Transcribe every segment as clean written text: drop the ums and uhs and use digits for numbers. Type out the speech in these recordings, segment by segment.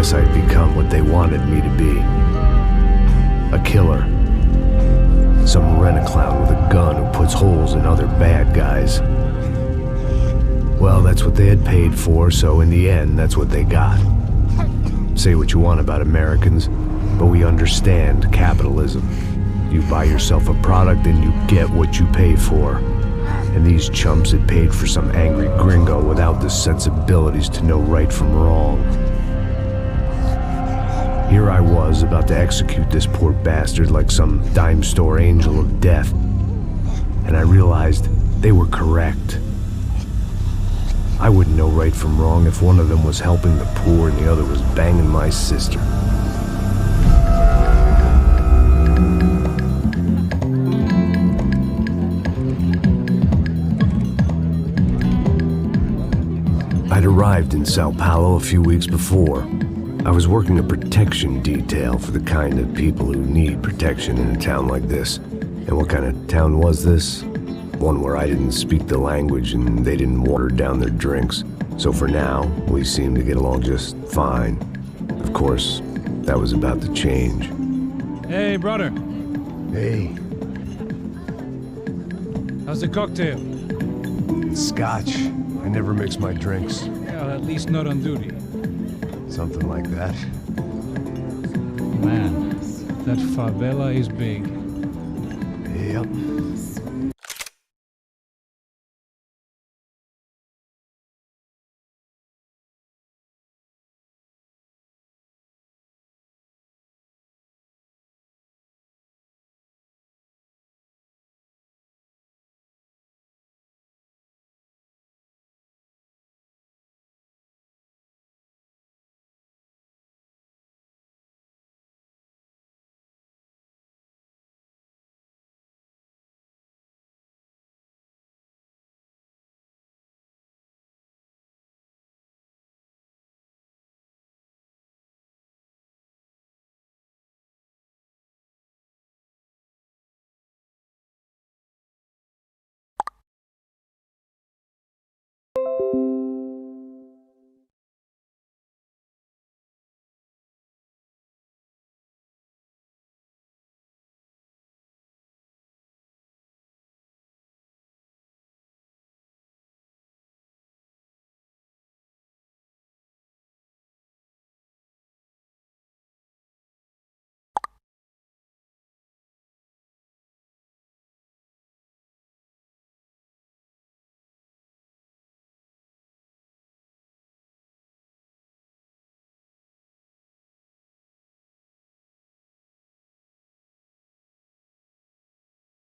guess I'd become what they wanted me to be. A killer. Some rent-a-clown with a gun who puts holes in other bad guys. Well, that's what they had paid for, so in the end, that's what they got. Say what you want about Americans, but we understand capitalism. You buy yourself a product and you get what you pay for. And these chumps had paid for some angry gringo without the sensibilities to know right from wrong. Here I was, about to execute this poor bastard like some dime store angel of death. And I realized they were correct. I wouldn't know right from wrong if one of them was helping the poor and the other was banging my sister. I'd arrived in Sao Paulo a few weeks before. I was working a protection detail for the kind of people who need protection in a town like this. And what kind of town was this? One where I didn't speak the language and they didn't water down their drinks. So for now, we seemed to get along just fine. Of course, that was about to change. Hey, brother. Hey. How's the cocktail? It's scotch. I never mix my drinks. Well, at least not on duty. Something like that. Man, that favela is big. Yep.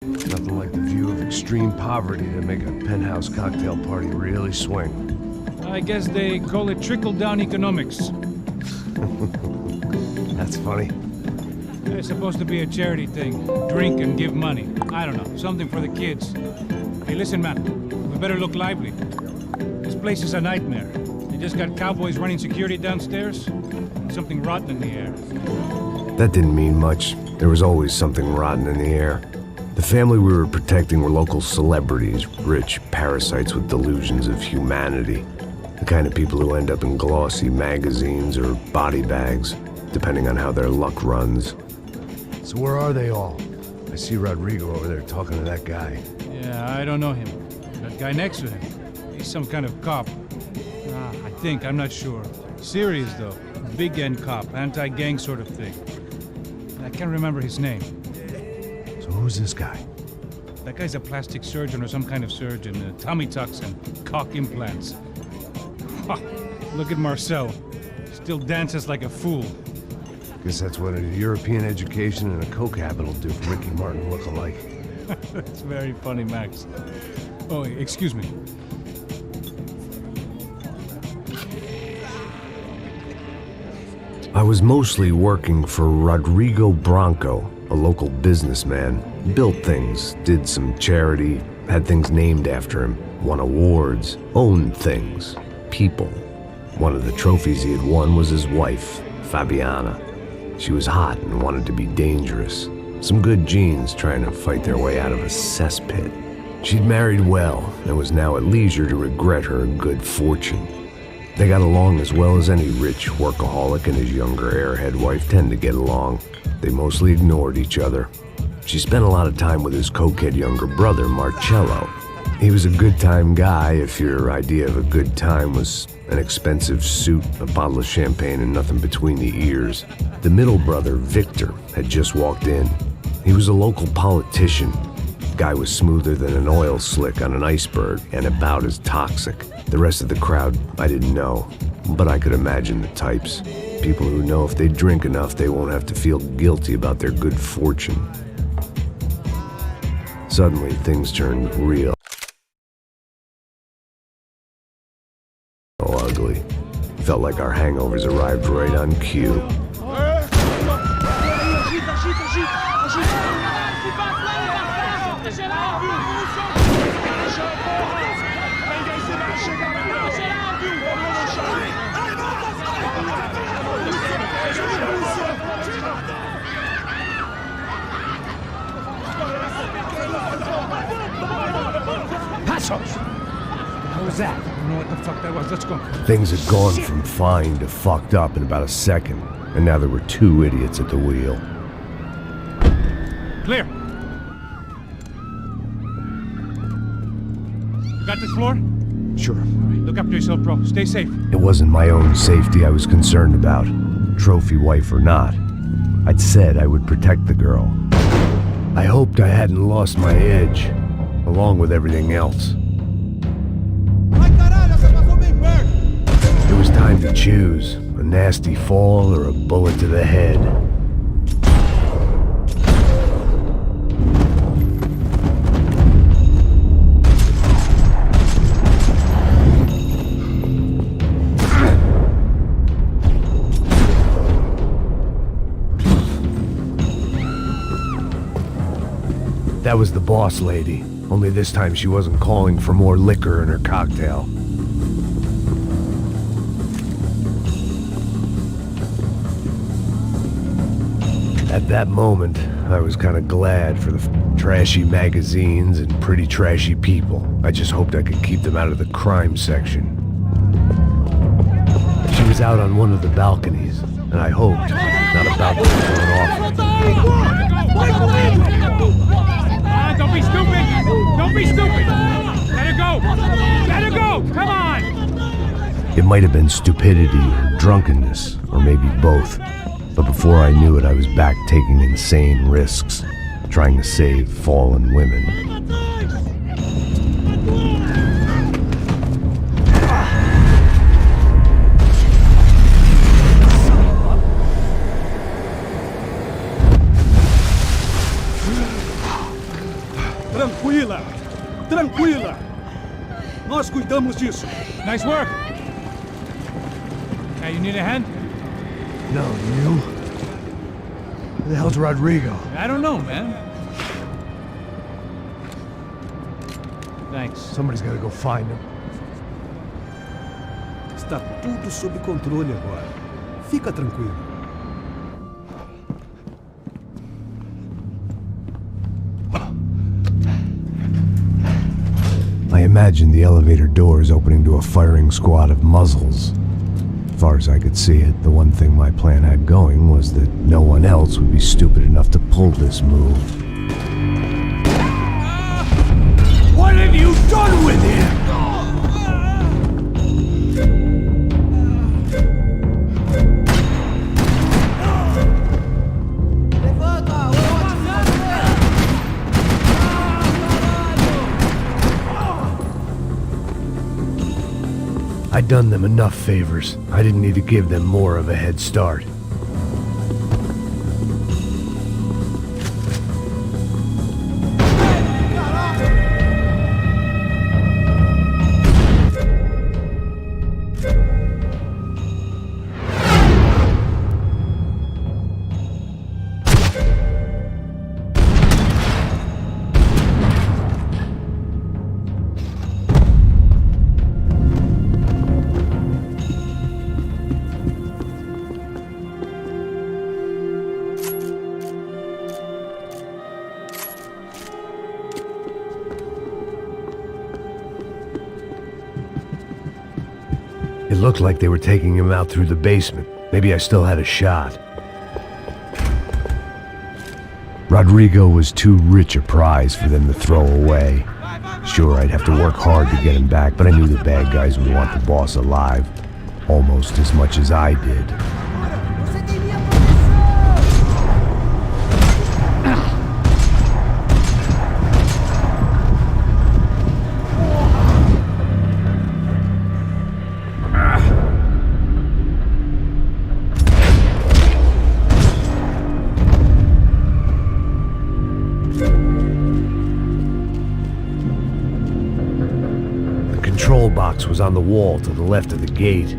Nothing like the view of extreme poverty to make a penthouse cocktail party really swing. I guess they call it trickle-down economics. That's funny. It's supposed to be a charity thing. Drink and give money. I don't know, something for the kids. Hey, listen, man. We better look lively. This place is a nightmare. They just got cowboys running security downstairs. And something rotten in the air. That didn't mean much. There was always something rotten in the air. The family we were protecting were local celebrities, rich parasites with delusions of humanity. The kind of people who end up in glossy magazines or body bags, depending on how their luck runs. So where are they all? I see Rodrigo over there talking to that guy. Yeah, I don't know him. That guy next to him. He's some kind of cop. I think, I'm not sure. Serious, though. Big end cop, anti-gang sort of thing. I can't remember his name. So who's this guy? That guy's a plastic surgeon or some kind of surgeon. Tummy tucks and cock implants. Look at Marcel. Still dances like a fool. Guess that's what a European education and a coke habit will do for Ricky Martin look alike. That's very funny, Max. Oh, excuse me. I was mostly working for Rodrigo Branco, a local businessman. Built things, did some charity, had things named after him, won awards, owned things, people. One of the trophies he had won was his wife, Fabiana. She was hot and wanted to be dangerous. Some good genes trying to fight their way out of a cesspit. She'd married well and was now at leisure to regret her good fortune. They got along as well as any rich workaholic and his younger airhead wife tend to get along. They mostly ignored each other. She spent a lot of time with his cokehead younger brother, Marcello. He was a good-time guy if your idea of a good time was an expensive suit, a bottle of champagne, and nothing between the ears. The middle brother, Victor, had just walked in. He was a local politician. Guy was smoother than an oil slick on an iceberg and about as toxic. The rest of the crowd, I didn't know, but I could imagine the types. People who know if they drink enough, they won't have to feel guilty about their good fortune. Suddenly, things turned real ugly. Felt like our hangovers arrived right on cue. Passos! What was that? I don't know what the fuck that was. Let's go. Things had gone from fine to fucked up in about a second, and now there were two idiots at the wheel. Clear. You got this floor? Sure. All right, look after yourself, bro. Stay safe. It wasn't my own safety I was concerned about, trophy wife or not. I'd said I would protect the girl. I hoped I hadn't lost my edge, along with everything else. It was time to choose, a nasty fall or a bullet to the head. That was the boss lady, only this time she wasn't calling for more liquor in her cocktail. At that moment, I was kind of glad for the trashy magazines and pretty trashy people. I just hoped I could keep them out of the crime section. She was out on one of the balconies, and I hoped not about to be thrown off. Don't be stupid! Don't be stupid! Let her go! Let her go! Come on! It might have been stupidity or drunkenness, or maybe both. But before I knew it, I was back taking insane risks, trying to save fallen women. Tranquila! Tranquila! Nós cuidamos disso. Nice work! Hey, you need a hand? No, you? Where the hell's Rodrigo? I don't know, man. Thanks. Somebody's gotta go find him. Está tudo sob controle agora. Fica tranquilo. I imagined the elevator doors opening to a firing squad of muzzles. As far as I could see it, the one thing my plan had going was that no one else would be stupid enough to pull this move. What have you done with him? I'd done them enough favors. I didn't need to give them more of a head start. looked like they were taking him out through the basement. Maybe I still had a shot. Rodrigo was too rich a prize for them to throw away. Sure, I'd have to work hard to get him back, but I knew the bad guys would want the boss alive. Almost as much as I did. The control box was on the wall to the left of the gate.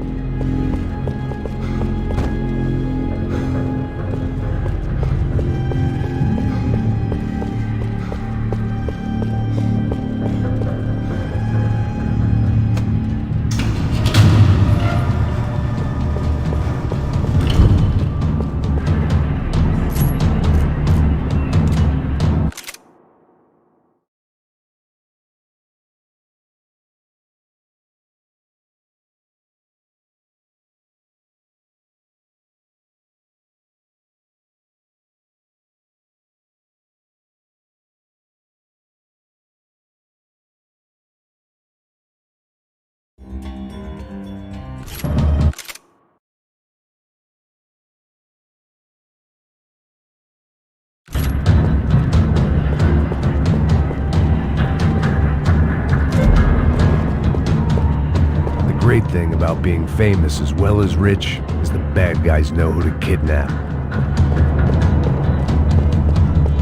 The great thing about being famous as well as rich is the bad guys know who to kidnap.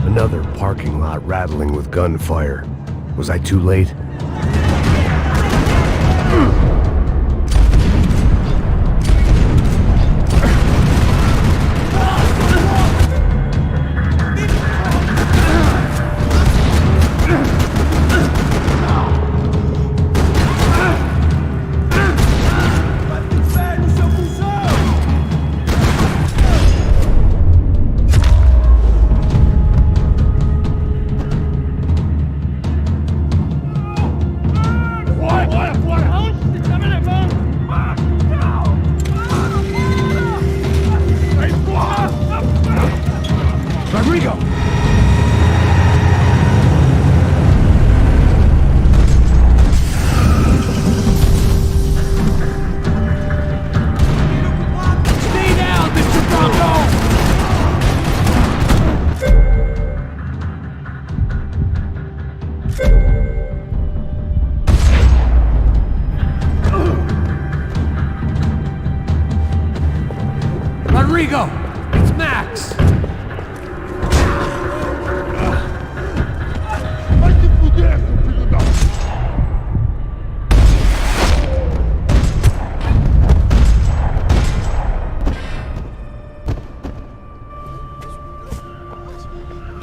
Another parking lot rattling with gunfire. Was I too late? Rodrigo! Stay down, Mr. Bronco! Rodrigo! It's Max!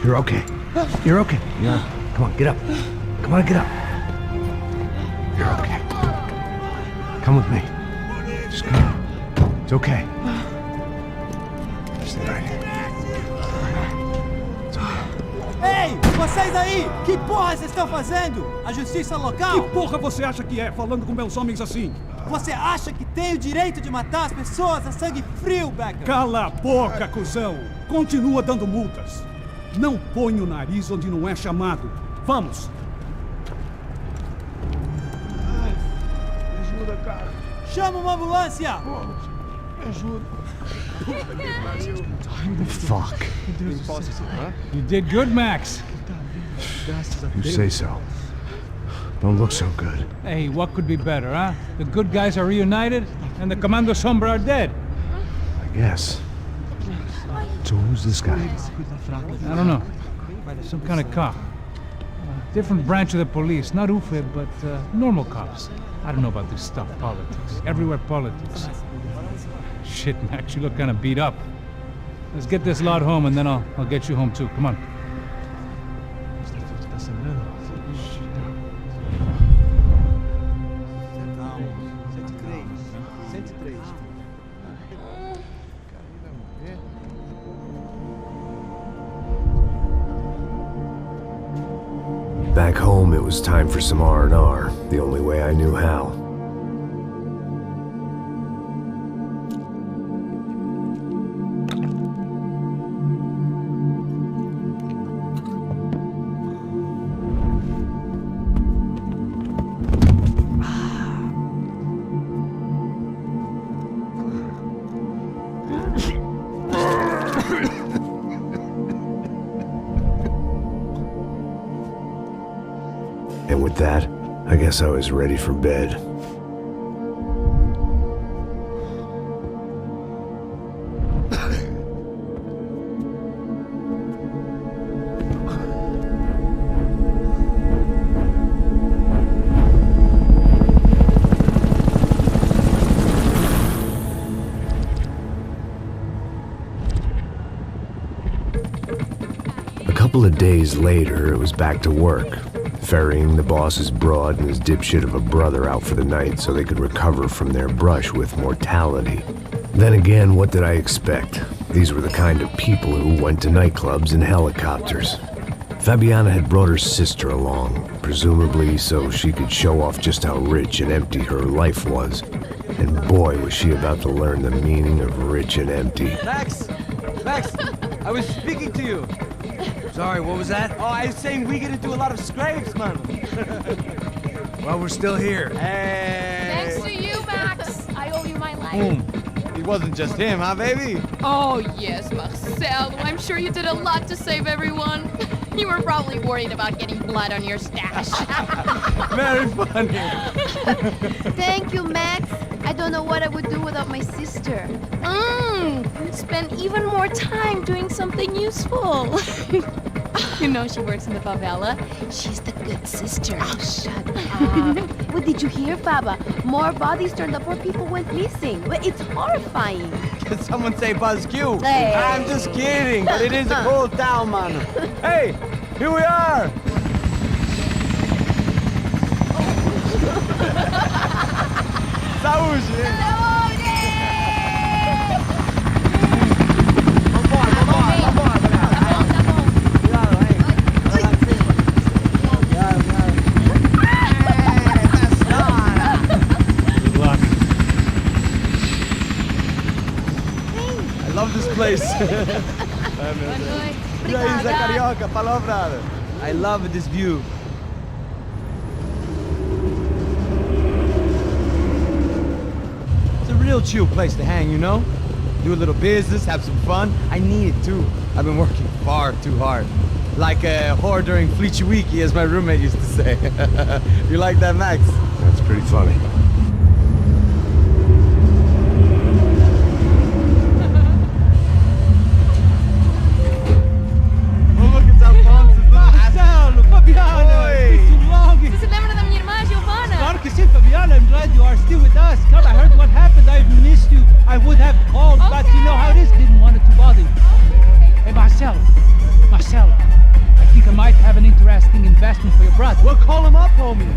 You're okay. You're okay. Yeah. Come on, get up. Come on, get up. You're okay. Come with me. Just come on. It's okay. Stay right here. It's okay. Ei, vocês aí! Que porra vocês estão fazendo? A justiça local? Que porra você acha que é, falando com meus homens assim? Você acha que tem o direito de matar as pessoas a sangue frio, Becker? Cala a boca, cuzão! Continua dando multas. Não põe o nariz onde não é chamado. Vamos! Me ajuda, cara. Chama uma ambulância! Me ajuda. Fuck. You did good, Max. You say so. Don't look so good. Hey, what could be better, huh? The good guys are reunited, and the Commando Sombra are dead. I guess. So who's this guy? I don't know. Some kind of cop. Different branch of the police. Not UFE, but normal cops. I don't know about this stuff, politics. Everywhere politics. Shit, Max, you look kind of beat up. Let's get this lot home, and then I'll get you home too. Come on. Back home, it was time for some R&R, the only way I knew how. And with that, I guess I was ready for bed. A couple of days later, it was back to work, ferrying the boss's broad and his dipshit of a brother out for the night so they could recover from their brush with mortality. Then again, what did I expect? These were the kind of people who went to nightclubs in helicopters. Fabiana had brought her sister along, presumably so she could show off just how rich and empty her life was. And boy, was she about to learn the meaning of rich and empty. Max! Max! I was speaking to you! Sorry, what was that? Oh, I was saying we get into a lot of scrapes, man. Well, we're still here. Hey! Thanks to you, Max. I owe you my life. It wasn't just him, huh, baby? Oh, yes, Marcel. I'm sure you did a lot to save everyone. You were probably worried about getting blood on your stash. Very funny. Thank you, Max. I don't know what I would do without my sister. Spend even more time doing something useful. You know she works in the favela. She's the good sister. Oh, shut up. What did you hear, Baba? More bodies turned up where people went missing. It's horrifying. Did someone say Buzz Q? Hey. I'm just kidding, but it is a cool town, man. Hey, here we are. Saúde! I love this place. Carioca, palavra. I love this view. It's a real chill place to hang, you know? Do a little business, have some fun. I need it too. I've been working far too hard. Like a whore during Fleechy Weeky, as my roommate used to say. You like that, Max? That's pretty funny. Marcelo, Fabiana, it's been too long. Você se lembra da minha irmã, Giovanna? Claro que sim, Fabiana. I'm glad you are still with us. Come, I heard what happened. I've missed you. I would have called, but you know how it is. Didn't want it to bother you. Hey, Marcelo, I think I might have an interesting investment for your brother. Well, call him up, homie.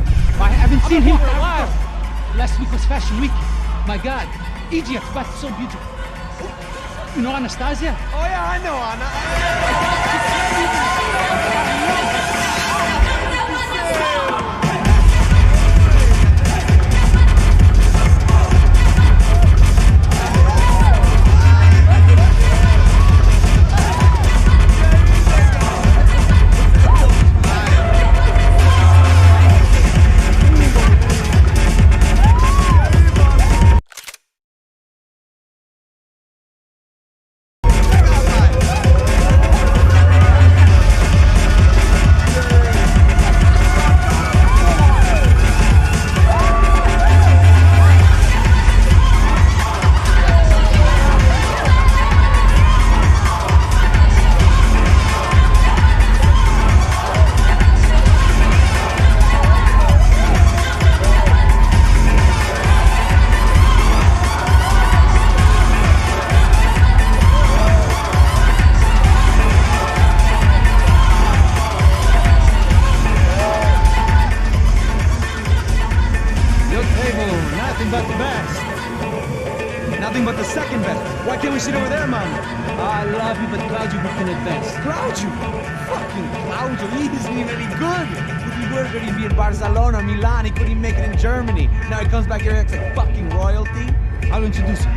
I haven't seen him for a while. Last week was Fashion Week. My God, Egypt, but so beautiful. You know Anastasia? Oh yeah, I know Anna. Nothing but the second best. Why can't we sit over there, man? I love you, but Claudio booked in advance. Claudio? Fucking Claudio, he isn't even any good. If he were going to be in Barcelona, Milan, he couldn't make it in Germany. Now he comes back here acts like fucking royalty. I'll introduce you.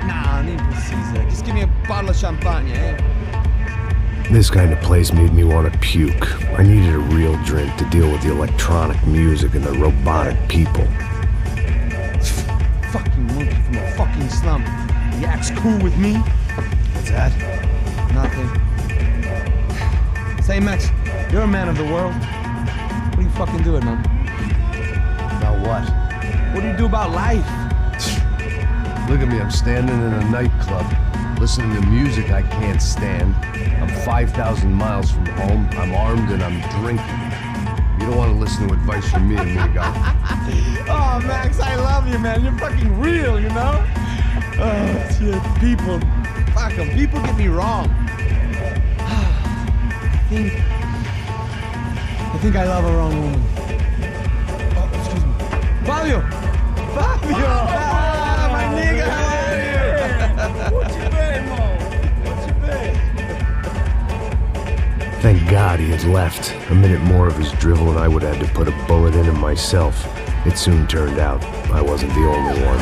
Nah, nem precisa. Just give me a bottle of champagne, eh? This kind of place made me want to puke. I needed a real drink to deal with the electronic music and the robotic people. Fucking monkey from a fucking slum. He acts cool with me. What's that? Nothing. Say, Max, you're a man of the world. What do you fucking do it, man? About what? What do you do about life? Look at me, I'm standing in a nightclub, listening to music I can't stand. I'm 5,000 miles from home, I'm armed and I'm drinking. You don't want to listen to advice from me, amigo. Oh, Max, I love you, man. You're fucking real, you know? Oh, shit. People, fuck 'em. People get me wrong. I think I love a wrong woman. Oh, excuse me. Fabio! Fabio! Ah, my nigga, how are you? What you been, Mo? What you been? Thank God he had left. A minute more of his drivel and I would have had to put a bullet in him myself. It soon turned out I wasn't the only one.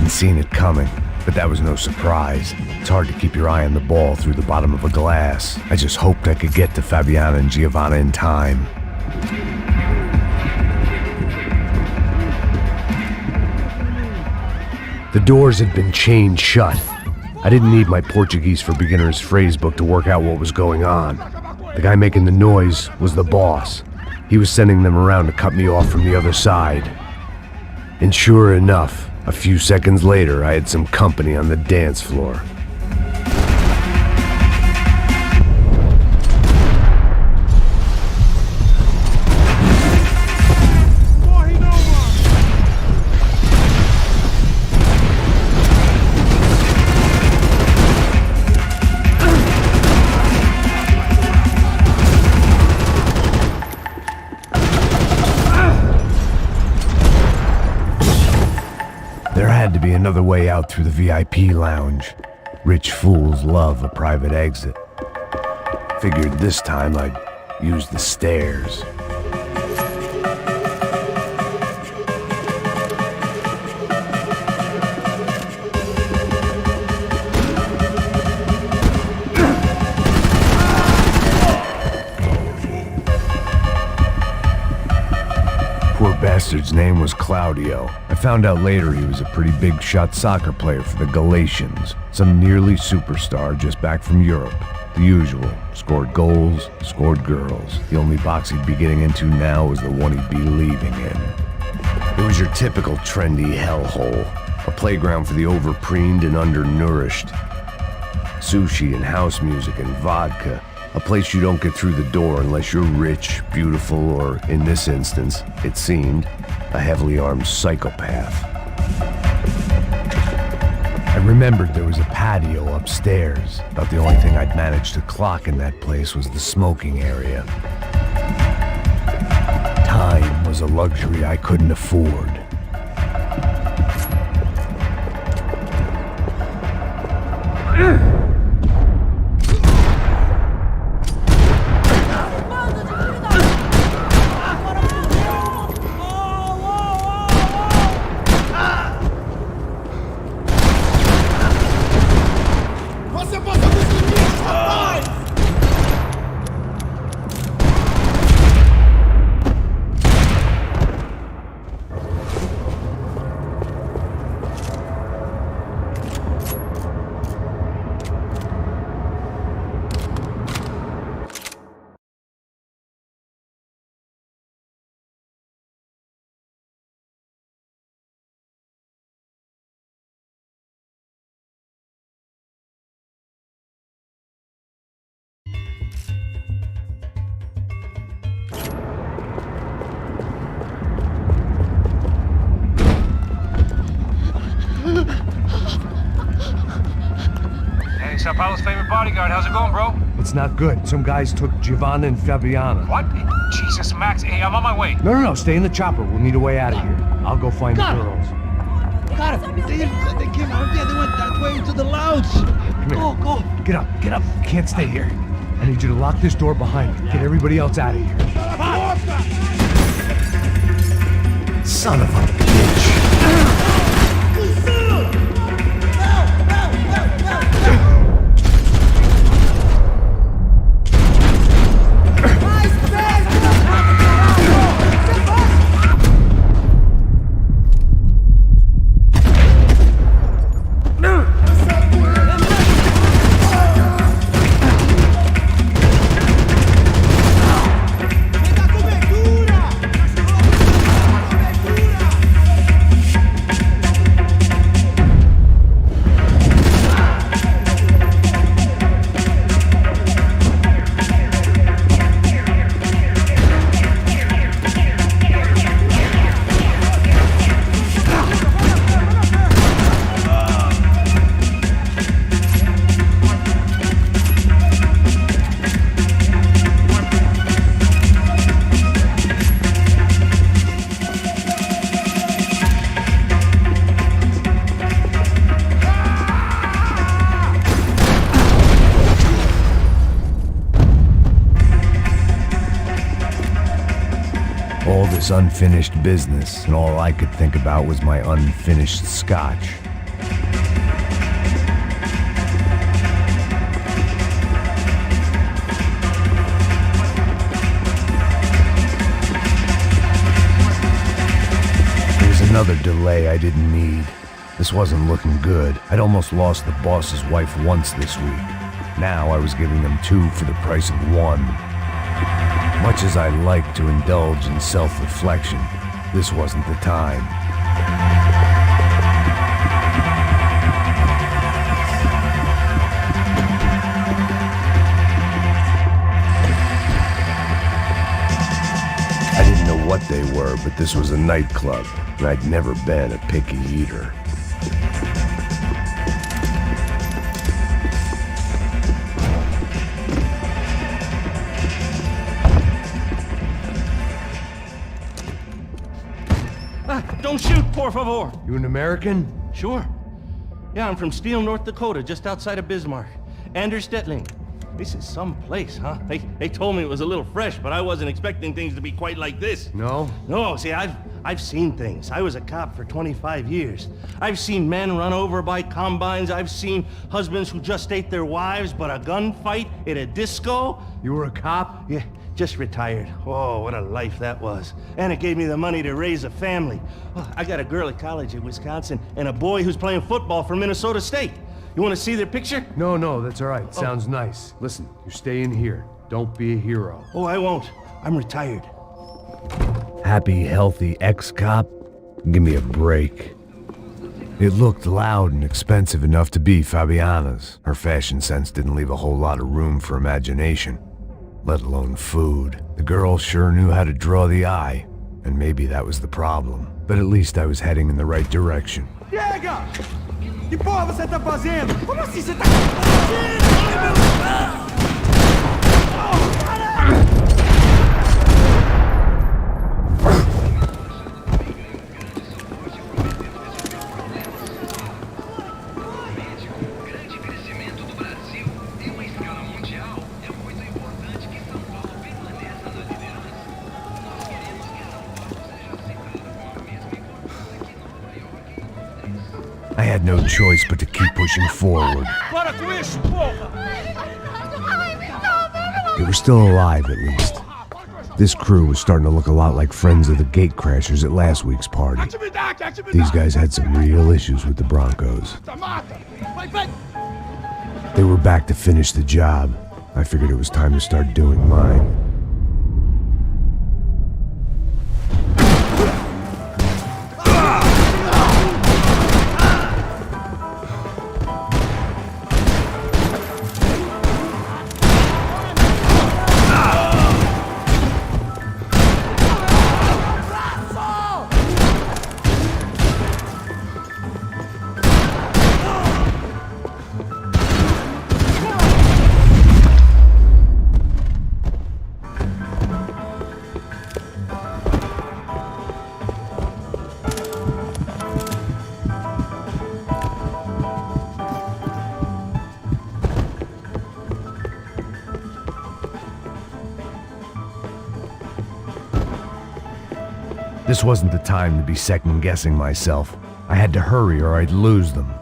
Seen it coming, but that was no surprise. It's hard to keep your eye on the ball through the bottom of a glass. I just hoped I could get to Fabiana and Giovanna in time. The doors had been chained shut. I didn't need my Portuguese for Beginners phrase book to work out what was going on. The guy making the noise was the boss. He was sending them around to cut me off from the other side. And sure enough, a few seconds later, I had some company on the dance floor. There had to be another way out through the VIP lounge. Rich fools love a private exit. Figured this time I'd use the stairs. Poor bastard's name was Claudio. I found out later he was a pretty big shot soccer player for the Galatians, some nearly superstar just back from Europe. The usual. Scored goals, scored girls. The only box he'd be getting into now was the one he'd be leaving in. It was your typical trendy hellhole. A playground for the overpreened and undernourished. Sushi and house music and vodka. A place you don't get through the door unless you're rich, beautiful, or, in this instance, it seemed, a heavily armed psychopath. I remembered there was a patio upstairs. About the only thing I'd managed to clock in that place was the smoking area. Time was a luxury I couldn't afford. bodyguard. How's it going, bro? It's not good. Some guys took Giovanna and Fabiana. What? Jesus, Max. Hey, I'm on my way. No. Stay in the chopper. We'll need a way out of here. I'll go find the girls. Got it. They came out of there. They went that way into the lounge. Come here. Go. Get up. Can't stay here. I need you to lock this door behind me. Get everybody else out of here. Son of a bitch. All this unfinished business, and all I could think about was my unfinished scotch. There was another delay I didn't need. This wasn't looking good. I'd almost lost the boss's wife once this week. Now I was giving them two for the price of one. Much as I like to indulge in self-reflection, this wasn't the time. I didn't know what they were, but this was a nightclub, and I'd never been a picky eater. Don't shoot, por favor. You an American? Sure. Yeah, I'm from Steele, North Dakota, just outside of Bismarck. Anders Stetling. This is some place, huh? They told me it was a little fresh, but I wasn't expecting things to be quite like this. No? No, see, I've seen things. I was a cop for 25 years. I've seen men run over by combines. I've seen husbands who just ate their wives, but a gunfight at a disco. You were a cop? Yeah, just retired. Oh, what a life that was. And it gave me the money to raise a family. Oh, I got a girl at college at Wisconsin and a boy who's playing football for Minnesota State. You want to see their picture? No, that's all right. Sounds nice. Listen, you're staying here. Don't be a hero. Oh, I won't. I'm retired. Happy, healthy ex-cop? Give me a break. It looked loud and expensive enough to be Fabiana's. Her fashion sense didn't leave a whole lot of room for imagination, let alone food. The girl sure knew how to draw the eye, and maybe that was the problem. But at least I was heading in the right direction. Chega! Que porra você tá fazendo? Como assim você tá... I had no choice but to keep pushing forward. Para com isso, porra! They were still alive, at least. This crew was starting to look a lot like friends of the gatecrashers at last week's party. These guys had some real issues with the Broncos. They were back to finish the job. I figured it was time to start doing mine. This wasn't the time to be second-guessing myself. I had to hurry or I'd lose them.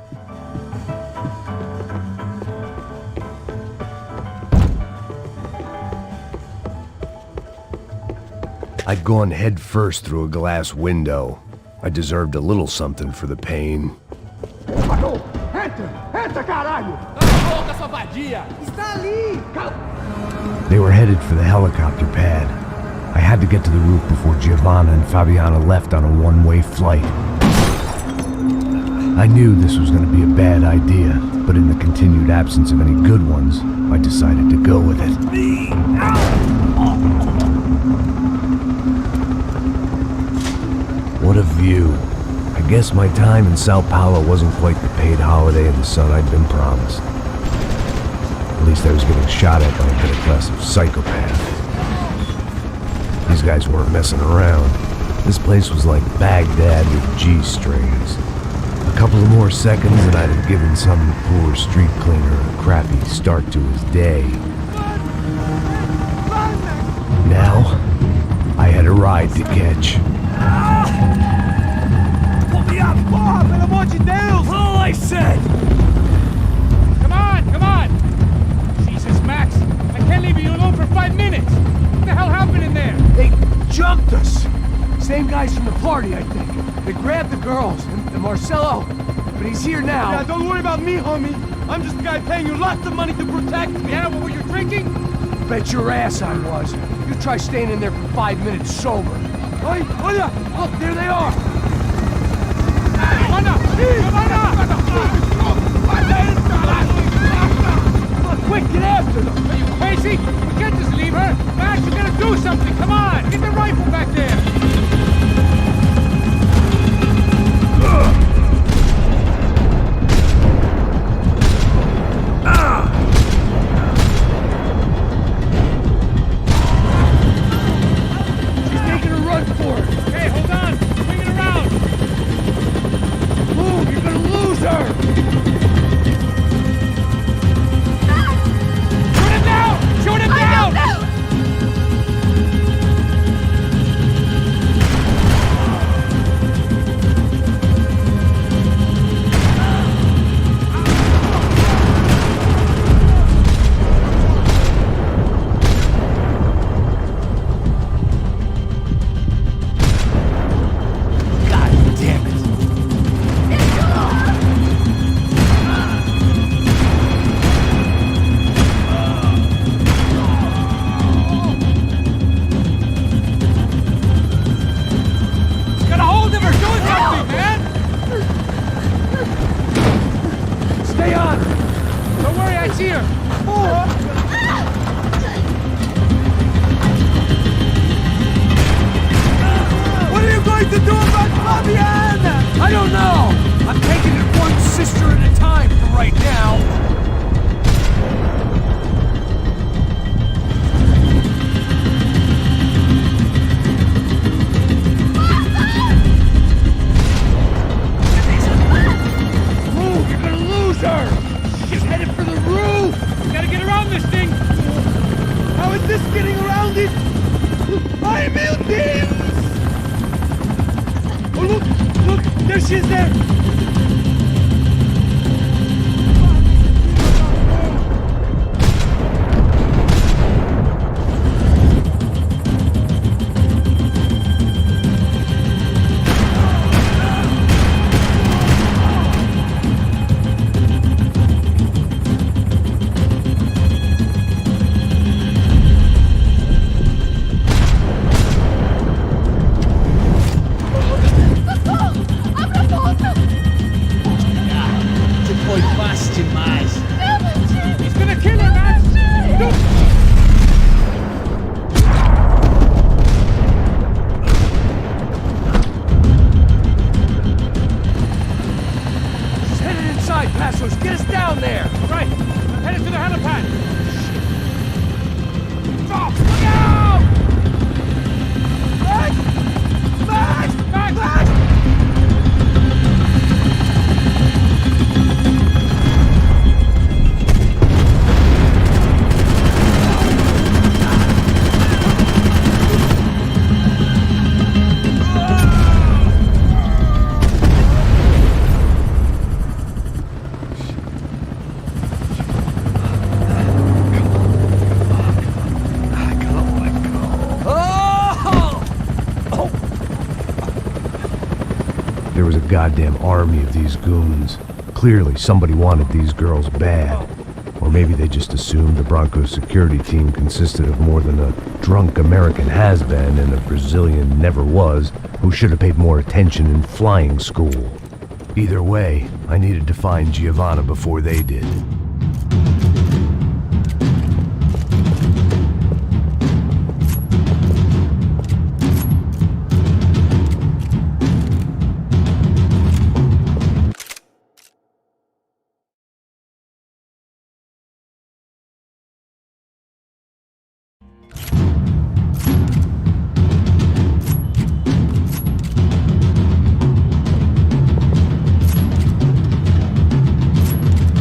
I'd gone head first through a glass window. I deserved a little something for the pain. They were headed for the helicopter pad. I had to get to the roof before Giovanna and Fabiana left on a one-way flight. I knew this was going to be a bad idea, but in the continued absence of any good ones, I decided to go with it. What a view. I guess my time in Sao Paulo wasn't quite the paid holiday in the sun I'd been promised. At least I was getting shot at by a middle class of psychopaths. These guys weren't messing around. This place was like Baghdad with G-strings. A couple of more seconds and I'd have given some poor street cleaner a crappy start to his day. Now, I had a ride to catch. Pull me up, porra, pelo amor de Deus! All I said! Come on, come on! Jesus, Max, I can't leave you alone for 5 minutes! What the hell happened in there? They jumped us! Same guys from the party, I think. They grabbed the girls, and Marcelo, but he's here now. Yeah, don't worry about me, homie. I'm just the guy paying you lots of money to protect me. Yeah, what were you drinking? Bet your ass I was. You try staying in there for 5 minutes sober. Oi, olha! Look, there they are! Giovanna! Giovanna! Quick, get after them! Are you crazy? We can't just leave her! Max, you gotta do something! Come on! Get the rifle back there! She's making a run for it! Hey, hold on! Swing it around! Move, you're gonna lose her! Shoot him down! Shoot him down! Stay on! Don't worry, I see her! What are you going to do about Fabiana? I don't know! I'm taking it one sister at a time for right now. Move! You're gonna lose her! She's headed for the roof! We gotta get around this thing! How is this getting around it? Ai, meu Deus! Oh, look! There she is there! He's gonna kill her, Max! She's headed inside, Passos. Get us down there! Right, I'm headed to the helipad! Stop! Look out! Max! Max! Max! Max! goddamn army of these goons. Clearly, somebody wanted these girls bad. Or maybe they just assumed the Broncos security team consisted of more than a drunk American has-been and a Brazilian never-was who should have paid more attention in flying school. Either way, I needed to find Giovanna before they did.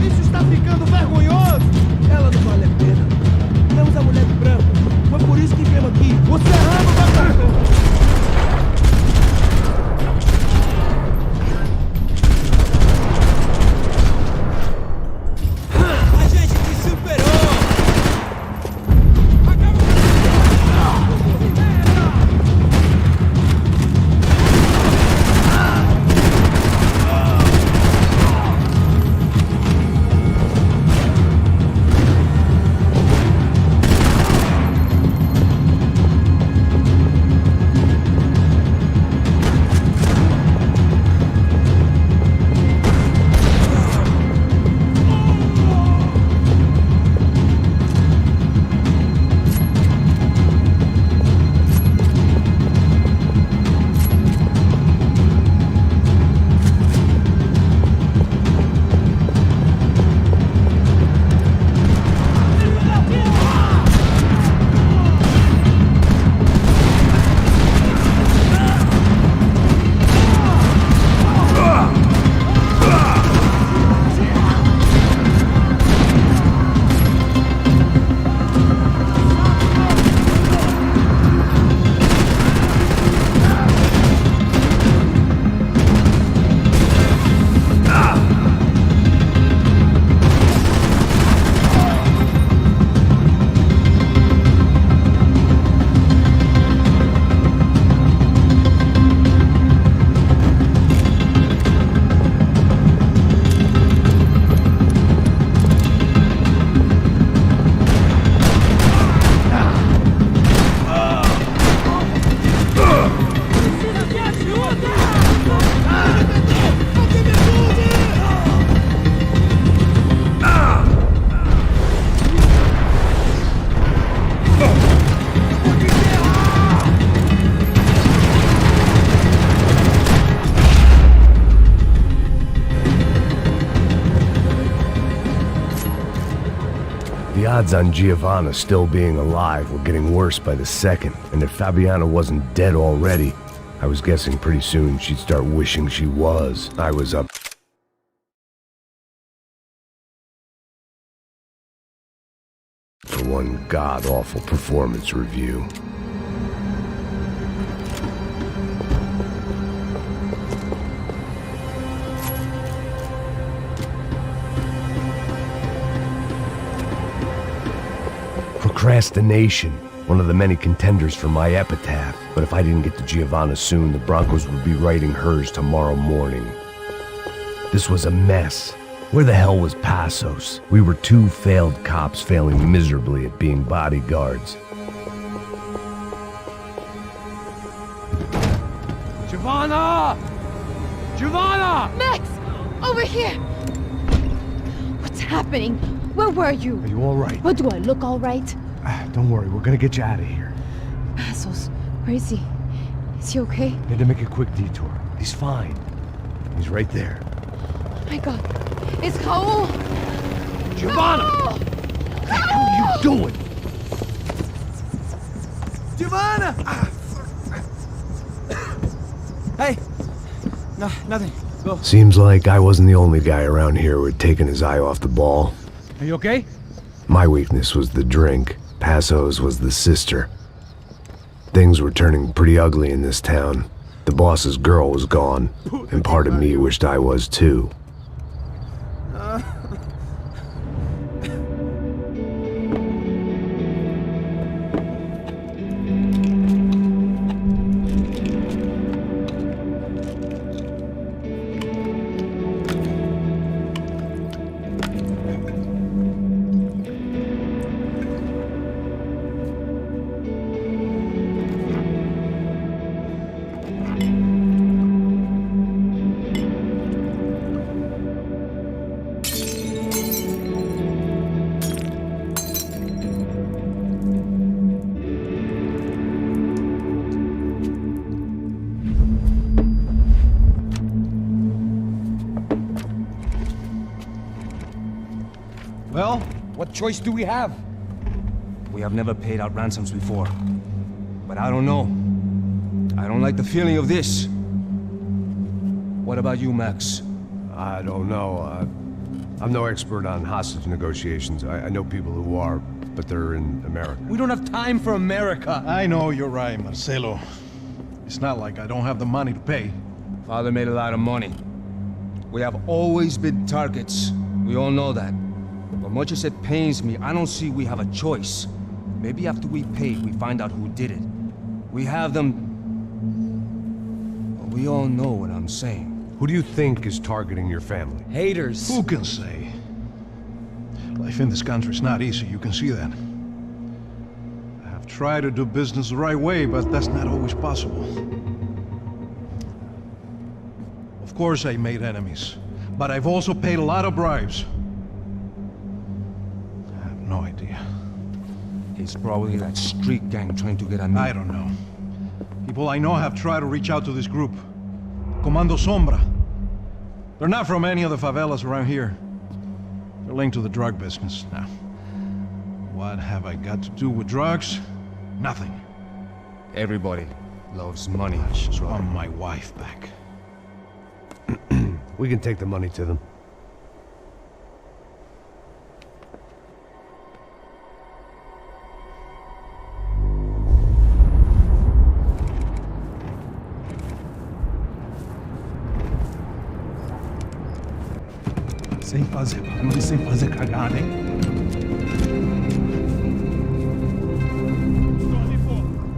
Isso está ficando vergonhoso! Ela não vale a pena. Temos a mulher de branco. Foi por isso que viemos aqui. O Serrano vai... A gente te superou! The odds on Giovanna still being alive were getting worse by the second, and if Fabiana wasn't dead already, I was guessing pretty soon she'd start wishing she was. I was up for one god-awful performance review. Procrastination, one of the many contenders for my epitaph. But if I didn't get to Giovanna soon, the Broncos would be writing hers tomorrow morning. This was a mess. Where the hell was Passos? We were two failed cops failing miserably at being bodyguards. Giovanna! Giovanna! Max! Over here! What's happening? Where were you? Are you all right? What, do I look all right? Don't worry, we're gonna get you out of here. Passos, where is he? Is he okay? Had to make a quick detour. He's fine. He's right there. Oh my god. It's Raul! Giovanna! Raul! What the hell are you doing? Giovanna! Hey! No, nothing. Go. Seems like I wasn't the only guy around here who had taken his eye off the ball. Are you okay? My weakness was the drink. Passos was the sister. Things were turning pretty ugly in this town. The boss's girl was gone, and part of me wished I was too. Well, what choice do we have? We have never paid out ransoms before. But I don't know. I don't like the feeling of this. What about you, Max? I don't know. I'm no expert on hostage negotiations. I know people who are, but they're in America. We don't have time for America. I know you're right, Marcelo. It's not like I don't have the money to pay. Father made a lot of money. We have always been targets. We all know that. But much as it pains me, I don't see we have a choice. Maybe after we pay, we find out who did it. We have them... But we all know what I'm saying. Who do you think is targeting your family? Haters. Who can say? Life in this country is not easy, you can see that. I have tried to do business the right way, but that's not always possible. Of course I made enemies, but I've also paid a lot of bribes. I have no idea. It's probably that street gang trying to get at me. I don't know. People I know have tried to reach out to this group. Comando Sombra. They're not from any of the favelas around here. They're linked to the drug business. Now, what have I got to do with drugs? Nothing. Everybody loves money. I just want my wife back. We can take the money to them. Sem fazer barulho e sem fazer cagada, hein?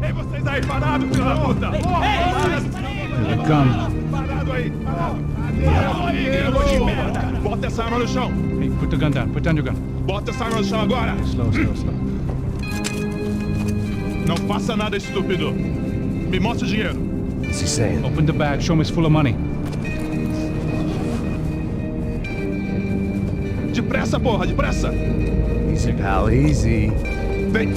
Ei, vocês aí parados, filho da puta! Here they come. Parado aí! Merda! Bota essa arma no chão! Hey, put the gun down. Put down your gun. Bota essa arma no chão agora! Slow, slow, slow. Não faça nada, estúpido! Me mostra o dinheiro! What's he saying? Open the bag. Show me it's full of money. Depressa, porra! Depressa! Easy, pal, easy. Vem!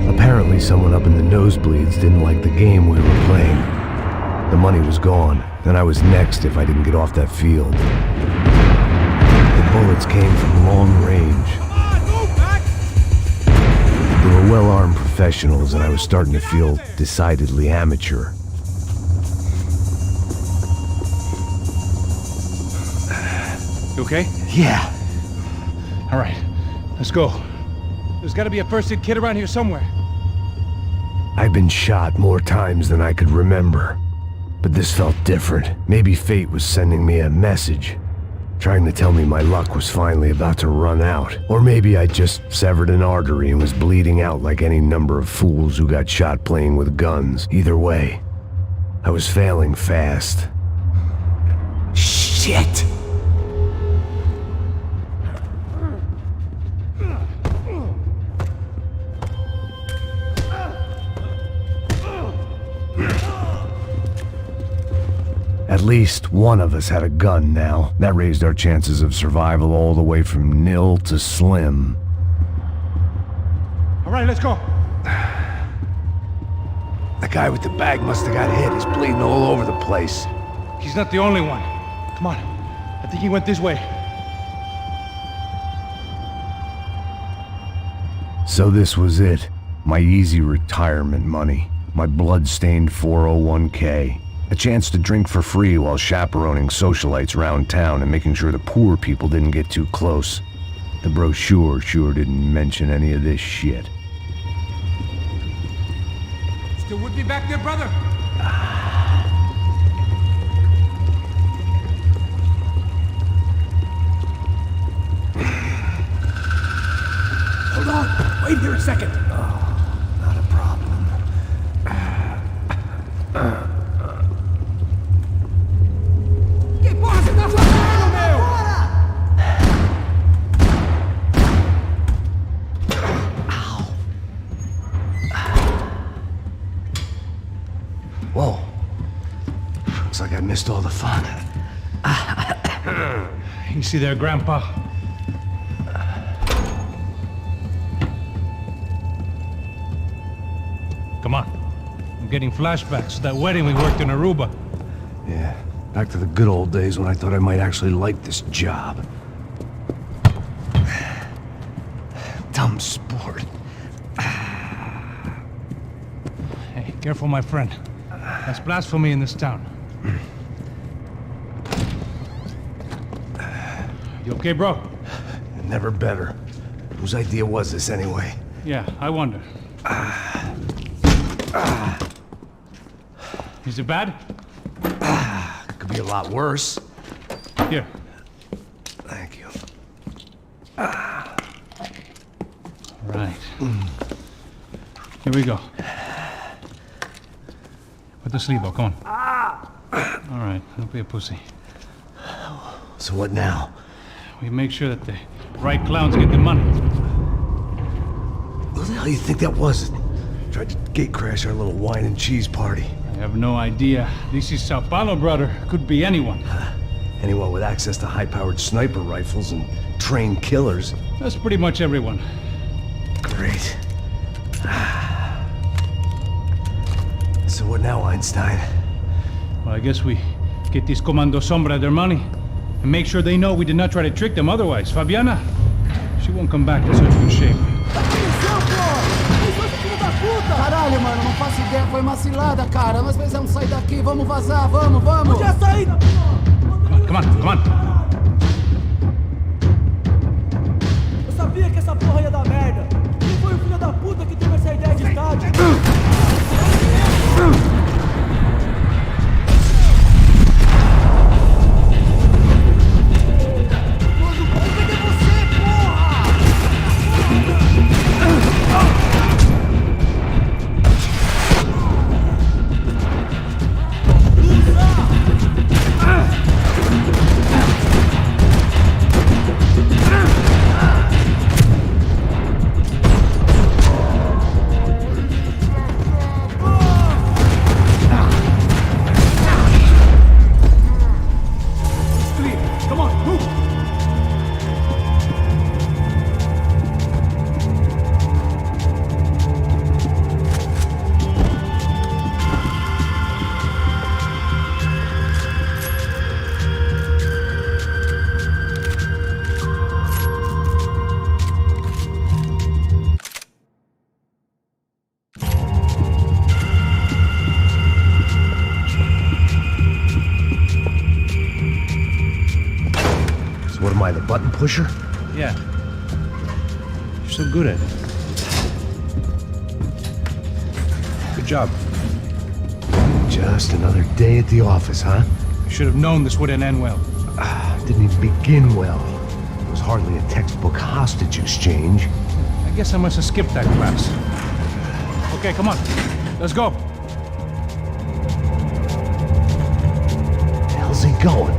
Apparently someone up in the nosebleeds didn't like the game we were playing. The money was gone, and I was next if I didn't get off that field. The bullets came from long range. They were well-armed professionals, and I was starting to feel decidedly amateur. You okay? Yeah. All right. Let's go. There's got to be a first-aid kit around here somewhere. I've been shot more times than I could remember. But this felt different. Maybe fate was sending me a message, trying to tell me my luck was finally about to run out. Or maybe I just severed an artery and was bleeding out like any number of fools who got shot playing with guns. Either way, I was failing fast. Shit! At least one of us had a gun now. That raised our chances of survival all the way from nil to slim. All right, let's go. The guy with the bag must have got hit. He's bleeding all over the place. He's not the only one. Come on. I think he went this way. So this was it. My easy retirement money. My blood-stained 401k. A chance to drink for free while chaperoning socialites around town and making sure the poor people didn't get too close. The brochure sure didn't mention any of this shit. Still with me back there, brother? Hold on! Wait here a second! Not a problem. Que porra você tá fazendo, meu? Whoa. Looks like I missed all the fun. Easy there, Grandpa. Come on. I'm getting flashbacks to that wedding we worked in Aruba. Yeah, back to the good old days when I thought I might actually like this job. Dumb sport. Hey, careful, my friend. That's blasphemy in this town. You okay, bro? Never better. Whose idea was this anyway? Yeah, I wonder. Is it bad? Could be a lot worse. Here. Thank you. Right. Here we go. Put the sleeve on, come on. All right, don't be a pussy. So what now? We make sure that the right clowns get the money. Who the hell you think that was? Tried to gate crash our little wine and cheese party. I have no idea. This is Sao Paulo, brother. Could be anyone. Anyone with access to high-powered sniper rifles and trained killers. That's pretty much everyone. Great. So what now, Einstein? Well, I guess we get these Comando Sombra their money and make sure they know we did not try to trick them otherwise. Fabiana, she won't come back in such good shape. Caralho, mano, não faço ideia, foi uma cilada, cara. Nós precisamos sair daqui, vamos vazar, vamos! Onde é a saída? Come on, come on. Eu sabia que essa porra ia dar merda. Quem foi o filho da puta que teve essa ideia de estádio? What am I, the button pusher? Yeah. You're so good at it. Good job. Just another day at the office, huh? You should have known this wouldn't end well. Didn't even begin well. It was hardly a textbook hostage exchange. I guess I must have skipped that class. Okay, come on. Let's go. Where the hell's he going?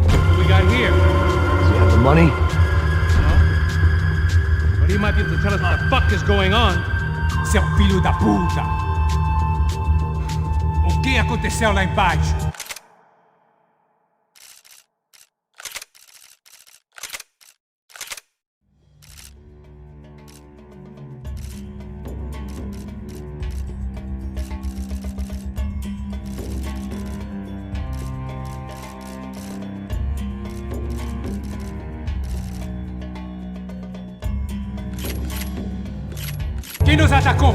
What we got here? Does he have the money? No. But he might be able to tell us what the fuck is going on. Seu filho da puta! O que aconteceu lá embaixo? Quem nos atacou?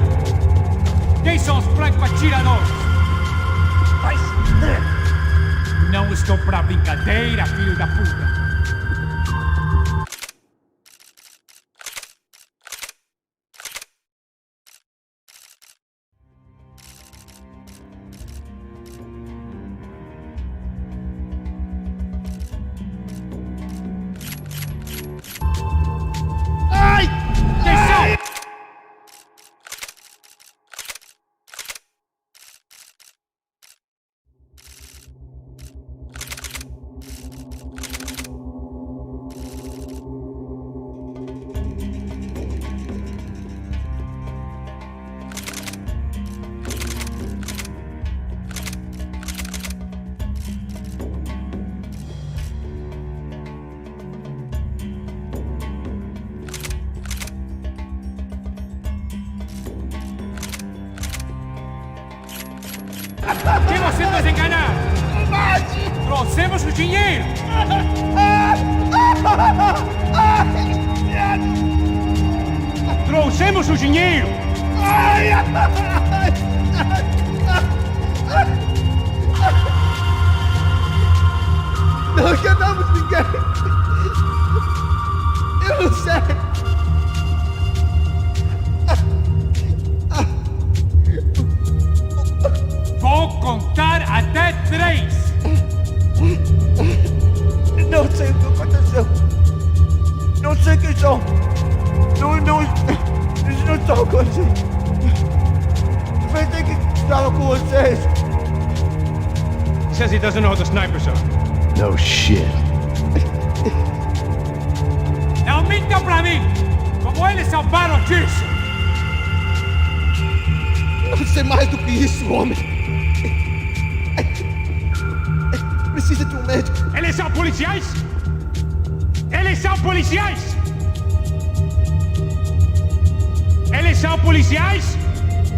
Quem são os franco-atiradores? Não estou pra brincadeira, filho da puta! Ai! Desceu! Che você tá desenganar? Trouxemos o dinheiro! Trouxemos o dinheiro! Não enganamos ninguém! Eu não sei! Vou contar até 3! Não sei o que aconteceu! Não sei quem são! Eles não estão com a gente! Pensei que estava com vocês! Says he doesn't know who the snipers are. No shit. Não mintam pra mim! Como eles salvaram Tirso! Não sei mais do que isso, homem! Precisa de um médico! Eles são policiais? Eles são policiais? Eles são policiais?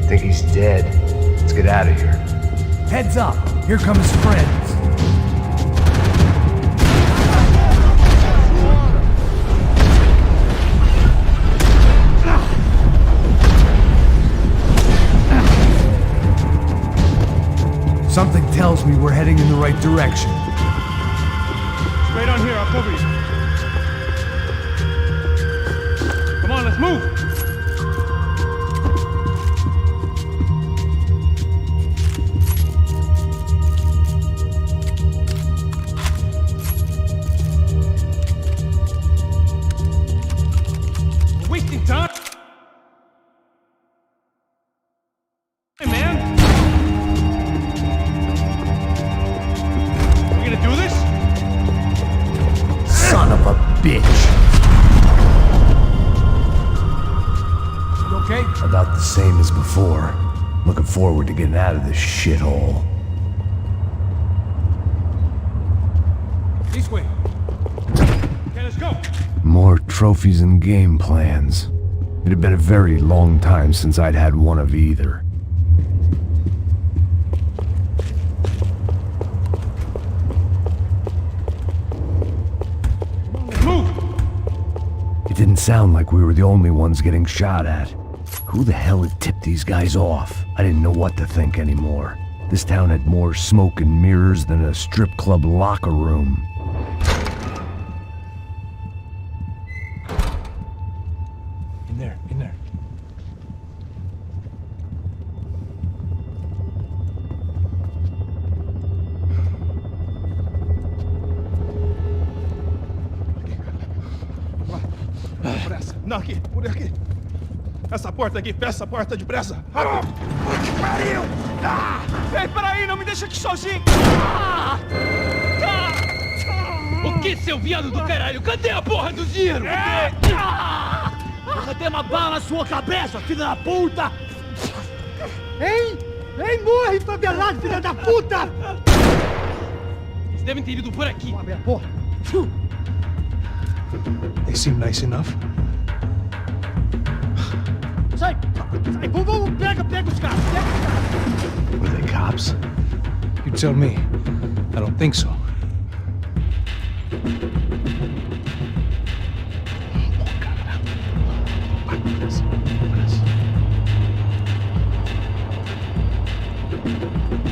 I think he's dead. Let's get out of here. Heads up! Here come his friends. Something tells me we're heading in the right direction. Straight on here, I'll cover you. Come on, let's move! We're wasting time! Hey, man! We gonna do this? Son of a bitch! You okay? About the same as before. Looking forward to getting out of this shithole. This way. Okay, let's go. More trophies and game plans. It had been a very long time since I'd had one of either. Move! It didn't sound like we were the only ones getting shot at. Who the hell had tipped these guys off? I didn't know what to think anymore. This town had more smoke and mirrors than a strip club locker room. In there, in there. Pressa. Não, aqui. Por aqui. Essa porta aqui. Fecha essa porta depressa. Rápido. Que pariu! Ei, peraí. Não me deixa aqui sozinho. O que, seu viado do caralho? Cadê a porra do dinheiro? Cadê uma bala na sua cabeça, filha da puta? Hein? Hein, morre, favelado, filha da puta! Eles devem ter ido por aqui. Vamos abrir a porra. They seem nice enough. Sai! Sai! Vamos, pega os caras! Pega os caras! Were they cops? You tell me. I don't think so.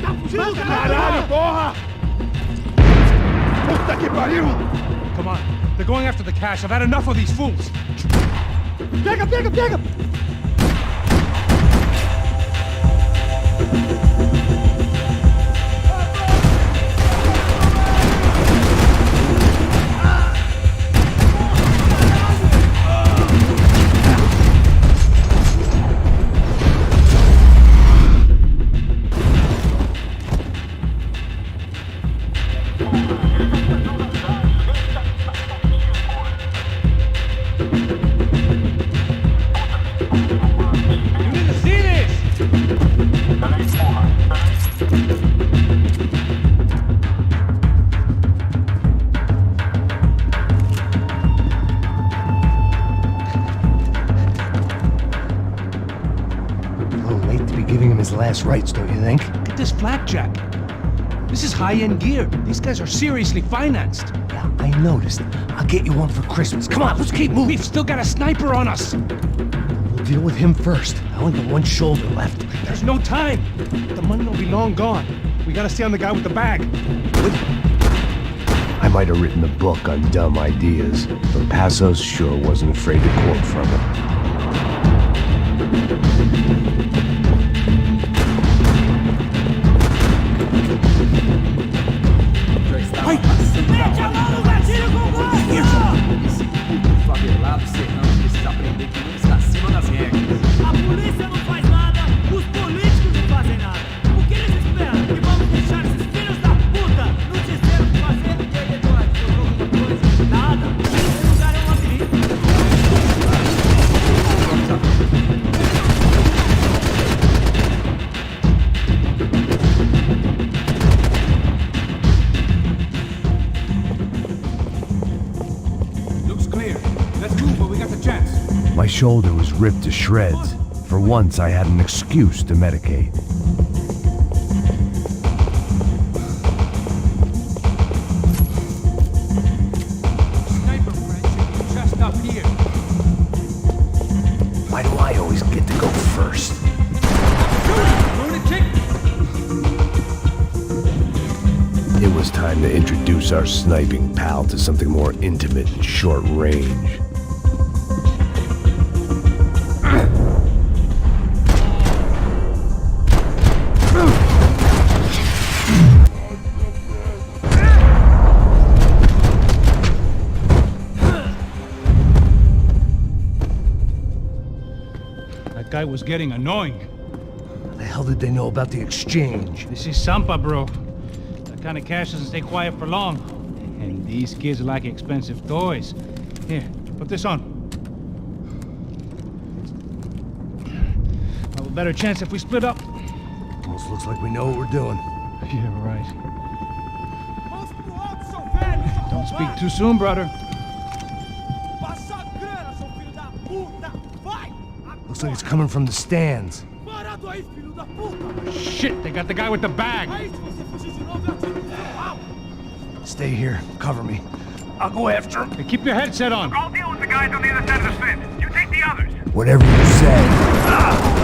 Tá fugindo, Caralho, porra! Puta que pariu! Come on. They're going after the cash. I've had enough of these fools. Pega, pega, pega! A little late to be giving him his last rites, don't you think? this flakjack. This is high-end gear. These guys are seriously financed. Yeah, I noticed. I'll get you one for Christmas. Come on, let's keep moving. We've still got a sniper on us. We'll deal with him first. I only got one shoulder left. There's no time. The money will be long gone. We gotta stay on the guy with the bag. I might have written a book on dumb ideas, but Passos sure wasn't afraid to quote from it. Favelado serrano precisa aprender que nunca está acima das regras. A polícia não faz nada, os políticos não fazem nada. O que eles esperam? Que vamos deixar esses filhos da puta não dizer o que fazer? E aí, Eduardo, sobrou alguma coisa? Nada. Esse lugar é um labirinto. Looks clear. Let's move while we got the chance. My shoulder was ripped to shreds. For once, I had an excuse to medicate. Sniper friend should be just up here. Why do I always get to go first? Lunatic! It was time to introduce our sniping pal to something more intimate and short range. That guy was getting annoying. How the hell did they know about the exchange? This is Sampa, bro. That kind of cash doesn't stay quiet for long. And these kids like expensive toys. Here, put this on. Have a better chance if we split up. Almost looks like we know what we're doing. Yeah, right. Don't speak too soon, brother. Looks like it's coming from the stands. Shit, they got the guy with the bag. Stay here. Cover me. I'll go after him. Hey, keep your headset on. I'll deal with the guys on the other side of the fence. You take the others. Whatever you say. Ah!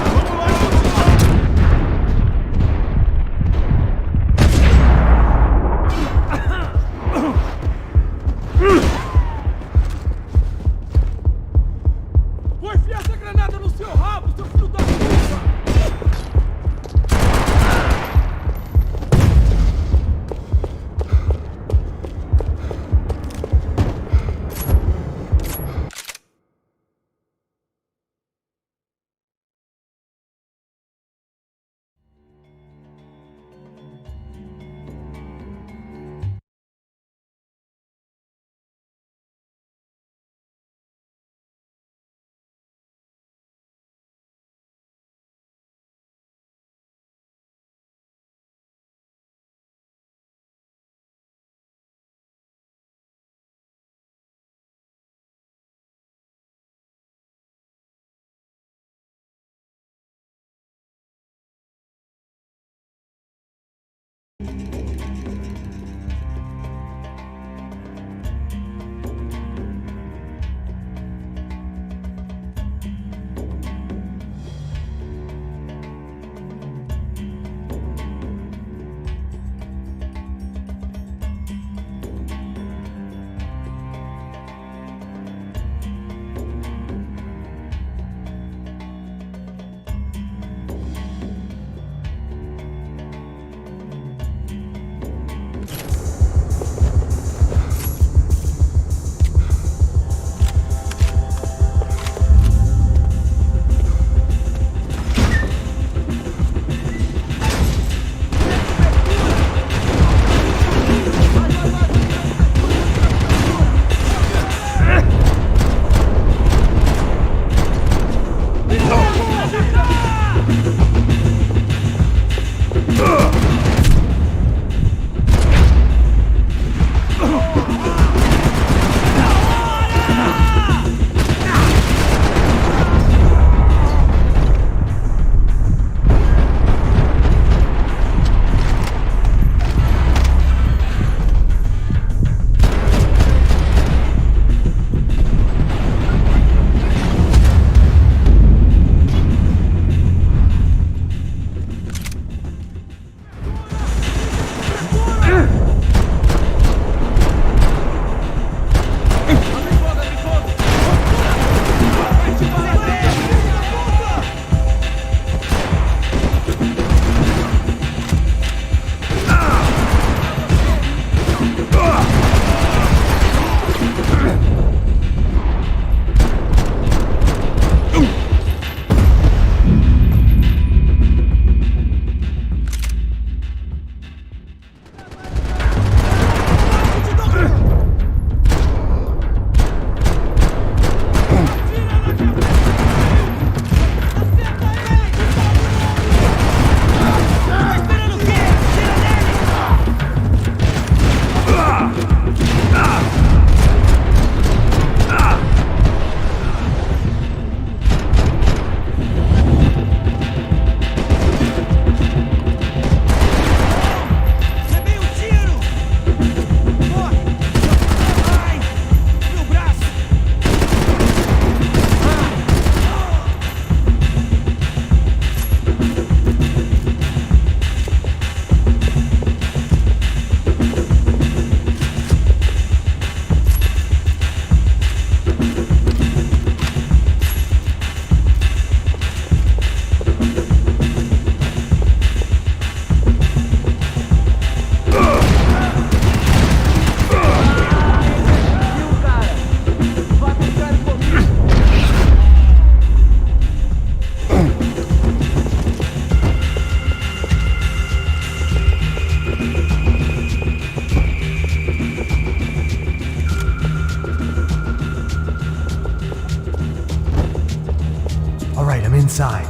inside.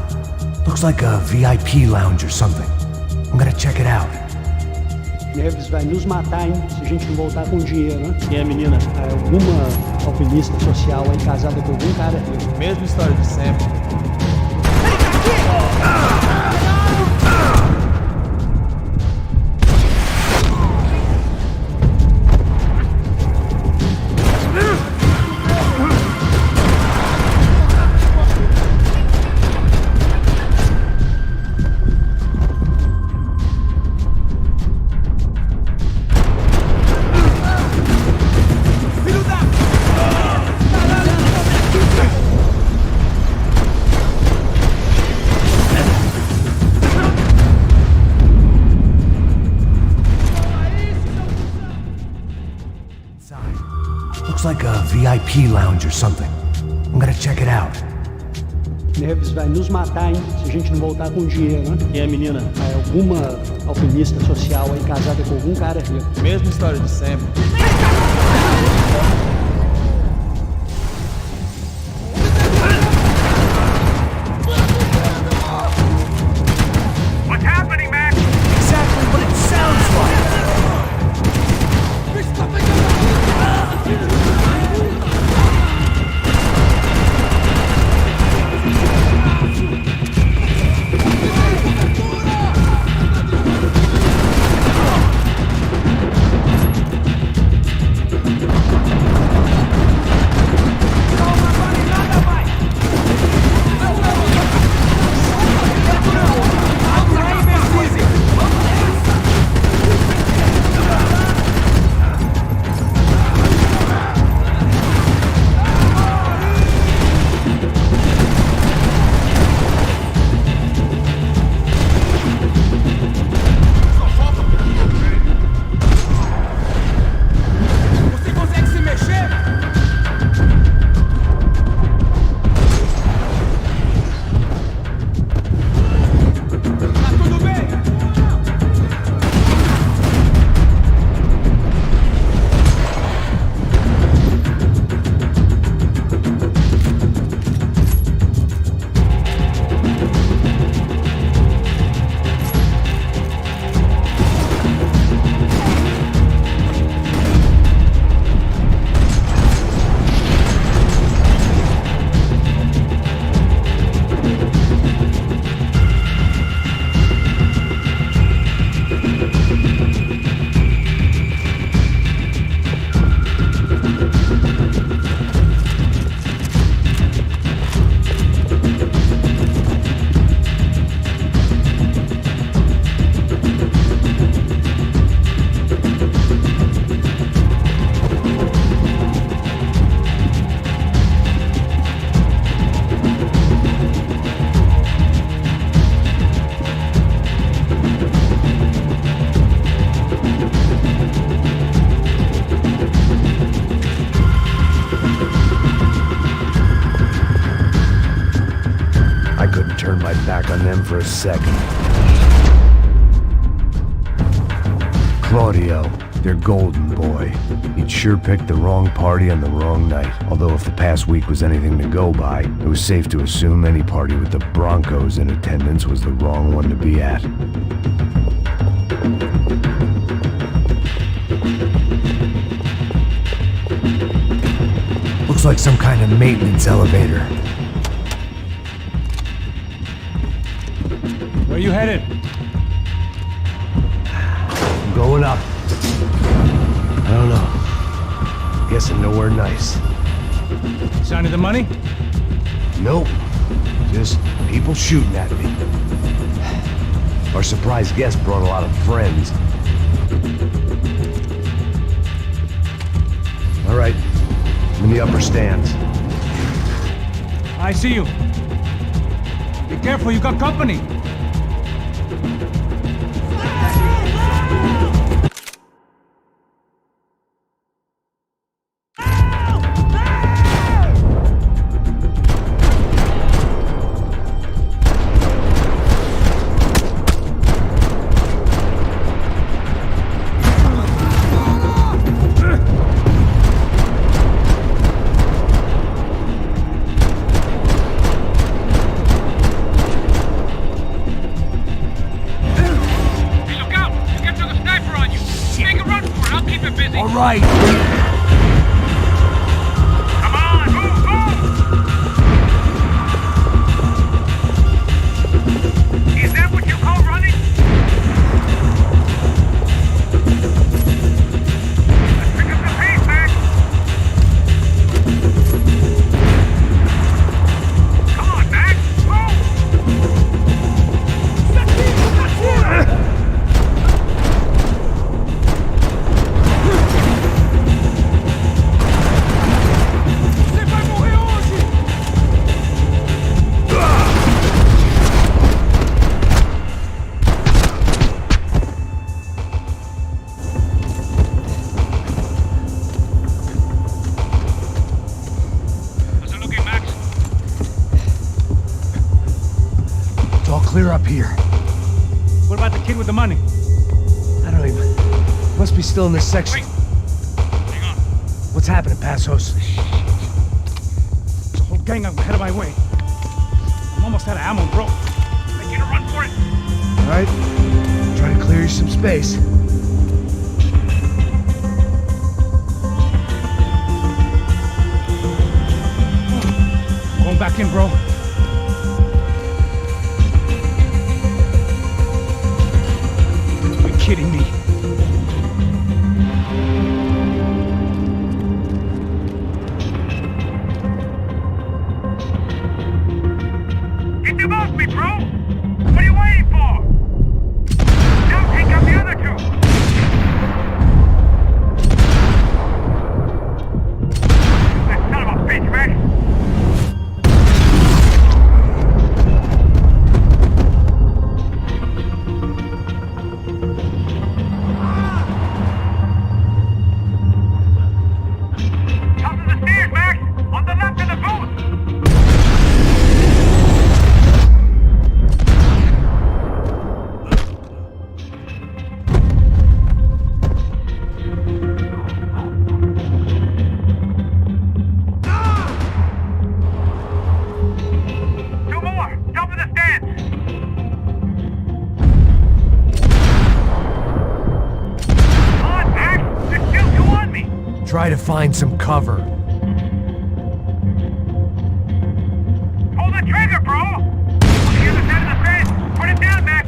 Looks like a VIP lounge or something. I'm gonna check it out. Neves vai nos matar, hein, se a gente não voltar com dinheiro, né? Quem é a menina? É alguma alpinista social aí, casada com algum cara rico. Mesma história de sempre. Like a VIP lounge or something. I'm gonna check it out. Neves vai nos matar, hein, se a gente não voltar com dinheiro, né? Quem é a menina? É alguma alpinista social aí, casada com algum cara rico. Mesma história de sempre. What's happening, Max? Exactly what it sounds like. For a second. Claudio, their golden boy. He'd sure picked the wrong party on the wrong night. Although if the past week was anything to go by, it was safe to assume any party with the Broncos in attendance was the wrong one to be at. Looks like some kind of maintenance elevator. Where you headed? I'm going up. I don't know. Guessing nowhere nice. Sign of the money? Nope. Just people shooting at me. Our surprise guest brought a lot of friends. All right. I'm in the upper stands. I see you. Be careful, you got company. right. Come on, move, move! Is that what you call running? Let's pick up the pace, Max! Come on, Max! Move! How's it looking, Max? It's all clear up here. What about the kid with the money? I don't even... Must be still in this section. Hang on. What's happening, Passos? There's a whole gang ahead of my way. I'm almost out of ammo, bro. Making a run for it. All right. Try to clear you some space. Going back in, bro. You're kidding me. Get them off me, bro! What are you waiting for? Now take out the other two! That son of a bitch, Max! Top of the stairs, Max! On the left of the booth! Two more! Top of the stairs! Come on, Max! There's still two on me! Try to find some cover. Pull the trigger, bro! On the other side of the fence! Put it down, Max!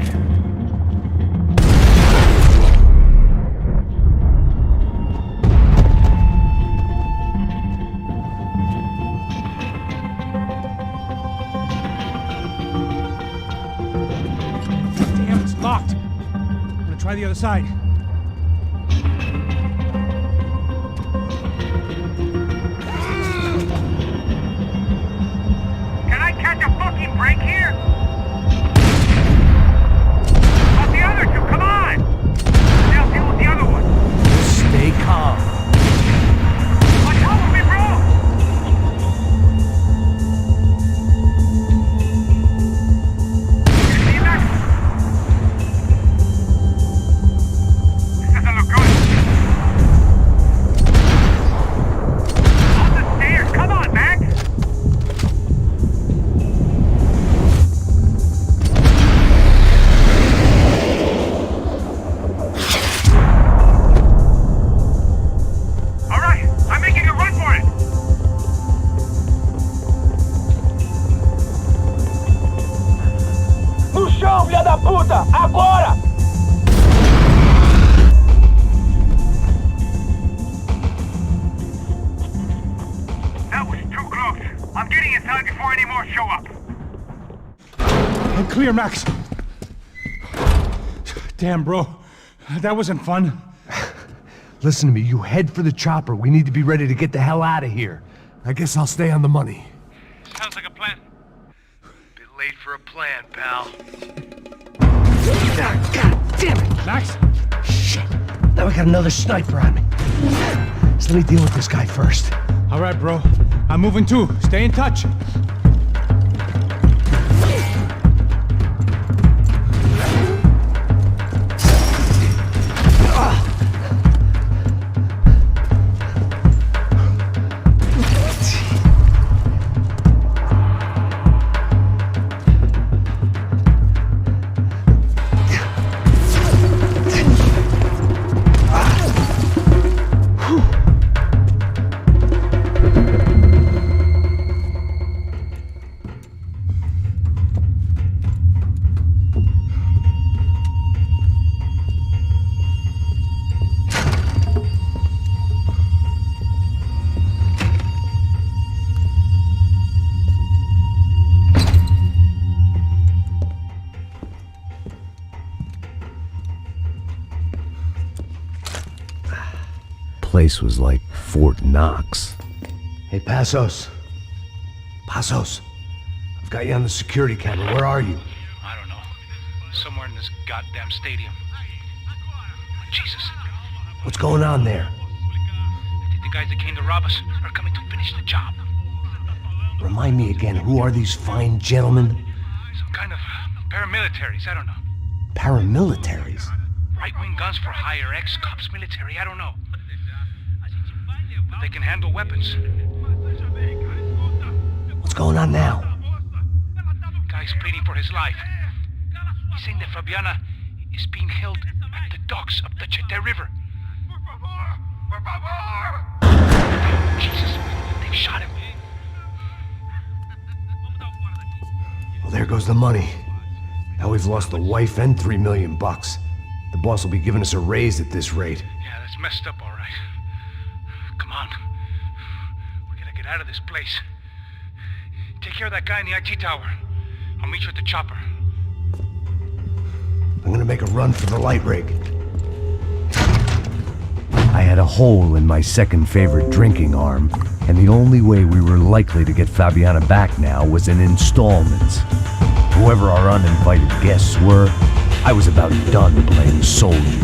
Damn, it's locked. I'm gonna try the other side. Can I catch a fucking break here? But the other two, come on! Now deal with the other one. Stay calm. Watch out for me, bro! You see that? This doesn't look good. On the stairs, come on, Max! All right, I'm making a run for it. No chão, filha da puta! Agora! That was too close. I'm getting inside before any more show up. I'm clear, Max. Damn, bro. That wasn't fun. Listen to me, you head for the chopper. We need to be ready to get the hell out of here. I guess I'll stay on the money. Sounds like a plan. Bit late for a plan, pal. God damn it! Max? Shit. Now I got another sniper on me. So let me deal with this guy first. All right, bro. I'm moving too. Stay in touch. place was like Fort Knox. Hey, Passos. Passos. I've got you on the security camera. Where are you? I don't know. Somewhere in this goddamn stadium. Jesus. What's going on there? I think the guys that came to rob us are coming to finish the job. Remind me again, who are these fine gentlemen? Some kind of paramilitaries, I don't know. Paramilitaries? Right-wing guns for hire, ex-cops, military, I don't know. But they can handle weapons. What's going on now? Guy's pleading for his life. He's saying that Fabiana is being held at the docks of the Chete River. Jesus, they've shot him. Well, there goes the money. Now we've lost the wife and $3 million bucks. The boss will be giving us a raise at this rate. Yeah, that's messed up, all right. Come on. We gotta get out of this place. Take care of that guy in the IT tower. I'll meet you at the chopper. I'm gonna make a run for the light rig. I had a hole in my second favorite drinking arm, and the only way we were likely to get Fabiana back now was in installments. Whoever our uninvited guests were, I was about done playing soldiers.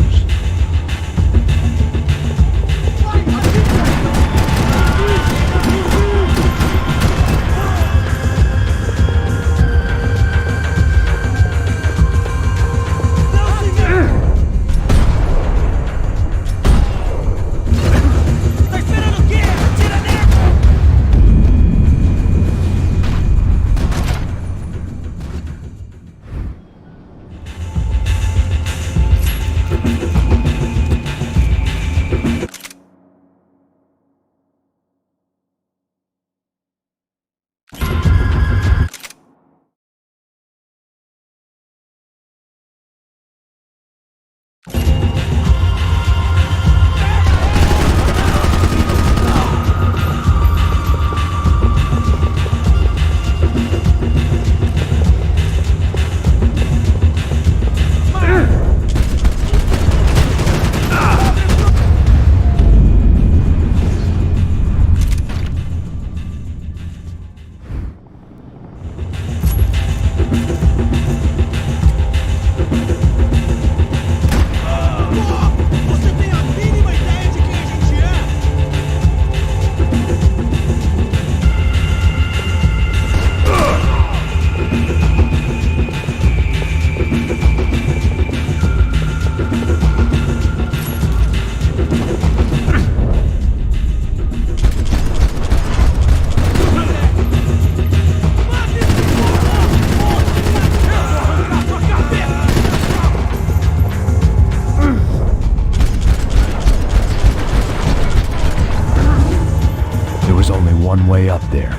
One way up there.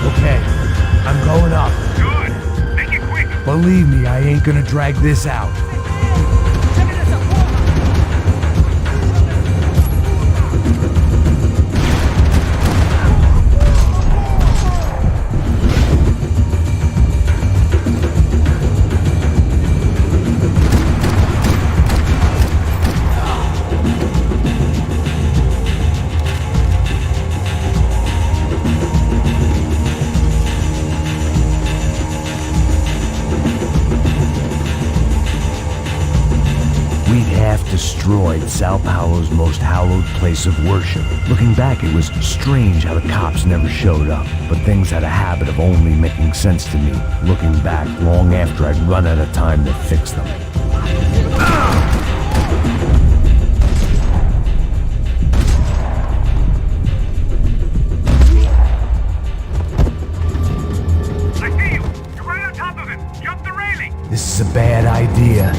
Okay, I'm going up. Good. Make it quick. Believe me, I ain't gonna drag this out. Destroyed Sao Paulo's most hallowed place of worship. Looking back, it was strange how the cops never showed up, but things had a habit of only making sense to me, looking back long after I'd run out of time to fix them. I see you! You're right on top of him! Jump the railing! This is a bad idea.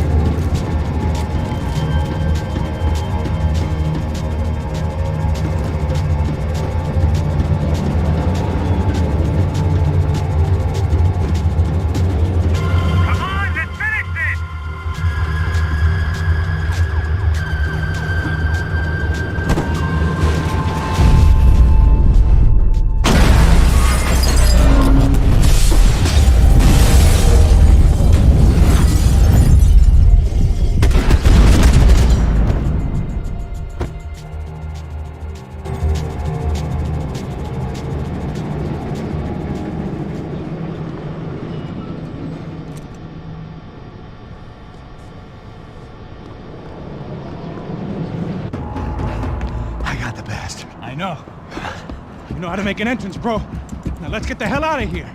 know. You know how to make an entrance, bro. Now let's get the hell out of here.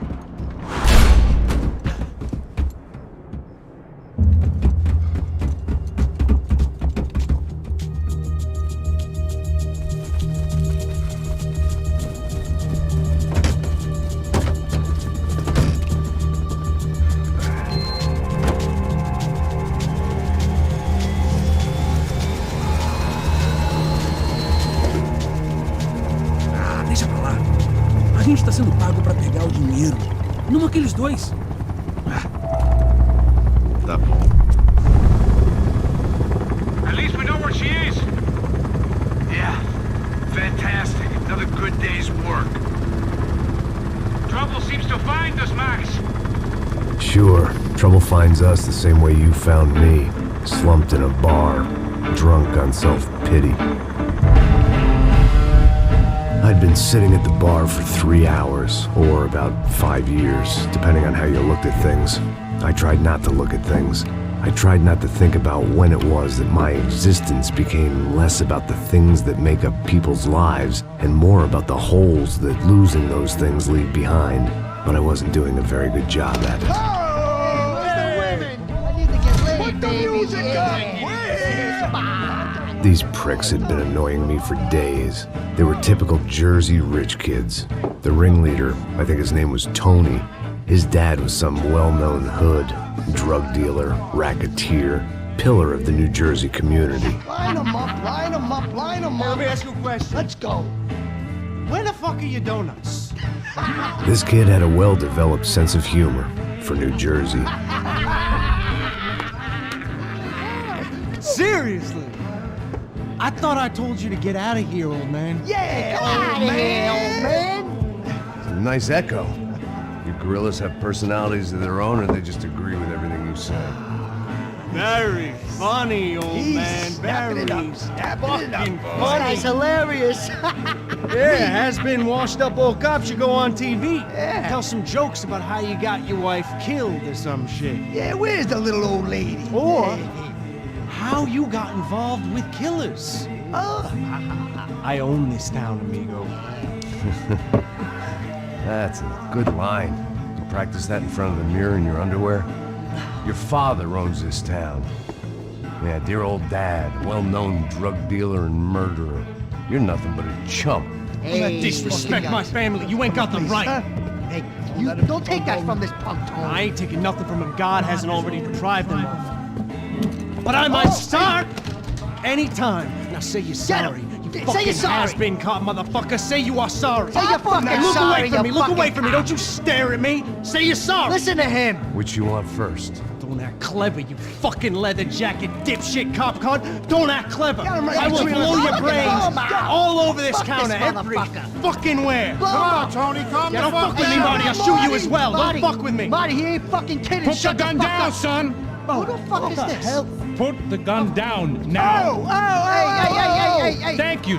Deixa pra lá. A gente tá sendo pago pra pegar o dinheiro. Não aqueles dois. Tá. At least we know where she is. Yeah. Fantastic. Another good day's work. Trouble seems to find us, Max. Sure, trouble finds us the same way you found me, slumped in a bar, drunk on self-pity. I'd been sitting at the bar for 3 hours, or about 5 years, depending on how you looked at things. I tried not to look at things. I tried not to think about when it was that my existence became less about the things that make up people's lives and more about the holes that losing those things leave behind. But I wasn't doing a very good job at it. These pricks had been annoying me for days. They were typical Jersey rich kids. The ringleader, I think his name was Tony, his dad was some well-known hood, drug dealer, racketeer, pillar of the New Jersey community. Line them up, line them up, line them up. Let me ask you a question. Let's go. Where the fuck are your donuts? This kid had a well-developed sense of humor for New Jersey. Seriously? I thought I told you to get out of here, old man. Yeah, old man. It's a nice echo. You gorillas have personalities of their own, or they just agree with everything you say? Very funny, old man. Very fucking funny. That's hilarious. Yeah, has-been washed-up old cop should go on TV. Yeah. Tell some jokes about how you got your wife killed or some shit. Yeah, where's the little old lady? Or how you got involved with killers. I own this town, amigo. That's a good line. You practice that in front of the mirror in your underwear? Your father owns this town. Yeah, dear old dad, well-known drug dealer and murderer. You're nothing but a chump. Hey, disrespect my family. You ain't got the right. Hey, you don't take that from this punk, Tony. I ain't taking nothing from him. God hasn't already deprived them of. But I might start anytime. Now say you're sorry. You Say you're sorry. has-been caught, motherfucker. Say you are sorry. Say you're fucking Now look sorry, away from me. you Look away fucking from me. Don't you stare at me. Say you're sorry. Listen to him. Which you want first? Don't act clever, you fucking leather jacket dipshit cop cunt. Don't act clever. I will blow your brains all over this counter, every fucking where. Come on, Tony, calm down. Don't fuck with me, Marty. I'll shoot you as well. Don't fuck with me. Marty, he ain't fucking kidding. Put the gun down, son. Who the fuck is this? Hell? Put the gun down now. Hey. Thank you.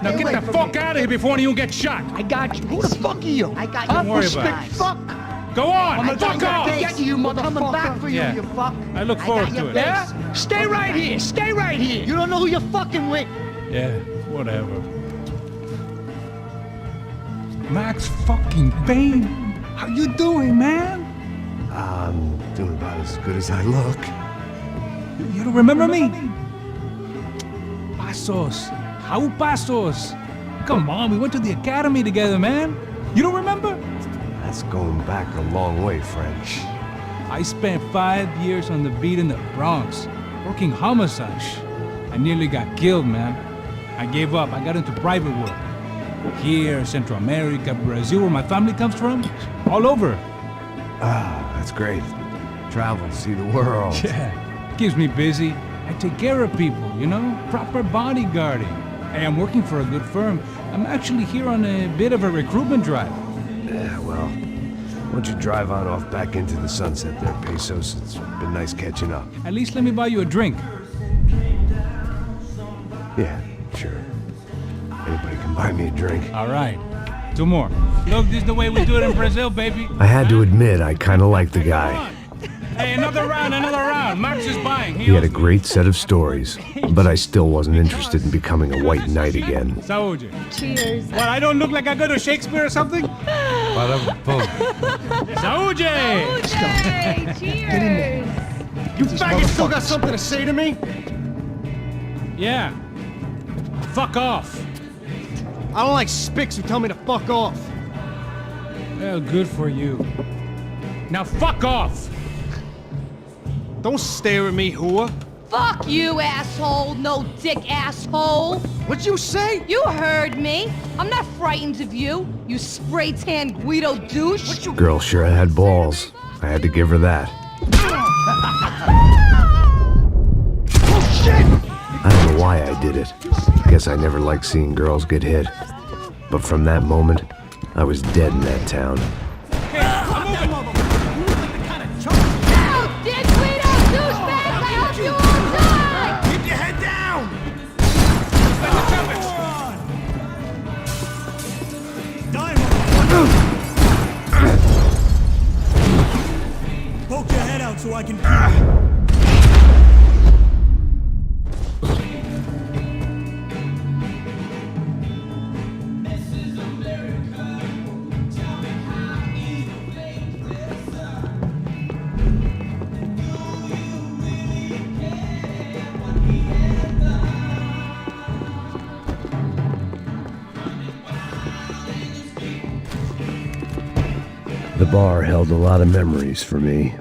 Now get the fuck out of here before any of you get shot. I got you. Who the fuck are you? I got you. Don't worry about it. Fuck. Go on, fuck off. Get you, motherfucker. Coming back for you, Yeah. you fuck. I look forward to it. Yeah? Stay right here. Stay right here. You don't know who you're fucking with. Yeah, whatever. Max fucking Payne. How you doing, man? I'm doing about as good as I look. You don't remember me? Pasos. How Pasos? Come on, we went to the academy together, man. You don't remember? That's going back a long way, French. I spent 5 years on the beat in the Bronx, working homicide. I nearly got killed, man. I gave up. I got into private work. Here, Central America, Brazil, where my family comes from. All over. Ah, that's great. Travel, see the world. Yeah, keeps me busy. I take care of people, you know? Proper bodyguarding. Hey, I'm working for a good firm. I'm actually here on a bit of a recruitment drive. Yeah, well, why don't you drive on off back into the sunset there, Pesos? It's been nice catching up. At least let me buy you a drink. Yeah, sure. Anybody can buy me a drink. All right. 2 more. Look, this is the way we do it in Brazil, baby. I had to admit, I kind of liked the guy. Hey, another round, another round. Max is buying. He had a great set of stories, but I still wasn't interested in becoming a white knight again. Saúde. Cheers. What, I don't look like I go to Shakespeare or something? Saúde! Saúde! Cheers! You faggots still got something to say to me? Yeah. Fuck off. I don't like spics who tell me to fuck off. Well, good for you. Now fuck off! Don't stare at me, whore. Fuck you, asshole. No dick asshole. What'd you say? You heard me. I'm not frightened of you, you spray-tan Guido douche. Girl sure had balls. I had to give her that. Oh, shit! I don't know why I did it. Guess I never liked seeing girls get hit. But from that moment, I was dead in that town. Poke your head out so I can... The bar held a lot of memories for me.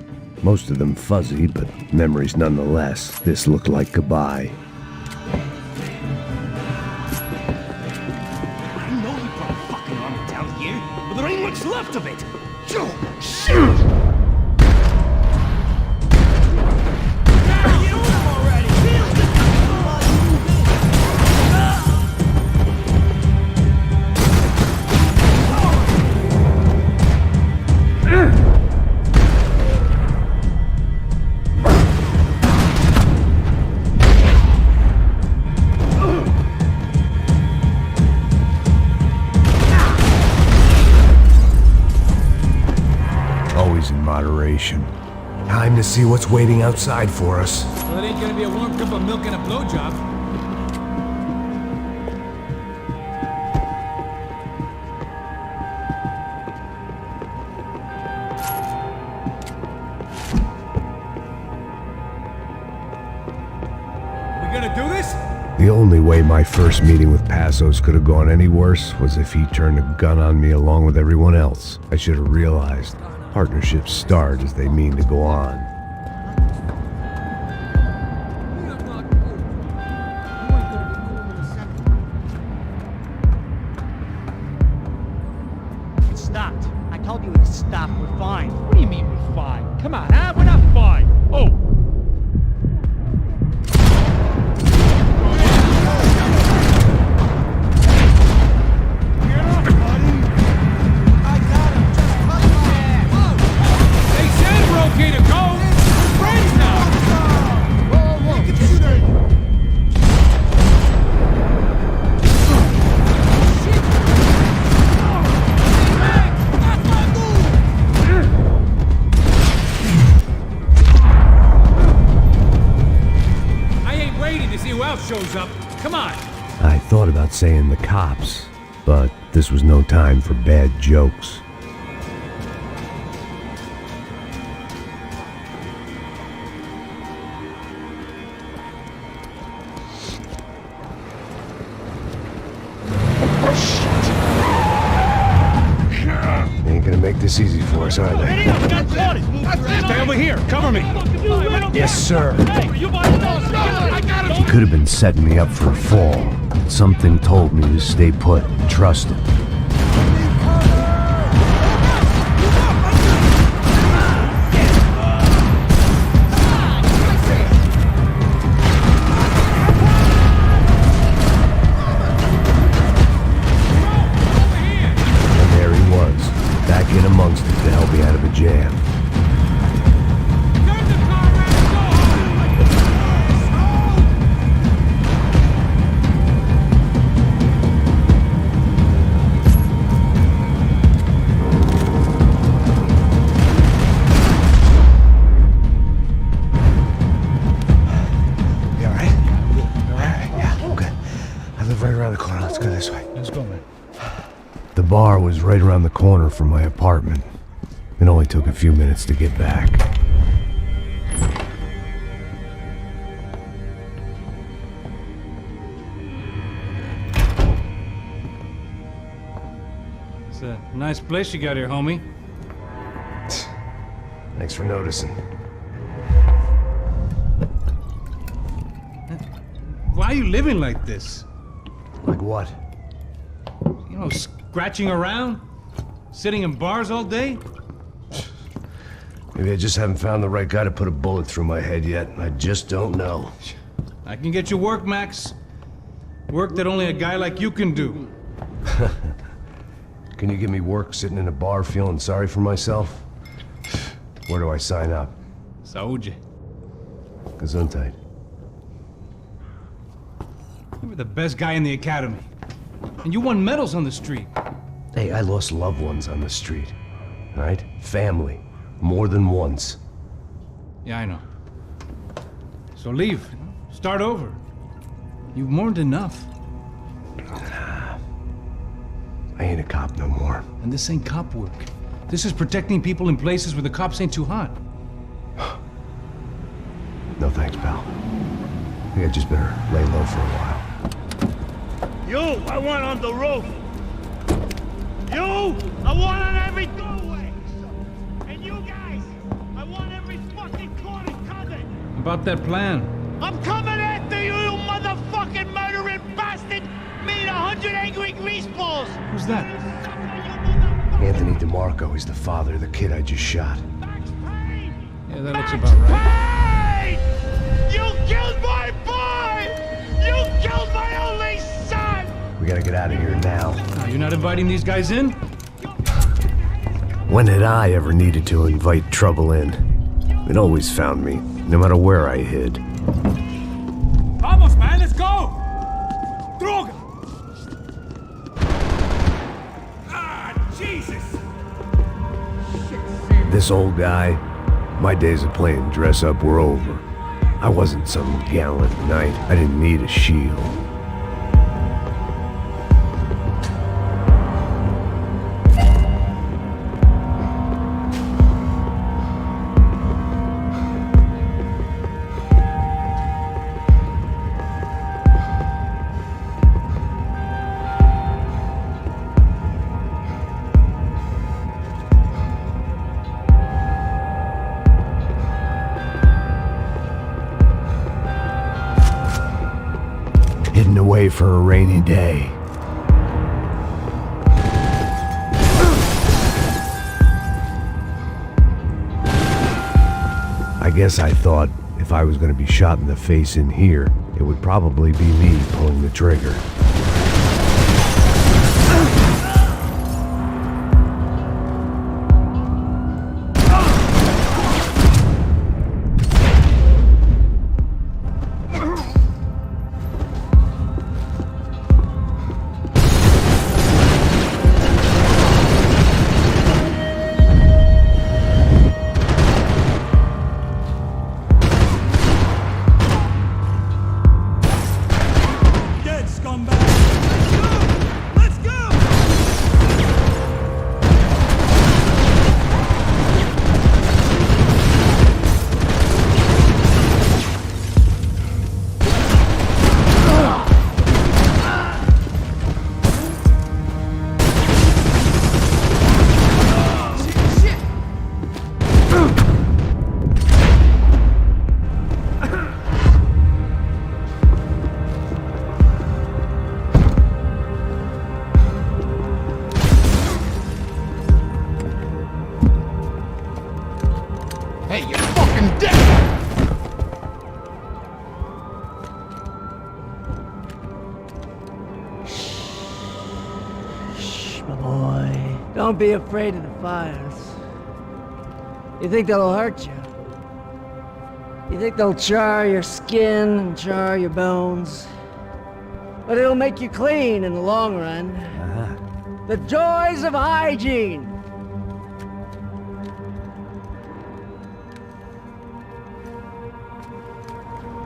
Most of them fuzzy, but memories nonetheless. This looked like goodbye. I know you brought a fucking army down here, but there ain't much left of it. Shit! Always in moderation. Time to see what's waiting outside for us. Well, it ain't gonna be a warm cup of milk and a blowjob. We gonna do this? The only way my first meeting with Passos could have gone any worse was if he turned a gun on me along with everyone else. I should have realized partnerships start as they mean to go on. It stopped. I told you it stopped. We're fine. What do you mean we're fine? Come on, huh? We're not fine. Oh. Shows up. Come on. I thought about saying the cops, but this was no time for bad jokes. They ain't gonna make this easy for us, are they? Stay over here. Cover me. Yes, sir. He could have been setting me up for a fall. Something told me to stay put and trust him. And there he was, back in amongst it to help me out of a jam. bar was right around the corner from my apartment. It only took a few minutes to get back. It's a nice place you got here, homie. Thanks for noticing. Why are you living like this? Like what? You know, scratching around? Sitting in bars all day? Maybe I just haven't found the right guy to put a bullet through my head yet. I just don't know. I can get you work, Max. Work that only a guy like you can do. Can you give me work sitting in a bar feeling sorry for myself? Where do I sign up? Saúde. Gesundheit. You were the best guy in the academy. And you won medals on the street. Hey, I lost loved ones on the street. Right? Family. More than once. Yeah, I know. So leave. Start over. You've mourned enough. I ain't a cop no more. And this ain't cop work. This is protecting people in places where the cops ain't too hot. No thanks, pal. I think I just better lay low for a while. You, I want on the roof. You, I want on every doorway. And you guys, I want every fucking corner covered. About that plan. I'm coming after you, you motherfucking murdering bastard! Me and 100 angry greaseballs! Who's that? Anthony DeMarco. He's the father of the kid I just shot. Yeah, that looks about right. Payne! You killed my boy! You killed my only son! We gotta get out of here now. You're not inviting these guys in? When had I ever needed to invite trouble in? It always found me, no matter where I hid. Vamos, man, let's go! Droga! Ah, Jesus! This old guy, my days of playing dress up were over. I wasn't some gallant knight. I didn't need a shield. Hidden away for a rainy day. I guess I thought if I was going to be shot in the face in here, it would probably be me pulling the trigger. Hey, you're fucking dead! Shh, my boy. Don't be afraid of the fires. You think they'll hurt you? You think they'll char your skin and char your bones? But it'll make you clean in the long run. The joys of hygiene!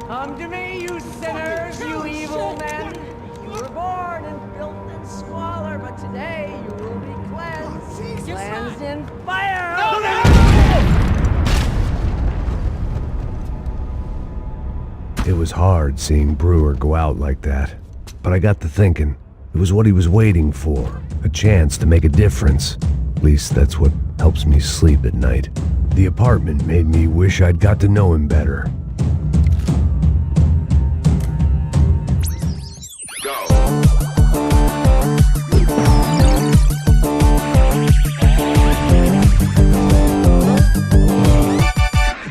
Come to me, you sinners, you evil men! You were born in filth and squalor, but today you will be cleansed. Cleansed in fire! It was hard seeing Brewer go out like that, but I got to thinking, it was what he was waiting for, a chance to make a difference. At least that's what helps me sleep at night. The apartment made me wish I'd got to know him better.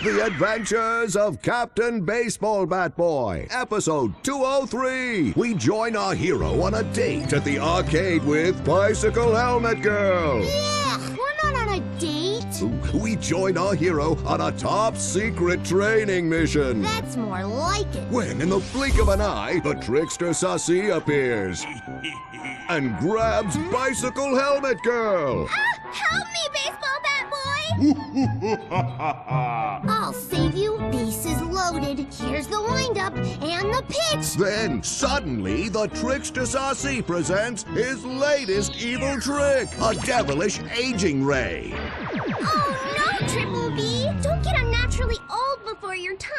The Adventures of Captain Baseball Bat Boy, episode 203. We join our hero on a date at the arcade with Bicycle Helmet Girl. Yeah, we're not on a date. We join our hero on a top secret training mission. That's more like it. When, in the blink of an eye, the trickster Sassy appears and grabs Bicycle Helmet Girl. Help me, Baseball Bat Boy! I'll save you. Bases loaded. Here's the windup and the pitch. Then, suddenly, the trickster Sassy presents his latest evil trick, a devilish aging ray. Oh, no, Triple B! Don't get unnaturally old before your time.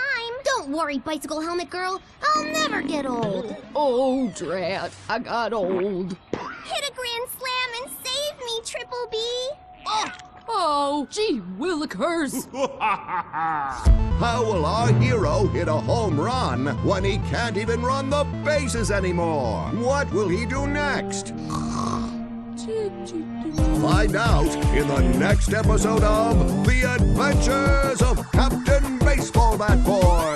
Don't worry, Bicycle Helmet Girl. I'll never get old. Oh, drat, I got old. Hit a grand slam and save me, Triple B. Oh, gee willikers. How will our hero hit a home run when he can't even run the bases anymore? What will he do next? Find out in the next episode of The Adventures of Captain Baseball Bat Boy.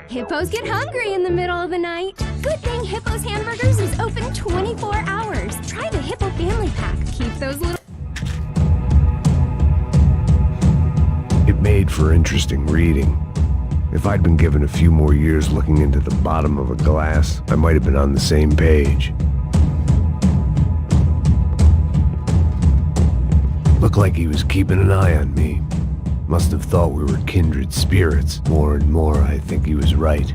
Hippos get hungry in the middle of the night. Good thing Hippo's Hamburgers is open 24 hours. Try the Hippo Family Pack. Keep those little... It made for interesting reading. If I'd been given a few more years looking into the bottom of a glass, I might have been on the same page. Looked like he was keeping an eye on me. Must have thought we were kindred spirits. More and more, I think he was right.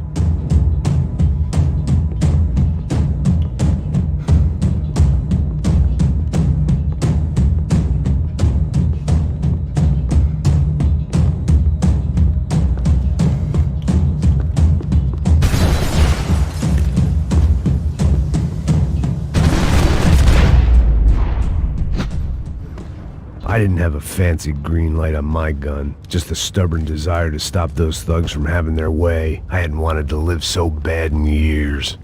I didn't have a fancy green light on my gun, just a stubborn desire to stop those thugs from having their way. I hadn't wanted to live so bad in years.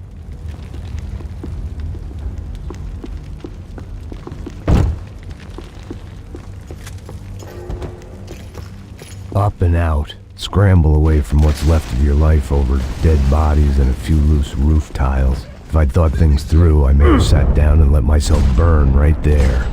Up and out. Scramble away from what's left of your life over dead bodies and a few loose roof tiles. If I'd thought things through, I may have sat down and let myself burn right there.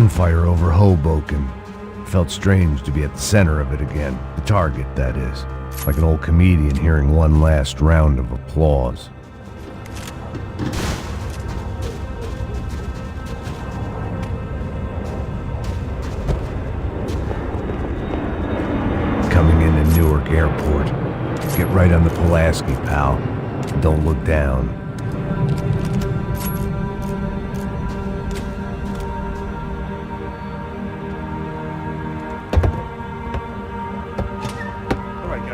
gunfire over Hoboken. Felt strange to be at the center of it again. The target, that is. Like an old comedian hearing one last round of applause. Coming into Newark Airport. Get right on the Pulaski, pal. Don't look down.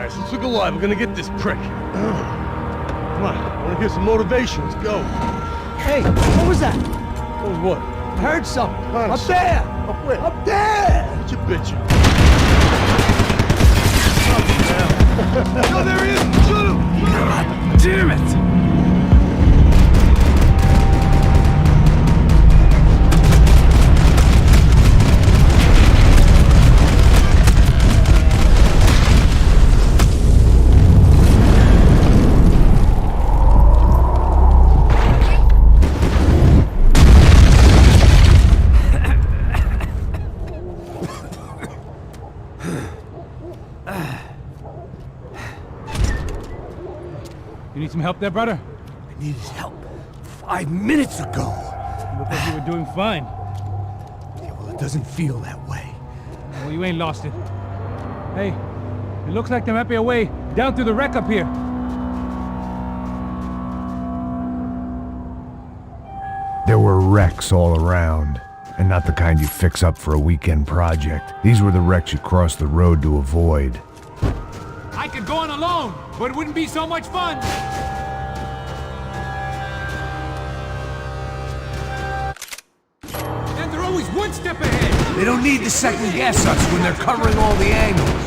Let's look alive. We're gonna get this prick. Come on, I wanna hear some motivation. Let's go. Hey, what was that? What was what? I heard something. Honest. Up there! Up where? Up there! What you bitching? No, there he is! Shoot him! God damn it! You need some help there, brother? I needed help 5 minutes ago. You look like you were doing fine. Yeah, well, it doesn't feel that way. Well, you ain't lost it. Hey, it looks like there might be a way down through the wreck up here. There were wrecks all around, and not the kind you fix up for a weekend project. These were the wrecks you cross the road to avoid. I could go on alone, but it wouldn't be so much fun. And they're always one step ahead. They don't need to second guess us when they're covering all the angles.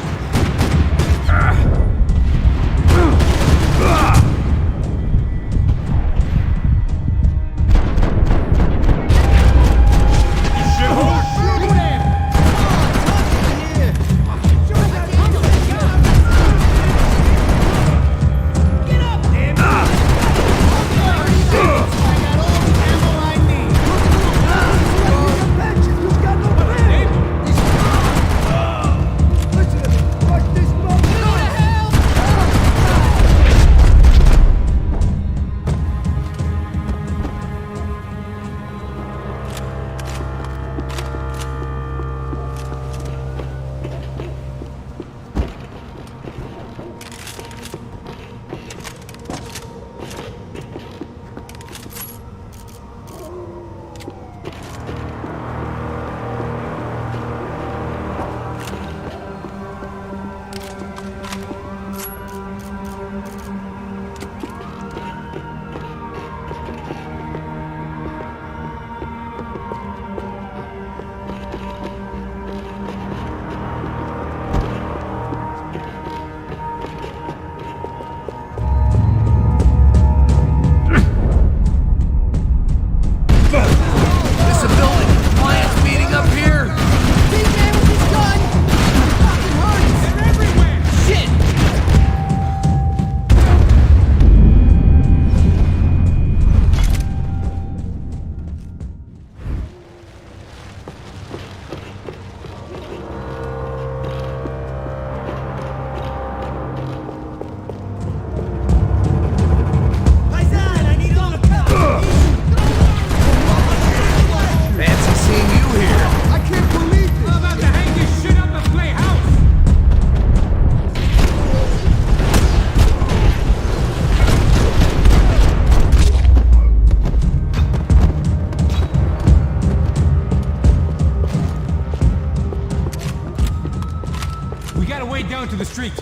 Down to the street.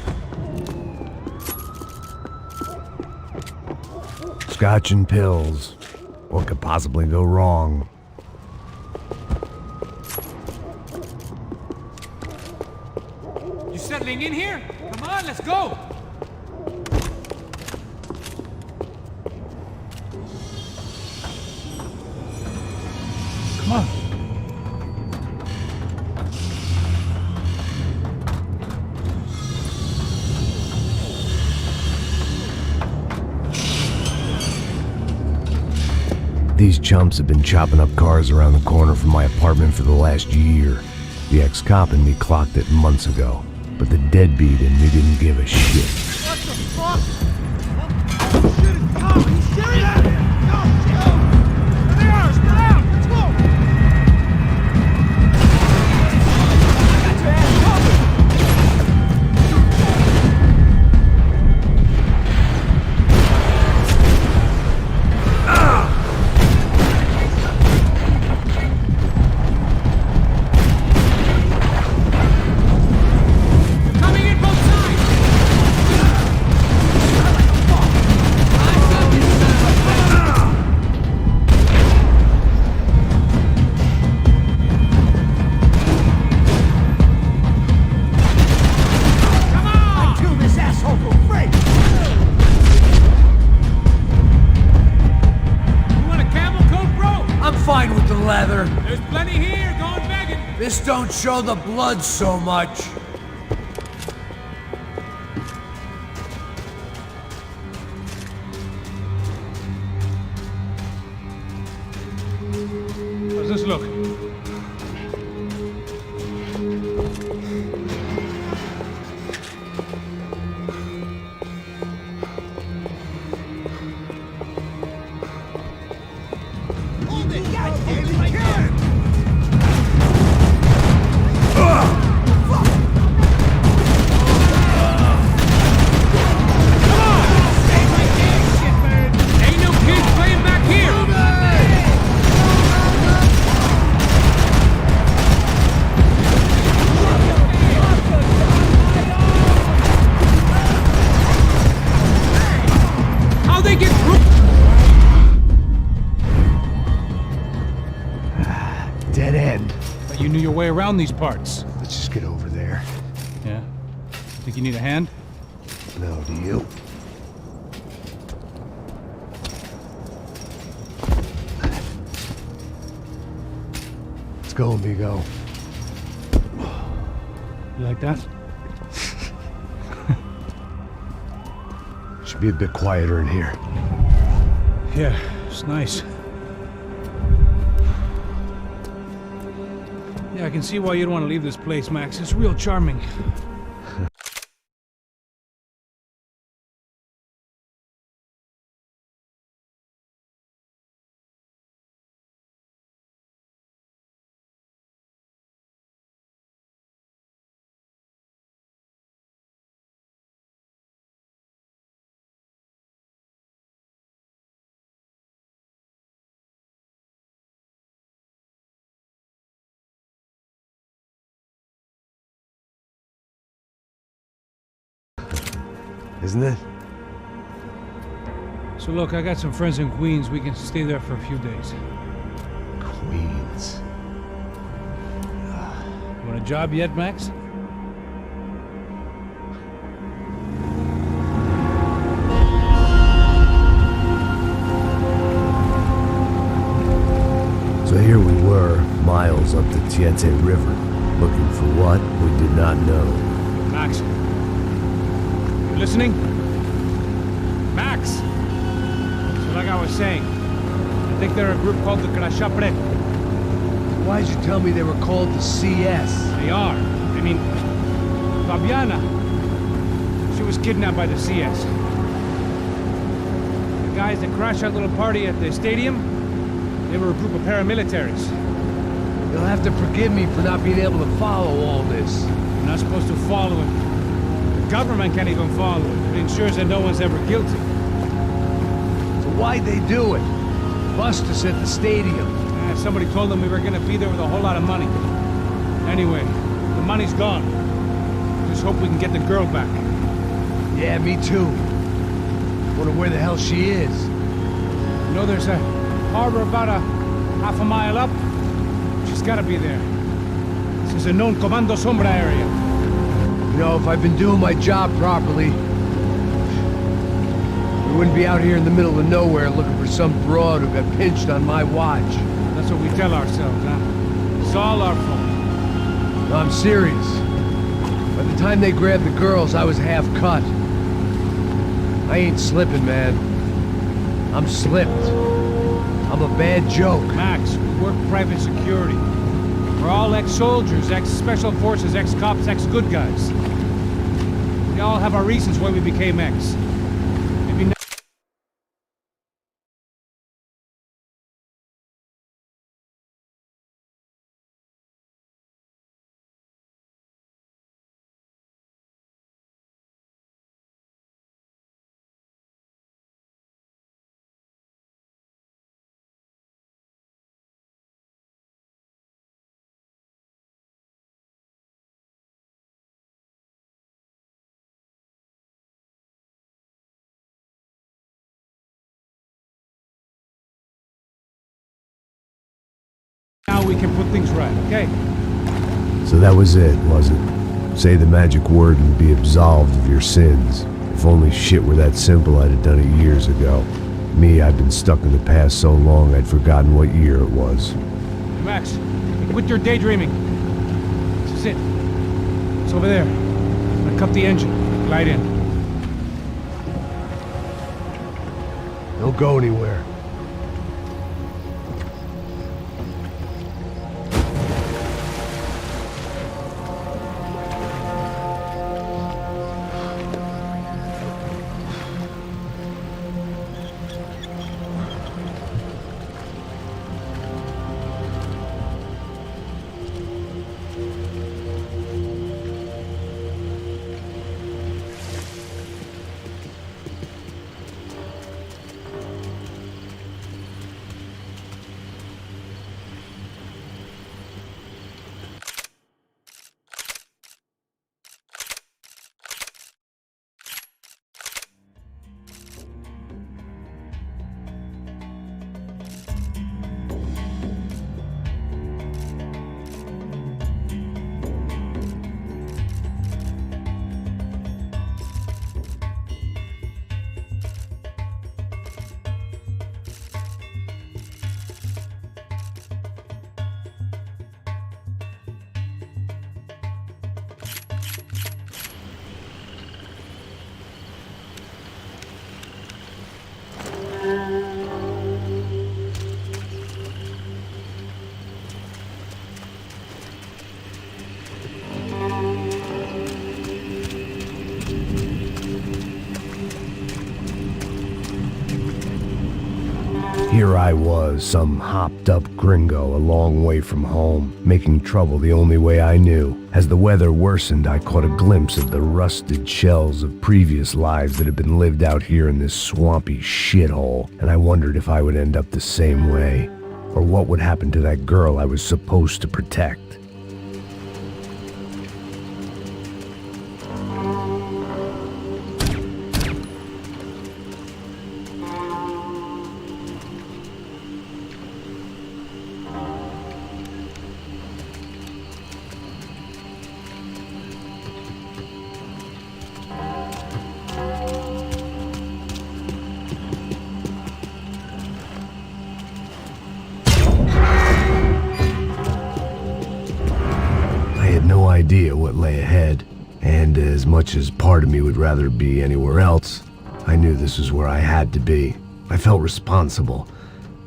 Scotch and pills. What could possibly go wrong? You settling in here? Come on, let's go. Come on. These chumps have been chopping up cars around the corner from my apartment for the last year. The ex-cop in me clocked it months ago, but the deadbeat in me didn't give a shit. What the fuck? Oh, shit, it's coming! Are you serious? Go! There they are! Spread out! Let's go! I got your ass covered! This don't show the blood so much. How's this look? Hold it! God damn it! Right here! Dead end. But you knew your way around these parts. Let's just get over there. Yeah? Think you need a hand? No, do you? Let's go, amigo. You like that? Should be a bit quieter in here. Yeah, it's nice. Yeah, I can see why you'd want to leave this place, Max. It's real charming. Isn't it? So look, I got some friends in Queens. We can stay there for a few days. Queens. You want a job yet, Max? So here we were, miles up the Tietze River, looking for what we did not know. Max. You listening? Max! So like I was saying, I think they're a group called the Krashapre. Why'd you tell me they were called the CS? They are. I mean, Fabiana. She was kidnapped by the CS. The guys that crashed that little party at the stadium, they were a group of paramilitaries. You'll have to forgive me for not being able to follow all this. You're not supposed to follow it. The government can't even follow it. It ensures that no one's ever guilty. So why'd they do it? Bust us at the stadium. Somebody told them we were gonna be there with a whole lot of money. Anyway, the money's gone. Just hope we can get the girl back. Yeah, me too. Wonder where the hell she is. You know, there's a harbor about a half a mile up. She's gotta be there. This is a known Comando Sombra area. You know, if I've been doing my job properly, we wouldn't be out here in the middle of nowhere looking for some broad who got pinched on my watch. That's what we tell ourselves, huh? It's all our fault. No, I'm serious. By the time they grabbed the girls, I was half cut. I ain't slipping, man. I'm slipped. I'm a bad joke. Max, we work private security. We're all ex-soldiers, ex-special forces, ex-cops, ex-good guys. We all have our reasons why we became ex. Maybe now we can put things right, okay? So that was it, was it? Say the magic word and be absolved of your sins. If only shit were that simple, I'd have done it years ago. Me, I've been stuck in the past so long I'd forgotten what year it was. Max, quit your daydreaming. This is it. It's over there. I'm gonna cut the engine. Glide in. Don't go anywhere. Here I was, some hopped-up gringo a long way from home, making trouble the only way I knew. As the weather worsened, I caught a glimpse of the rusted shells of previous lives that had been lived out here in this swampy shithole, and I wondered if I would end up the same way, or what would happen to that girl I was supposed to protect. Idea what lay ahead, and as much as part of me would rather be anywhere else, I knew this was where I had to be. I felt responsible.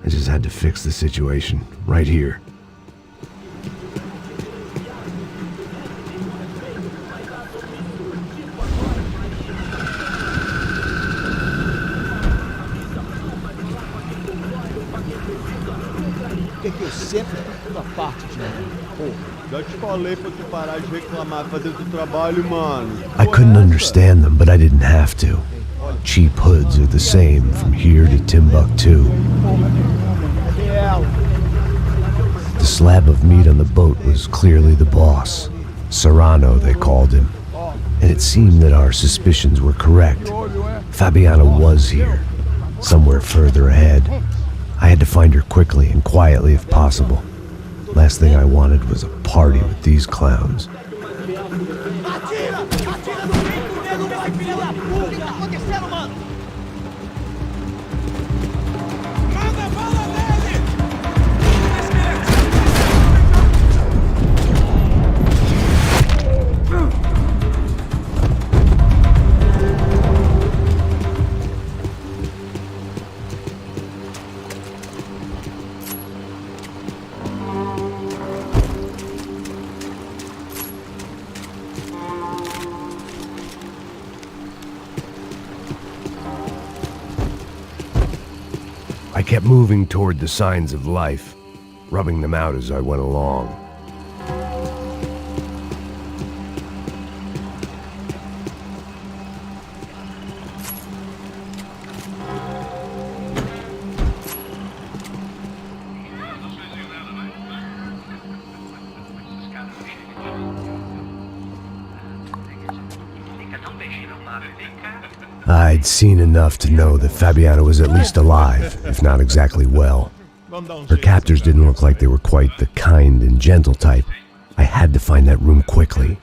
I just had to fix the situation, right here. Que eu sempre fico na parte de mim. Pô, já te falei pra tu parar de reclamar, fazer o teu trabalho, mano. I couldn't understand them, but I didn't have to. Cheap hoods are the same from here to Timbuktu. The slab of meat on the boat was clearly the boss. Serrano, they called him. And it seemed that our suspicions were correct. Fabiana was here, somewhere further ahead. I had to find her quickly and quietly if possible. Last thing I wanted was a party with these clowns. I kept moving toward the signs of life, rubbing them out as I went along. I'd seen enough to know that Fabiana was at least alive, if not exactly well. Her captors didn't look like they were quite the kind and gentle type. I had to find that room quickly.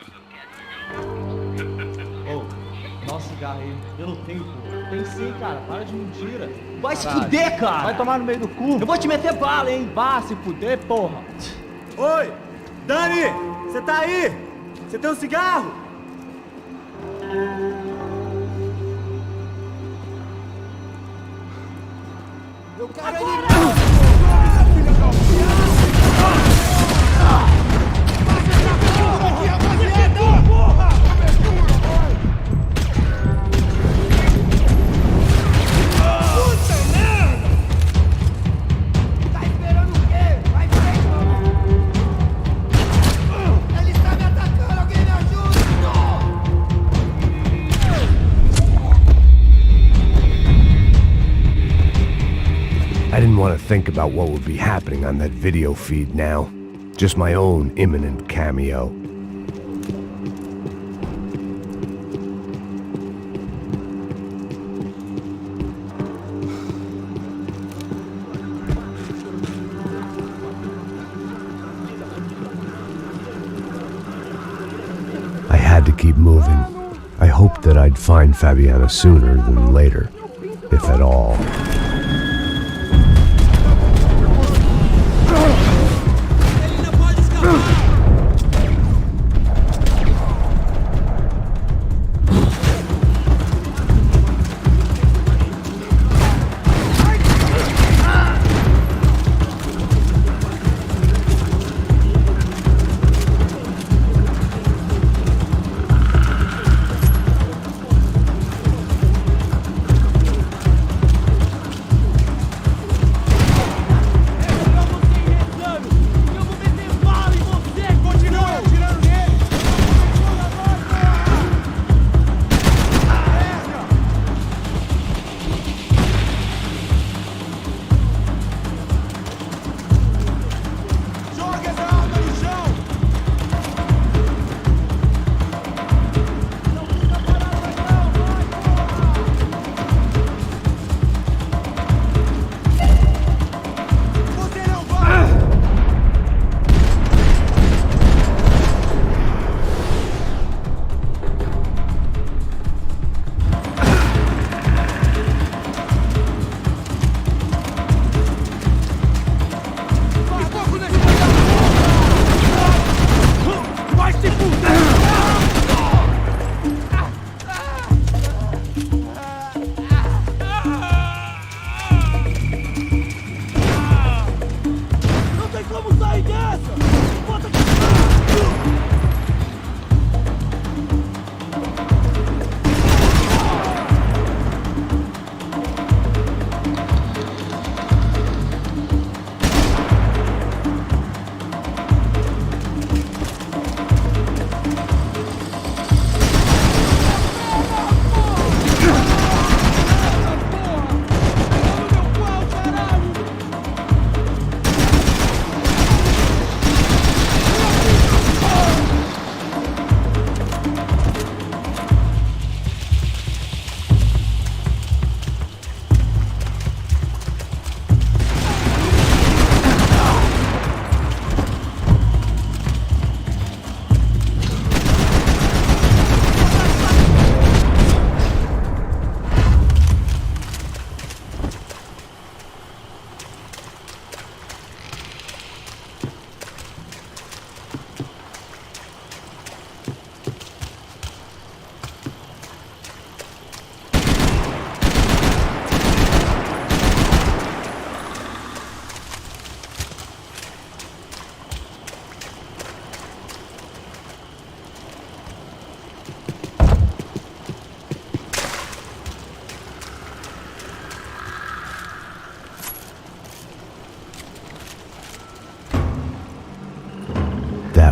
Oh, dá um cigarro aí. Eu não tenho, pô. Tem sim, cara. Para de mentira. Vai se fuder, cara! Vai tomar no meio do cu. Eu vou te meter bala, hein? Vá se fuder, porra. Oi! Dani! Você tá aí? Você tem um cigarro? Eu quero ele I didn't want to think about what would be happening on that video feed now. Just my own imminent cameo. I had to keep moving. I hoped that I'd find Fabiana sooner than later, if at all.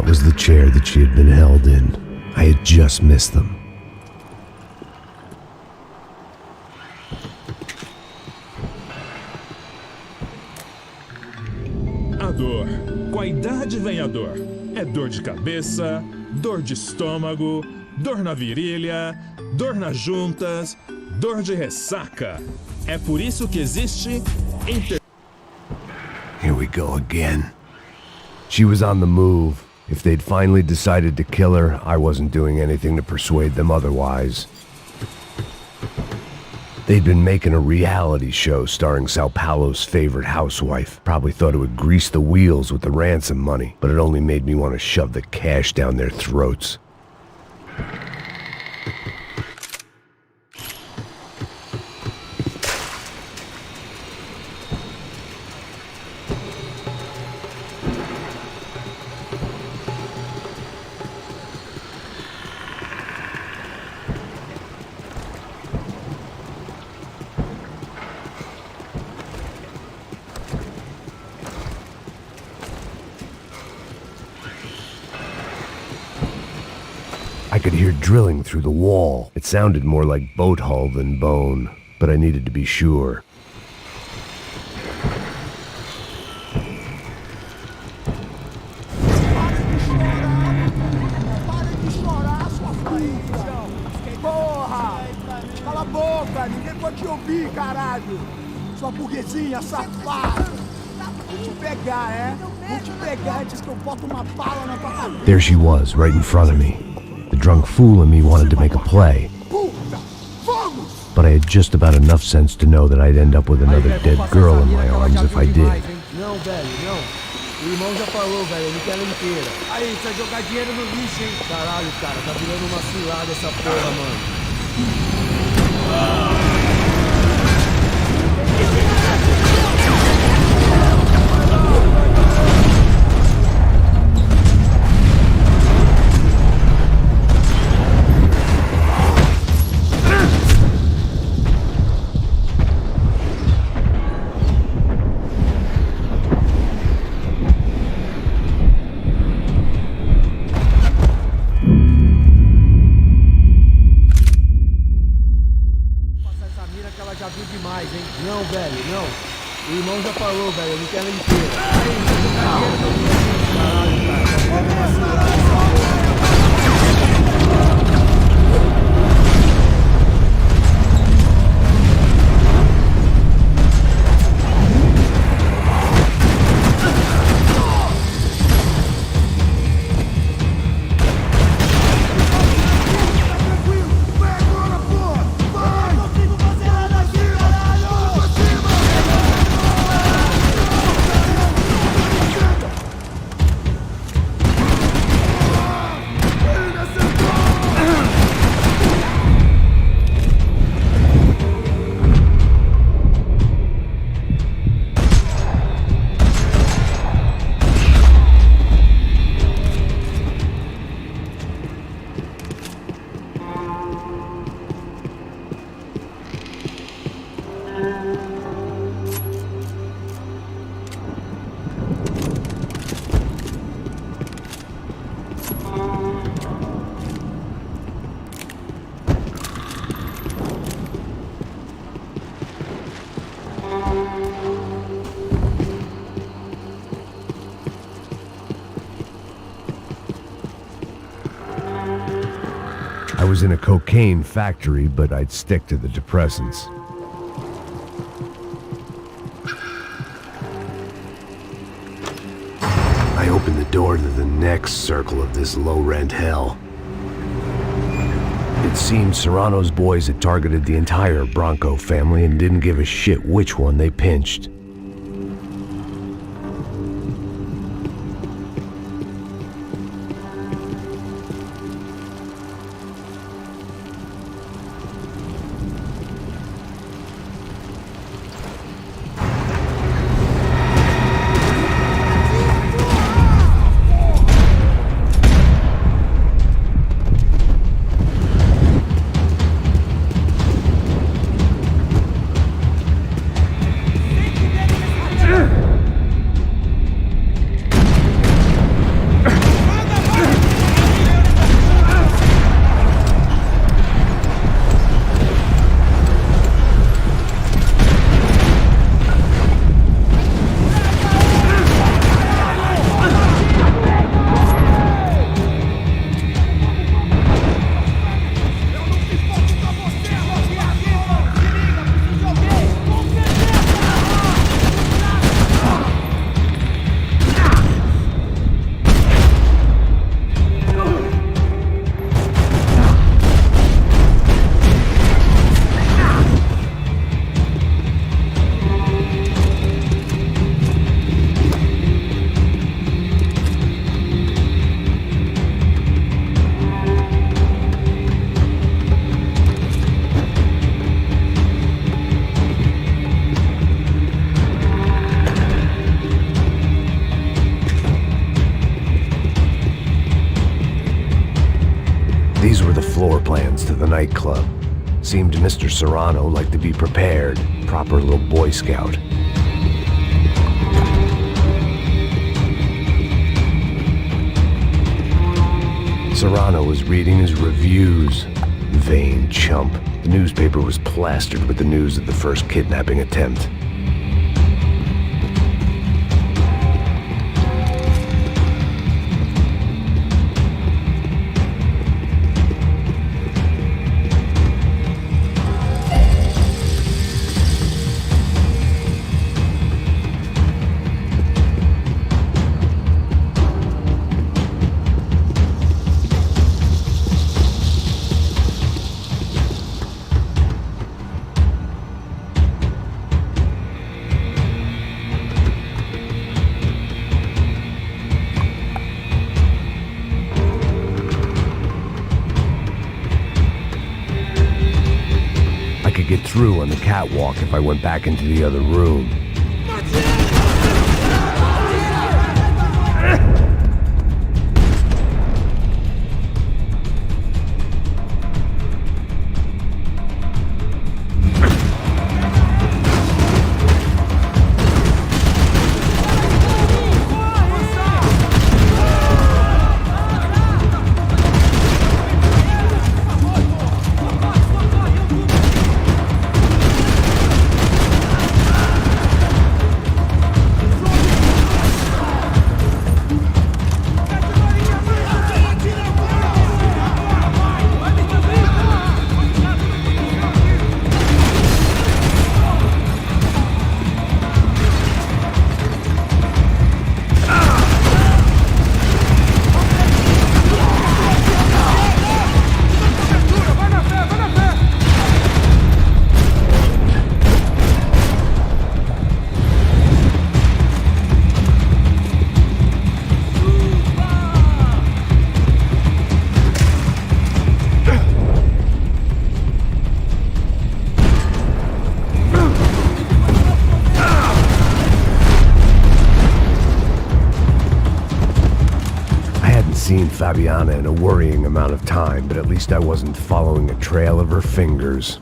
was the chair that she had been held in. I had just missed them. A dor. Com a idade vem a dor. É dor de cabeça, dor de estômago, dor na virilha, dor nas juntas, dor de ressaca. É por isso que existe Here we go again. She was on the move. If they'd finally decided to kill her, I wasn't doing anything to persuade them otherwise. They'd been making a reality show starring Sao Paulo's favorite housewife. Probably thought it would grease the wheels with the ransom money, but it only made me want to shove the cash down their throats. I could hear drilling through the wall. It sounded more like boat hull than bone, but I needed to be sure. Porra! Cala a boca! Ninguém pode te ouvir, caralho! Sua burguesinha safada! Vou te pegar, é? Vou te pegar antes que eu boto uma bala na tua cabeça! There she was, right in front of me. The drunk fool in me wanted to make a play. But I had just about enough sense to know that I'd end up with another dead girl in my arms if I did. Não, velho, não. O irmão já falou, velho, eu não quero ela inteira. Aí, você vai jogar dinheiro no lixo, hein? Caralho, cara, tá virando uma cilada essa porra, mano. Não, velho, não. O irmão já falou, velho, eu não quero ela inteira. Aí, caralho, cara, tá virando uma cilada essa porra. I was in a cocaine factory, but I'd stick to the depressants. I opened the door to the next circle of this low-rent hell. It seemed Serrano's boys had targeted the entire Bronco family and didn't give a shit which one they pinched. the floor plans to the nightclub. Seemed Mr. Serrano liked to be prepared, proper little Boy Scout. Serrano was reading his reviews. Vain chump. The newspaper was plastered with the news of the first kidnapping attempt. Get through on the catwalk if I went back into the other room. Seen Fabiana in a worrying amount of time, but at least I wasn't following a trail of her fingers.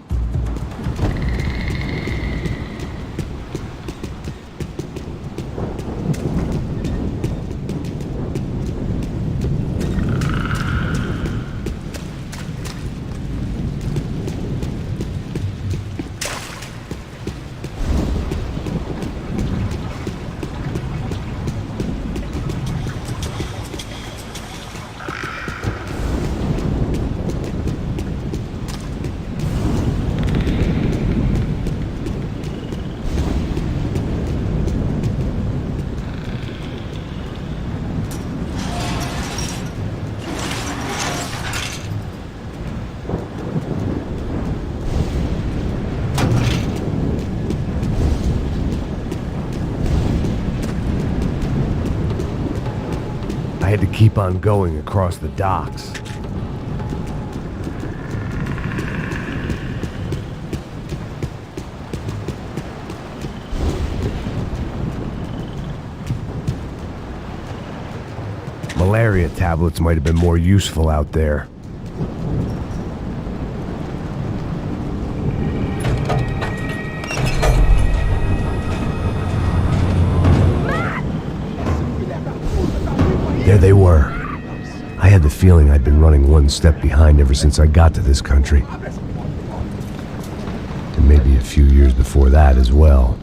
I had to keep on going across the docks. Malaria tablets might have been more useful out there. There they were. I had the feeling I'd been running one step behind ever since I got to this country. And maybe a few years before that as well.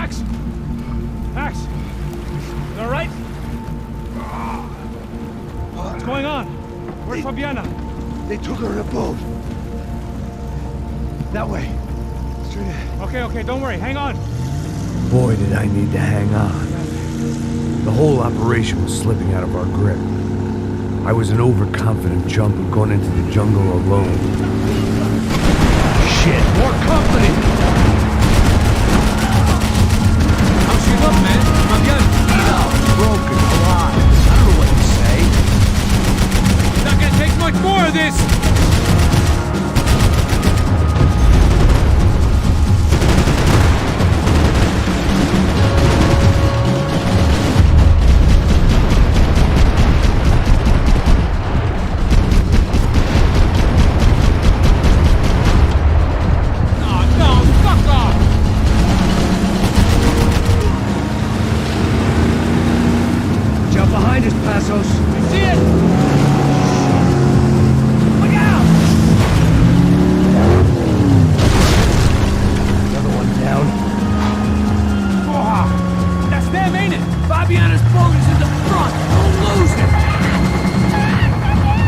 Max! Max! You all right? What's going on? Where's Fabiana? They took her in a boat. That way. Straight ahead. Okay, don't worry. Hang on. Boy, did I need to hang on. The whole operation was slipping out of our grip. I was an overconfident chump who'd gone into the jungle alone. Shit, more company! How's she look, man? Fabiana? Beat up, broken, alive. I don't know what to say. Not gonna take much more of this! Behind us, Passos. I see it! Look out! Another one down. Oh, that's them, ain't it? Fabiana's boat is in the front. Don't lose it.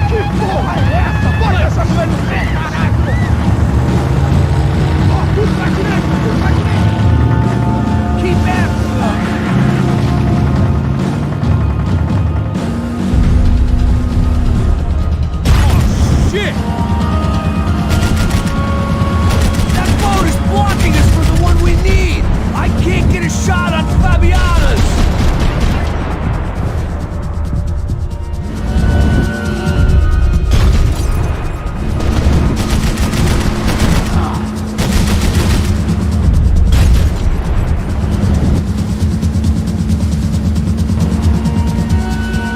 Que porra é essa? Bota essa mulher no pé, caraca! Ó, tudo pra direita, tudo pra direita! Keep after them. Shit! That boat is blocking us for the one we need. I can't get a shot on Fabiana's.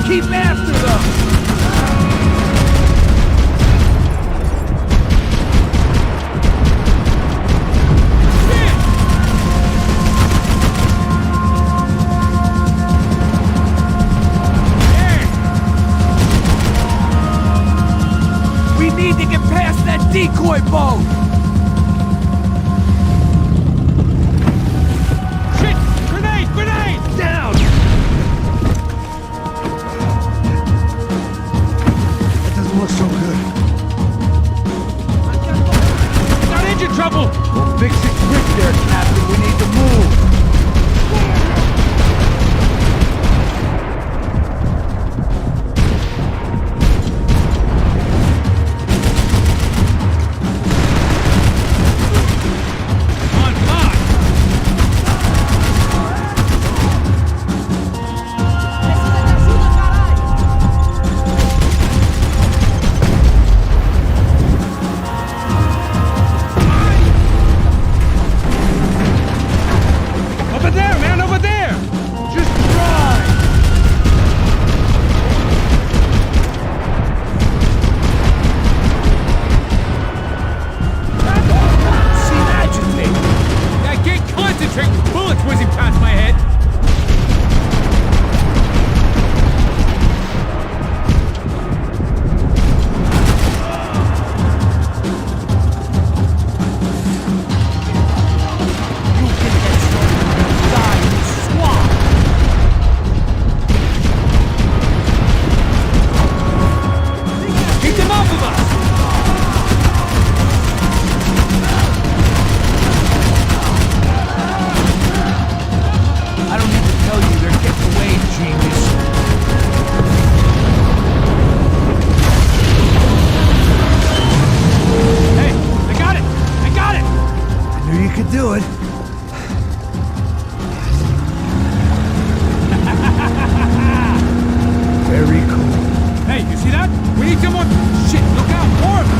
Keep after them. Decoy boat! Shit! Grenade! Grenade! Down! That doesn't look so good. Got engine trouble! We'll fix it quick there, Captain. We need to move. do it. Very cool. Hey, you see that? We need someone. Shit, look out, more of them.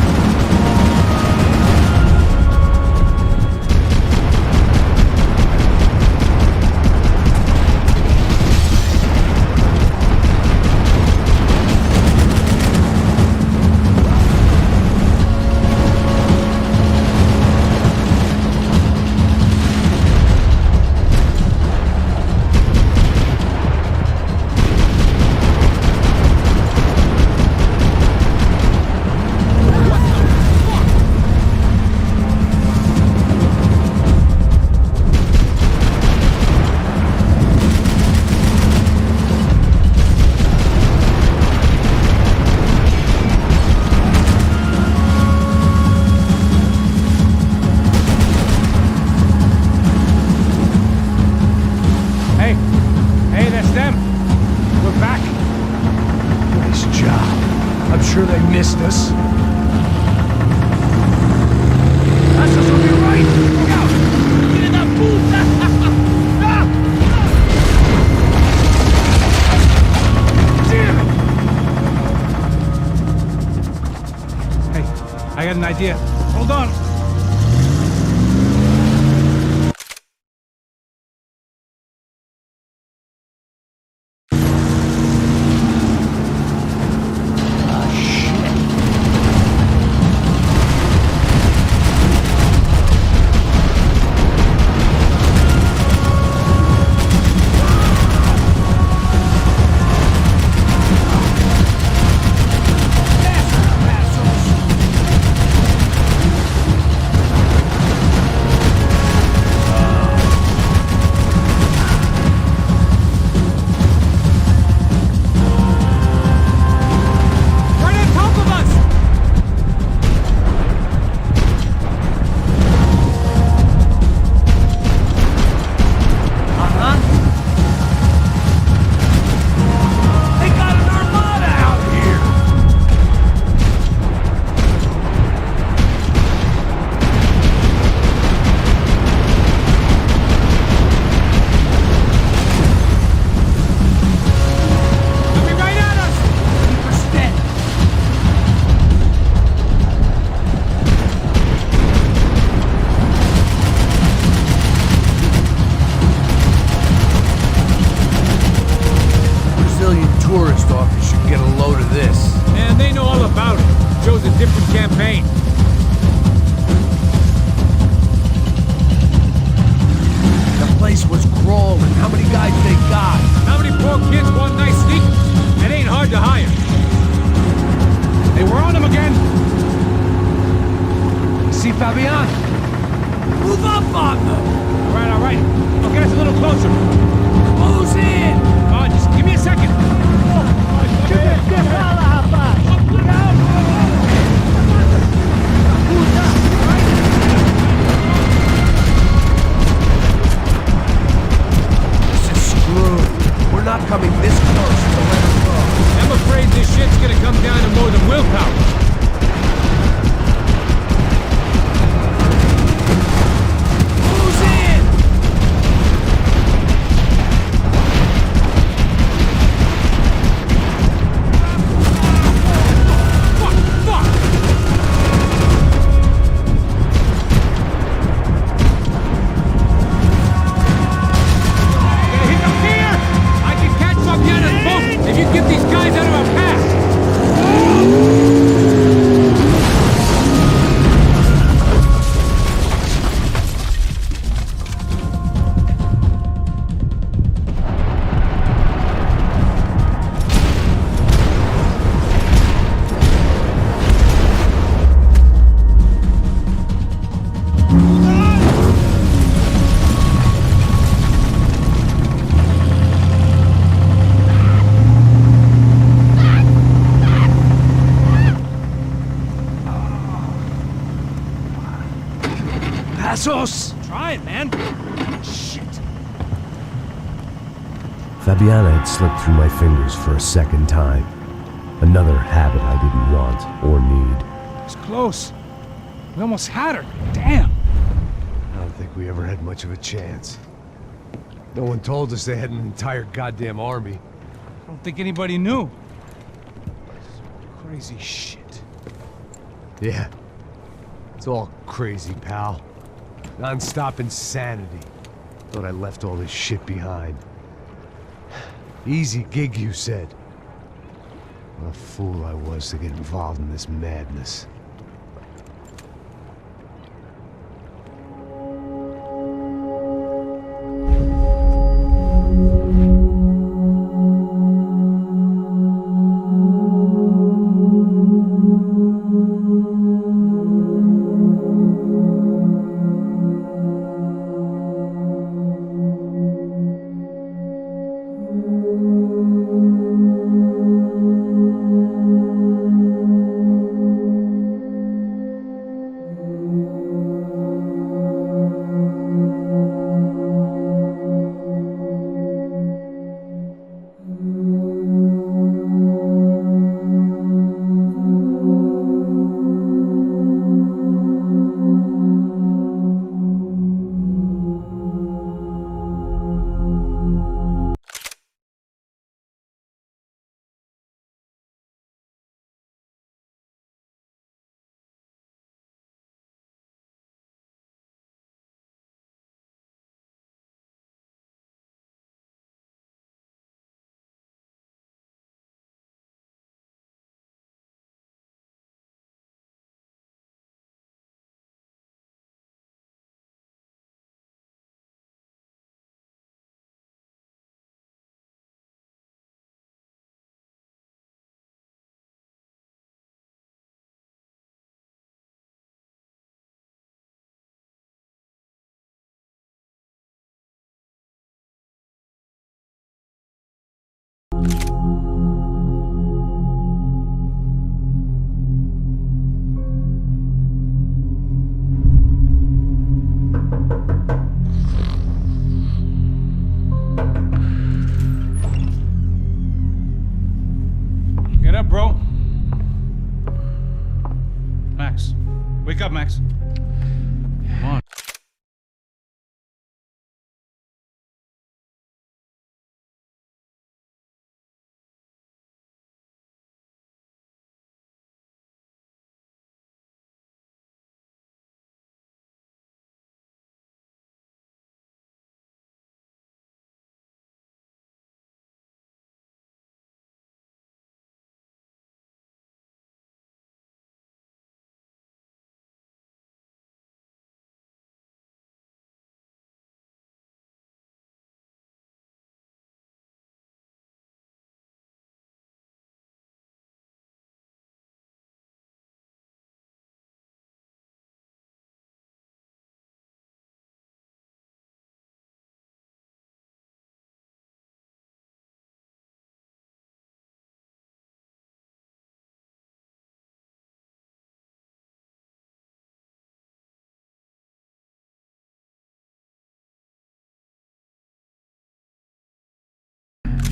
missed us. That's us on your right! Look out! Filha da puta! Damn it! Hey, I got an idea. Hold on. Tourist office should get a load of this. Man, they know all about it. Chose a different campaign. The place was crawling. How many guys they got? How many poor kids want nice sneakers? It ain't hard to hire. Hey, we're on them again. See Fabian? Move up on them! All right. I'll get us a little closer. Close in! Just give me a second. This is screwed. We're not coming this close to let them go. I'm afraid this shit's gonna come down to more than willpower. Close in! Passos! Try it, man. Shit. Fabiana had slipped through my fingers for a second time. Another habit I didn't want or need. It's close. We almost had her. Damn. I don't think we ever had much of a chance. No one told us they had an entire goddamn army. I don't think anybody knew. Crazy shit. Yeah. It's all crazy, pal. Non-stop insanity. Thought I left all this shit behind. Easy gig, you said. What a fool I was to get involved in this madness. Max. Come on.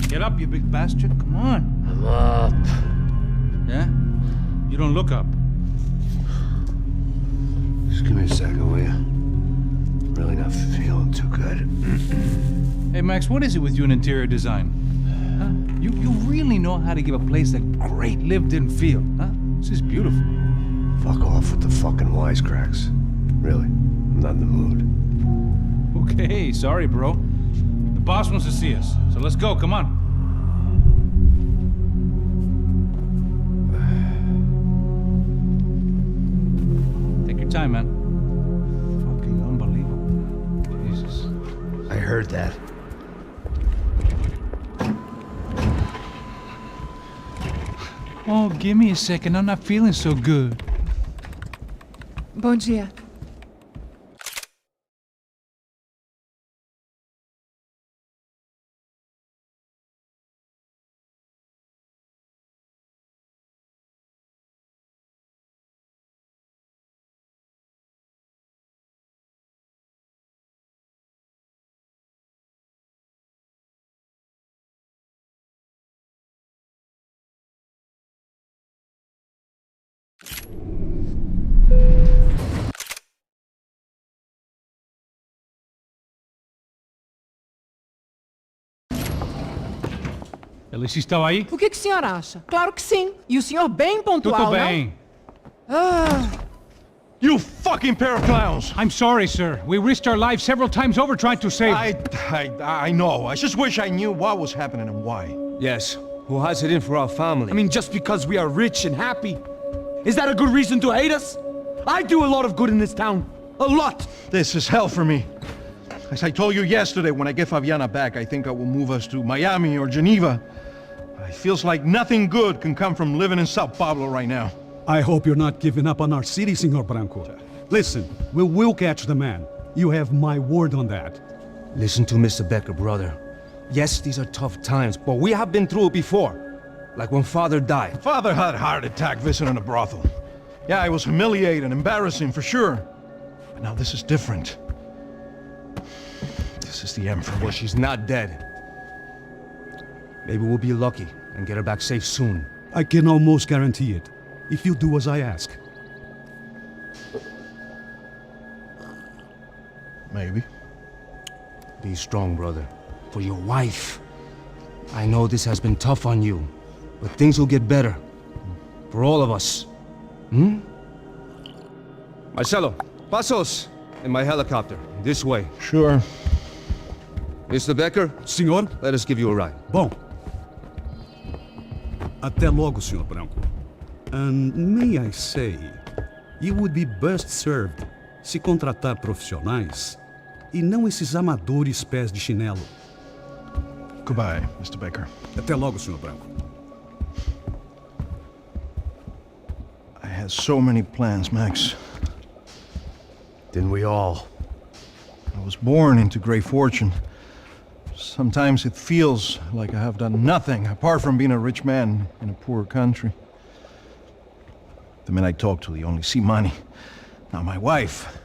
Get up, you big bastard. Come on. I'm up. Yeah? You don't look up. Just give me a second, will you? Really not feeling too good. Hey, Max, what is it with you in interior design? Huh? You really know how to give a place a great lived-in feel, huh? This is beautiful. Fuck off with the fucking wisecracks. Really, I'm not in the mood. Okay, sorry, bro. The boss wants to see us, so let's go, come on. Take your time, man. Fucking unbelievable. Jesus. I heard that. Oh, give me a second. I'm not feeling so good. Bom dia. Alice estava aí? O que o senhor acha? Claro que sim. E o senhor bem pontual, Tudo bem. não? Ah, You fucking pair of clowns! I'm sorry, sir. We risked our lives several times over trying to save... I know. I just wish I knew what was happening and why. Yes, who has it in for our family? I mean, just because we are rich and happy, is that a good reason to hate us? I do a lot of good in this town. A lot! This is hell for me. As I told you yesterday, when I get Fabiana back, I think I will move us to Miami or Geneva. It feels like nothing good can come from living in Sao Paulo right now. I hope you're not giving up on our city, Senor Branco. Listen, we will catch the man. You have my word on that. Listen to Mr. Becker, brother. Yes, these are tough times, but we have been through it before. Like when Father died. Father had a heart attack visiting a brothel. Yeah, it was humiliating, embarrassing for sure. But now this is different. This is the end for me. Well, she's not dead. Maybe we'll be lucky and get her back safe soon. I can almost guarantee it, if you do as I ask. Maybe. Be strong, brother. For your wife. I know this has been tough on you, but things will get better. For all of us. Hmm? Marcelo, pasos in my helicopter. This way. Sure. Mr. Becker? Senhor? Let us give you a ride. Bom. Até logo, Senhor Branco. And may I say, you would be best served se contratar profissionais e não esses amadores pés de chinelo. Goodbye, Mr. Becker. Até logo, Senhor Branco. I had so many plans, Max. Didn't we all? I was born into great fortune. Sometimes it feels like I have done nothing apart from being a rich man in a poor country. The men I talk to, they only see money. Now my wife,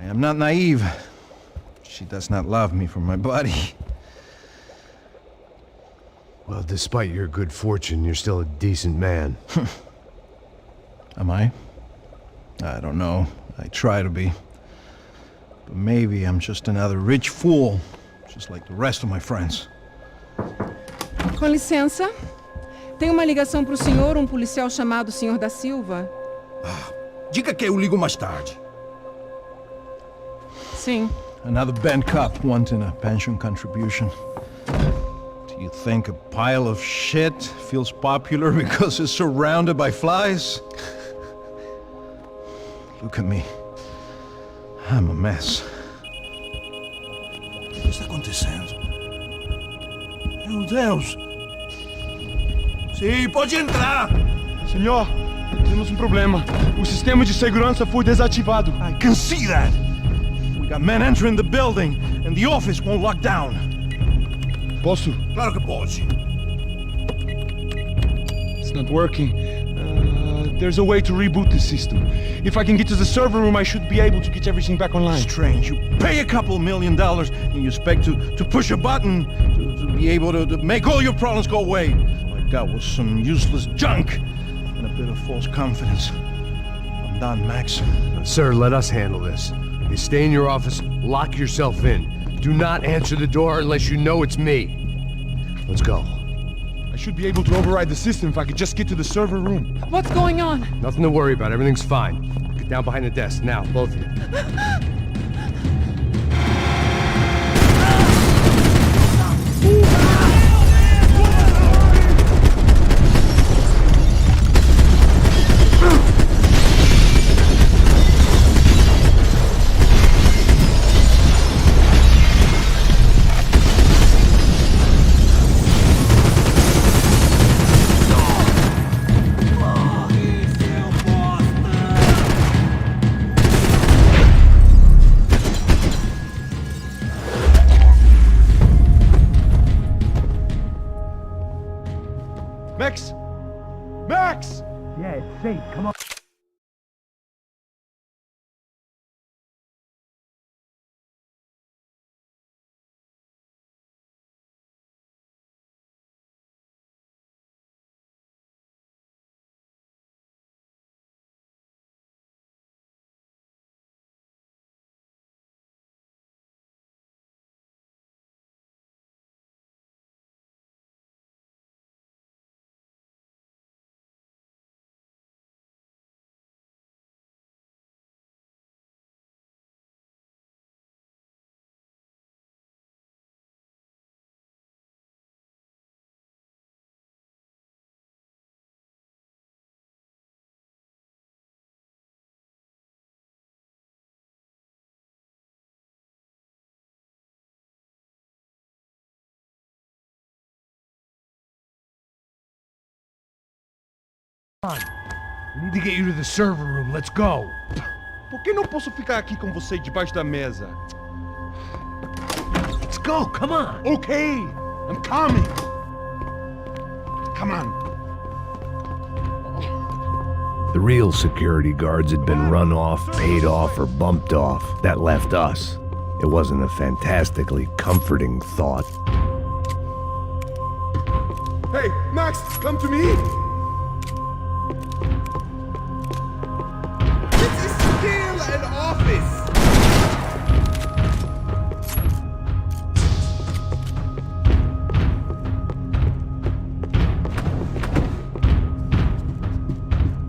I am not naive. She does not love me for my body. Well, despite your good fortune, you're still a decent man. Am I? I don't know. I try to be. But maybe I'm just another rich fool, just like the rest of my friends. Com licença. Tem uma ligação para o senhor, um policial chamado Sr. da Silva? Diga que eu ligo mais tarde. Sim. Another bent cop wanting a pension contribution. Do you think a pile of shit feels popular because it's surrounded by flies? Look at me. I'm a mess. O que está acontecendo? Meu Deus! Sim, pode entrar! Senhor, temos um problema. O sistema de segurança foi desativado. I can see that! We got men entering the building, and the office won't lock down. Posso? Claro que pode. It's not working. There's a way to reboot the system. If I can get to the server room, I should be able to get everything back online. Strange. You pay a couple $1 million and you expect to push a button to be able to make all your problems go away. All I got was some useless junk and a bit of false confidence. I'm done, Max. Sir, let us handle this. You stay in your office, lock yourself in. Do not answer the door unless you know it's me. Let's go. I should be able to override the system if I could just get to the server room. What's going on? Nothing to worry about. Everything's fine. Get down behind the desk now, both of you. Max! Max! Yeah, it's safe. Come on. We need to get you to the server room. Let's go. Por que não posso ficar aqui com você debaixo da mesa? Let's go. Come on. Okay, I'm coming. Come on. The real security guards had been run off, paid off, or bumped off. That left us. It wasn't a fantastically comforting thought. Hey, Max, come to me. This is still an office.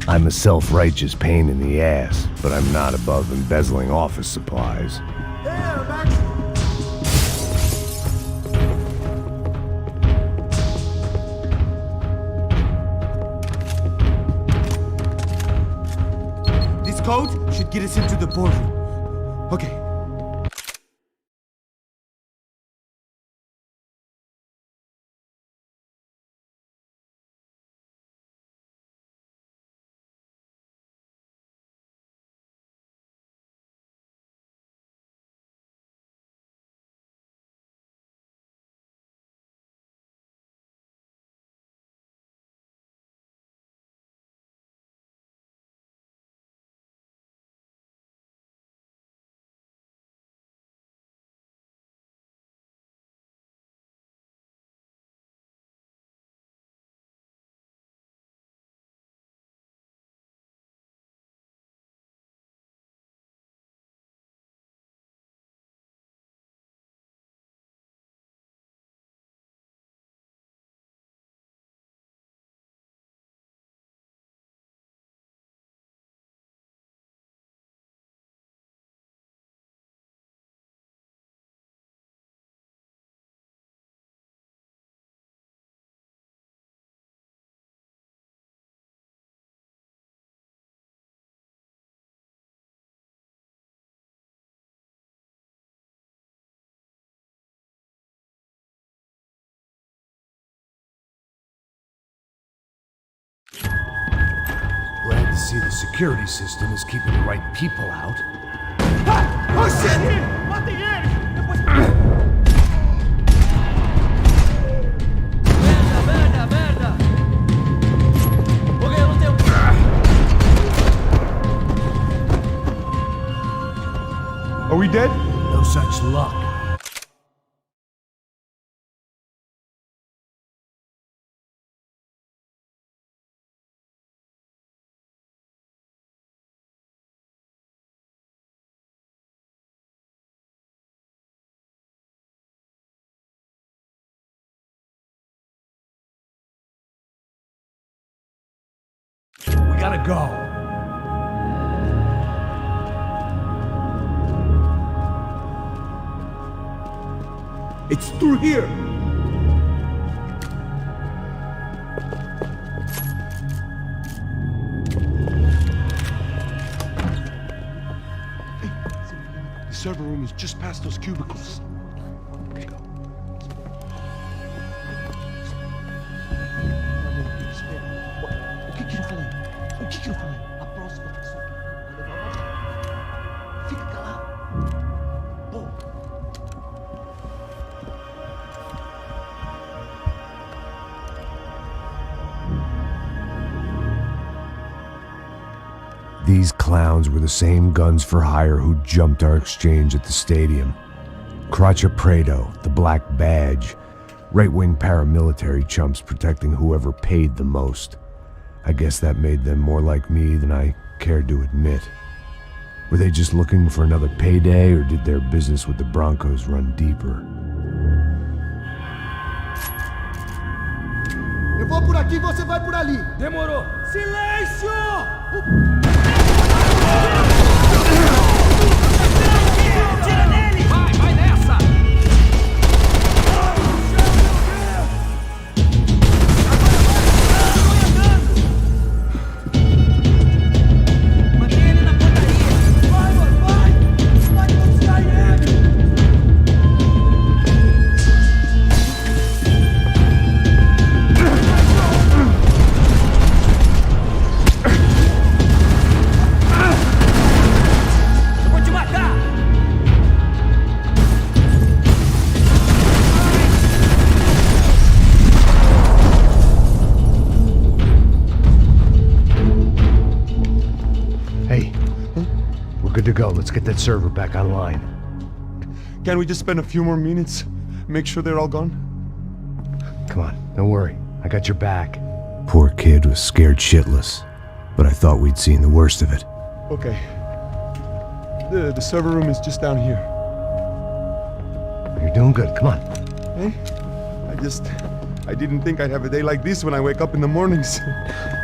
I'm a self-righteous pain in the ass, but I'm not above embezzling office supplies. Here, Max. This code should get us into the boardroom. Okay, see the security system is keeping the right people out. Oh shit! Matem ele! Depois... Merda! Ok, eu não tenho... Are we dead? No such luck. We gotta go. It's through here. The server room is just past those cubicles. O que eu falei? O que eu falei? A próxima pessoa que vai levar uma... Fica calado. Pô. These clowns were the same guns for hire who jumped our exchange at the stadium. Craccia Prado, the Black Badge, right-wing paramilitary chumps protecting whoever paid the most. I guess that made them more like me than I cared to admit. Were they just looking for another payday, or did their business with the Broncos run deeper? Eu vou por aqui, você vai por ali. Demorou. Silêncio! Tira nele! Vai nessa! Mantém ele na portaria! Vai, mano, vai! Vai que vamos cair ele! Eu vou te matar! Hey, we're good to go. Let's get that server back online. Can't we just spend a few more minutes? Make sure they're all gone? Come on, don't worry. I got your back. Poor kid was scared shitless, but I thought we'd seen the worst of it. Okay. The server room is just down here. You're doing good. Come on. Hey? I didn't think I'd have a day like this when I wake up in the mornings.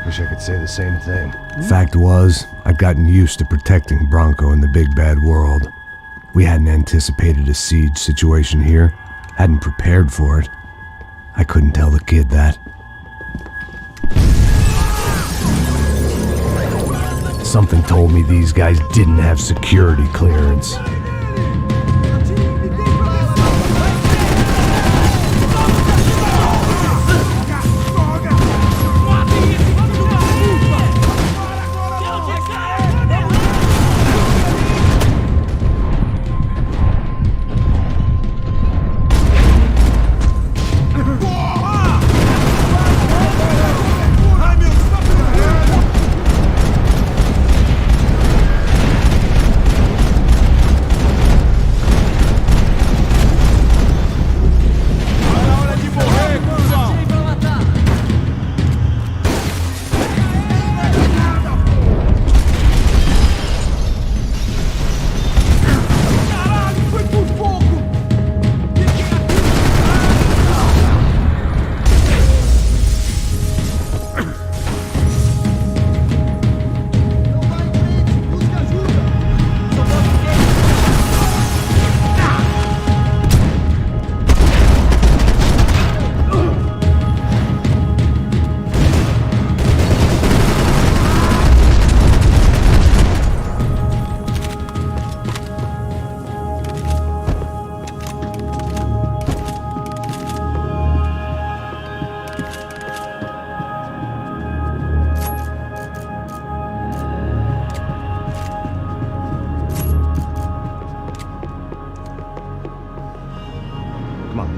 Wish I could say the same thing. Fact was, I'd gotten used to protecting Bronco in the big bad world. We hadn't anticipated a siege situation here, hadn't prepared for it. I couldn't tell the kid that. Something told me these guys didn't have security clearance.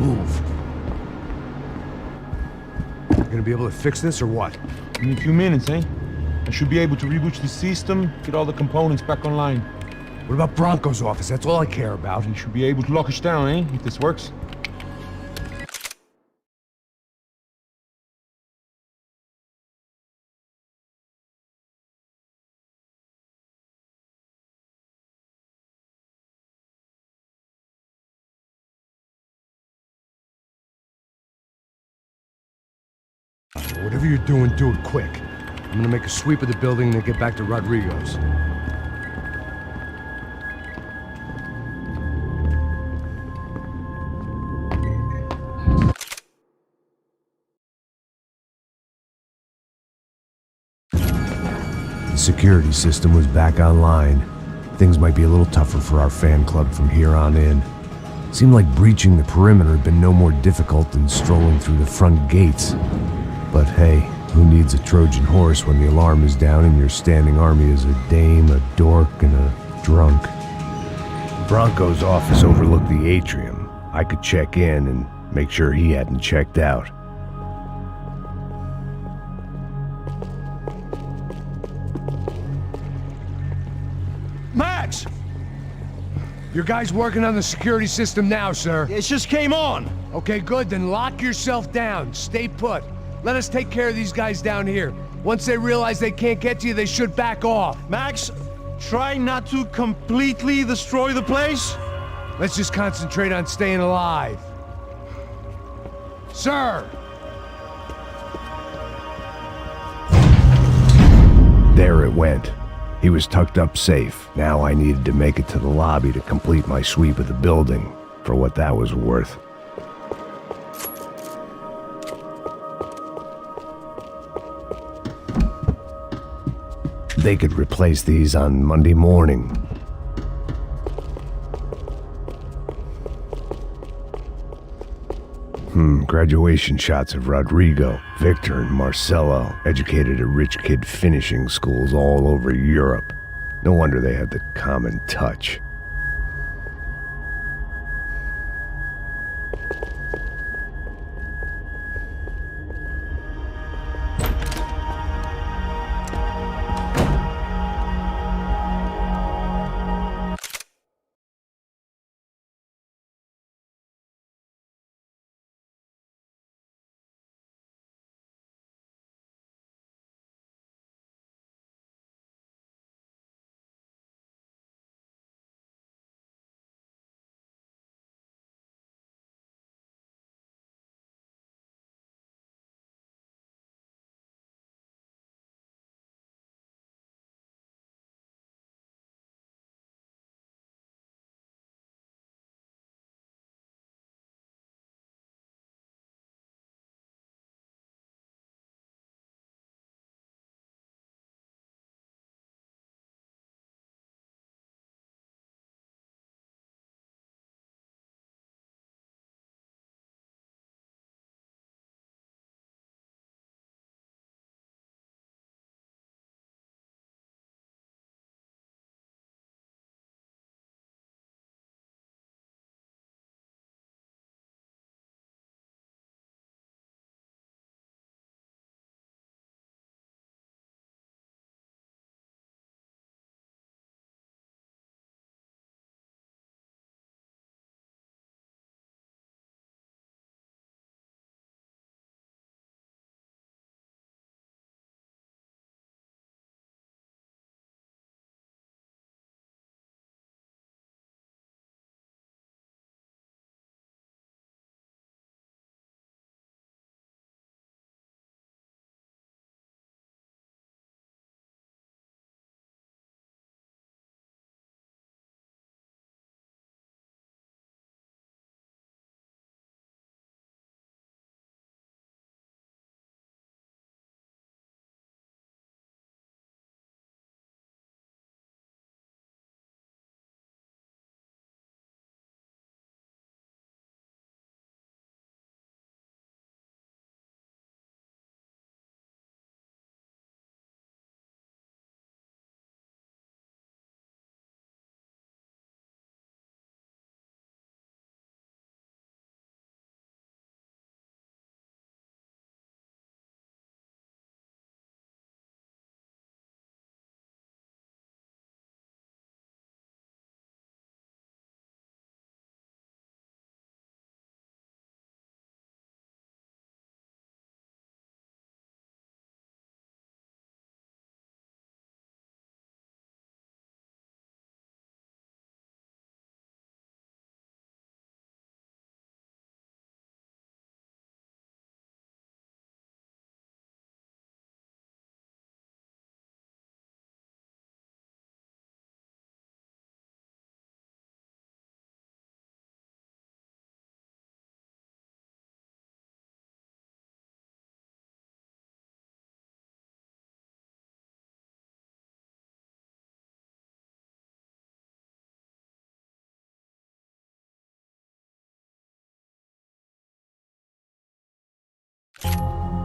Move. You gonna be able to fix this or what? In a few minutes, eh? I should be able to reboot the system, get all the components back online. What about Bronco's office? That's all I care about. You should be able to lock us down, eh? If this works. Whatever you're doing, do it quick. I'm gonna make a sweep of the building and then get back to Rodrigo's. The security system was back online. Things might be a little tougher for our fan club from here on in. Seemed like breaching the perimeter had been no more difficult than strolling through the front gates. But hey, who needs a Trojan horse when the alarm is down and your standing army is a dame, a dork, and a drunk? Bronco's office overlooked the atrium. I could check in and make sure he hadn't checked out. Max! Your guy's working on the security system now, sir. It just came on! Okay, good, then lock yourself down. Stay put. Let us take care of these guys down here. Once they realize they can't get to you, they should back off. Max, try not to completely destroy the place. Let's just concentrate on staying alive. Sir! There it went. He was tucked up safe. Now I needed to make it to the lobby to complete my sweep of the building, for what that was worth. They could replace these on Monday morning. Graduation shots of Rodrigo, Victor, and Marcelo, educated at rich kid finishing schools all over Europe. No wonder they had the common touch.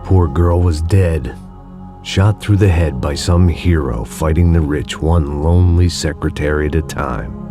poor girl was dead, shot through the head by some hero fighting the rich one lonely secretary at a time.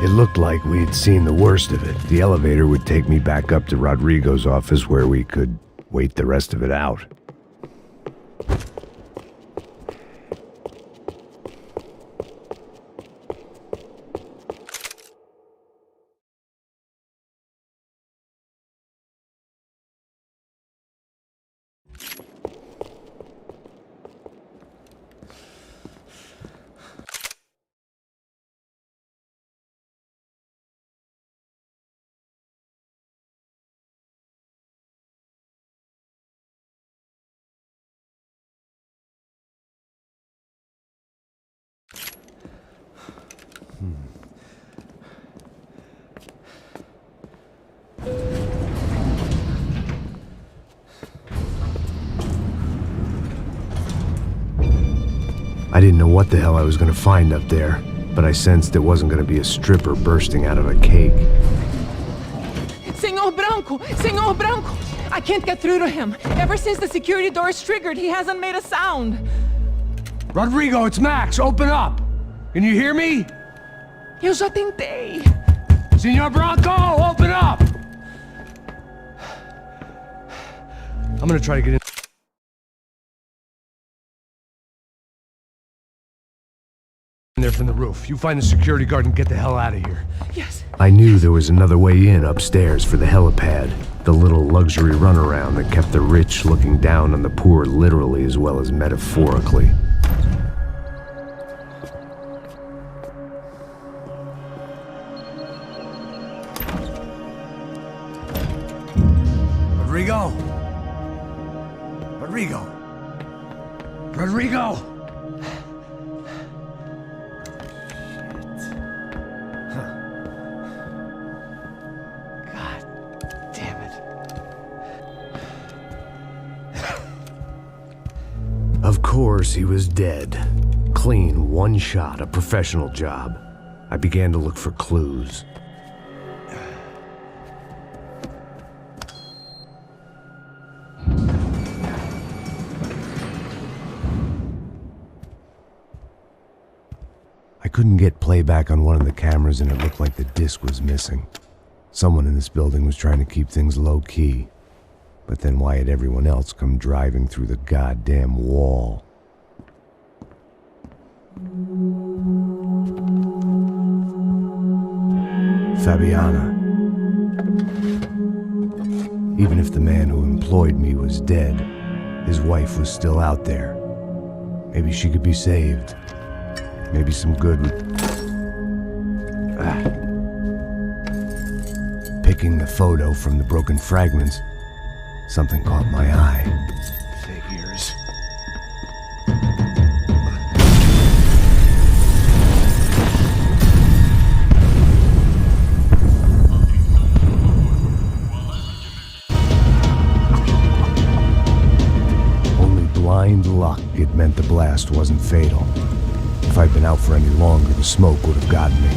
It looked like we'd seen the worst of it. The elevator would take me back up to Rodrigo's office where we could wait the rest of it out. didn't know what the hell I was gonna find up there, but I sensed it wasn't gonna be a stripper bursting out of a cake. Senor Branco! Senor Branco! I can't get through to him. Ever since the security door is triggered, he hasn't made a sound. Rodrigo, it's Max. Open up. Can you hear me? Eu já tentei. Senor Branco, open up! I'm gonna try to get in there from the roof. You find the security guard and get the hell out of here. Yes. I knew there was another way in upstairs for the helipad, the little luxury runaround that kept the rich looking down on the poor literally as well as metaphorically. Rodrigo! Rodrigo! Rodrigo! Of course, he was dead. Clean, one shot, a professional job. I began to look for clues. I couldn't get playback on one of the cameras and it looked like the disc was missing. Someone in this building was trying to keep things low-key. But then why had everyone else come driving through the goddamn wall? Fabiana. Even if the man who employed me was dead, his wife was still out there. Maybe she could be saved. Maybe some good would... Picking the photo from the broken fragments, something caught my eye. Figures. Only blind luck it meant the blast wasn't fatal. If I'd been out for any longer, the smoke would have gotten me.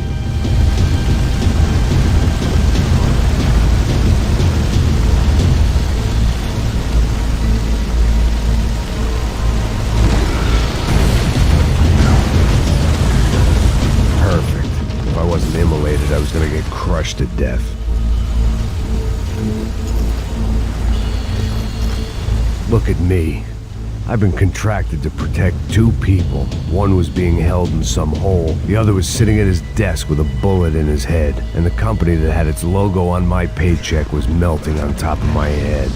If I wasn't immolated, I was gonna get crushed to death. Look at me. I've been contracted to protect two people. One was being held in some hole. The other was sitting at his desk with a bullet in his head. And the company that had its logo on my paycheck was melting on top of my head.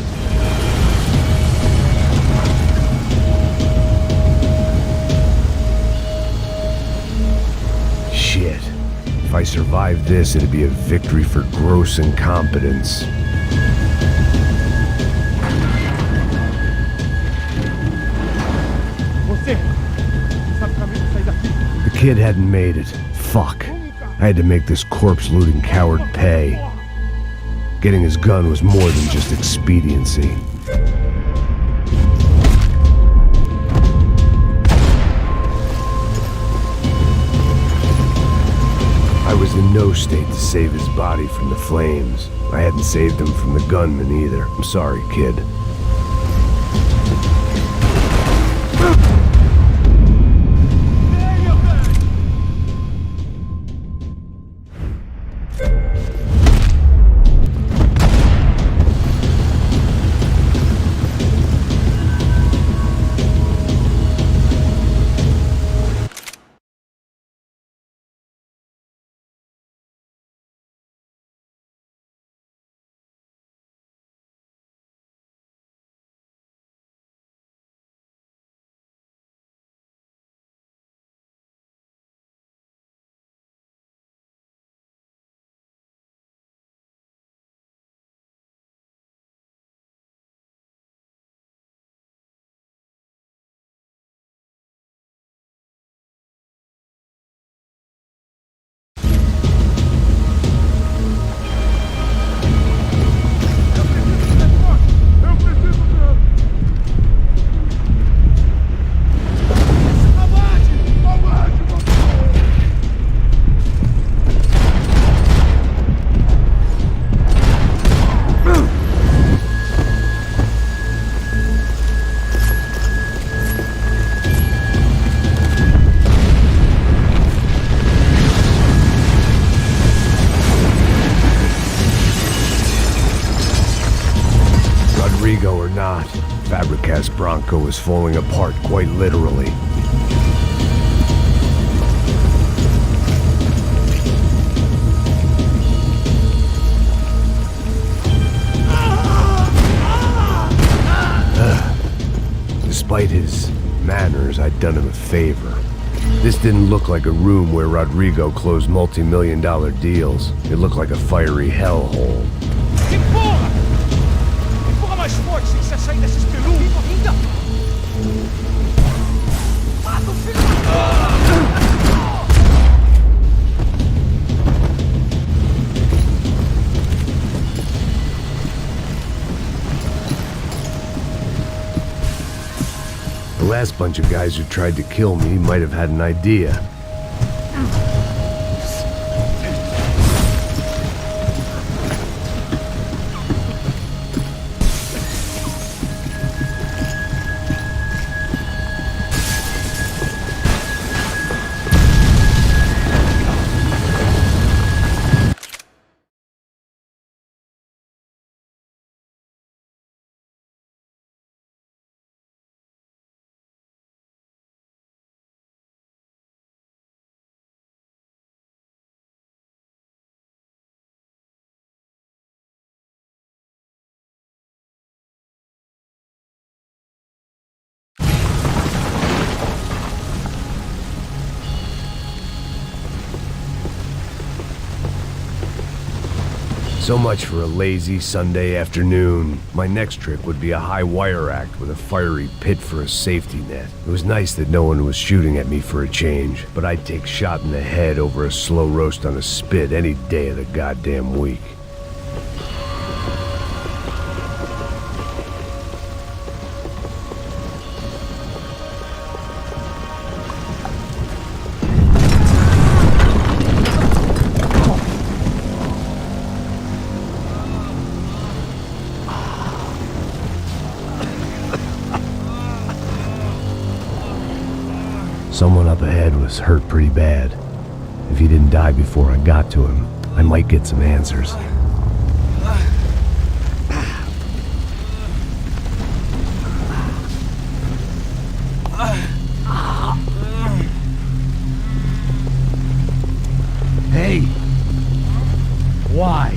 Shit. If I survived this, it'd be a victory for gross incompetence. The kid hadn't made it. Fuck. I had to make this corpse-looting coward pay. Getting his gun was more than just expediency. I was in no state to save his body from the flames. I hadn't saved him from the gunman either. I'm sorry, kid. Fabricast Bronco is falling apart quite literally. Despite his manners, I'd done him a favor. This didn't look like a room where Rodrigo closed multi-million-dollar deals. It looked like a fiery hellhole. Empurra! Empurra mais forte sem você sair desses peludos! Ainda! Mata o filho! The last bunch of guys who tried to kill me might have had an idea. So much for a lazy Sunday afternoon. My next trick would be a high wire act with a fiery pit for a safety net. It was nice that no one was shooting at me for a change, but I'd take shot in the head over a slow roast on a spit any day of the goddamn week. Someone up ahead was hurt pretty bad. If he didn't die before I got to him, I might get some answers. Hey! Why?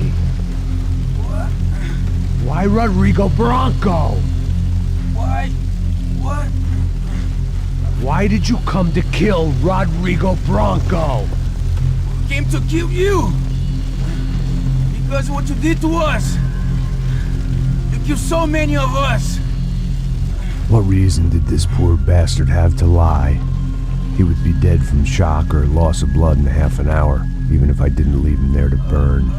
Why Rodrigo Bronco? Why? What? Why did you come to kill Rodrigo Bronco? Came to kill you! Because of what you did to us! You killed so many of us! What reason did this poor bastard have to lie? He would be dead from shock or loss of blood in half an hour, even if I didn't leave him there to burn.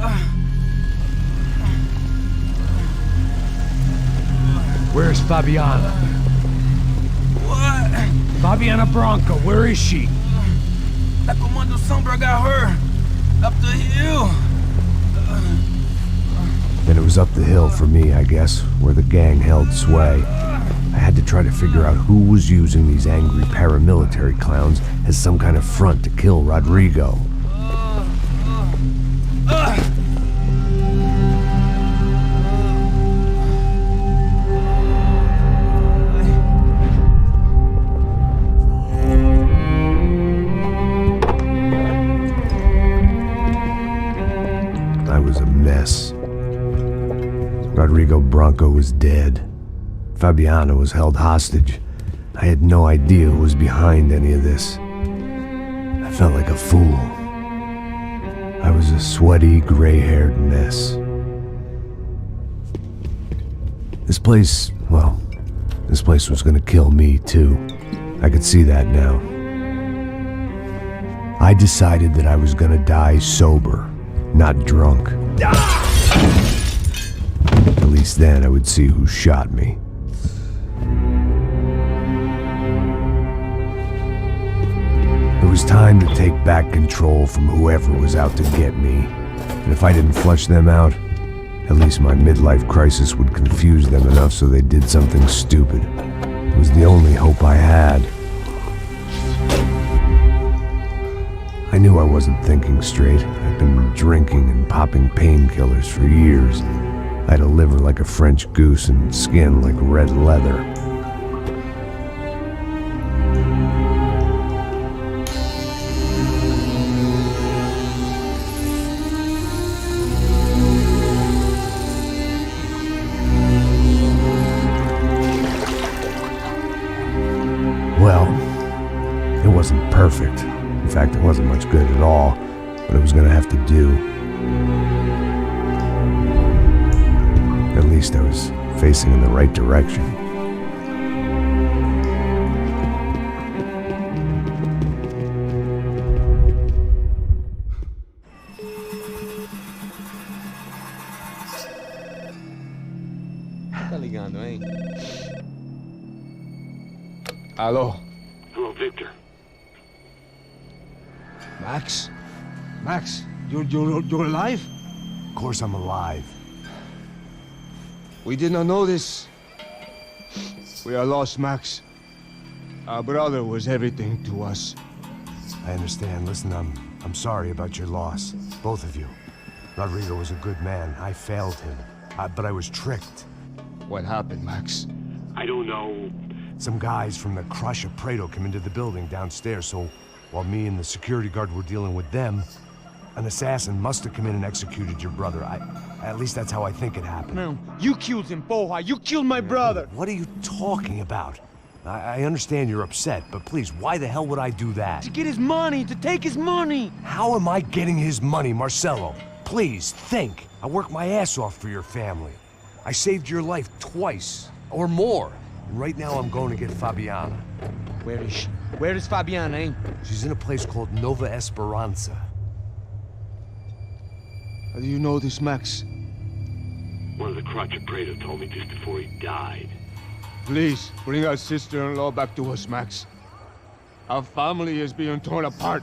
Where's Fabiana? What? Fabiana Bronco, where is she? That Commando Sombra got her! Up the hill! Then it was up the hill for me, I guess, where the gang held sway. I had to try to figure out who was using these angry paramilitary clowns as some kind of front to kill Rodrigo. I was a mess. Rodrigo Bronco was dead. Fabiana was held hostage. I had no idea who was behind any of this. I felt like a fool. I was a sweaty, gray-haired mess. This place was gonna kill me too. I could see that now. I decided that I was gonna die sober, not drunk. At least then I would see who shot me. It was time to take back control from whoever was out to get me. And if I didn't flush them out, at least my midlife crisis would confuse them enough so they did something stupid. It was the only hope I had. I knew I wasn't thinking straight. I'd been drinking and popping painkillers for years. I had a liver like a French goose and skin like red leather. Well, it wasn't perfect. In fact, it wasn't much good at all, but it was gonna have to do. At least I was facing in the right direction. Tá ligando, hein? Alô? Hello, Victor. Max? Max, you're alive? Of course I'm alive. We did not know this. We are lost, Max. Our brother was everything to us. I understand. Listen, I'm sorry about your loss. Both of you. Rodrigo was a good man. I failed him. But I was tricked. What happened, Max? I don't know. Some guys from the Crush of Prado came into the building downstairs, so while me and the security guard were dealing with them, an assassin must have come in and executed your brother. At least that's how I think it happened. No, you killed him, porra. You killed my brother. What are you talking about? I understand you're upset, but please, why the hell would I do that? To get his money, to take his money. How am I getting his money, Marcelo? Please, think. I worked my ass off for your family. I saved your life twice, or more. And right now I'm going to get Fabiana. Where is she? Where is Fabiana, eh? She's in a place called Nova Esperanza. How do you know this, Max? One of the Crotch of Prado told me just before he died. Please, bring our sister-in-law back to us, Max. Our family is being torn apart.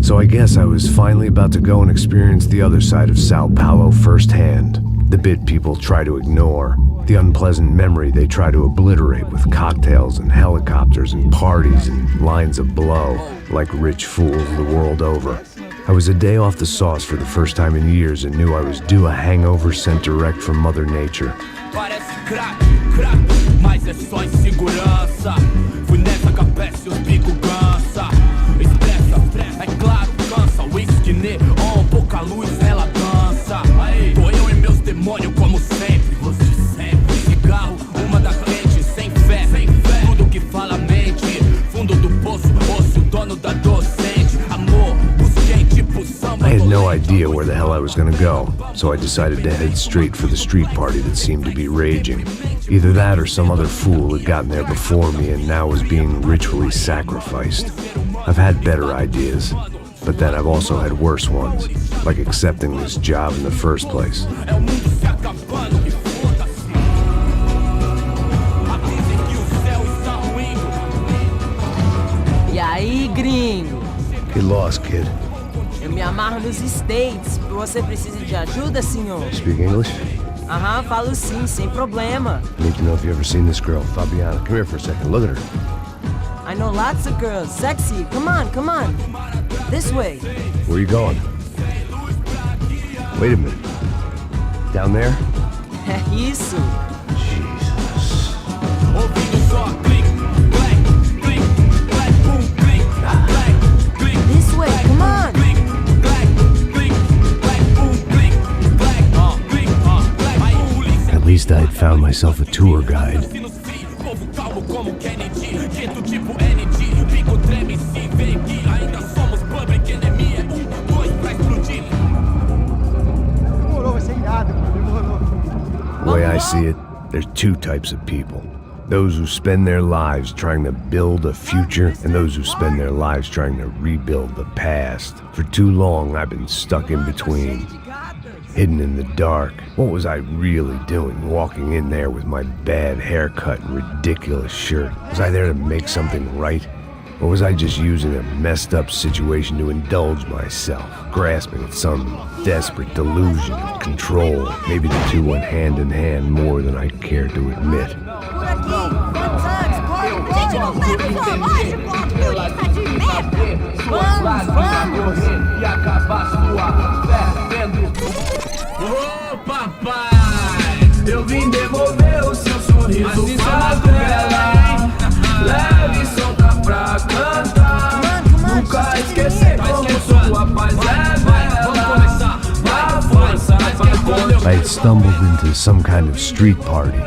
So I guess I was finally about to go and experience the other side of Sao Paulo firsthand. The bit people try to ignore. The unpleasant memory they try to obliterate with cocktails and helicopters and parties and lines of blow, like rich fools the world over. I was a day off the sauce for the first time in years and knew I was due a hangover sent direct from Mother Nature. Parece crack, mas é só insegurança. Fui nessa capeste, os bico cansa. Expressa, é claro, cansa. Whisky, neon, pouca luz, ela dança. Tô eu e meus demônios como sempre. Você sempre. Cigarro, uma da frente, sem fé. Tudo que fala mente. Fundo do poço, osso, dono da docente. Amor, busquei tipo samba. I had no idea where the hell I was gonna go, so I decided to head straight for the street party that seemed to be raging. Either that or some other fool had gotten there before me and now was being ritually sacrificed. I've had better ideas, but then I've also had worse ones, like accepting this job in the first place. E aí, gringo? Get lost, kid. Eu me amarro nos States. Você precisa de ajuda, senhor? Speak English? Aham, falo sim, sem problema. I need to know if you've ever seen this girl, Fabiana. Come here for a second. Look at her. I know lots of girls. Sexy. Come on, come on. This way. Where are you going? Wait a minute. Down there? É isso. Jesus. This way, come on. At least I'd found myself a tour guide. The way I see it, there's two types of people. Those who spend their lives trying to build a future, and those who spend their lives trying to rebuild the past. For too long, I've been stuck in between. Hidden in the dark. What was I really doing, walking in there with my bad haircut and ridiculous shirt? Was I there to make something right? Or was I just using a messed up situation to indulge myself, grasping at some desperate delusion of control? Maybe the two went hand in hand more than I care to admit. Ô papai, eu vim devolver o seu sorriso favela. Leve e solta pra cantar. Nunca esquecer como sua paz é bela. Vá força pra I had stumbled into some kind of street party.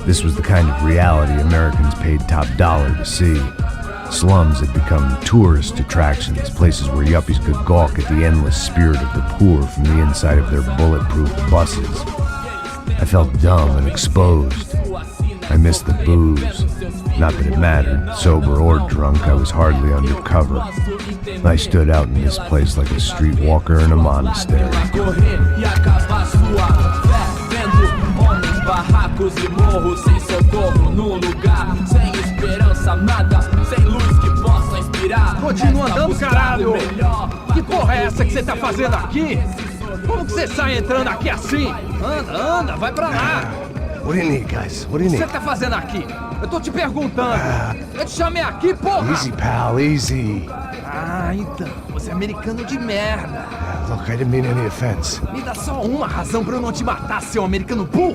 This was the kind of reality Americans paid top dollar to see. Slums had become tourist attractions, places where yuppies could gawk at the endless spirit of the poor from the inside of their bulletproof buses. I felt dumb and exposed. I missed the booze. Not that it mattered. Sober or drunk, I was hardly undercover. I stood out in this place like a streetwalker in a monastery. barracos e morros, sem socorro num lugar, sem esperança, nada, sem luz que possa inspirar. Continua andando, caralho! Que porra é essa que você tá fazendo aqui? Como que você sai entrando aqui assim? Anda, vai pra lá! What do you need, guys? What do you need? O que você tá fazendo aqui? Eu tô te perguntando. Eu te chamei aqui, porra! Easy, pal, easy. Ah, então. Você é americano de merda. Look, I didn't mean any offense. Me dá só uma razão pra eu não te matar, seu americano burro.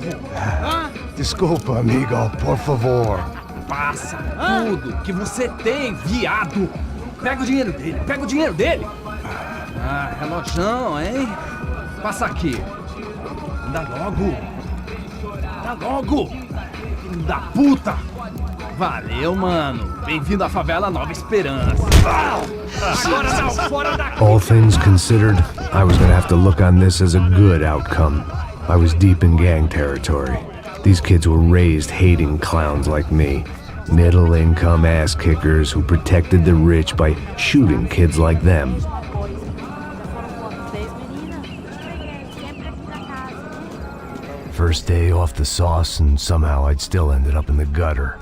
Desculpa, amigo, por favor. Passa tudo que você tem, viado. Pega o dinheiro dele, Ah, relojão, hein? Passa aqui. Anda logo. Filho da puta. Valeu, mano. Bem-vindo à favela Nova Esperança. Agora não, fora daqui. All things considered, I was gonna have to look on this as a good outcome. I was deep in gang territory. These kids were raised hating clowns like me. Middle-income ass-kickers who protected the rich by shooting kids like them. First day off the sauce, and somehow I'd still ended up in the gutter.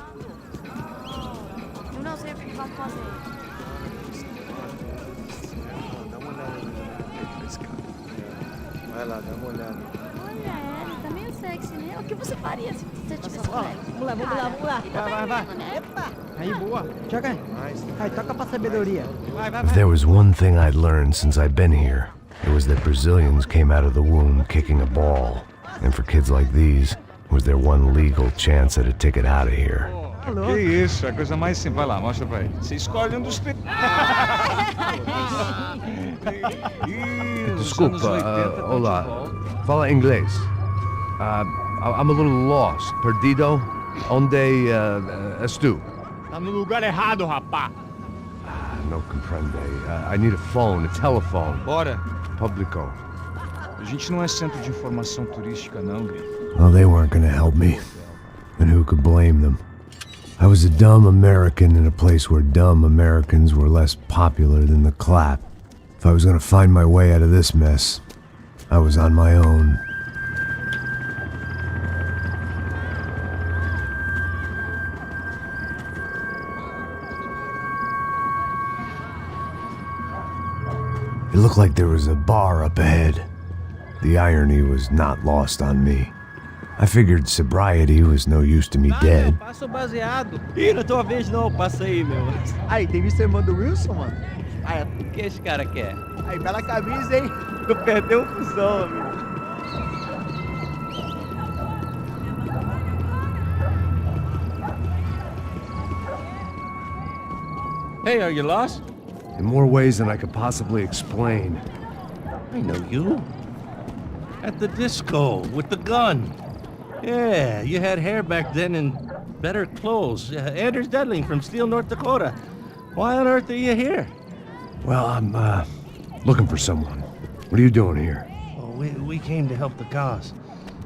If there was one thing I'd learned since I'd been here, it was that Brazilians came out of the womb kicking a ball. And for kids like these, it was their one legal chance at a ticket out of here. Que isso, é a coisa mais simples. Vai lá, mostra pra ele. Você escolhe um dos... Desculpa, olá. Fala inglês. I'm a little lost. Perdido? Onde estou? Tá no lugar errado, rapá. No comprende. I need a phone, a telephone. Bora. Publico. A gente não é centro de informação turística, não, gringo. Well, they weren't gonna help me. And who could blame them? I was a dumb American in a place where dumb Americans were less popular than the clap. If I was gonna find my way out of this mess, I was on my own. It looked like there was a bar up ahead. The irony was not lost on me. I figured sobriety was no use to me dead. Passo baseado. Ih, não é tua vez não, passa aí, meu. Aí, tem visto a irmã do Wilson, mano? Aí, o que esse cara quer? Aí, bela camisa, hein? Tu perdeu o fusão, amigo. Hey, are you lost? In more ways than I could possibly explain. I know you. At the disco, with the gun. Yeah, you had hair back then and better clothes. Anders Dedling from Steele, North Dakota. Why on earth are you here? Well, I'm, looking for someone. What are you doing here? Oh, we came to help the cause.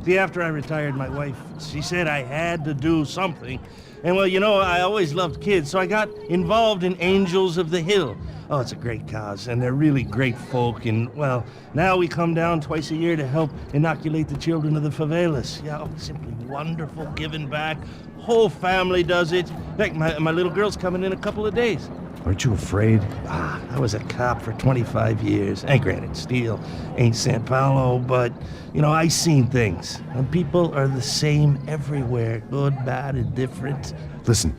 See, after I retired, my wife, she said I had to do something. And well, you know, I always loved kids, so I got involved in Angels of the Hill. Oh, it's a great cause, and they're really great folk, and, well, now we come down twice a year to help inoculate the children of the favelas. Yeah, oh, simply wonderful, giving back. Whole family does it. In fact, my little girl's coming in a couple of days. Aren't you afraid? I was a cop for 25 years. Ain't Granite Steel, ain't San Paulo, but, I seen things. And people are the same everywhere, good, bad, and different. Listen,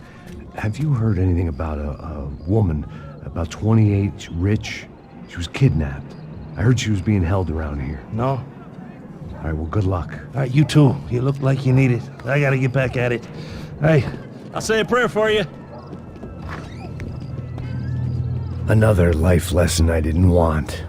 have you heard anything about a woman, about 28, rich? She was kidnapped. I heard she was being held around here. No? All right, well, good luck. All right, you too. You look like you need it. I gotta get back at it. Hey, I'll say a prayer for you. Another life lesson I didn't want.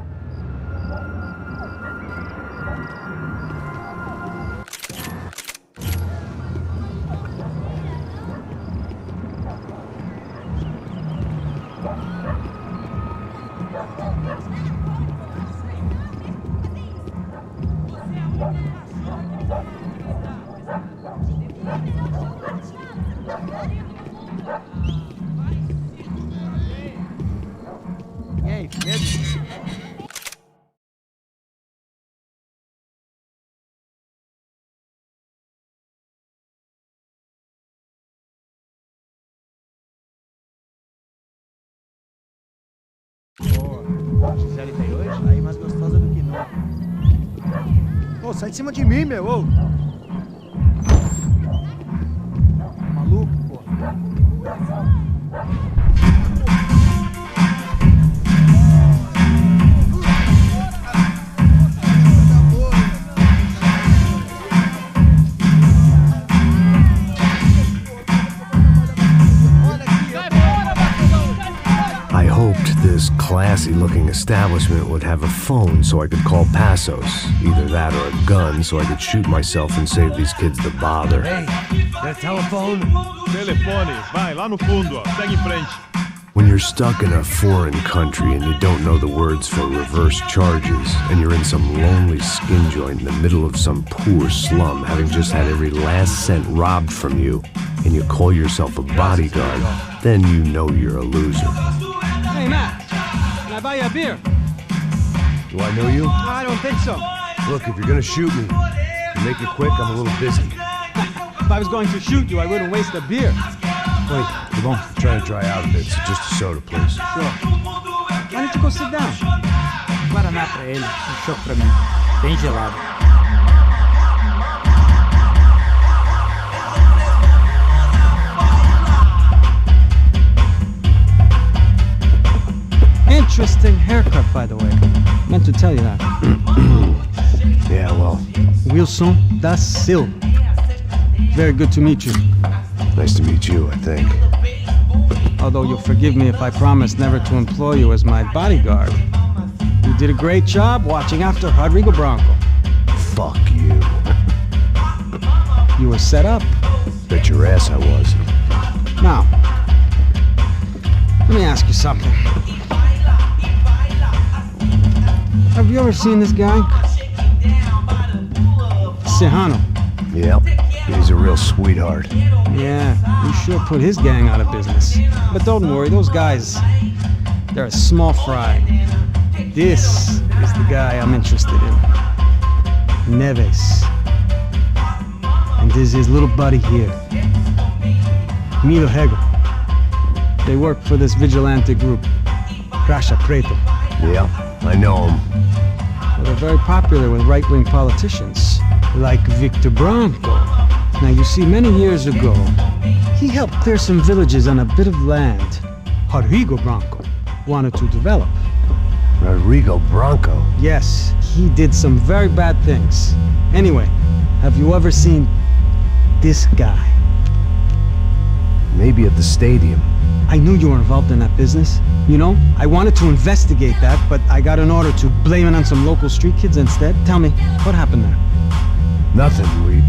Ei, Pedro. Gisele tem hoje? Aí mais gostosa do que nós. Ô, sai de cima de mim, meu, ô! Maluco, pô. I hoped this classy-looking establishment would have a phone so I could call Passos. Either that or a gun so I could shoot myself and save these kids the bother. Hey, that telephone? Telefone, vai, lá no fundo, ó. Segue em frente. When you're stuck in a foreign country and you don't know the words for reverse charges, and you're in some lonely skin joint in the middle of some poor slum, having just had every last cent robbed from you, and you call yourself a bodyguard, then you know you're a loser. Hey, Matt. Can I buy you a beer? Do I know you? I don't think so. Look, if you're gonna shoot me, make it quick, I'm a little busy. If I was going to shoot you, I wouldn't waste a beer. Wait, come on. I'm trying to dry out a bit, so just a soda, please. Sure. Why don't you go sit down? Guaraná pra ele, choco pra mim. Bem gelado. Interesting haircut, by the way. Meant to tell you that. Yeah, well. Wilson da Silva. Very good to meet you. Nice to meet you, I think. Although you'll forgive me if I promise never to employ you as my bodyguard. You did a great job watching after Rodrigo Branco. Fuck you. You were set up. Bet your ass I was. Now, let me ask you something. Have you ever seen this guy? Serrano. Yep, he's a real sweetheart. Yeah, he sure put his gang out of business. But don't worry, those guys, they're a small fry. This is the guy I'm interested in. Neves. And this is his little buddy here. Milo Hegel. They work for this vigilante group, Caixa Preto. Yeah, I know him. Well, they're very popular with right-wing politicians, like Victor Branco. Now, you see, many years ago, he helped clear some villages on a bit of land Rodrigo Branco wanted to develop. Rodrigo Branco? Yes, he did some very bad things. Anyway, have you ever seen this guy? Maybe at the stadium. I knew you were involved in that business. You know, I wanted to investigate that, but I got an order to blame it on some local street kids instead. Tell me, what happened there? Nothing. We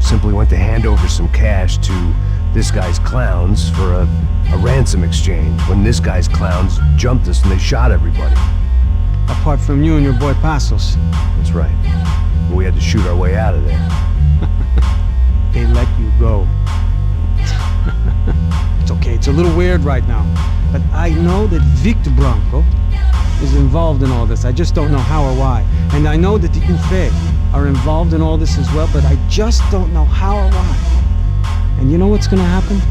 simply went to hand over some cash to this guy's clowns for a ransom exchange when this guy's clowns jumped us and they shot everybody. Apart from you and your boy Passos. That's right. But we had to shoot our way out of there. They let you go. It's okay, it's a little weird right now. But I know that Victor Branco is involved in all this. I just don't know how or why. And I know that the UFE are involved in all this as well, but I just don't know how or why. And you know what's gonna happen?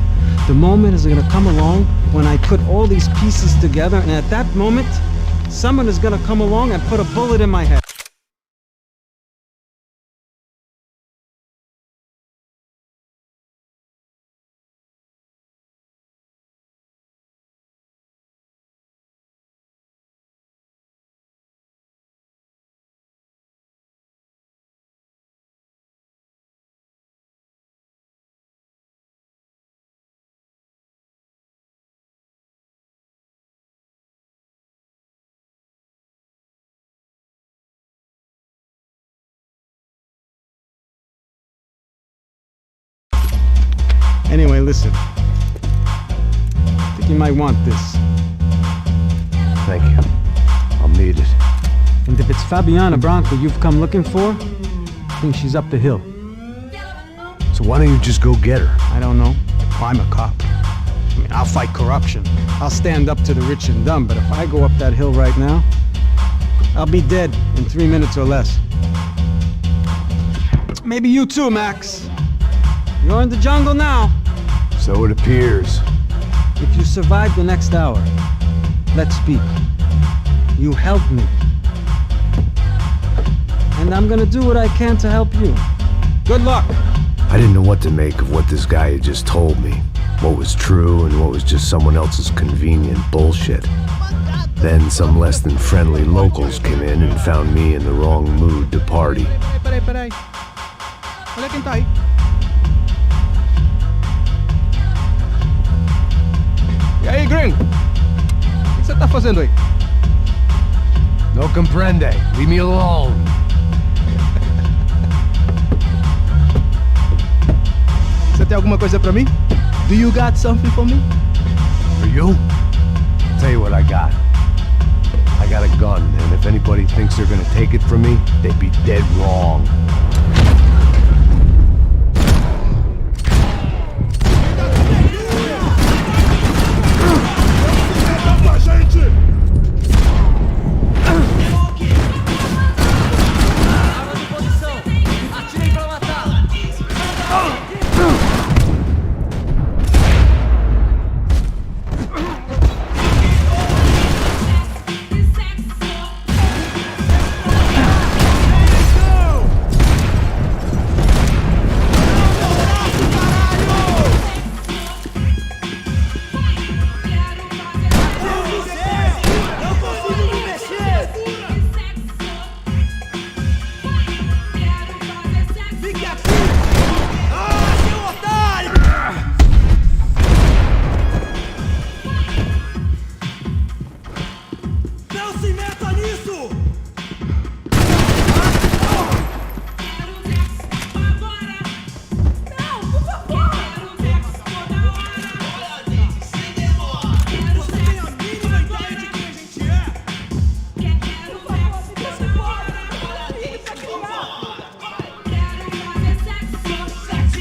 The moment is gonna come along when I put all these pieces together, and at that moment, someone is gonna come along and put a bullet in my head. Anyway, listen. I think you might want this. Thank you. I'll need it. And if it's Fabiana Branco you've come looking for, I think she's up the hill. So why don't you just go get her? I don't know. I'm a cop. I mean, I'll fight corruption. I'll stand up to the rich and dumb, but if I go up that hill right now, I'll be dead in 3 minutes or less. Maybe you too, Max. You're in the jungle now. So it appears. If you survive the next hour, let's speak. You helped me. And I'm gonna do what I can to help you. Good luck! I didn't know what to make of what this guy had just told me. What was true and what was just someone else's convenient bullshit. Then some less than friendly locals came in and found me in the wrong mood to party. Peraí. Olha quem tá aí. E aí, gringo? O que você tá fazendo aí? No comprende. Leave me alone. Você tem alguma coisa pra mim? Do you got something for me? For you? I'll tell you what I got. I got a gun, and if anybody thinks they're gonna take it from me, they'd be dead wrong.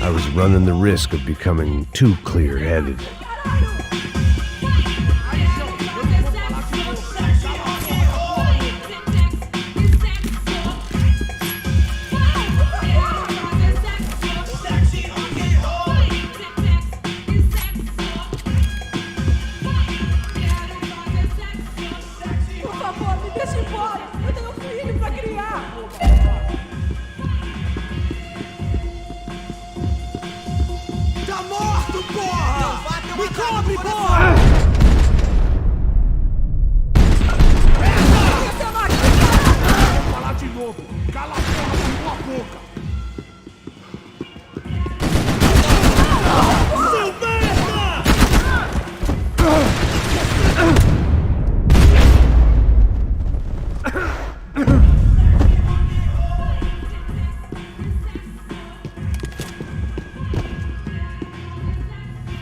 I was running the risk of becoming too clear-headed. Por favor, me deixe embora. Eu tenho um filho pra criar. Tá morto, porra! Me cobre, porra! Vou falar de novo. Cala a porra da tua boca. Seu merda!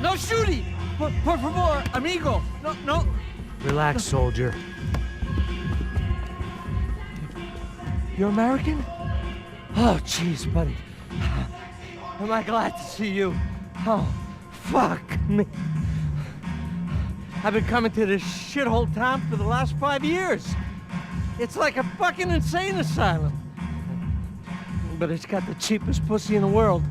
No shooting! Por favor, amigo! No. Relax, soldier. You're American? Oh, jeez, buddy. Am I glad to see you? Oh, fuck me. I've been coming to this shithole town for the last 5 years. It's like a fucking insane asylum. But it's got the cheapest pussy in the world.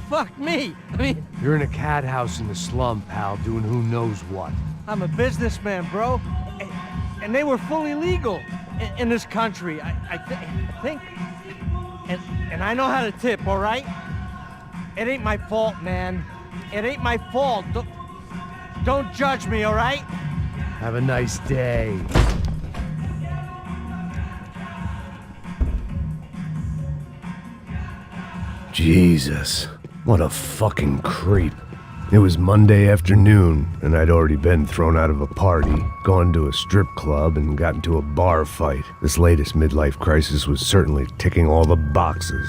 Fuck me. I mean, You're in a cat house in the slum, pal, doing who knows what. I'm a businessman, bro. And they were fully legal in this country. I think. And I know how to tip, all right? It ain't my fault, man. It ain't my fault. Don't judge me, all right? Have a nice day. Jesus, what a fucking creep. It was Monday afternoon, and I'd already been thrown out of a party, gone to a strip club, and got into a bar fight. This latest midlife crisis was certainly ticking all the boxes.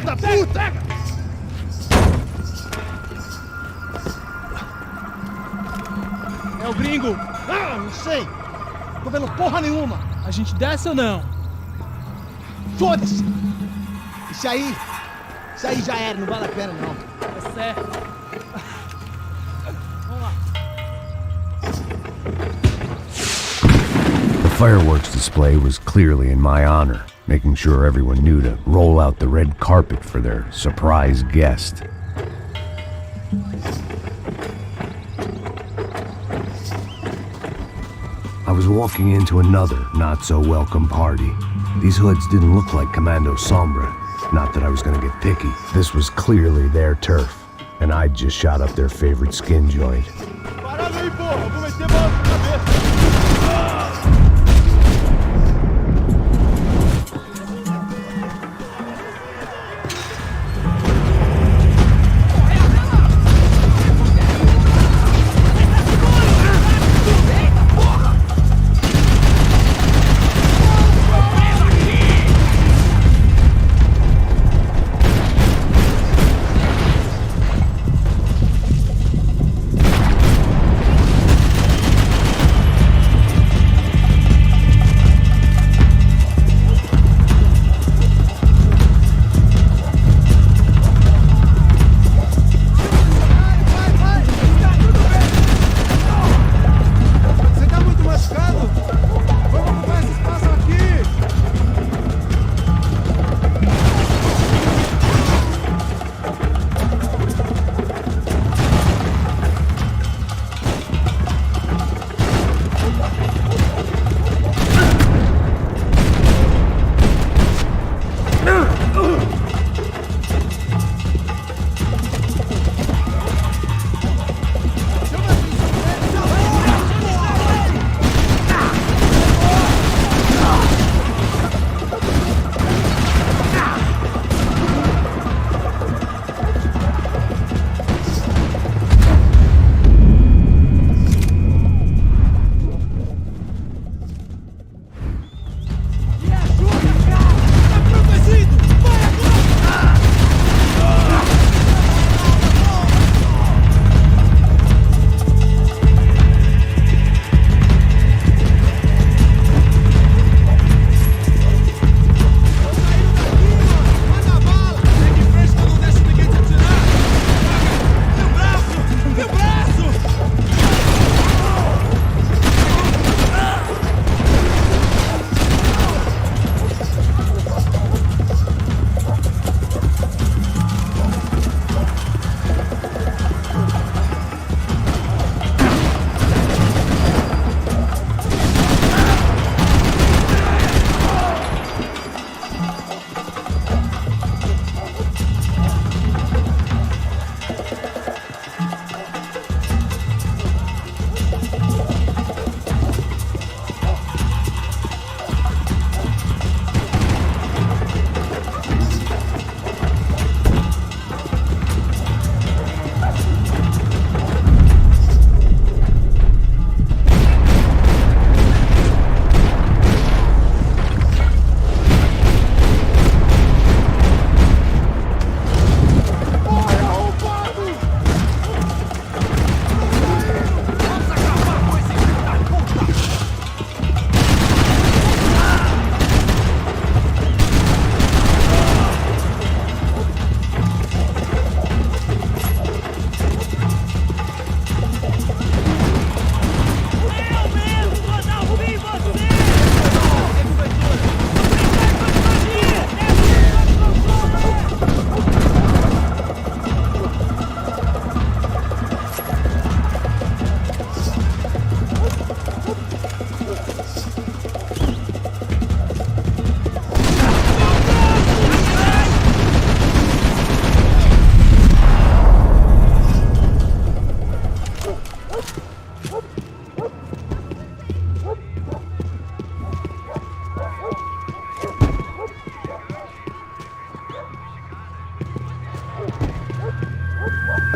Da puta! É o gringo. Ah, não sei. Tô vendo porra nenhuma. A gente desce ou não? Foda-se. Isso aí já era, não vale a pena não. É certo. Vamos lá. The fireworks display was clearly in my honor, making sure everyone knew to roll out the red carpet for their surprise guest. I was walking into another not-so-welcome party. These hoods didn't look like Commando Sombra. Not that I was gonna get picky. This was clearly their turf, and I'd just shot up their favorite skin joint. Parada aí, porra! Eu vou meter bola na cabeça!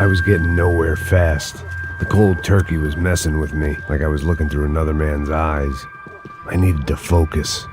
was getting nowhere fast. The cold turkey was messing with me, like I was looking through another man's eyes. I needed to focus.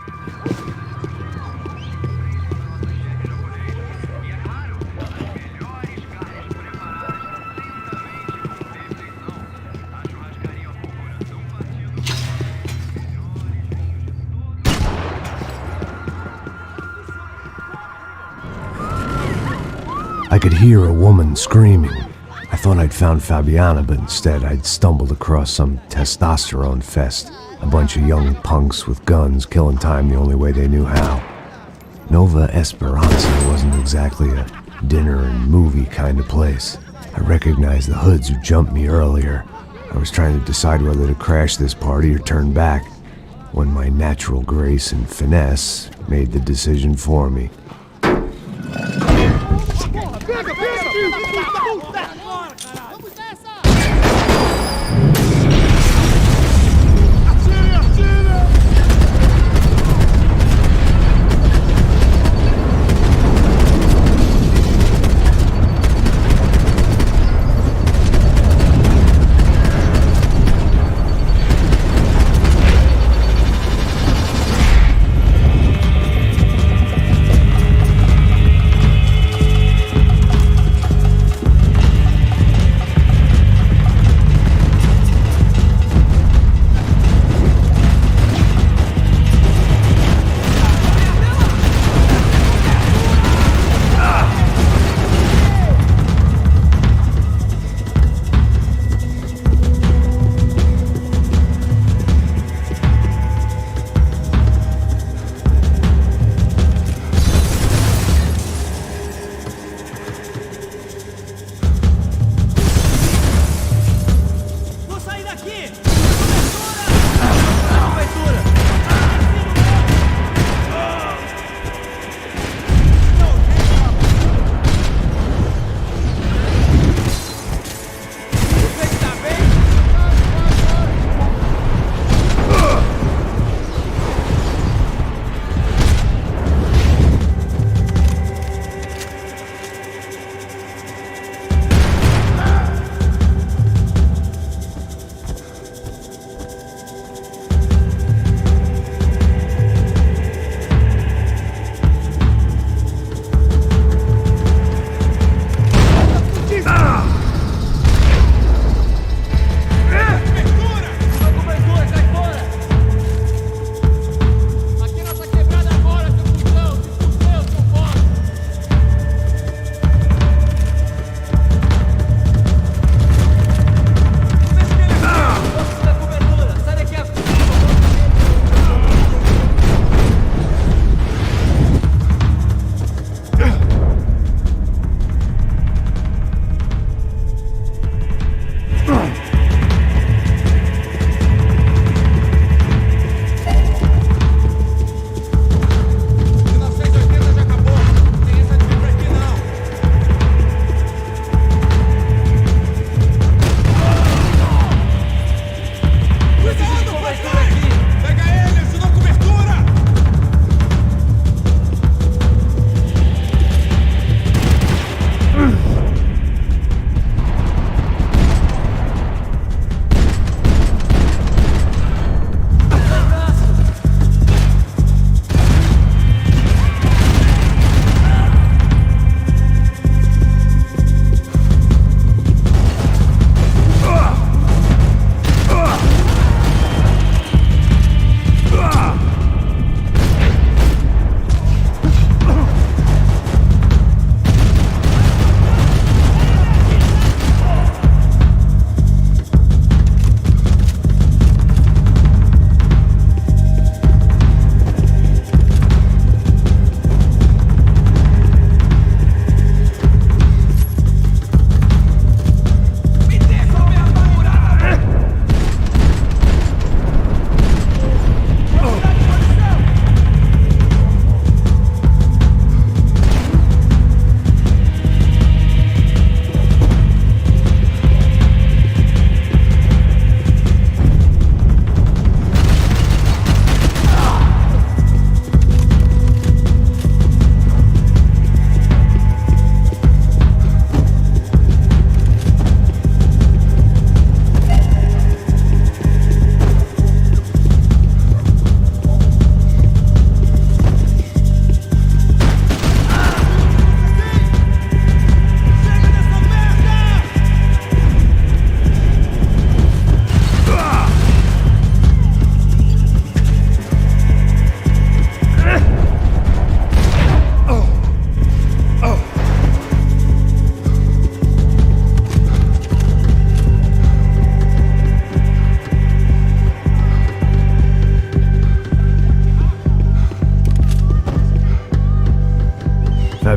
I could hear a woman screaming. I thought I'd found Fabiana, but instead I'd stumbled across some testosterone fest. A bunch of young punks with guns killing time the only way they knew how. Nova Esperanza wasn't exactly a dinner and movie kind of place. I recognized the hoods who jumped me earlier. I was trying to decide whether to crash this party or turn back, when my natural grace and finesse made the decision for me.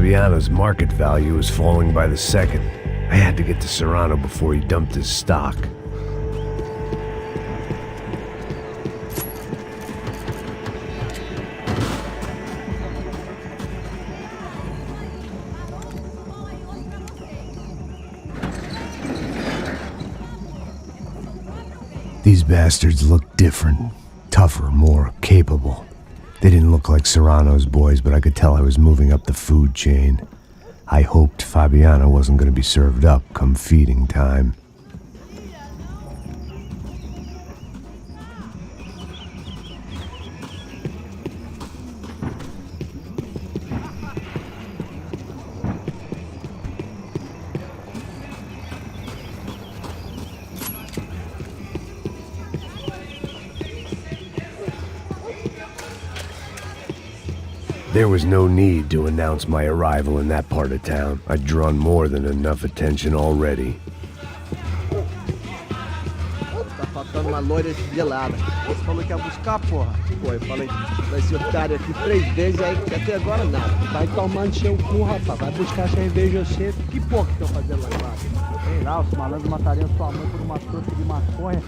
Fabiano's market value was falling by the second. I had to get to Serrano before he dumped his stock. These bastards looked different, tougher, more capable. They didn't look like Serrano's boys, but I could tell I was moving up the food chain. I hoped Fabiano wasn't going to be served up come feeding time. There was no need to announce my arrival in that part of town. I'd drawn more than enough attention already. Tá faltando uma loira gelada. Você falou que ia buscar, porra. Pô, eu falei, vai ser otário aqui 3 vezes, aí até agora nada. Vai tomando seu cu, rapaz. Vai buscar cerveja cedo. Que porra que estão fazendo lá embaixo? Sei lá, os malandros matariam sua mãe por uma trouxa de maconha.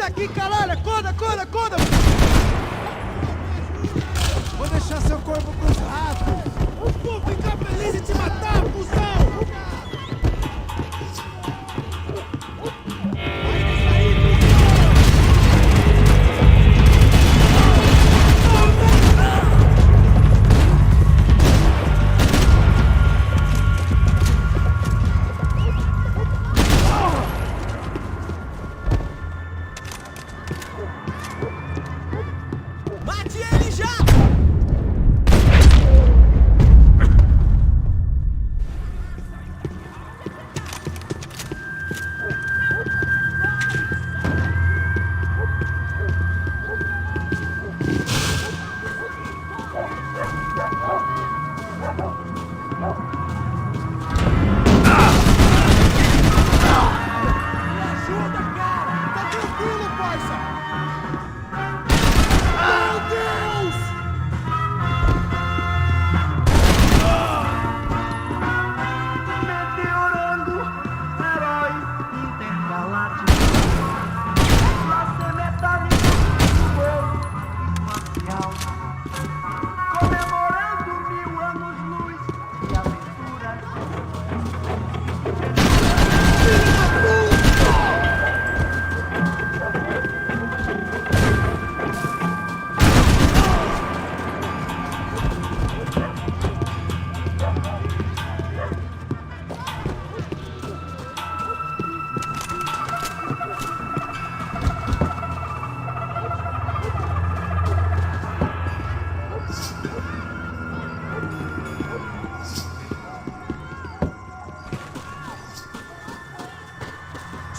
Aqui, caralho! Acorda, acorda, acorda! Vou deixar seu corpo pros ratos! Vou ficar feliz em te matar, cuzão!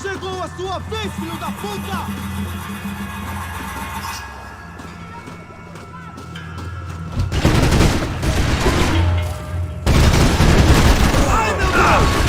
Chegou a sua vez, filho da puta! Ai, meu Deus!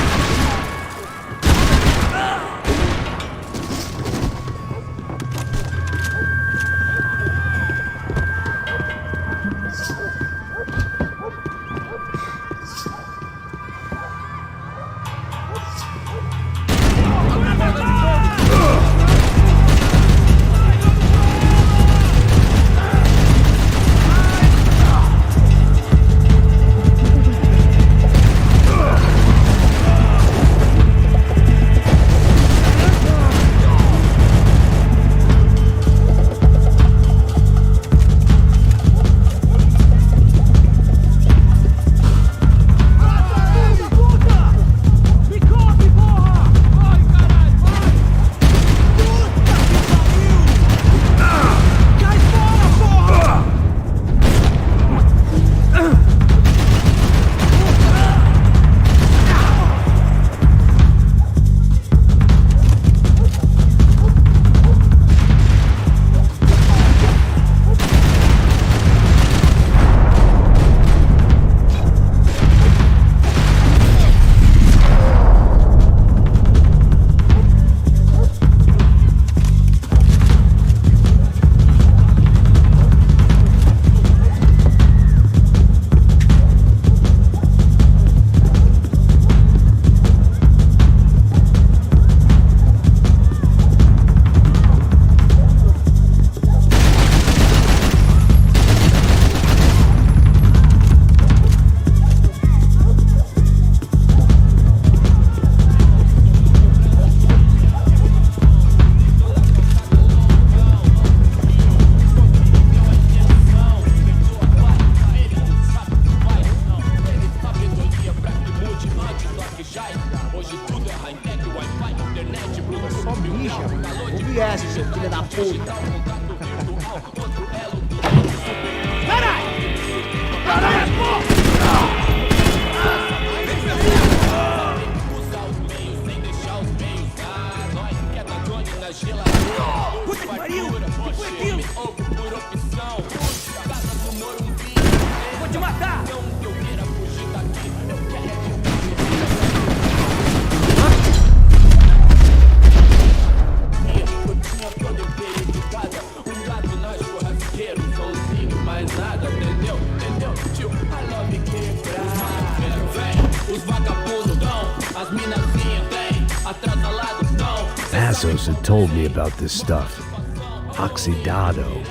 bicha. Ouve essa, seu filho da puta. Caralho! Caralho, porra! Puta que pariu! O que foi aquilo? Vou te matar! Passos had told me about this stuff. Oxidado.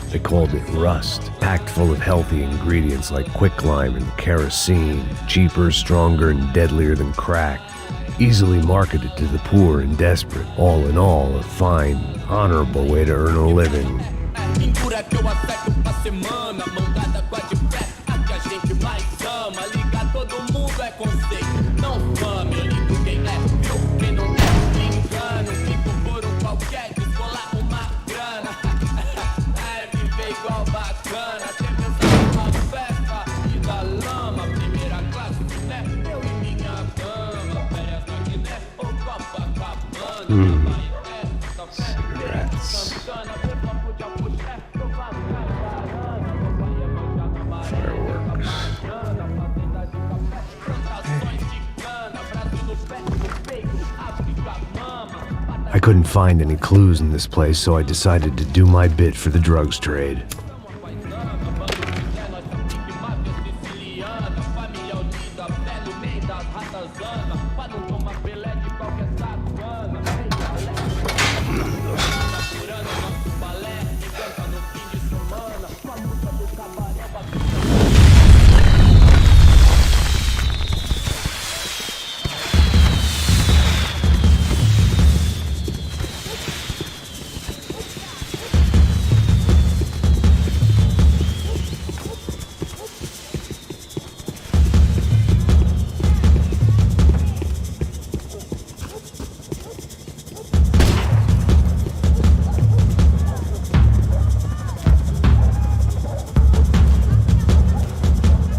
They called it rust, packed full of healthy ingredients like quicklime and kerosene, cheaper, stronger, and deadlier than crack. Easily marketed to the poor and desperate. All in all, a fine, honorable way to earn a living. Cigarettes. Fireworks. I couldn't find any clues in this place, so I decided to do my bit for the drugs trade.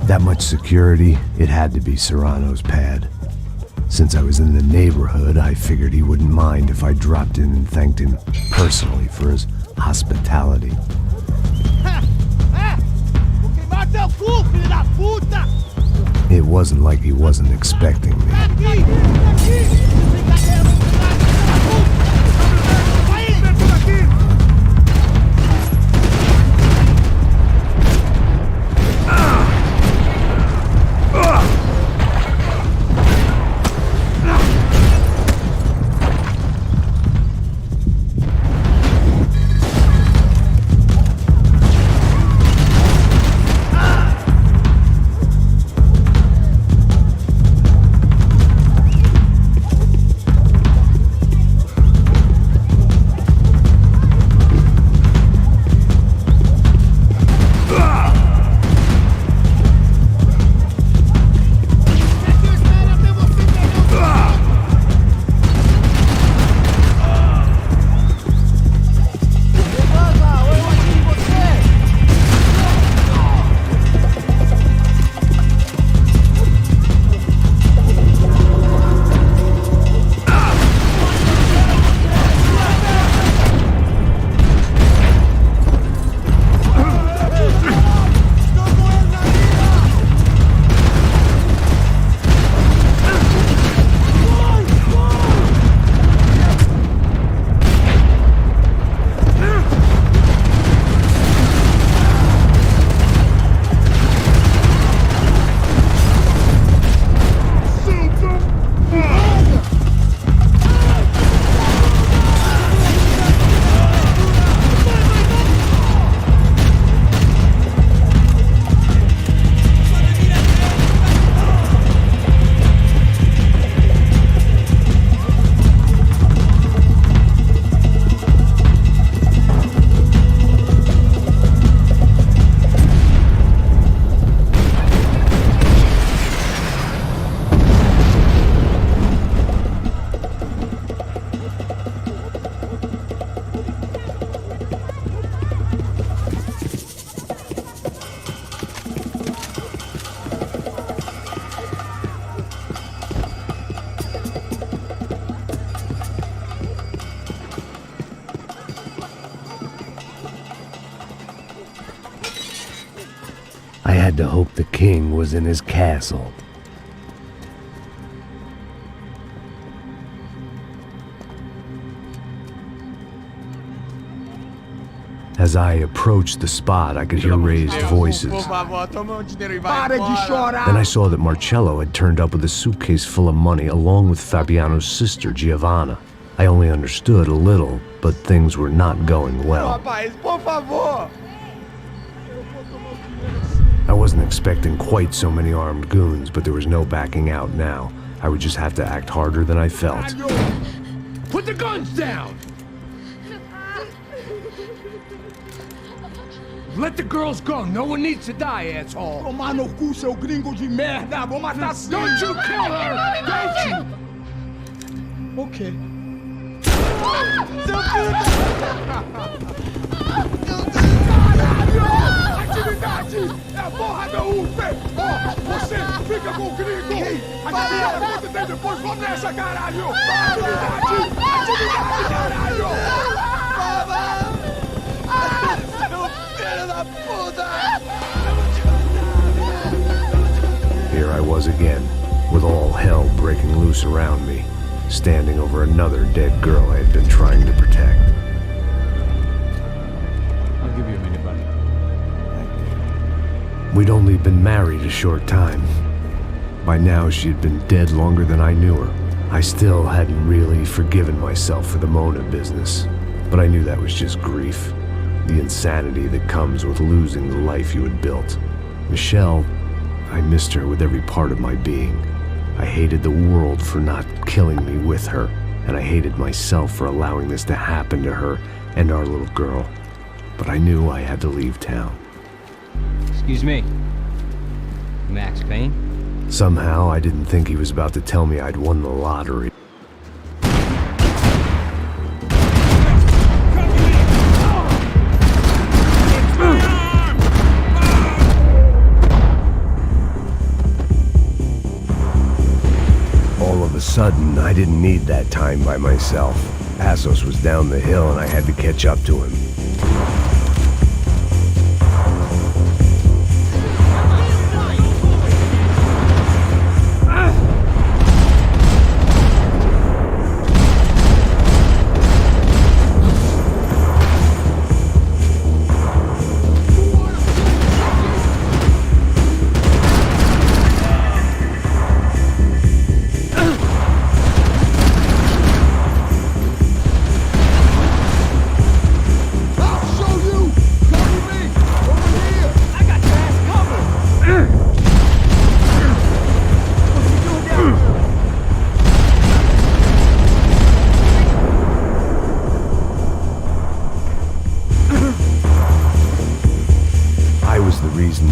That much security, it had to be Serrano's pad. Since I was in the neighborhood, I figured he wouldn't mind if I dropped in and thanked him personally for his hospitality. It wasn't like he wasn't expecting me. had to hope the king was in his castle. As I approached the spot, I could hear raised voices. Then I saw that Marcello had turned up with a suitcase full of money along with Fabiano's sister, Giovanna. I only understood a little, but things were not going well. I wasn't expecting quite so many armed goons, but there was no backing out now. I would just have to act harder than I felt. Put the guns down! Let the girls go. No one needs to die, asshole. Tomar no cu, seu gringo de merda. Vou matar sim. Don't you kill her! Don't you! Okay. Seu filho da... Atividade! É a porra da UP! Ó, você fica com o gringo! Atividade, você tem depois, vamos nessa, caralho! Atividade! Atividade, caralho! Here I was again, with all hell breaking loose around me, standing over another dead girl I had been trying to protect. I'll give you a minute, buddy. We'd only been married a short time. By now, she had been dead longer than I knew her. I still hadn't really forgiven myself for the Mona business, but I knew that was just grief. The insanity that comes with losing the life you had built. Michelle, I missed her with every part of my being. I hated the world for not killing me with her, and I hated myself for allowing this to happen to her and our little girl. But I knew I had to leave town. Excuse me. Max Payne? Somehow, I didn't think he was about to tell me I'd won the lottery. All of a sudden, I didn't need that time by myself. Passos was down the hill and I had to catch up to him.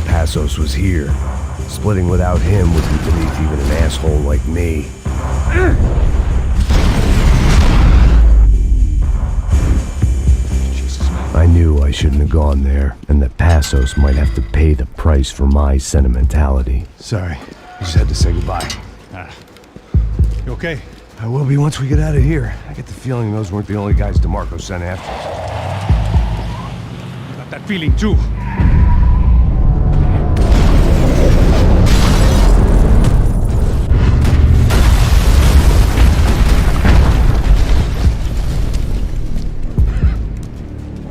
Passos was here. Splitting without him would be beneath even an asshole like me. I knew I shouldn't have gone there, and that Passos might have to pay the price for my sentimentality. Sorry, I just had to say goodbye. You okay? I will be once we get out of here. I get the feeling those weren't the only guys DeMarco sent after. I got that feeling too.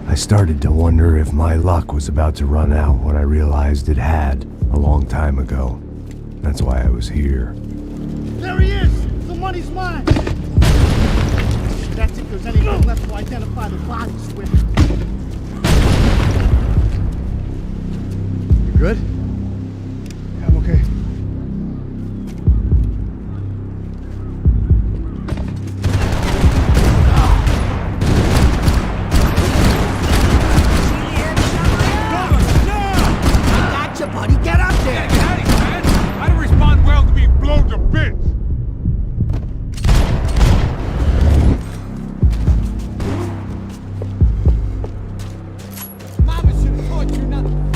I started to wonder if my luck was about to run out when I realized it had a long time ago. That's why I was here. There he is! The money's mine! That's if there's anything left to identify the bodies with. You good? Yeah, I'm okay. Buddy, get up there! Get out of here, man! I don't respond well to being blown to bits! Mama should have taught you nothing.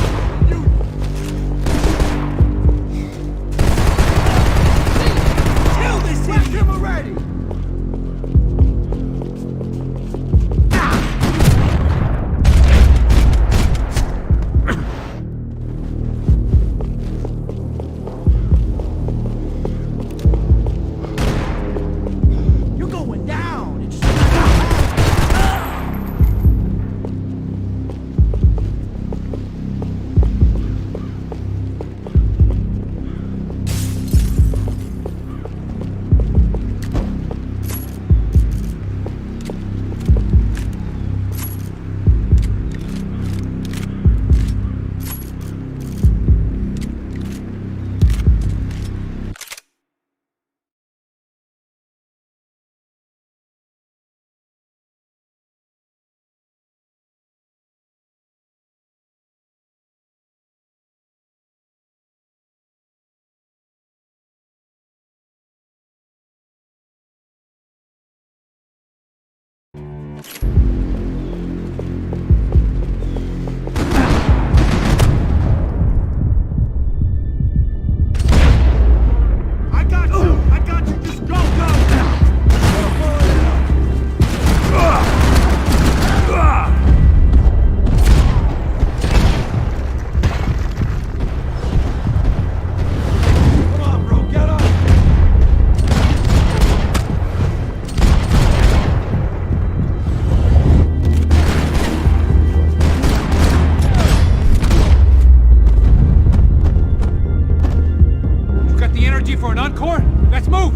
Let's move!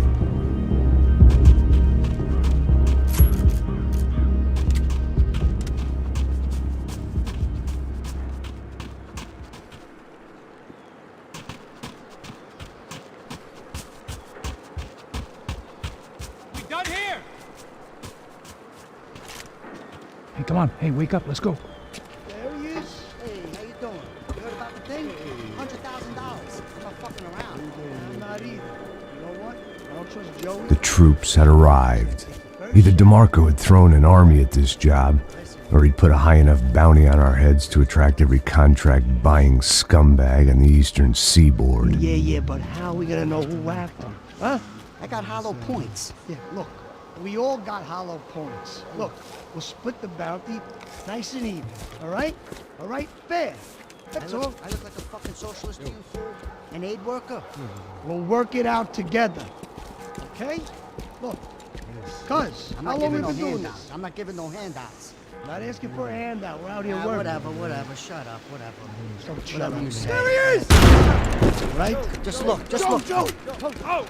We done here! Hey, come on. Hey, wake up. Let's go. There he is. Hey, how you doing? You heard about the thing? $100,000. I'm not fucking around. I'm not either. You know what? I don't trust Joey. The troops had arrived. Either DeMarco had thrown an army at this job, or he'd put a high enough bounty on our heads to attract every contract-buying scumbag on the eastern seaboard. Yeah, but how are we gonna know who whacked them? Huh? I got hollow points. Yeah, look. We all got hollow points. Look, we'll split the bounty nice and even. All right? All right? Fair. That's all. I look like a fucking socialist to you, fool? An aid worker? We'll work it out together. Okay? Look. Cuz, how long we been doing this? I'm not giving no handouts. Not asking for a handout. We're out here working. Whatever. Shut up. Whatever. Shut up. You say. There he is! Right? Just look. Joe! Oh!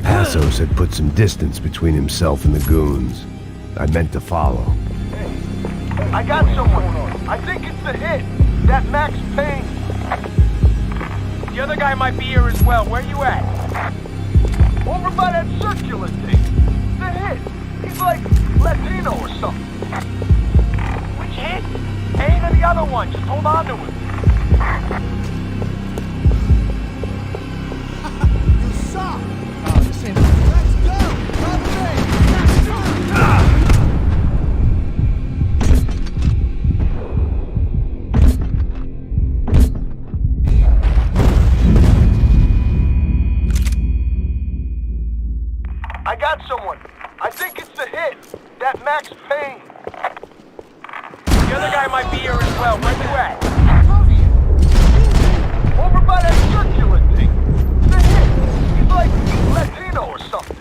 Passos had put some distance between himself and the goons. I meant to follow. I got someone. I think it's the hit. That Max Payne. The other guy might be here as well. Where you at? Over by that circular thing. The hit. He's like Latino or something. Which hit? Payne or the other one. Just hold on to him. You suck! Let's go! I got someone. I think it's the hit. That Max Payne. The other guy might be here as well. Where you at? Over by that circular thing. The hit. He's like Latino or something.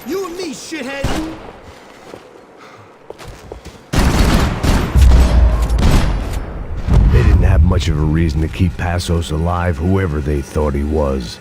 You and me, shithead! They didn't have much of a reason to keep Passos alive, whoever they thought he was.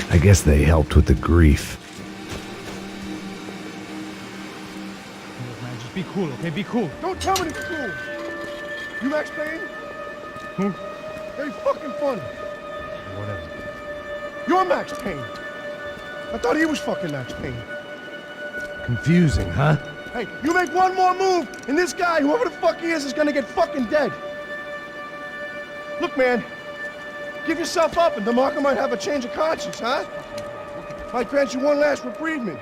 I guess they helped with the grief. Man, just be cool, okay? Be cool. Don't tell me to be cool. You Max Payne? Who? Very fucking funny. Whatever. You're Max Payne. I thought he was fucking Max Payne. Confusing, huh? Hey, you make one more move, and this guy, whoever the fuck he is gonna get fucking dead. Look, man. Give yourself up, and DeMarco might have a change of conscience, huh? Might grant you one last reprievement.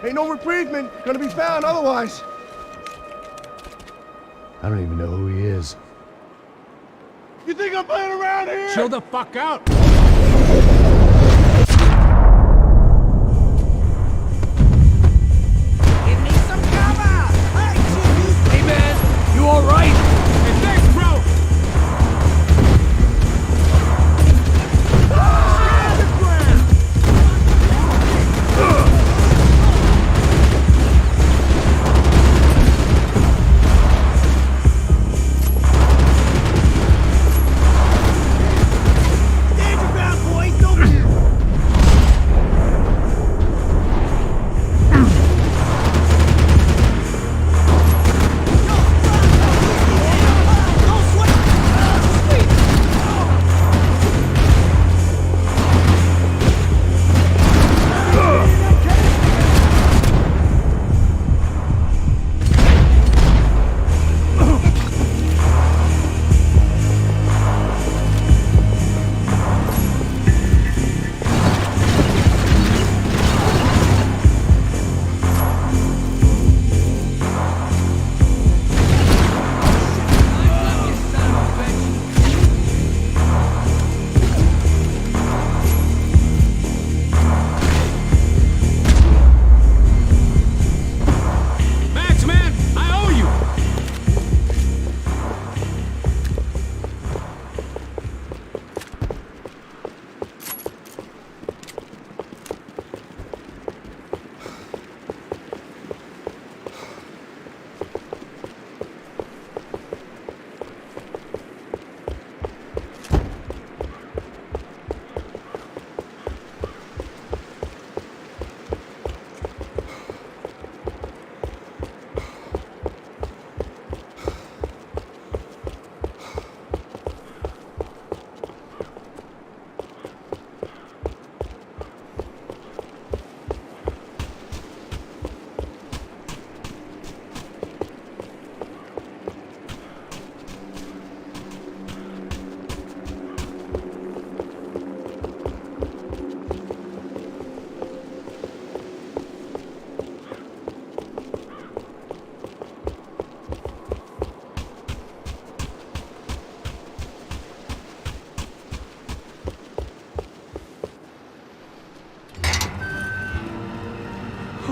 Ain't no reprievement gonna be found otherwise. I don't even know who he is. You think I'm playing around here? Chill the fuck out! Give me some cover! Hey man, you alright? Hey, thanks, bro! They're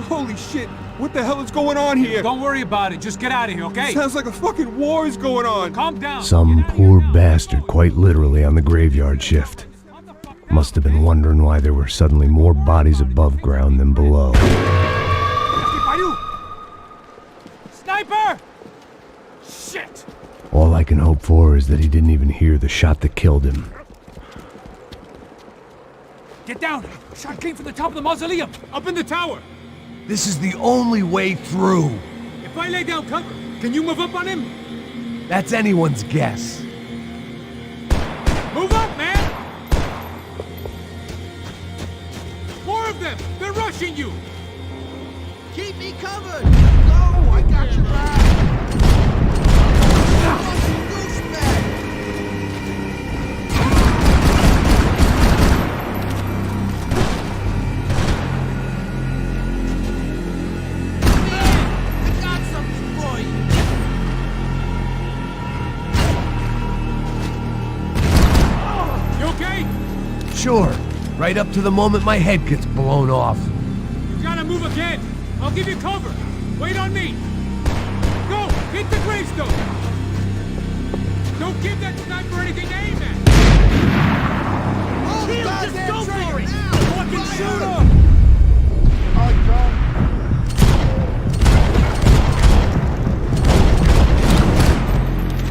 Holy shit! What the hell is going on here? Don't worry about it. Just get out of here, okay? Sounds like a fucking war is going on. Calm down. Some poor bastard, quite literally, on the graveyard shift. Must have been wondering why there were suddenly more bodies above ground than below. Sniper! Shit! All I can hope for is that he didn't even hear the shot that killed him. Get down! Shot came from the top of the mausoleum! Up in the tower! This is the only way through. If I lay down cover, can you move up on him? That's anyone's guess. Move up, man! More of them! They're rushing you! Keep me covered! No, I got your back! Sure, right up to the moment my head gets blown off. You gotta move again! I'll give you cover! Wait on me! Go! Hit the gravestone! Don't give that sniper anything to aim at! Shield, just go for it! Fucking shoot him!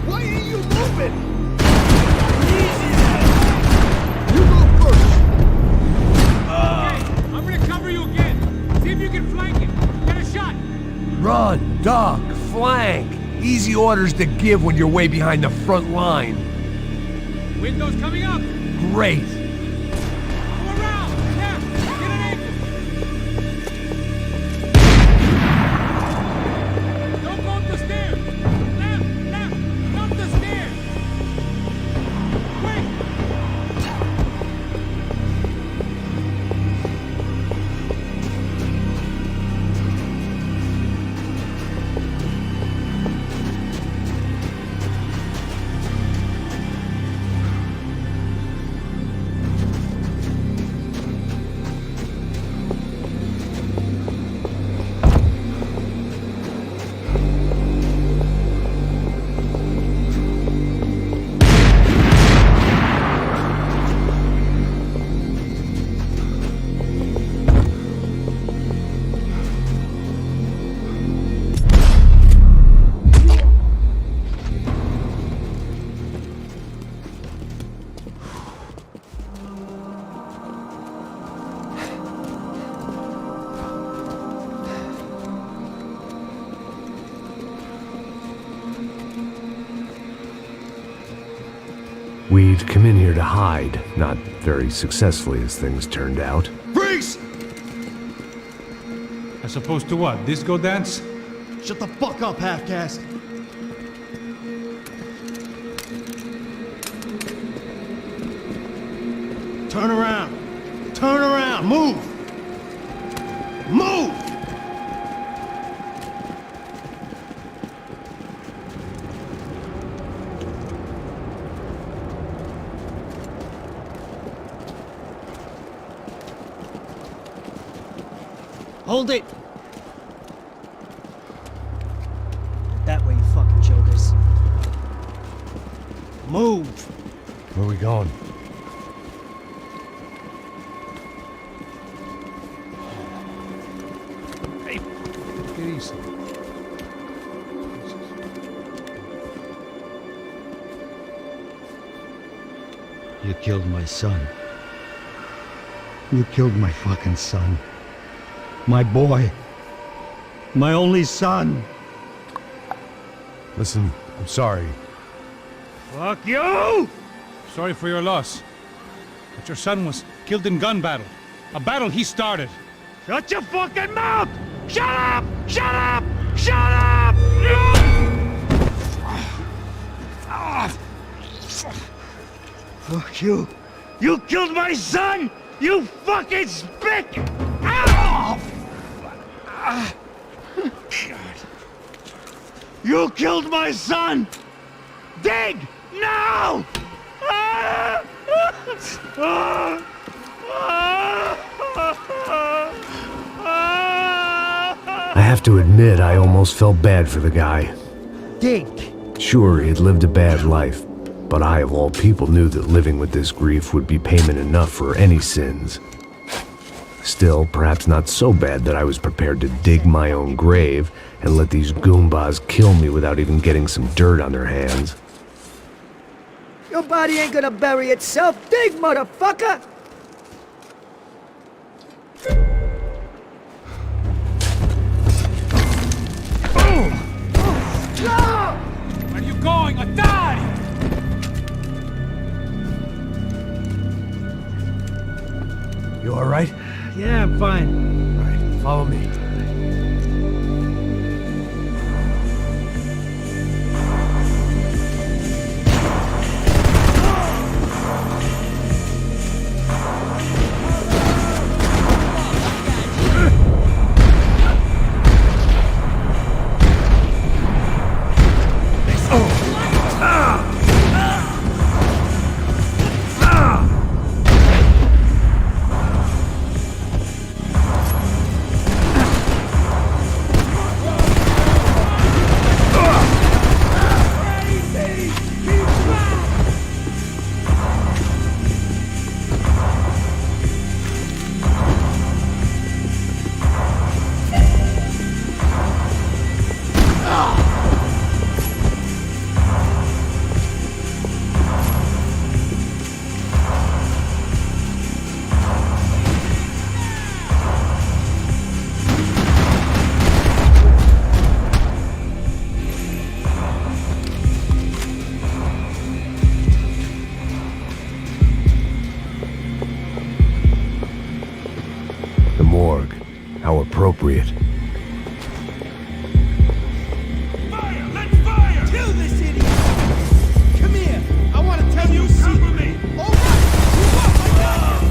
Why are you moving? Run, duck, flank. Easy orders to give when you're way behind the front line. Windows coming up! Great. Go around! Left! Get an angle! Don't go up the stairs! Left! Up the stairs! Quick! We'd come in here to hide, not very successfully as things turned out. Freeze! As opposed to what? Disco dance? Shut the fuck up, half-caste! Turn around! Turn around! Move! Move! Hold it! That way, you fucking jokers. Move! Where are we going? Hey, get easy. You killed my son. You killed my fucking son. My boy. My only son. Listen, I'm sorry. Fuck you! Sorry for your loss. But your son was killed in gun battle. A battle he started. Shut your fucking mouth! Shut up! Shut up! Shut up! Fuck you! You killed my son! You fucking spick! Ow! You killed my son! Dig! Now! have to admit, I almost felt bad for the guy. Dink. Sure, he had lived a bad life, but I, of all people, knew that living with this grief would be payment enough for any sins. Still, perhaps not so bad that I was prepared to dig my own grave and let these goombas kill me without even getting some dirt on their hands. Your body ain't gonna bury itself. Dig, motherfucker! Where are you going? Or die! You all right? Yeah, I'm fine. All right, follow me. Morgue. How appropriate. Fire! Let's fire! Kill this idiot! Come here! I want to tell you something! Me! All right! Move up! I got you!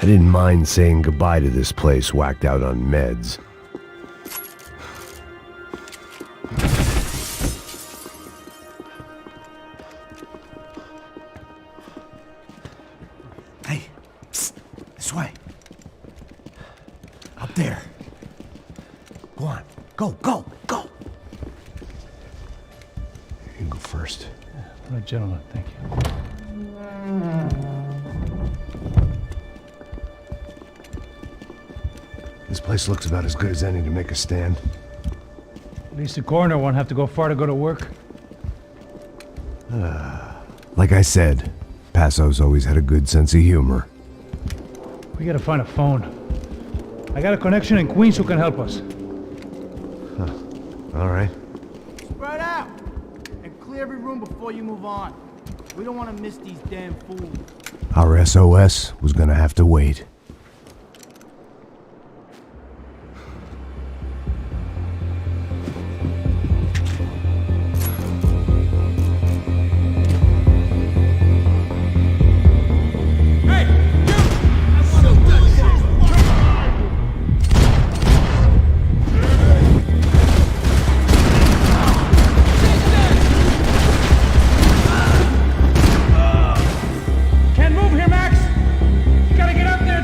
I didn't mind saying goodbye to this place whacked out on meds. Hey, psst, this way. Up there. Go on. Go, go, go. You can go first. All right, gentlemen, thank you. This place looks about as good as any to make a stand. At least the coroner won't have to go far to go to work. Like I said, Passo's always had a good sense of humor. We gotta find a phone. I got a connection in Queens who can help us. All right. Spread out! And clear every room before you move on. We don't want to miss these damn fools. Our SOS was gonna have to wait. Can't move here, Max! You gotta get up there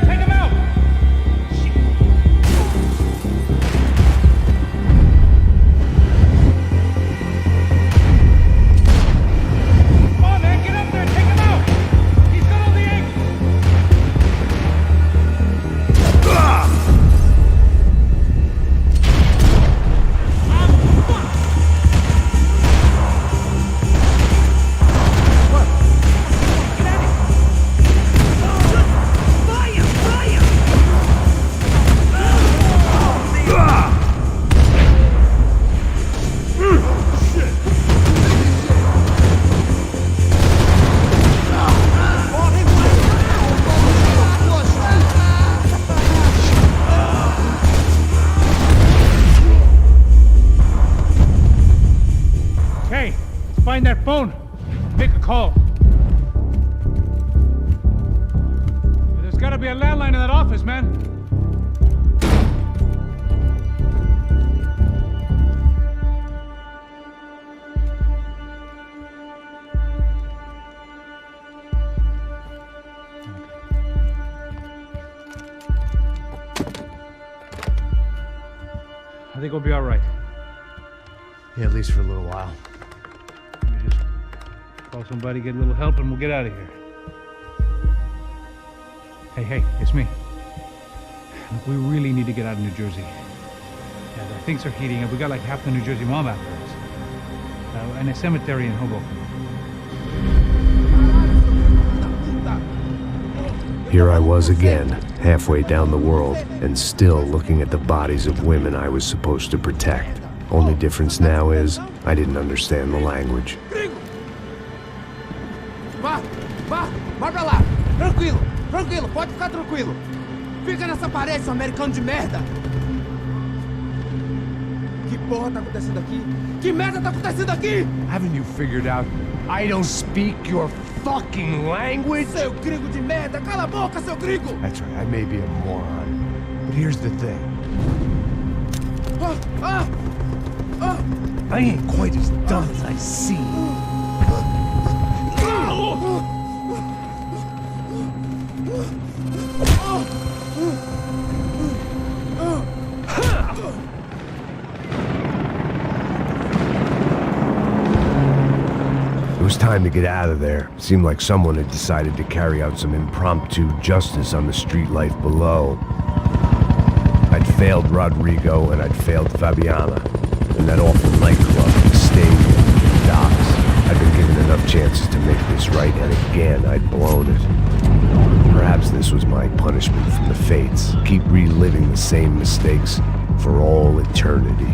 gotta be a landline in that office, man. I think we'll be all right. Yeah, at least for a little while. We just call somebody, get a little help, and we'll get out of here. Hey, it's me. Look, we really need to get out of New Jersey. Yeah, things are heating up. We got like half the New Jersey mob after us. And a cemetery in Hoboken. Here I was again, halfway down the world, and still looking at the bodies of women I was supposed to protect. Only difference now is, I didn't understand the language. Vai pra lá. Tranquilo, pode ficar tranquilo. Fica nessa parede, seu americano de merda. Que porra tá acontecendo aqui? Que merda tá acontecendo aqui? Haven't you figured out I don't speak your fucking language? Seu gringo de merda, cala a boca, seu gringo! That's right, I may be a moron, but here's the thing. I ain't quite as dumb as I seem. It was time to get out of there. It seemed like someone had decided to carry out some impromptu justice on the street life below. I'd failed Rodrigo and I'd failed Fabiana. And that awful nightclub, the stadium, the docks. I'd been given enough chances to make this right, and again I'd blown it. Perhaps this was my punishment from the fates. Keep reliving the same mistakes for all eternity.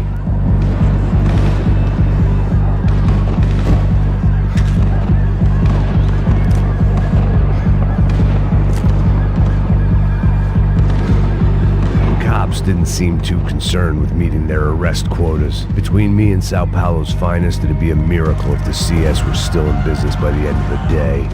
Didn't seem too concerned with meeting their arrest quotas. Between me and Sao Paulo's finest, it'd be a miracle if the CS were still in business by the end of the day.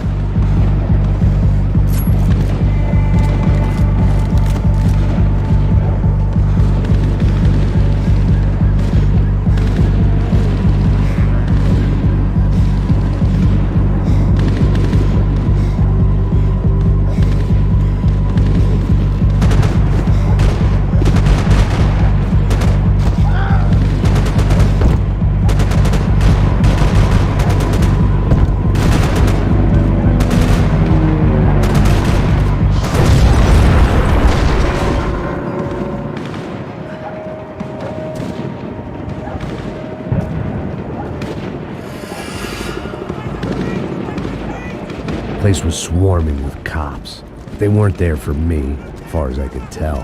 The place was swarming with cops. They weren't there for me, as far as I could tell,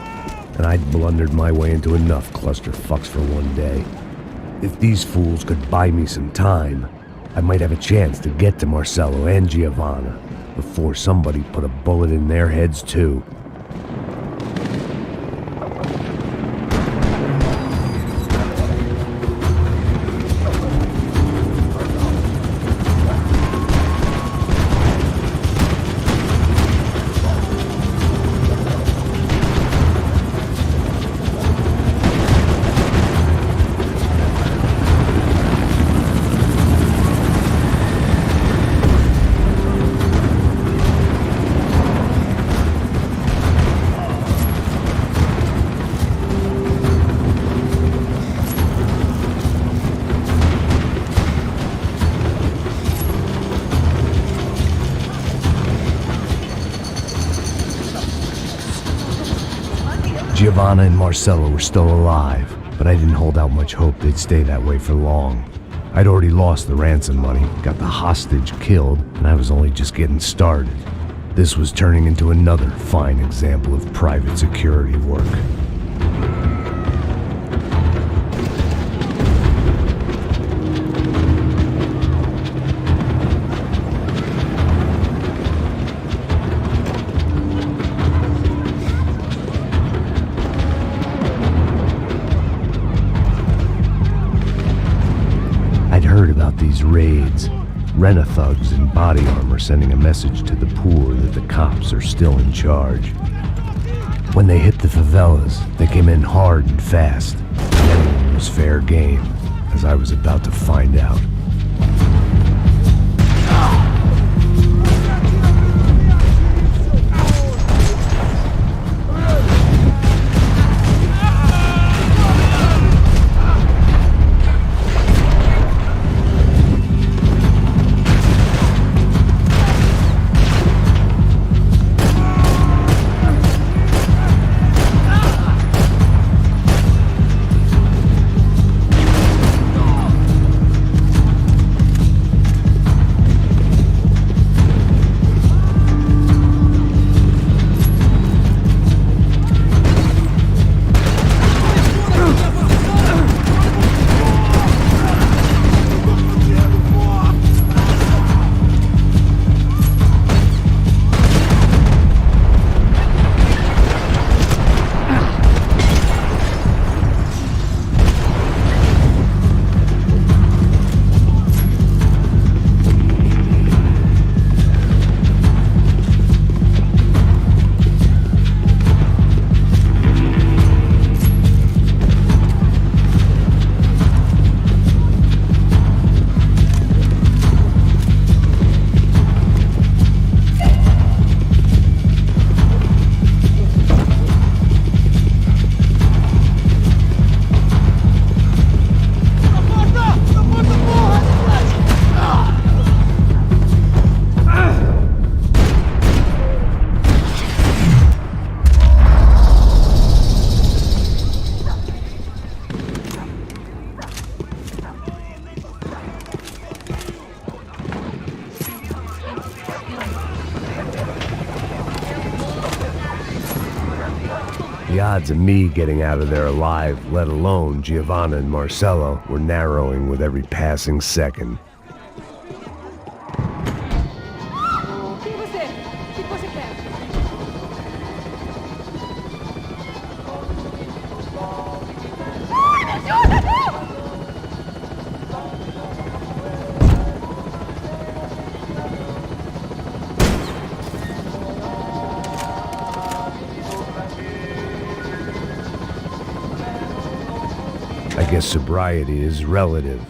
and I'd blundered my way into enough clusterfucks for one day. If these fools could buy me some time, I might have a chance to get to Marcello and Giovanna before somebody put a bullet in their heads too. Giovanna and Marcello were still alive, but I didn't hold out much hope they'd stay that way for long. I'd already lost the ransom money, got the hostage killed, and I was only just getting started. This was turning into another fine example of private security work. Raids, rent-a-thugs in body armor sending a message to the poor that the cops are still in charge. When they hit the favelas, they came in hard and fast. Anything was fair game, as I was about to find out. The odds of me getting out of there alive, let alone Giovanna and Marcello, were narrowing with every passing second. I guess sobriety is relative.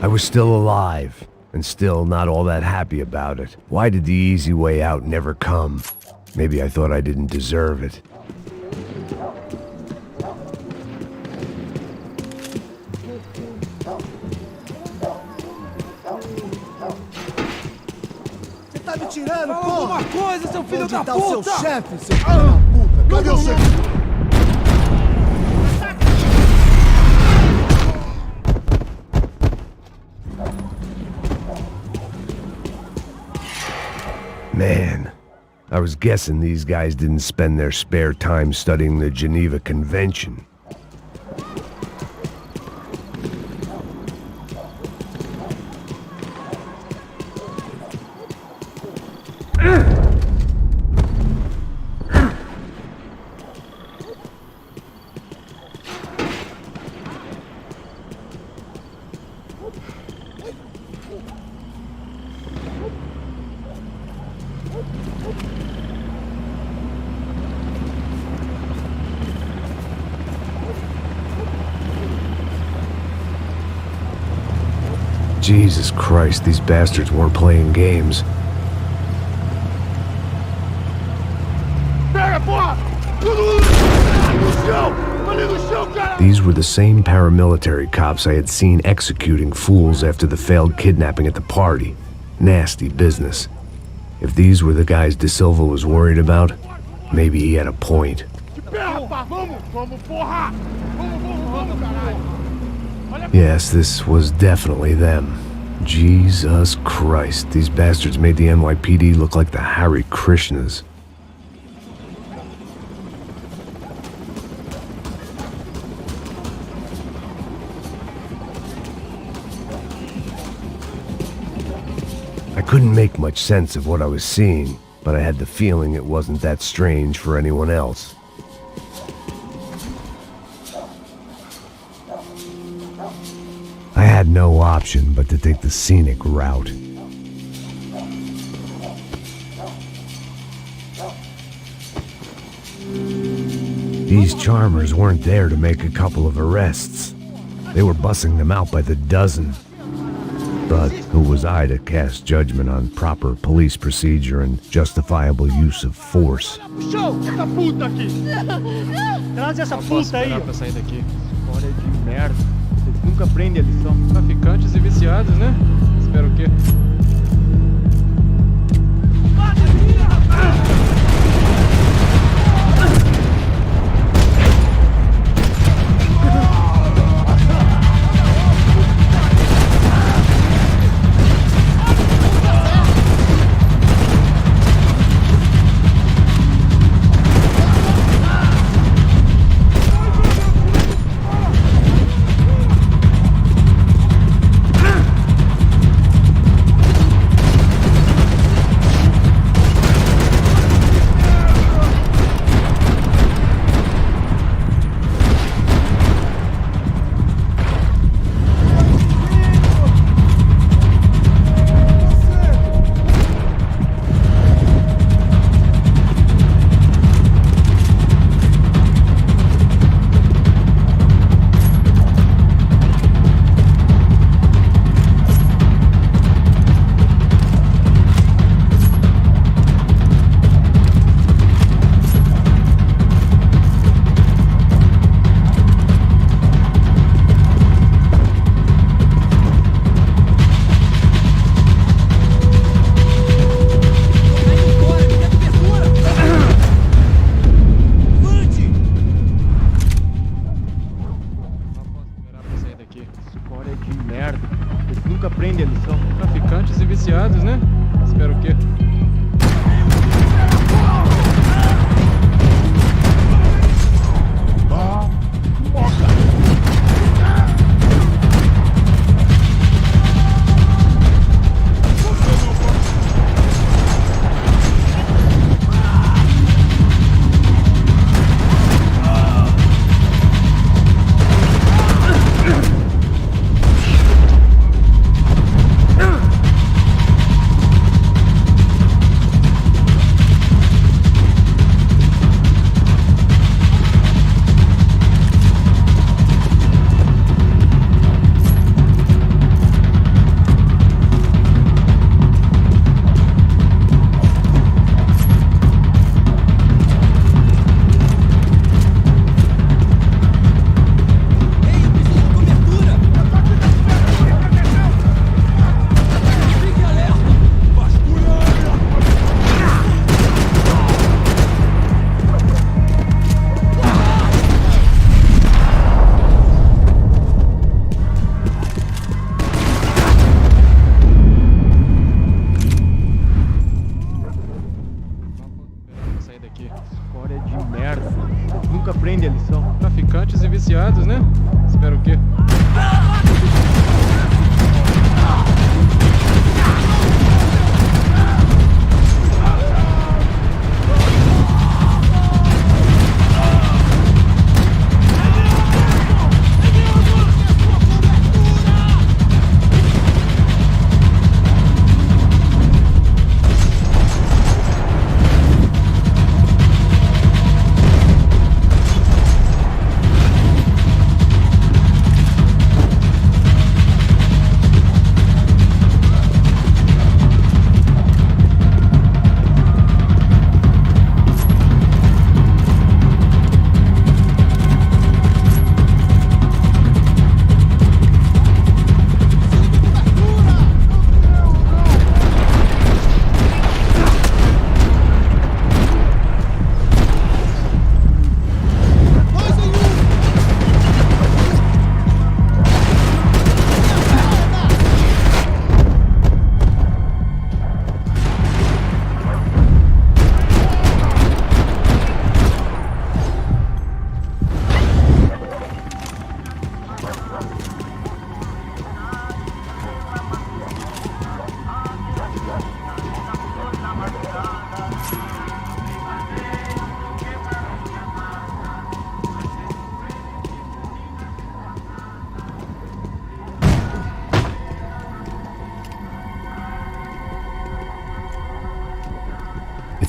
I was still alive, and still not all that happy about it. Why did the easy way out never come? Maybe I thought I didn't deserve it. Você tá me tirando, porra? Alguma coisa, seu filho da Onde tá o seu puta! chefe, seu filho da puta? Cadê o seu... Man, I was guessing these guys didn't spend their spare time studying the Geneva Convention. Jesus Christ, these bastards weren't playing games. These were the same paramilitary cops I had seen executing fools after the failed kidnapping at the party. Nasty business. If these were the guys De Silva was worried about, maybe he had a point. Yes, this was definitely them. Jesus Christ, these bastards made the NYPD look like the Hare Krishnas. I couldn't make much sense of what I was seeing, but I had the feeling it wasn't that strange for anyone else. I had no option but to take the scenic route. These charmers weren't there to make a couple of arrests. They were bussing them out by the dozen. But who was I to cast judgment on proper police procedure and justifiable use of force? Show essa puta aqui! Traz essa puta aí! Pra sair daqui. História de merda. Vocês nunca aprendem a lição. Traficantes e viciados, né? Espero o quê? Traficantes e viciados, né? Espero o quê? História de merda. Vocês nunca aprendem a lição. Traficantes e viciados, né? Espero o quê?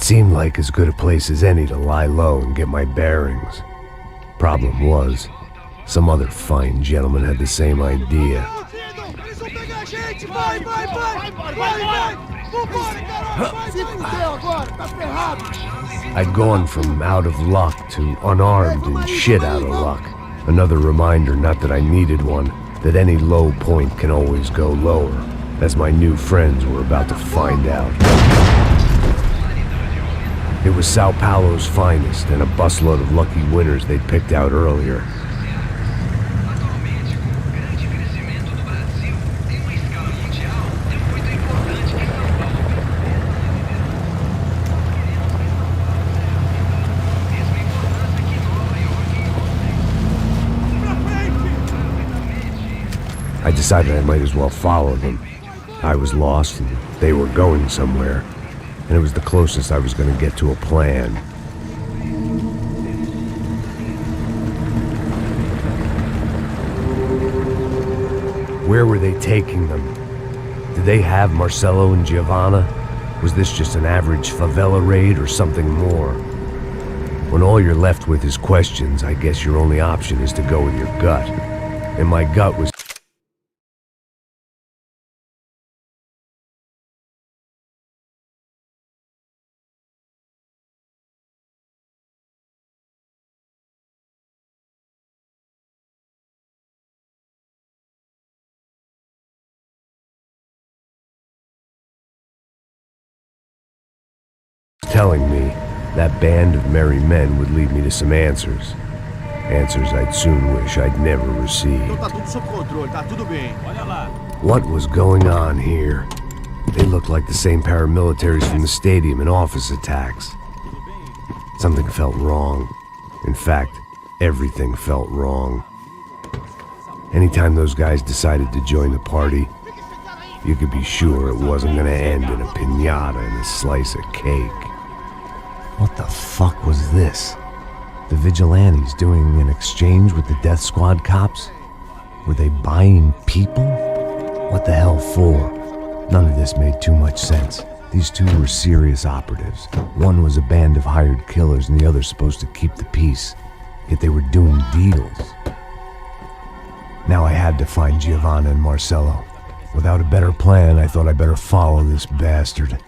seemed like as good a place as any to lie low and get my bearings. Problem was, some other fine gentleman had the same idea. I'd gone from out of luck to unarmed and shit out of luck. Another reminder, not that I needed one, that any low point can always go lower, as my new friends were about to find out. It was Sao Paulo's finest and a busload of lucky winners they'd picked out earlier. I decided I might as well follow them. I was lost and they were going somewhere, and it was the closest I was going to get to a plan. Where were they taking them? Did they have Marcelo and Giovanna? Was this just an average favela raid or something more? When all you're left with is questions, I guess your only option is to go with your gut. And my gut was telling me that band of merry men would lead me to some answers. Answers I'd soon wish I'd never received. What was going on here? They looked like the same paramilitaries from the stadium in office attacks. Something felt wrong. In fact, everything felt wrong. Anytime those guys decided to join the party, you could be sure it wasn't gonna end in a piñata and a slice of cake. What the fuck was this? The vigilantes doing an exchange with the death squad cops? Were they buying people? What the hell for? None of this made too much sense. These two were serious operatives. One was a band of hired killers and the other supposed to keep the peace. Yet they were doing deals. Now I had to find Giovanna and Marcelo. Without a better plan, I thought I better follow this bastard.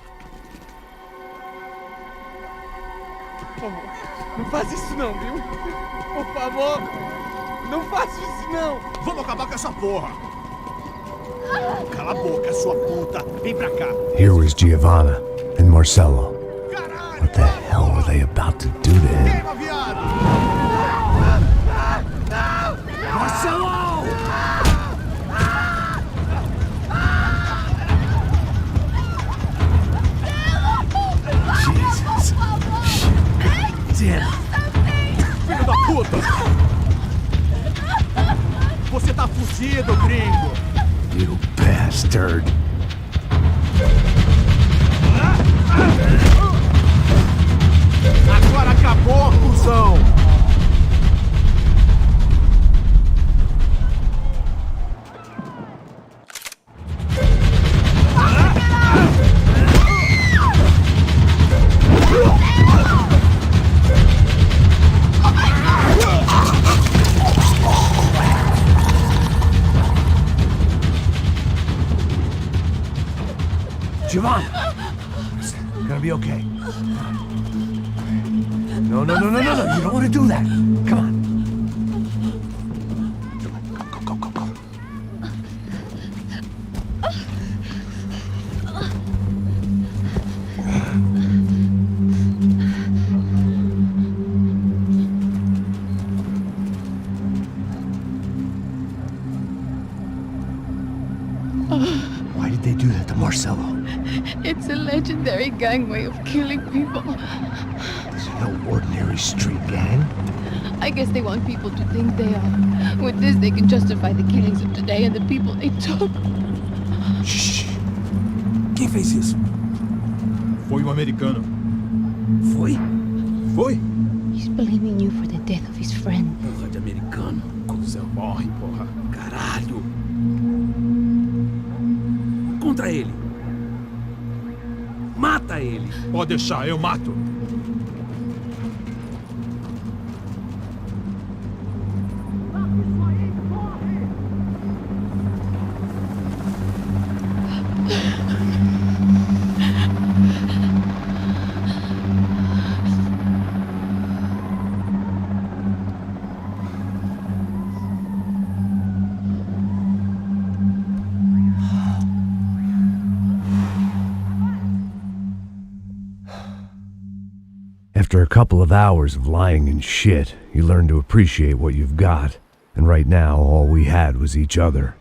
Não faz isso não, viu? Por favor, não faça isso não. Vamos acabar com essa porra. Cala a boca, sua puta. Vem pra cá. Here was Giovanna and Marcelo. What the hell were they about to do to him? Marcelo! Jesus. Damn. Filho da puta! Você tá fugido, gringo! You bastard. Agora acabou, cuzão! Giovanna! It's gonna be okay. No, no, no, no, no, no. You don't want to do that. Come on. Go, go, go, go. Why did they do that to Marcelo? It's a legendary gang way of killing people. This is no ordinary street gang. I guess they want people to think they are. With this, they can justify the killings of today and the people they took. Shh. Quem fez isso? Foi um americano. Foi? Foi? He's blaming you for the death of his friend. Porra de americano. Cuzão, morre, porra. Caralho. Contra ele. Mata matar ele. Pode deixar, eu mato. After a couple of hours of lying in shit, you learn to appreciate what you've got. And right now, all we had was each other.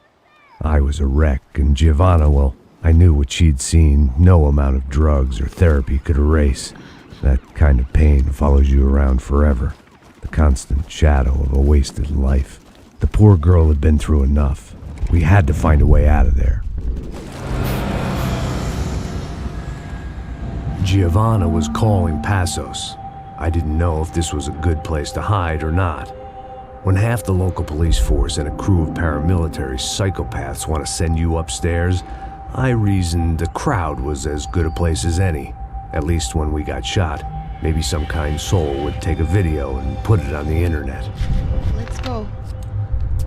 I was a wreck, and Giovanna, well, I knew what she'd seen no amount of drugs or therapy could erase. That kind of pain follows you around forever. The constant shadow of a wasted life. The poor girl had been through enough. We had to find a way out of there. Giovanna was calling Passos. I didn't know if this was a good place to hide or not. When half the local police force and a crew of paramilitary psychopaths want to send you upstairs, I reasoned the crowd was as good a place as any. At least when we got shot. Maybe some kind soul would take a video and put it on the internet. Let's go.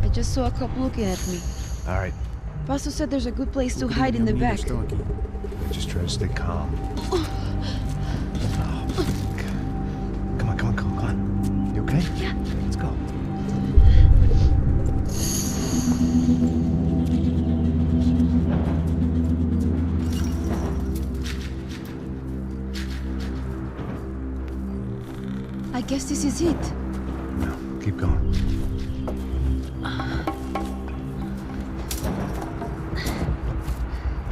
I just saw a cop looking at me. All right. Passos said there's a good place to hide in the back. Just try to stay calm. Come on. You okay? Yeah. Let's go. I guess this is it. No, keep going.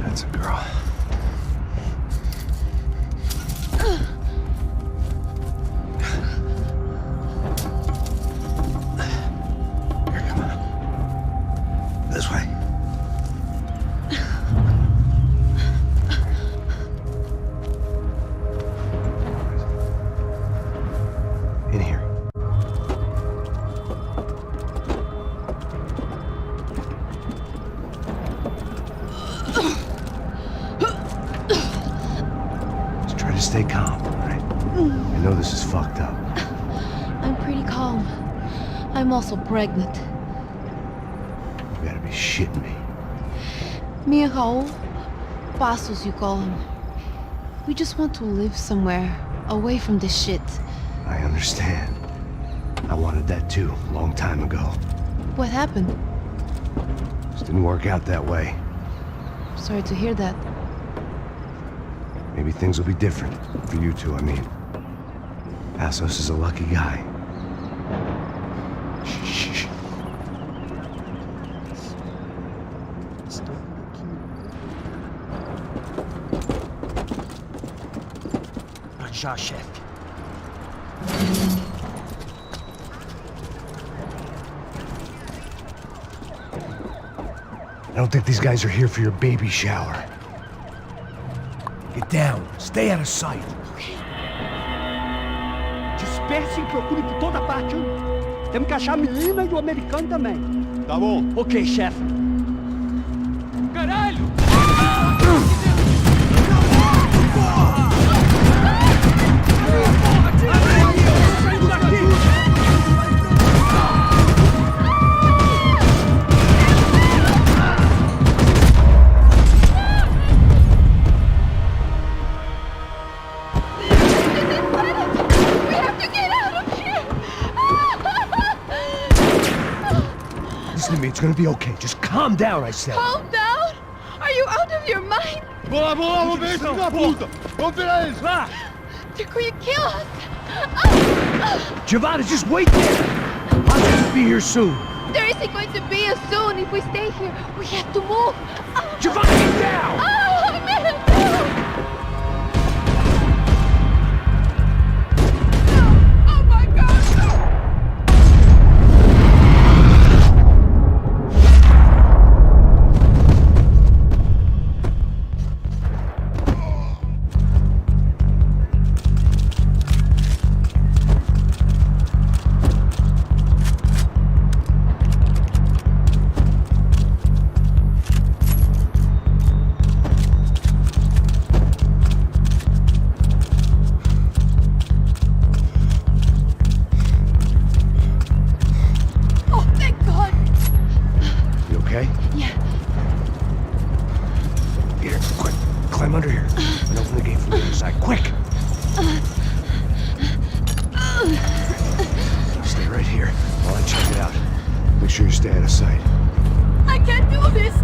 That's a girl. Here, come on. This way. In here. Just try to stay calm, all right? I know this is fucked up. I'm pretty calm. I'm also pregnant. You gotta be shitting me. Me and Raul, Passos you call him. We just want to live somewhere, away from this shit. I understand. I wanted that too, a long time ago. What happened? Just didn't work out that way. Sorry to hear that. Maybe things will be different. For you two, I mean. Passos is a lucky guy. Shh. Pode já, chefe. I don't think these guys are here for your baby shower. Get down. Stay out of sight. Disperse e procure por toda parte. Temos que achar a menina e o americano também. Tá bom. Ok, chefe. Caralho! Listen to me, it's gonna be okay. Just calm down, I said. Calm down? Are you out of your mind? Vamos lá, vamos ver esse filho da puta! Vamos virar eles! Lá! They're going to kill us! Giovanna, just wait there! I'll just be here soon. There isn't going to be a soon if we stay here. We have to move. Giovanna, get down! Oh, man! Oh my God! No! Climb under here and open the gate from the other side. Quick! Stay right here while I check it out. Make sure you stay out of sight. I can't do this!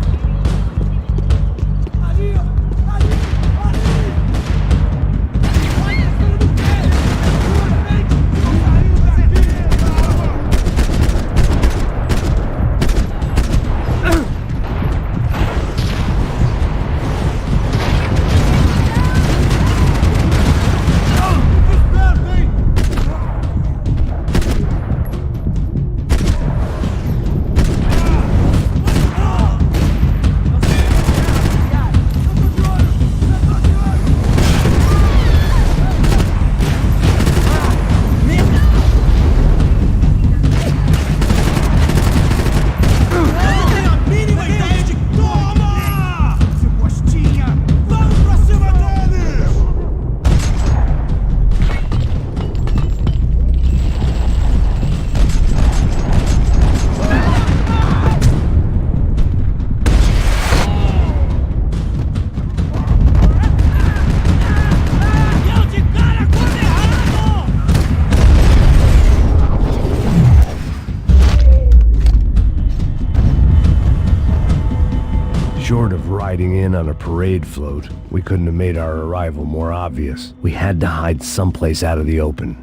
Short of riding in on a parade float, we couldn't have made our arrival more obvious. We had to hide someplace out of the open.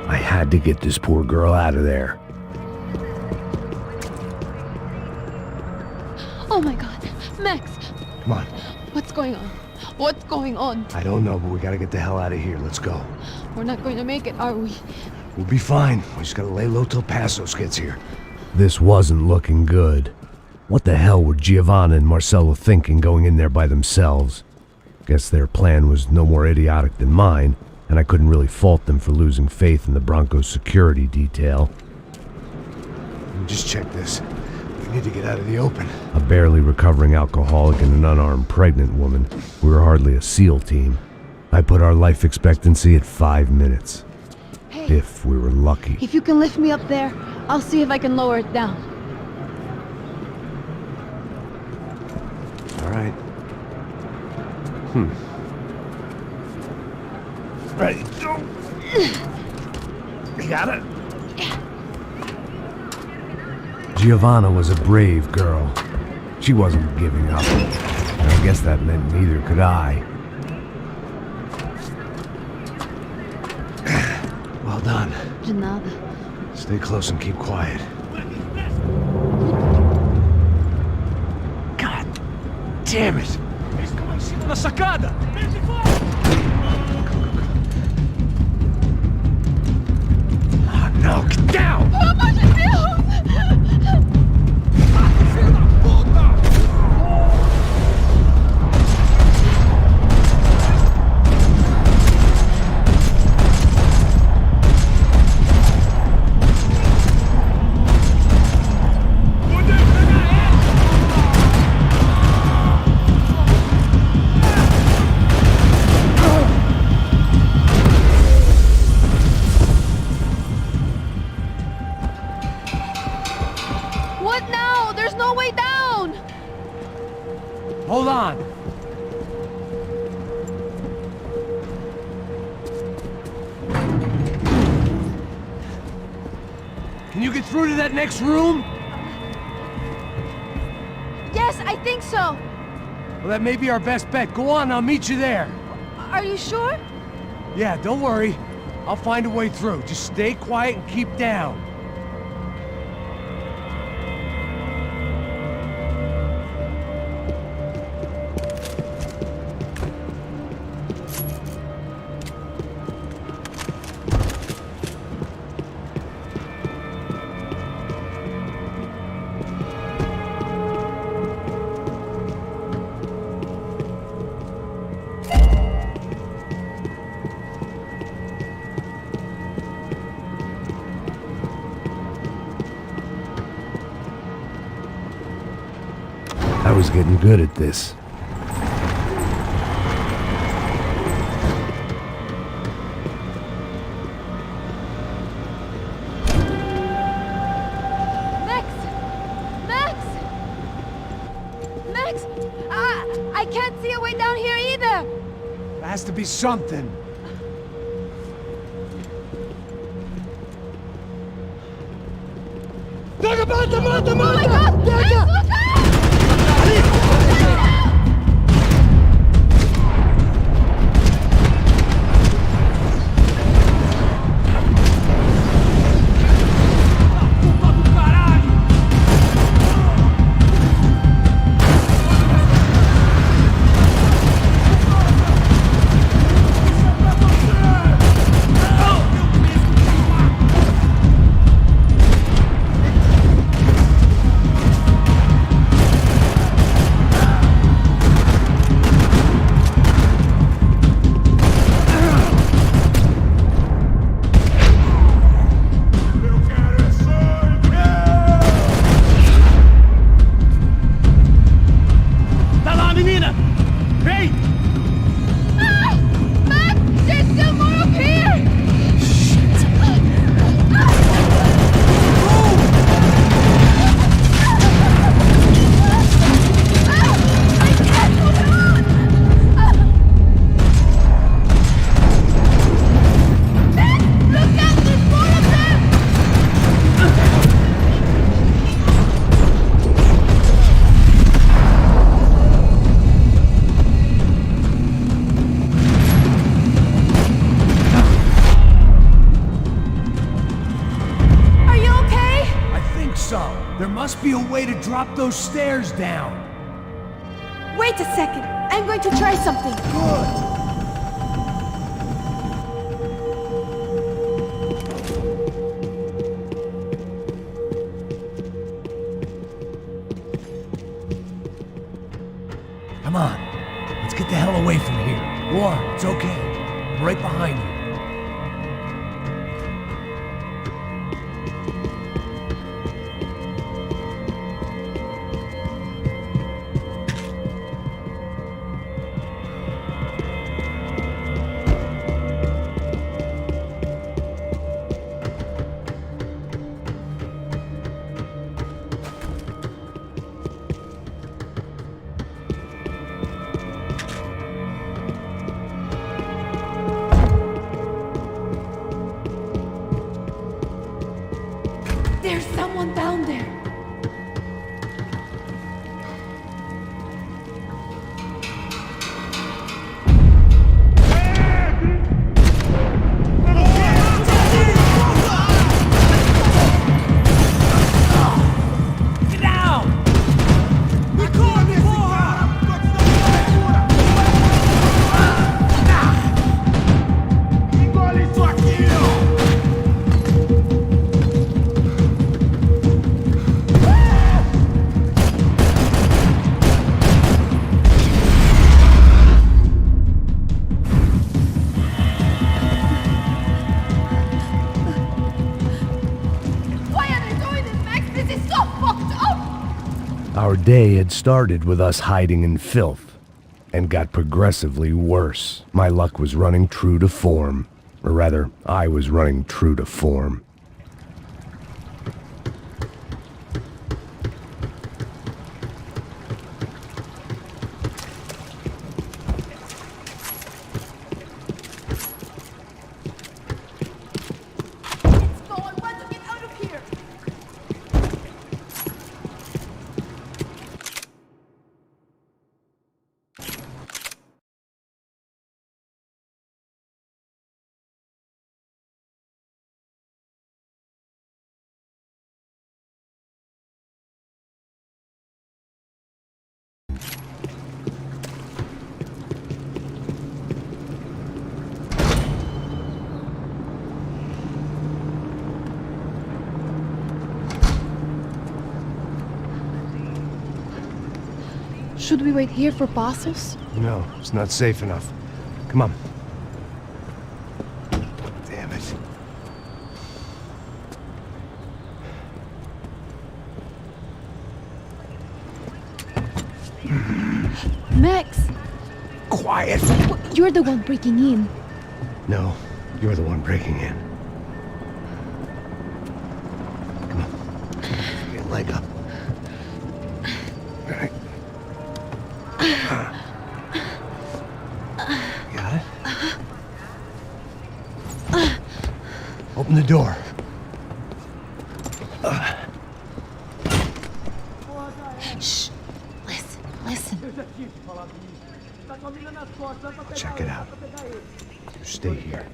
I had to get this poor girl out of there. Oh my god. Max! Come on. What's going on? What's going on? I don't know, but we gotta get the hell out of here. Let's go. We're not going to make it, are we? We'll be fine. We just gotta lay low till Passos gets here. This wasn't looking good. What the hell were Giovanna and Marcello thinking going in there by themselves? Guess their plan was no more idiotic than mine, and I couldn't really fault them for losing faith in the Broncos security detail. Just check this. We need to get out of the open. A barely recovering alcoholic and an unarmed pregnant woman. We were hardly a SEAL team. I put our life expectancy at 5 minutes. Hey. If we were lucky. If you can lift me up there, I'll see if I can lower it down. All right. Ready, go. You got it? Giovanna was a brave girl. She wasn't giving up. And I guess that meant neither could I. Well done. De nada. Stay close and keep quiet. God damn it! Na sacada! Oh, no, get down! Pelo amor de Deus! What now? There's no way down! Hold on. Can you get through to that next room? Yes, I think so. Well, that may be our best bet. Go on, I'll meet you there. Are you sure? Yeah, don't worry. I'll find a way through. Just stay quiet and keep down. was getting good at this. Max! I can't see a way down here either! There has to be something. Oh my God! Max, look out! Tá lá, menina! Vem! Max! There's still more up here! Are you okay? I think so. There must be a way to drop those stairs down. Wait a second. I'm going to try something. Good. Come on. Let's get the hell away from here. War, it's okay. I'm right behind you. There's someone down there. Get down! Engole isso aqui, ó! Why are they doing this, Max? This is so fucked up! Our day had started with us hiding in filth, and got progressively worse. My luck was running true to form. Or rather, I was running true to form. Let's go. I want to get out of here. Should we wait here for Passos? No, it's not safe enough. Come on. Damn it. Max! Quiet! You're the one breaking in. No, you're the one breaking in. Come on. Get a leg up. All right. Got it? Open the door. Shh. Listen. Check it out. You stay here.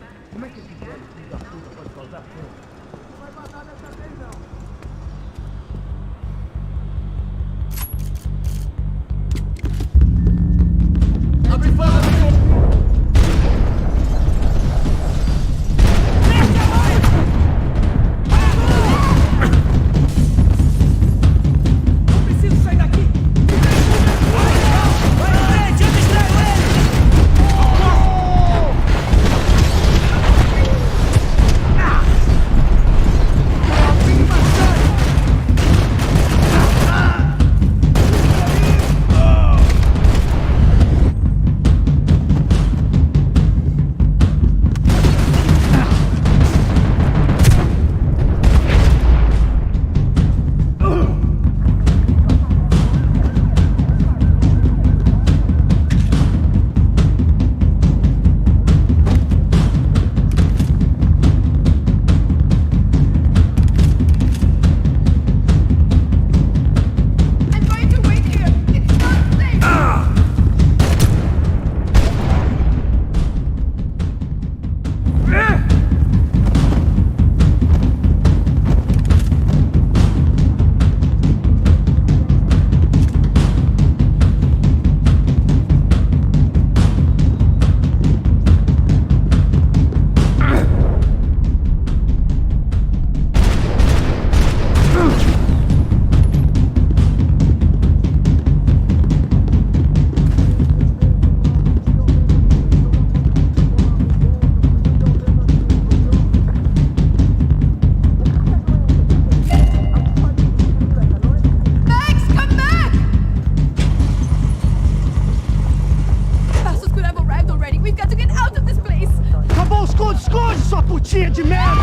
putinha de merda!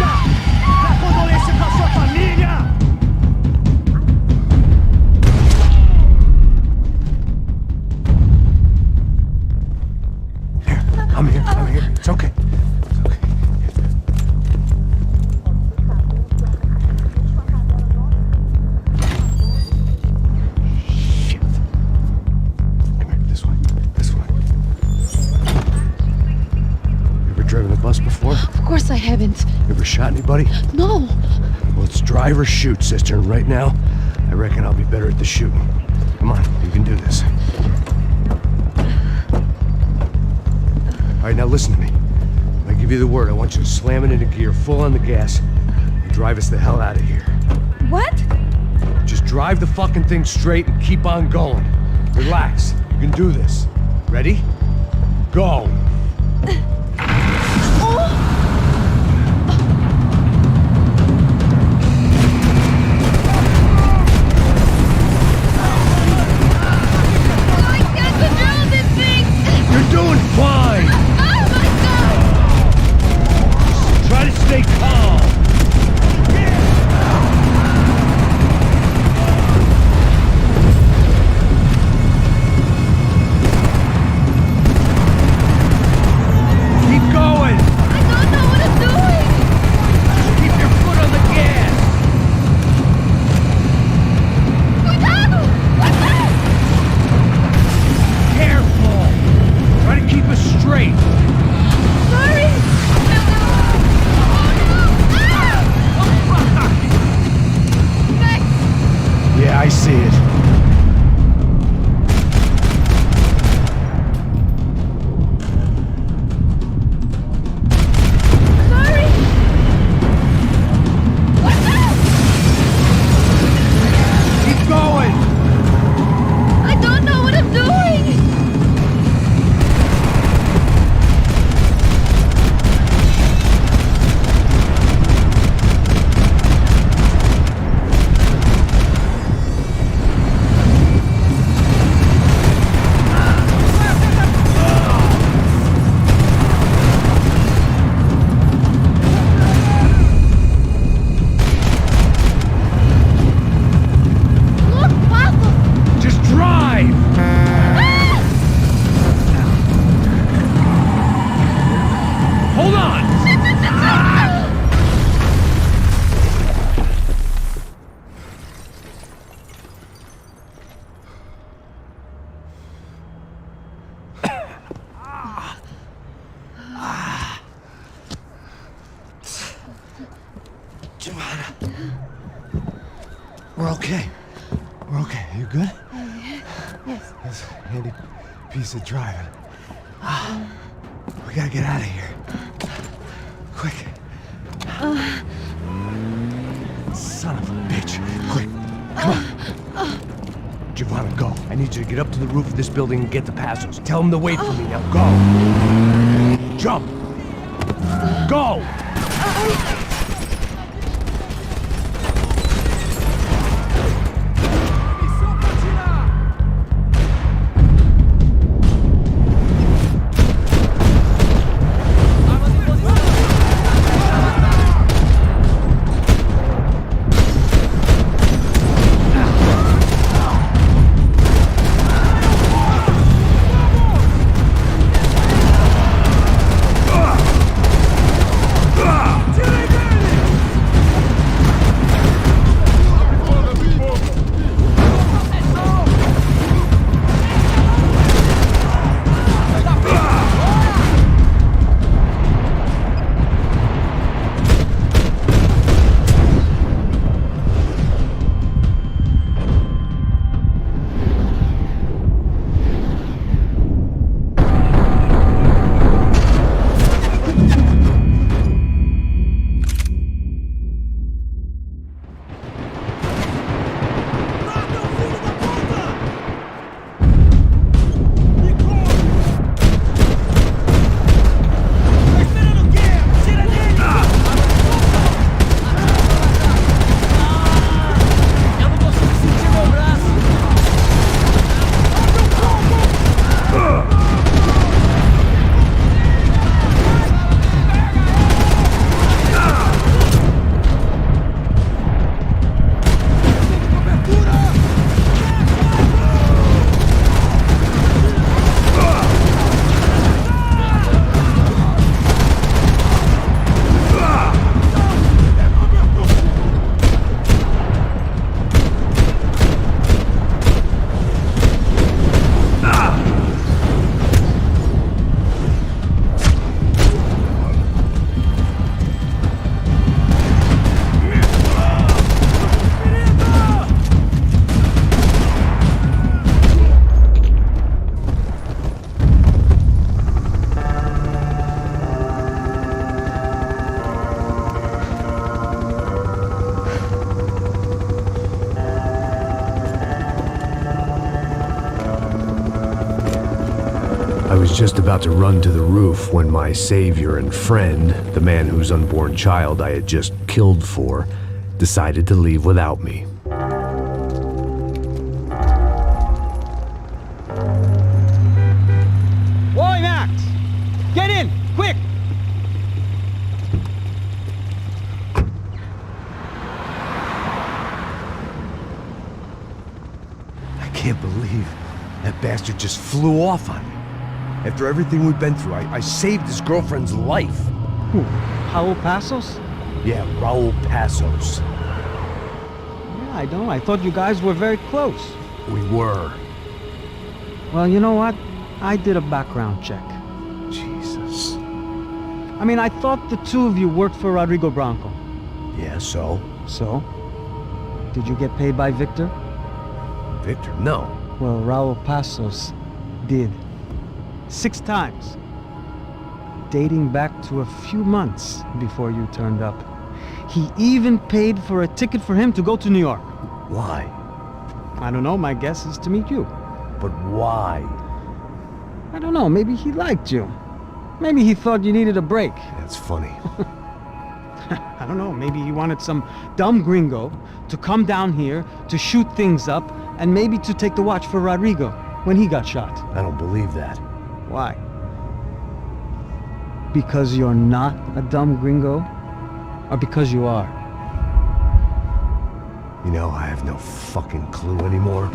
Dá condolência pra sua família! I'm here. It's okay. Before? Of course I haven't. You ever shot anybody? No. Well, it's drive or shoot, sister, and right now, I reckon I'll be better at the shooting. Come on, you can do this. All right, now listen to me. When I give you the word, I want you to slam it into gear, full on the gas, and drive us the hell out of here. What? Just drive the fucking thing straight and keep on going. Relax. You can do this. Ready? Go. You're doing fine! Oh my God! Just try to stay calm! Keep going! I don't know what I'm doing! Just keep your foot on the gas! Cuidado! Careful! Try to keep us straight! Sorry! Yeah, I see it. Sorry! Keep going! I don't know what I'm doing! We're okay. We're okay. You good? Yes. That's a handy piece of driving. We gotta get out of here. Quick. Son of a bitch. Quick. Come on. Giovanna, go. I need you to get up to the roof of this building and get the Passos. Tell them to wait for me. Now go. Jump. Go. I was just about to run to the roof when my savior and friend, the man whose unborn child I had just killed for, decided to leave without me. Boy, Max! Get in! Quick! I can't believe that bastard just flew off on me. After everything we've been through, I saved his girlfriend's life. Who? Raul Passos? Yeah, Raul Passos. Yeah, I know. I thought you guys were very close. We were. Well, you know what? I did a background check. Jesus. I mean, I thought the two of you worked for Rodrigo Branco. Yeah, so? So? Did you get paid by Victor? Victor? No. Well, Raul Passos did. 6 times. Dating back to a few months before you turned up. He even paid for a ticket for him to go to New York. Why? I don't know, my guess is to meet you. But why? I don't know, maybe he liked you. Maybe he thought you needed a break. That's funny. I don't know, maybe he wanted some dumb gringo to come down here to shoot things up and maybe to take the watch for Rodrigo when he got shot. I don't believe that. Why? Because you're not a dumb gringo? Or because you are? You know, I have no fucking clue anymore.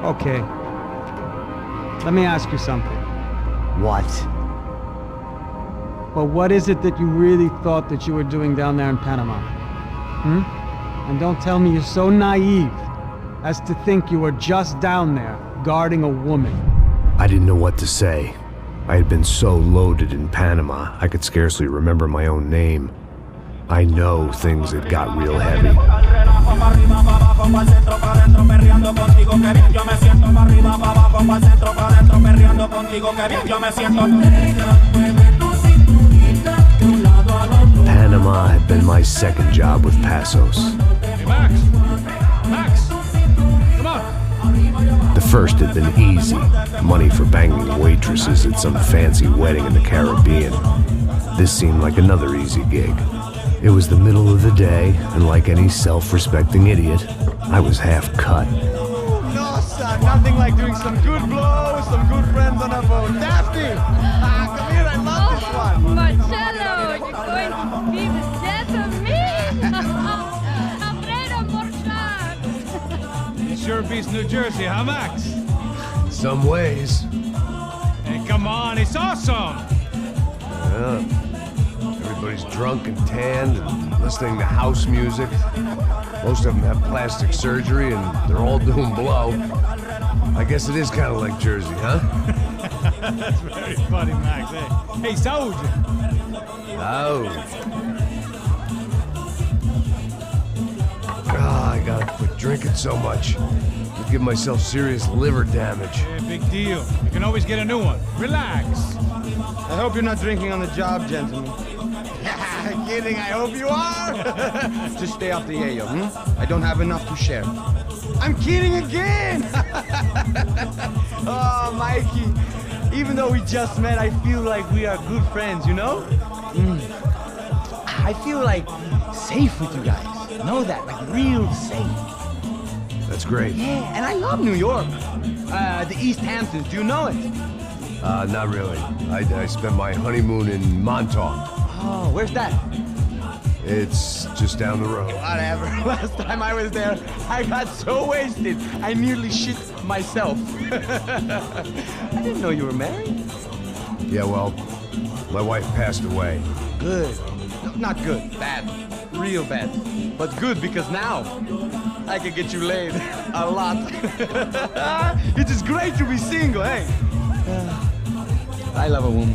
Okay. Let me ask you something. What? But what is it that you really thought that you were doing down there in Panama? And don't tell me you're so naive as to think you were just down there guarding a woman. I didn't know what to say. I had been so loaded in Panama, I could scarcely remember my own name. I know things had got real heavy. Panama had been my second job with Passos. Hey, Max! Max! Come on! The first had been easy. Money for banging waitresses at some fancy wedding in the Caribbean. This seemed like another easy gig. It was the middle of the day, and like any self-respecting idiot, I was half cut. Nossa, nothing like doing some good blows, some good friends on a boat. Daphne! Come here, I love this one. Marcello, you're going to be the death of me? Alfredo Morchat. It sure beats New Jersey, huh, Max? In some ways. Hey, come on, it's awesome! Yeah. Everybody's drunk and tanned and listening to house music. Most of them have plastic surgery and they're all doing blow. I guess it is kind of like Jersey, huh? That's very funny, Max. Hey, Saúde! I gotta quit drinking so much. Could give myself serious liver damage. Yeah, big deal. You can always get a new one. Relax. I hope you're not drinking on the job, gentlemen. Kidding, I hope you are. Just stay off the yayo, I don't have enough to share. I'm kidding again! Oh, Mikey, even though we just met, I feel like we are good friends, you know? I feel like safe with you guys. Know that, like real safe. That's great. Yeah, and I love New York. The East Hamptons, do you know it? Not really. I spent my honeymoon in Montauk. Oh, where's that? It's just down the road. Whatever. Last time I was there, I got so wasted, I nearly shit myself. I didn't know you were married. Yeah, well, my wife passed away. Good. No, not good. Bad. Real bad. But good because now I can get you laid a lot. It is great to be single, hey? I love a woman.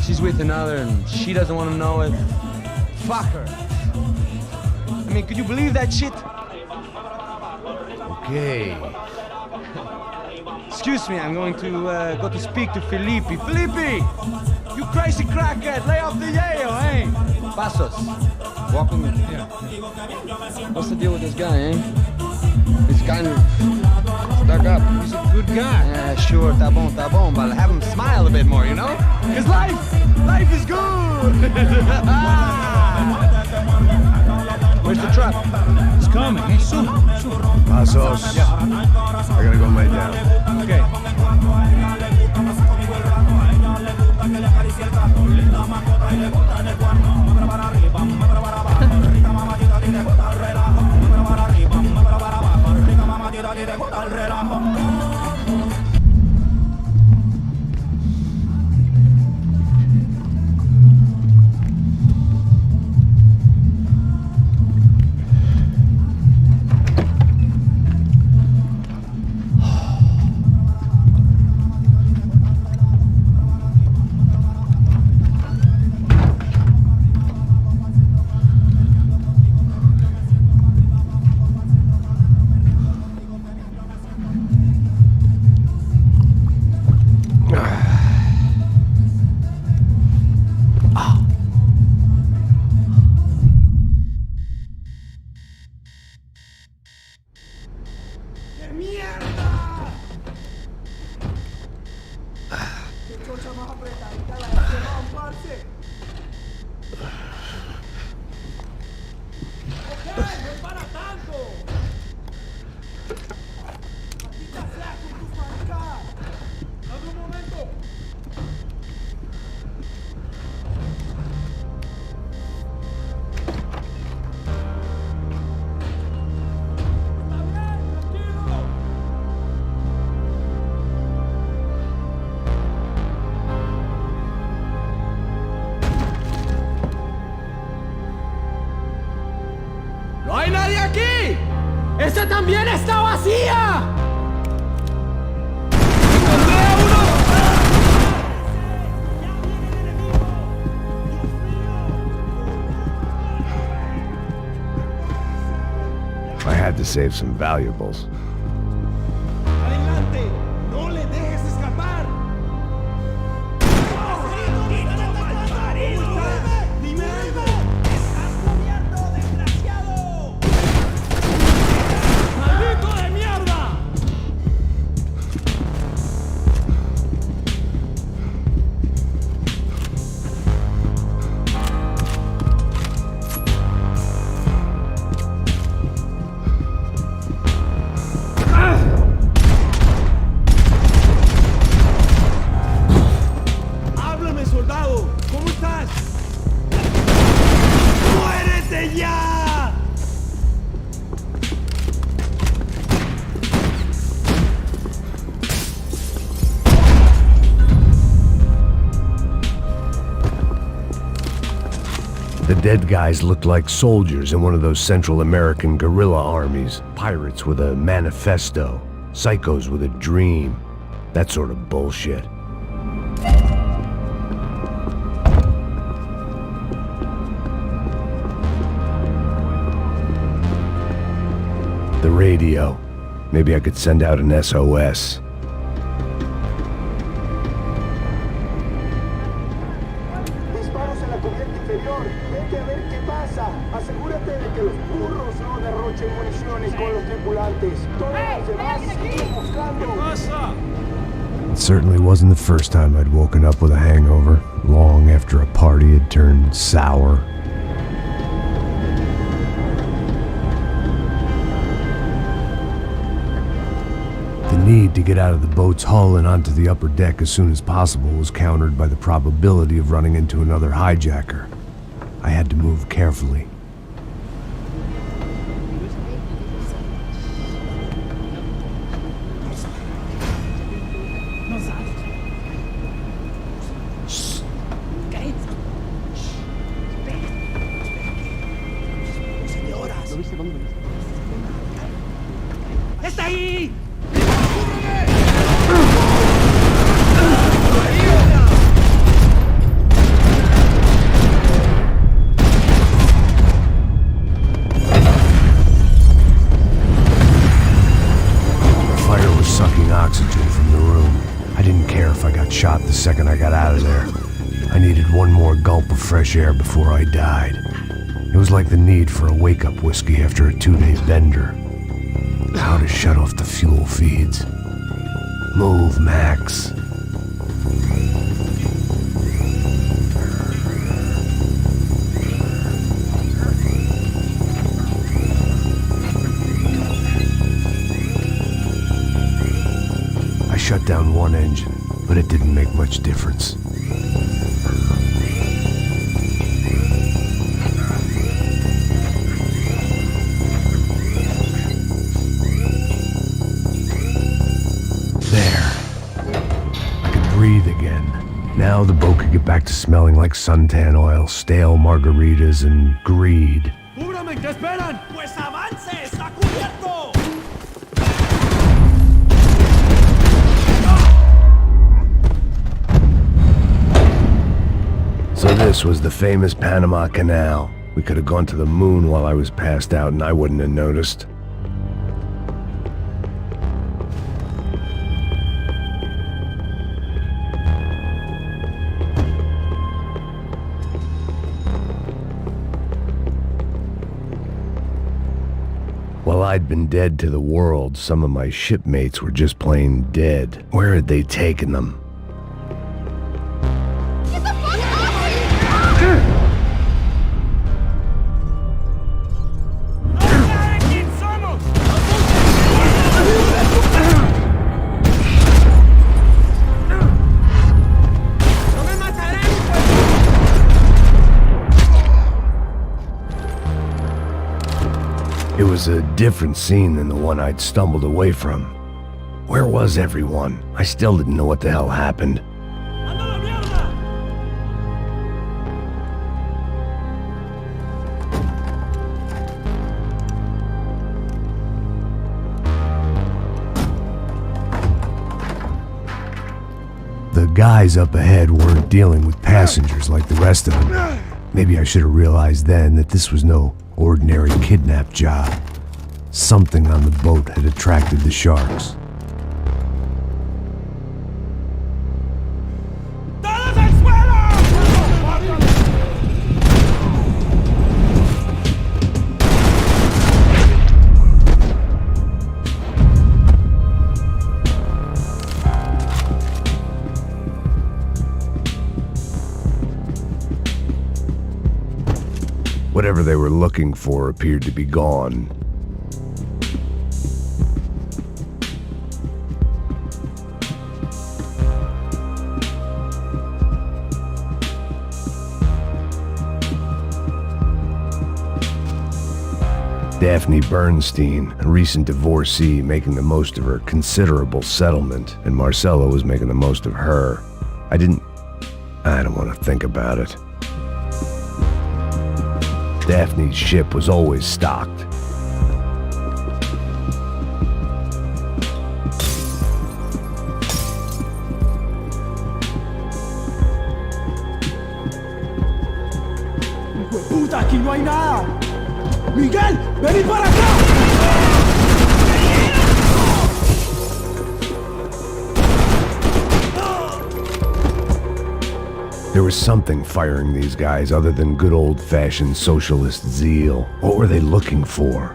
She's with another and she doesn't want to know it. Fuck her. I mean, could you believe that shit? Okay. Excuse me, I'm going to go to speak to Felipe. Felipe! You crazy crackhead, lay off the yayo, eh? Passos, walk with me. Yeah. What's the deal with this guy, eh? He's kind of stuck up. He's a good guy. Yeah, sure, tá bom, but have him smile a bit more, you know? Because life is good! Where's the truck? It's coming. Hey, soon. Passos. Yeah. I gotta go lay down. Okay. ¡No hay nadie aquí! ¡Esta también está vacía! ¡Encontré a uno! I had to save some valuables. ¡Adelante! ¡No le dejes escapar! ¡Maldito de mierda! ¡Háblame, soldado! ¿Cómo estás? ¡Muérete ya! The dead guys looked like soldiers in one of those Central American guerrilla armies. Pirates with a manifesto. Psychos with a dream. That sort of bullshit. The radio. Maybe I could send out an SOS. Disparos en la cubierta inferior. Vete a ver qué pasa. Asegúrate de que los burros no derrochen municiones con los tripulantes. Todos los demás siguen buscando. It certainly wasn't the first time I'd woken up with a hangover, long after a party had turned sour. The need to get out of the boat's hull and onto the upper deck as soon as possible was countered by the probability of running into another hijacker. I had to move carefully. ¡Está ahí! Fire was sucking oxygen from the room. I didn't care if I got shot the second I got out of there. I needed one more gulp of fresh air before I died. It was like the need for a wake-up whiskey after a 2-day bender. How to shut off the fuel feeds. Move, Max. I shut down one engine, but it didn't make much difference. Breathe again. Now the boat could get back to smelling like suntan oil, stale margaritas, and greed. ¡Cúbrame! ¿Qué esperan? ¡Pues avance! ¡Está cubierto! So this was the famous Panama Canal. We could have gone to the moon while I was passed out and I wouldn't have noticed. While I'd been dead to the world, some of my shipmates were just plain dead. Where had they taken them? It was a different scene than the one I'd stumbled away from. Where was everyone? I still didn't know what the hell happened. guys up ahead weren't dealing with passengers like the rest of them. Maybe I should have realized then that this was no ordinary kidnap job. Something on the boat had attracted the sharks. Whatever they were looking for appeared to be gone. Daphne Bernstein, a recent divorcee, making the most of her considerable settlement, and Marcella was making the most of her. I don't want to think about it. Daphne's ship was always stocked. Puta, aquí no hay nada. Miguel, vení para acá. There was something firing these guys other than good old-fashioned socialist zeal. What were they looking for?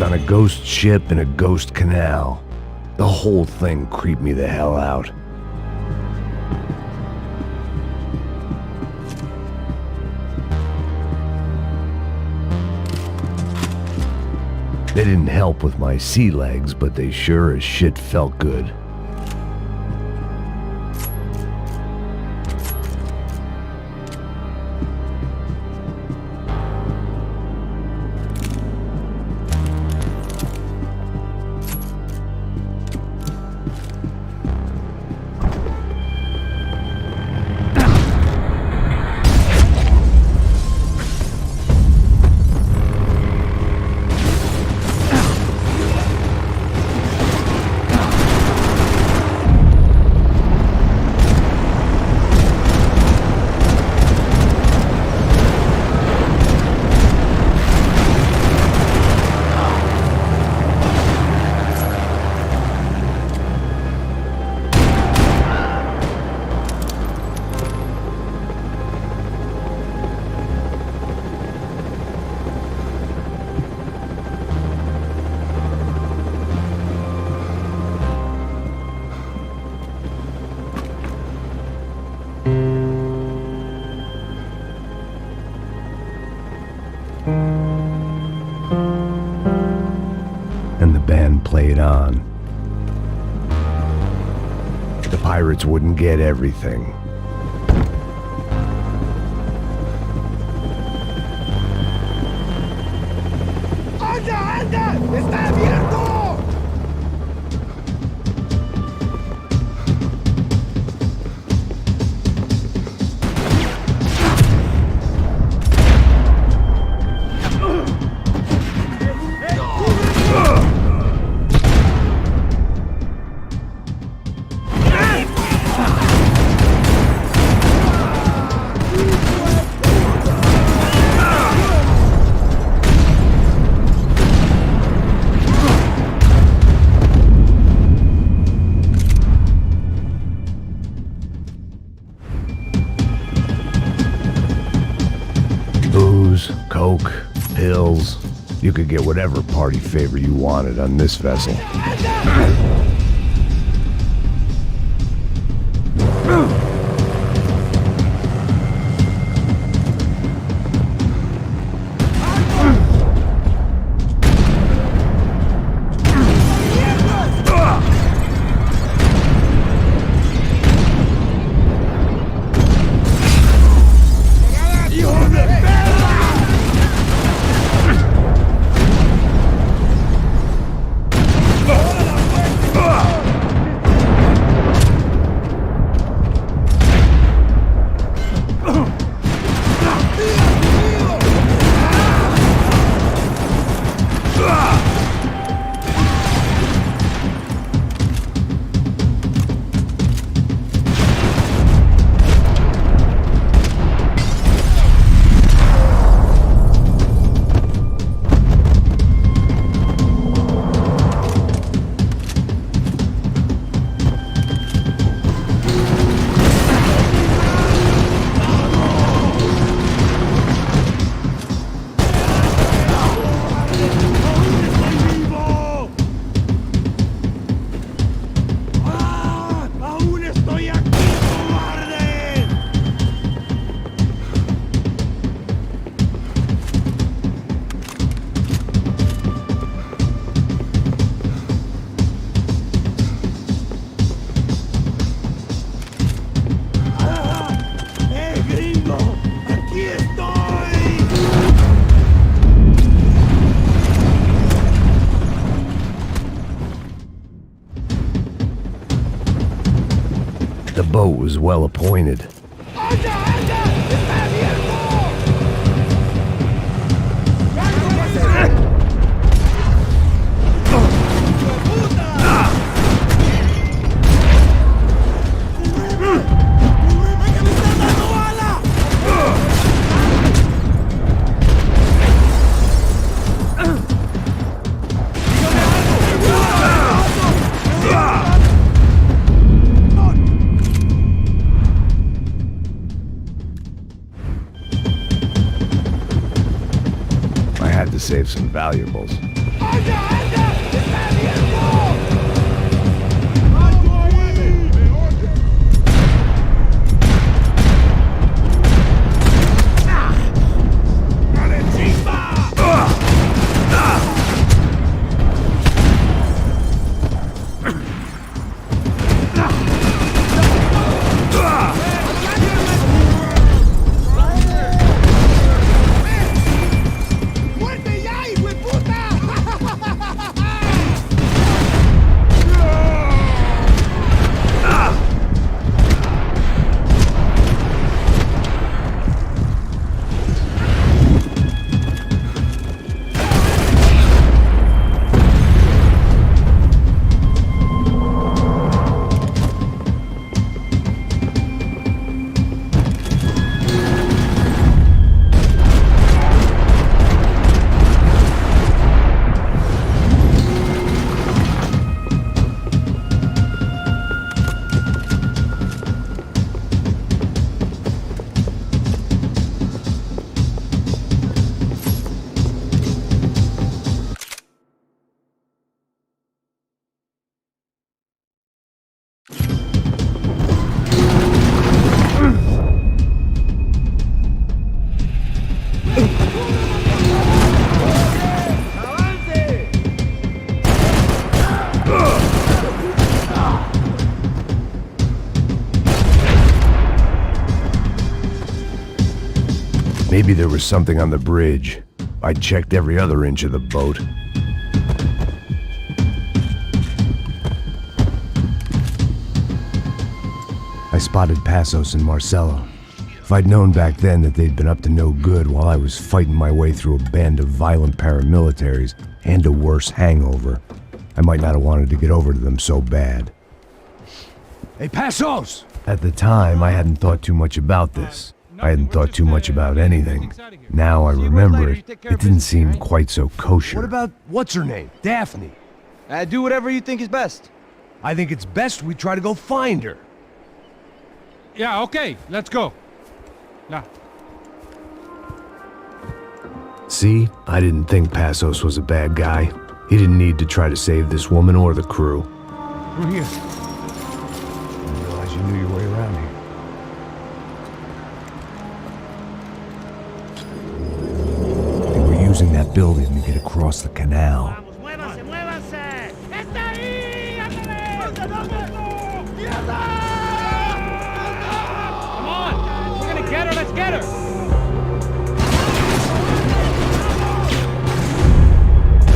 On a ghost ship in a ghost canal. The whole thing creeped me the hell out. They didn't help with my sea legs, but they sure as shit felt good. And the band played on. The pirates wouldn't get everything. ¡Anda, anda! ¡Está abierto! Booze, coke, pills. You could get whatever party favor you wanted on this vessel. The boat was well appointed. To save some valuables. Maybe there was something on the bridge. I checked every other inch of the boat. I spotted Passos and Marcelo. If I'd known back then that they'd been up to no good while I was fighting my way through a band of violent paramilitaries and a worse hangover, I might not have wanted to get over to them so bad. Hey, Passos! At the time, I hadn't thought too much about this. I hadn't thought too much about anything. Now I remember it, it didn't seem quite so kosher. What about, what's her name? Daphne? Do whatever you think is best. I think it's best we try to go find her. Yeah, okay, let's go. Now. See, I didn't think Passos was a bad guy. He didn't need to try to save this woman or the crew. Through here. I didn't realize you knew your way around here. They were using that building to get across the canal. ¡Muévanse, muévanse! ¡Está ahí! ¡Ándale! Come on! We're gonna get her, let's get her!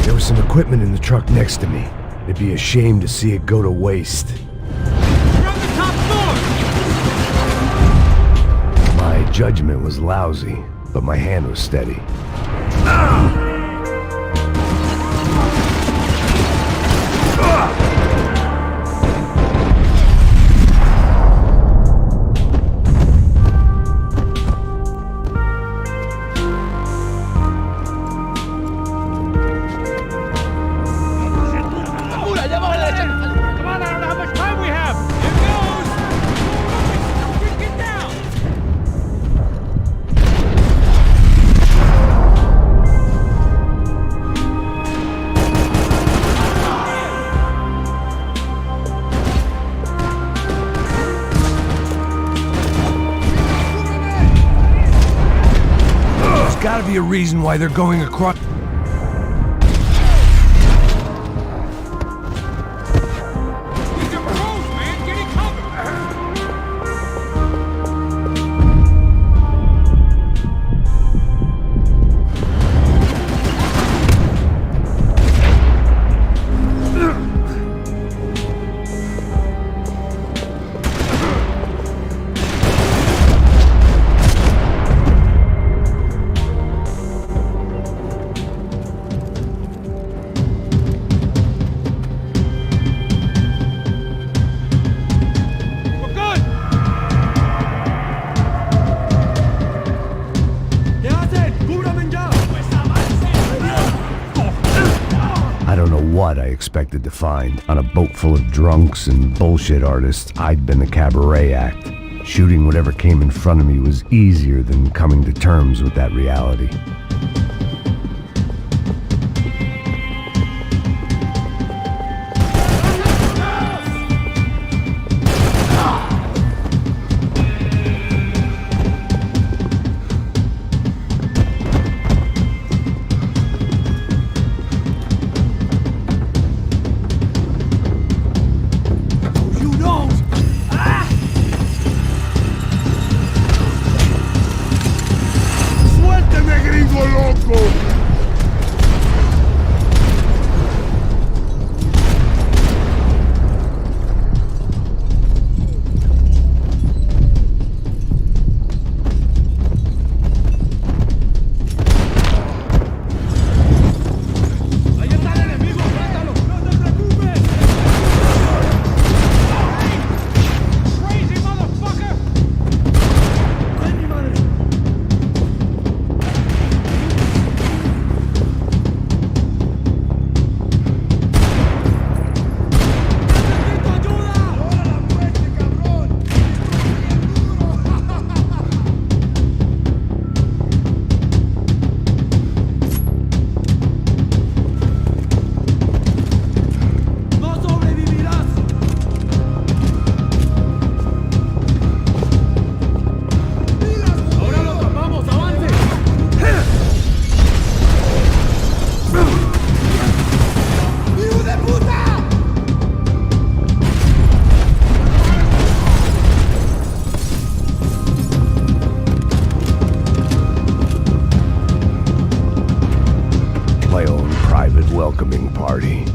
There was some equipment in the truck next to me. It'd be a shame to see it go to waste. We're on the top floor! My judgment was lousy, but my hand was steady. Come on, I don't know how much time we have! Here goes! Get down! There's gotta be a reason why they're going across. I don't know what I expected to find. On a boat full of drunks and bullshit artists, I'd been a cabaret act. Shooting whatever came in front of me was easier than coming to terms with that reality. Welcoming party.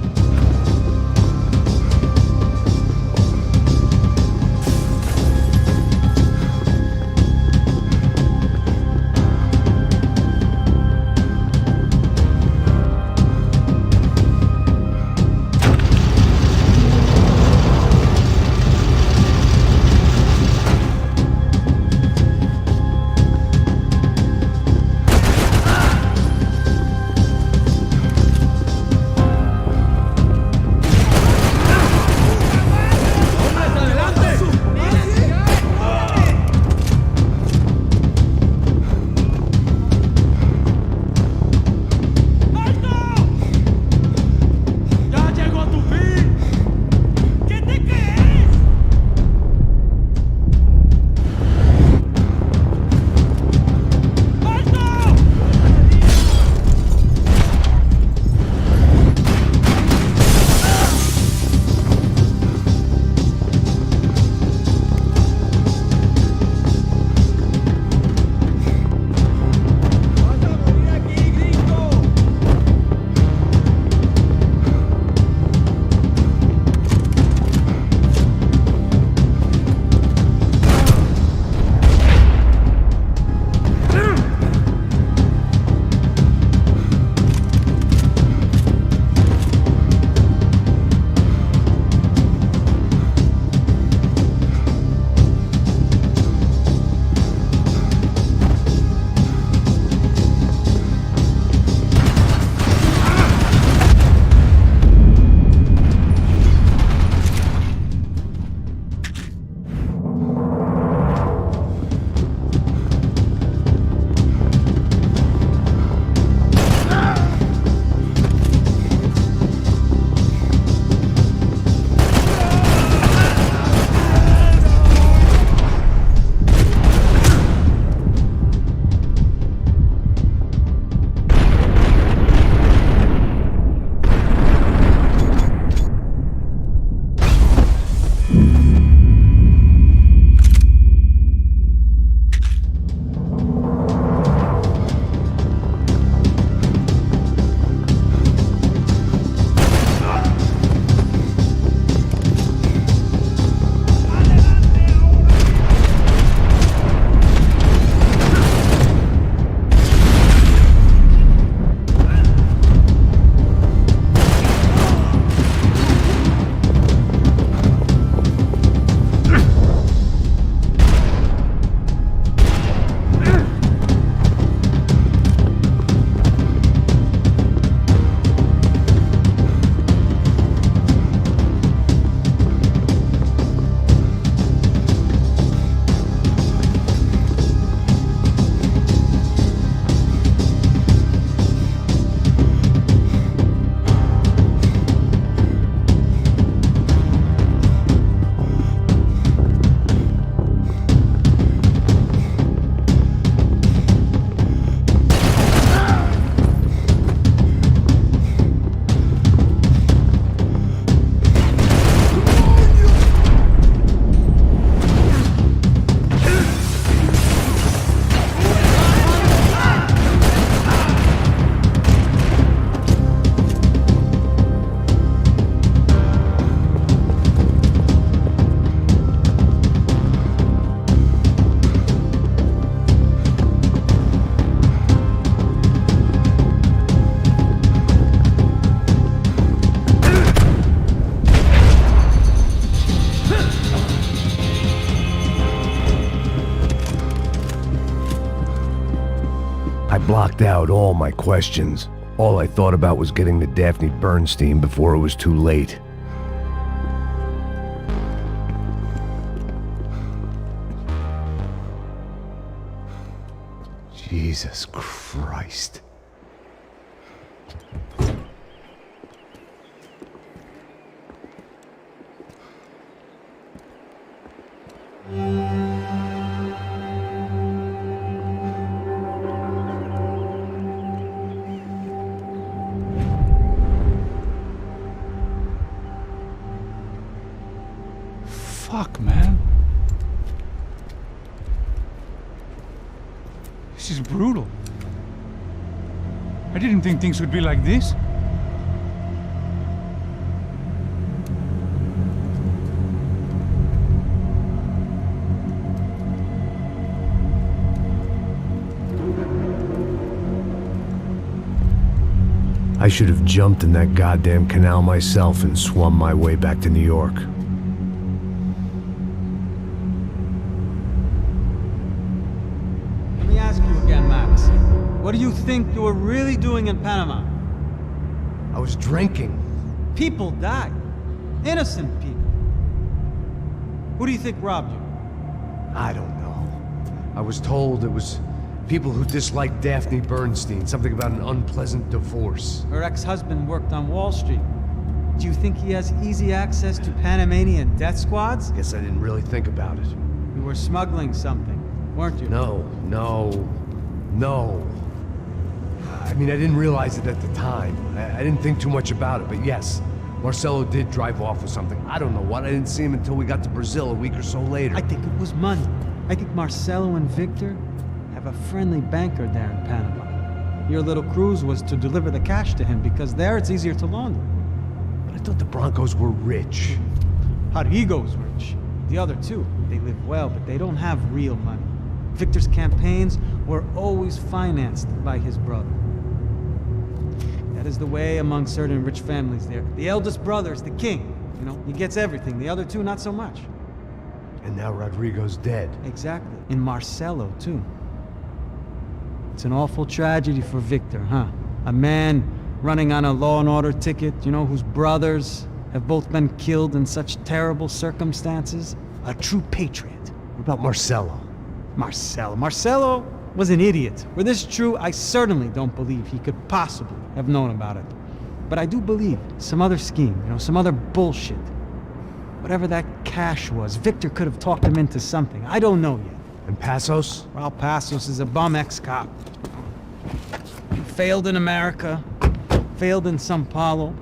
blocked out all my questions. All I thought about was getting to Daphne Bernstein before it was too late. Jesus Christ. Fuck, man. This is brutal. I didn't think things would be like this. I should have jumped in that goddamn canal myself and swum my way back to New York. Let me ask you again, Max. What do you think you were really doing in Panama? I was drinking. People died. Innocent people. Who do you think robbed you? I don't know. I was told it was people who disliked Daphne Bernstein, something about an unpleasant divorce. Her ex-husband worked on Wall Street. Do you think he has easy access to Panamanian death squads? Guess I didn't really think about it. You were smuggling something, weren't you? No. I mean, I didn't realize it at the time. I didn't think too much about it, but yes, Marcelo did drive off with something. I don't know what. I didn't see him until we got to Brazil a week or so later. I think it was money. I think Marcelo and Victor have a friendly banker there in Panama. Your little cruise was to deliver the cash to him because there it's easier to launder. But I thought the Broncos were rich. Rodrigo's rich. The other two, they live well, but they don't have real money. Victor's campaigns were always financed by his brother. That is the way among certain rich families there. The eldest brother is the king. You know, he gets everything. The other two, not so much. And now Rodrigo's dead. Exactly. And Marcelo, too. It's an awful tragedy for Victor, huh? A man running on a law and order ticket, you know, whose brothers have both been killed in such terrible circumstances. A true patriot. What about Marcelo? Marcelo was an idiot. Were this true, I certainly don't believe he could possibly have known about it. But I do believe some other scheme, you know, some other bullshit. Whatever that cash was, Victor could have talked him into something. I don't know yet. And Passos? Raul Passos is a bum ex-cop. He failed in America, failed in Sao Paulo.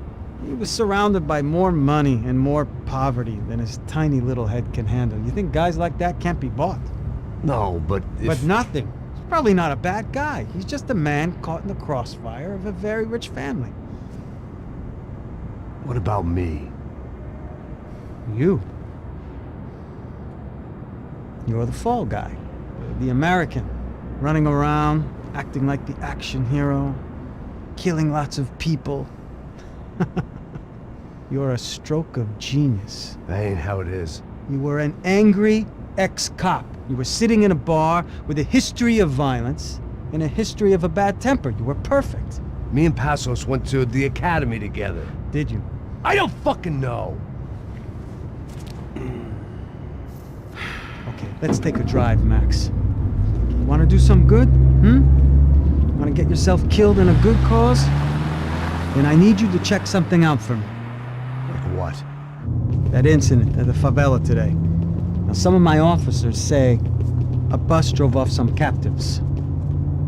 He was surrounded by more money and more poverty than his tiny little head can handle. You think guys like that can't be bought? No, but But nothing. He's probably not a bad guy. He's just a man caught in the crossfire of a very rich family. What about me? You. You're the fall guy. The American. Running around, acting like the action hero, killing lots of people. You're a stroke of genius. That ain't how it is. You were an angry ex-cop. You were sitting in a bar with a history of violence and a history of a bad temper. You were perfect. Me and Passos went to the academy together. Did you? I don't fucking know. Okay, let's take a drive, Max. You want to do some good? Want to get yourself killed in a good cause? Then I need you to check something out for me. Like what? That incident at the favela today. Now, some of my officers say a bus drove off some captives.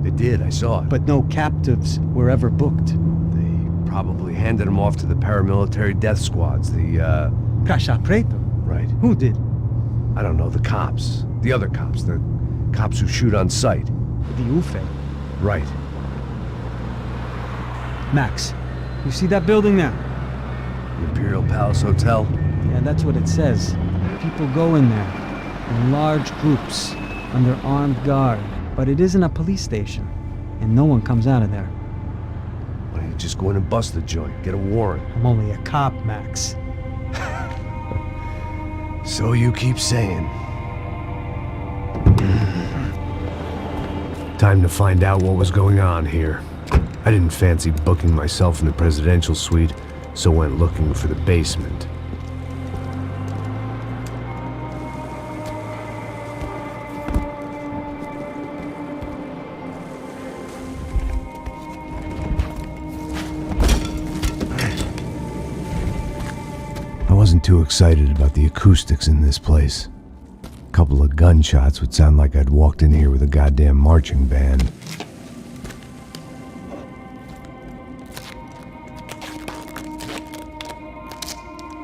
They did, I saw it. But no captives were ever booked. They probably handed them off to the paramilitary death squads, the, Caixa Preto? Right. Who did? I don't know, the cops. The other cops, the cops who shoot on sight. The UFE. Right. Max, you see that building there? The Imperial Palace Hotel? Yeah, that's what it says. People go in there, in large groups, under armed guard. But it isn't a police station, and no one comes out of there. Why don't you just go in and bust the joint, get a warrant? I'm only a cop, Max. So you keep saying. Time to find out what was going on here. I didn't fancy booking myself in the presidential suite, so went looking for the basement. I wasn't too excited about the acoustics in this place. A couple of gunshots would sound like I'd walked in here with a goddamn marching band.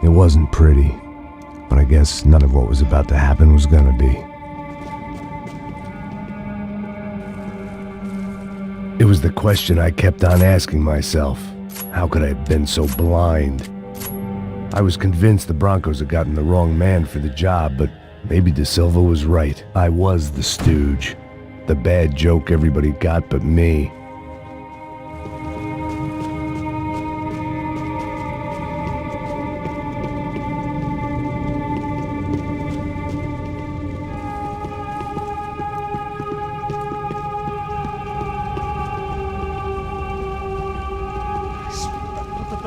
It wasn't pretty, but I guess none of what was about to happen was gonna be. It was the question I kept on asking myself. How could I have been so blind? I was convinced the Broncos had gotten the wrong man for the job, but maybe De Silva was right. I was the stooge. The bad joke everybody got but me.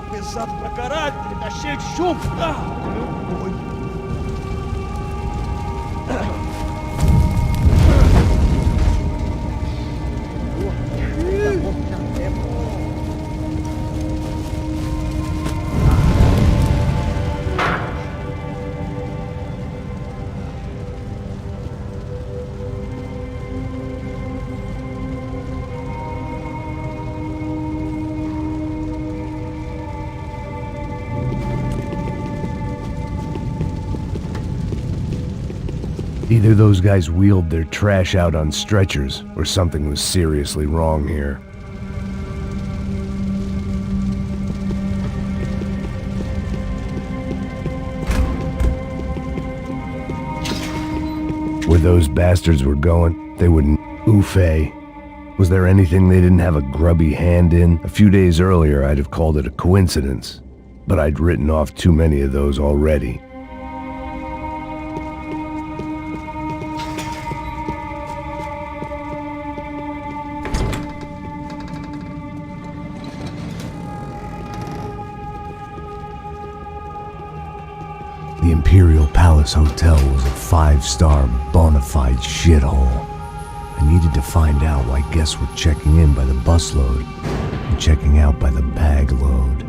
Pesado pra caralho, ele tá cheio de chumbo. Either those guys wheeled their trash out on stretchers, or something was seriously wrong here. Where those bastards were going, they wouldn't oof-ay. Was there anything they didn't have a grubby hand in? A few days earlier, I'd have called it a coincidence, but I'd written off too many of those already. The Imperial Palace Hotel was a 5-star bona fide shithole. I needed to find out why guests were checking in by the busload and checking out by the bag load.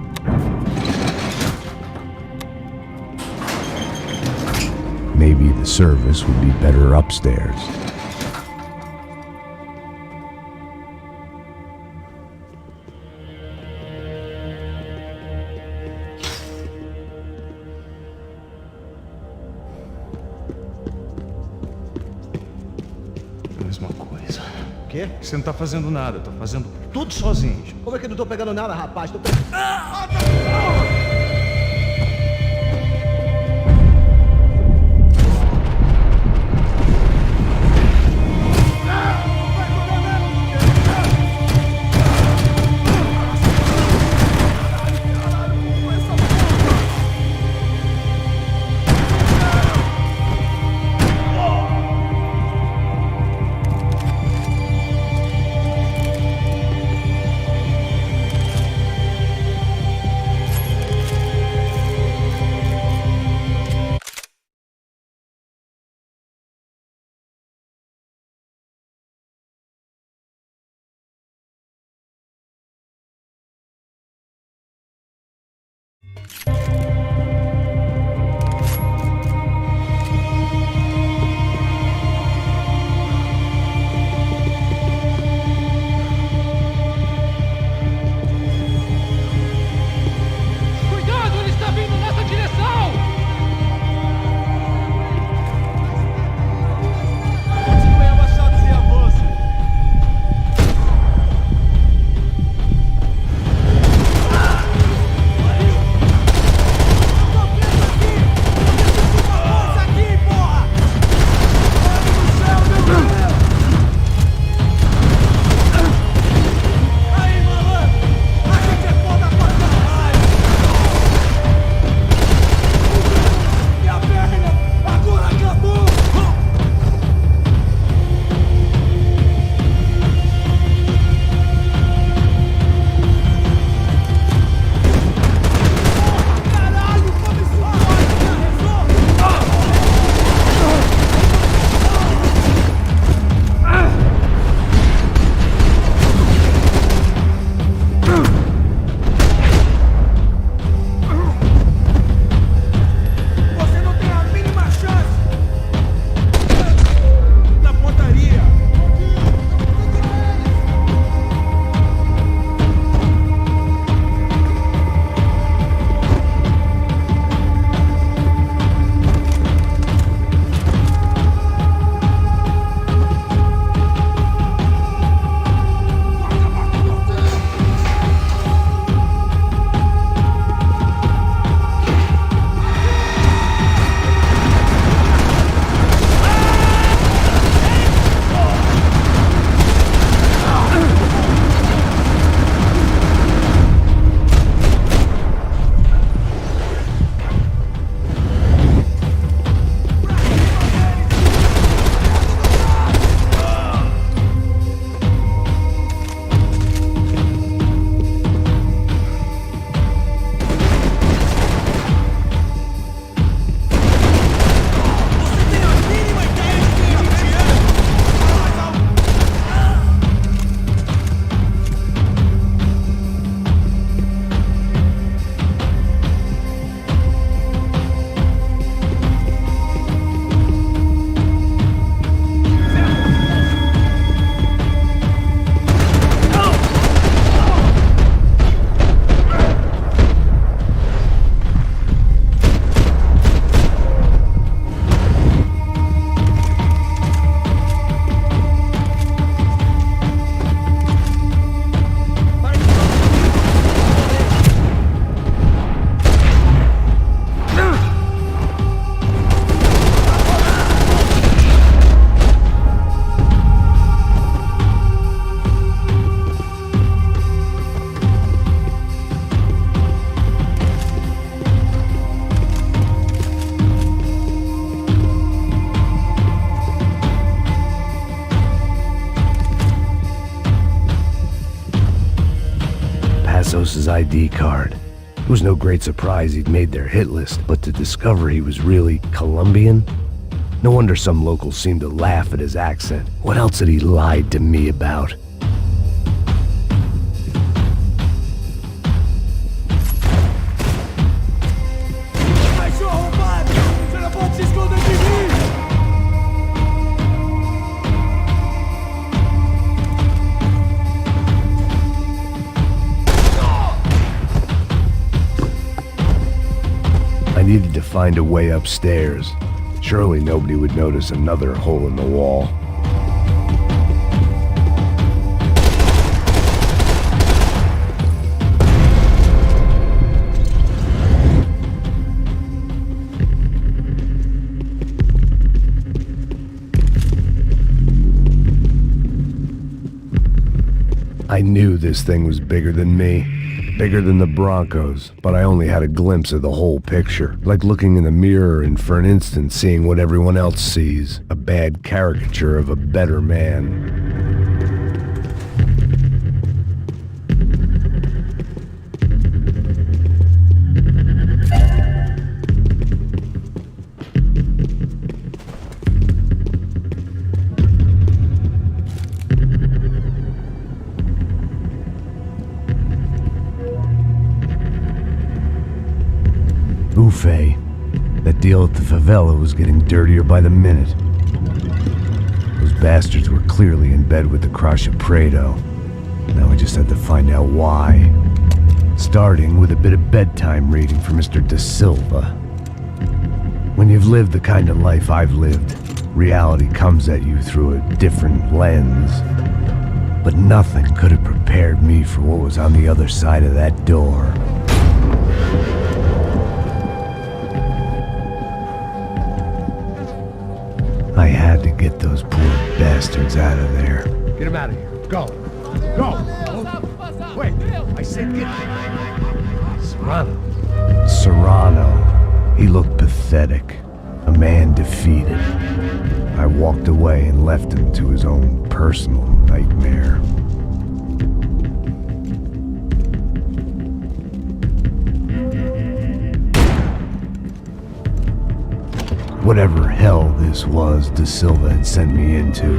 Maybe the service would be better upstairs. Mesma coisa. O quê? Você não tá fazendo nada, tá fazendo tudo sozinho. Como é que eu não tô pegando nada, rapaz? Tô Santos's ID card. It was no great surprise he'd made their hit list, but to discover he was really Colombian? No wonder some locals seemed to laugh at his accent. What else had he lied to me about? I needed to find a way upstairs. Surely nobody would notice another hole in the wall. I knew this thing was bigger than me. Bigger than the Broncos, but I only had a glimpse of the whole picture. Like looking in the mirror and for an instant seeing what everyone else sees. A bad caricature of a better man. Buffet. That deal at the favela was getting dirtier by the minute. Those bastards were clearly in bed with the Crusher Prado. Now we just had to find out why. Starting with a bit of bedtime reading for Mr. Da Silva. When you've lived the kind of life I've lived, reality comes at you through a different lens. But nothing could have prepared me for what was on the other side of that door. I had to get those poor bastards out of there. Get him out of here. Go. Go. Wait. I said get Serrano. Serrano. He looked pathetic. A man defeated. I walked away and left him to his own personal nightmare. Whatever hell this was Da Silva had sent me into,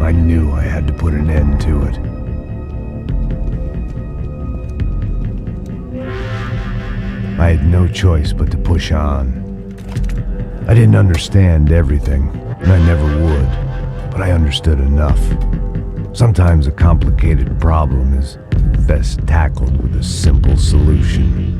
I knew I had to put an end to it. I had no choice but to push on. I didn't understand everything, and I never would, but I understood enough. Sometimes a complicated problem is best tackled with a simple solution.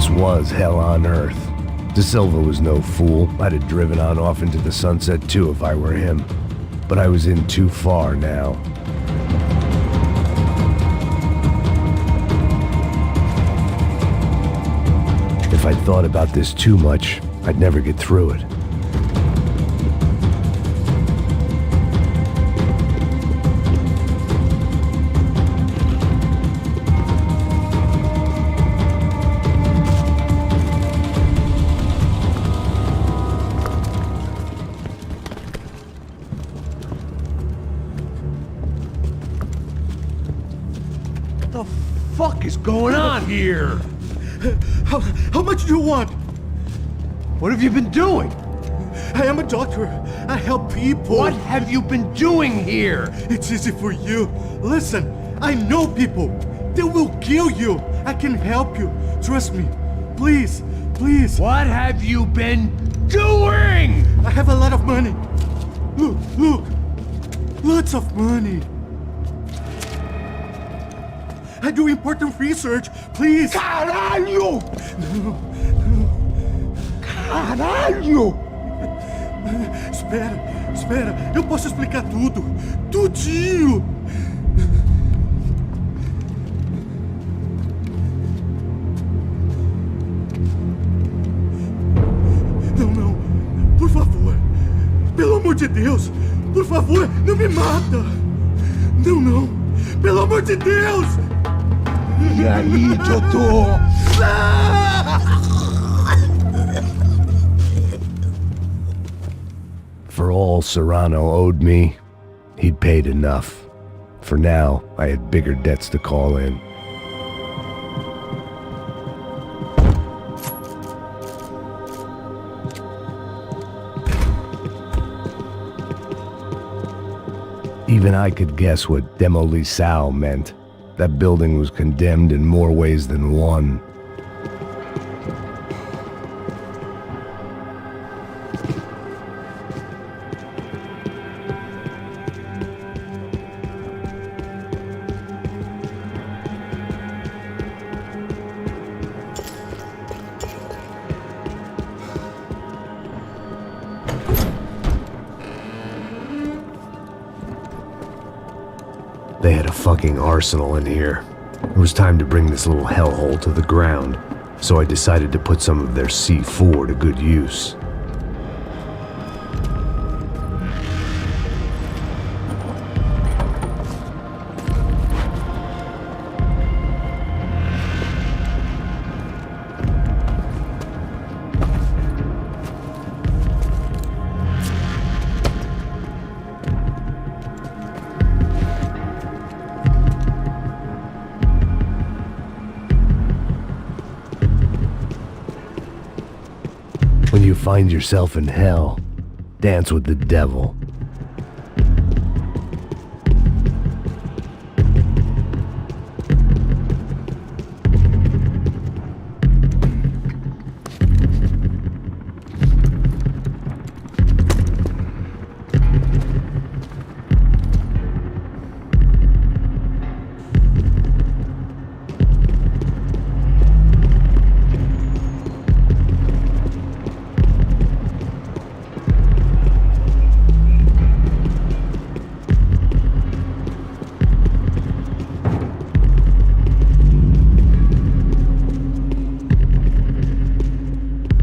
This was hell on earth. De Silva was no fool. I'd have driven on off into the sunset too if I were him. But I was in too far now. If I'd thought about this too much, I'd never get through it. What the fuck is going on here? How much do you want? What have you been doing? I am a doctor. I help people. What have you been doing here? It's easy for you. Listen, I know people. They will kill you. I can help you. Trust me. Please, please. What have you been doing? I have a lot of money. Look, look. Lots of money. I do important research. Please. Caralho! Caralho! Espera. Eu posso explicar tudo. Tudinho. Não. Por favor. Pelo amor de Deus. Por favor, não me mata. Não. Pelo amor de Deus. E aí, doutor? For all Serrano owed me, he'd paid enough. For now, I had bigger debts to call in. Even I could guess what Demolisal meant. That building was condemned in more ways than one. They had a fucking arsenal in here. It was time to bring this little hellhole to the ground, so I decided to put some of their C4 to good use. When you find yourself in hell, dance with the devil.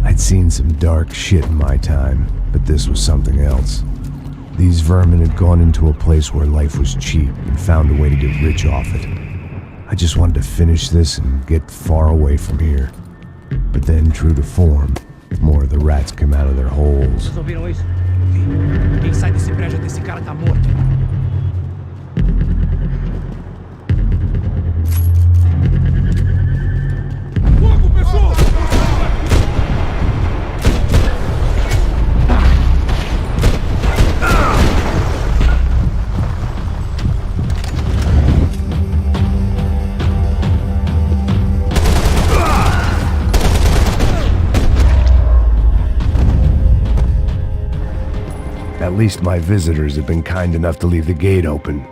I'd seen some dark shit in my time, but this was something else. These vermin had gone into a place where life was cheap and found a way to get rich off it. I just wanted to finish this and get far away from here. But then, true to form, more of the rats came out of their holes. Vocês ouviram isso? Quem sai desse prédio desse cara tá morto. Fogo, pessoal! At least my visitors have been kind enough to leave the gate open.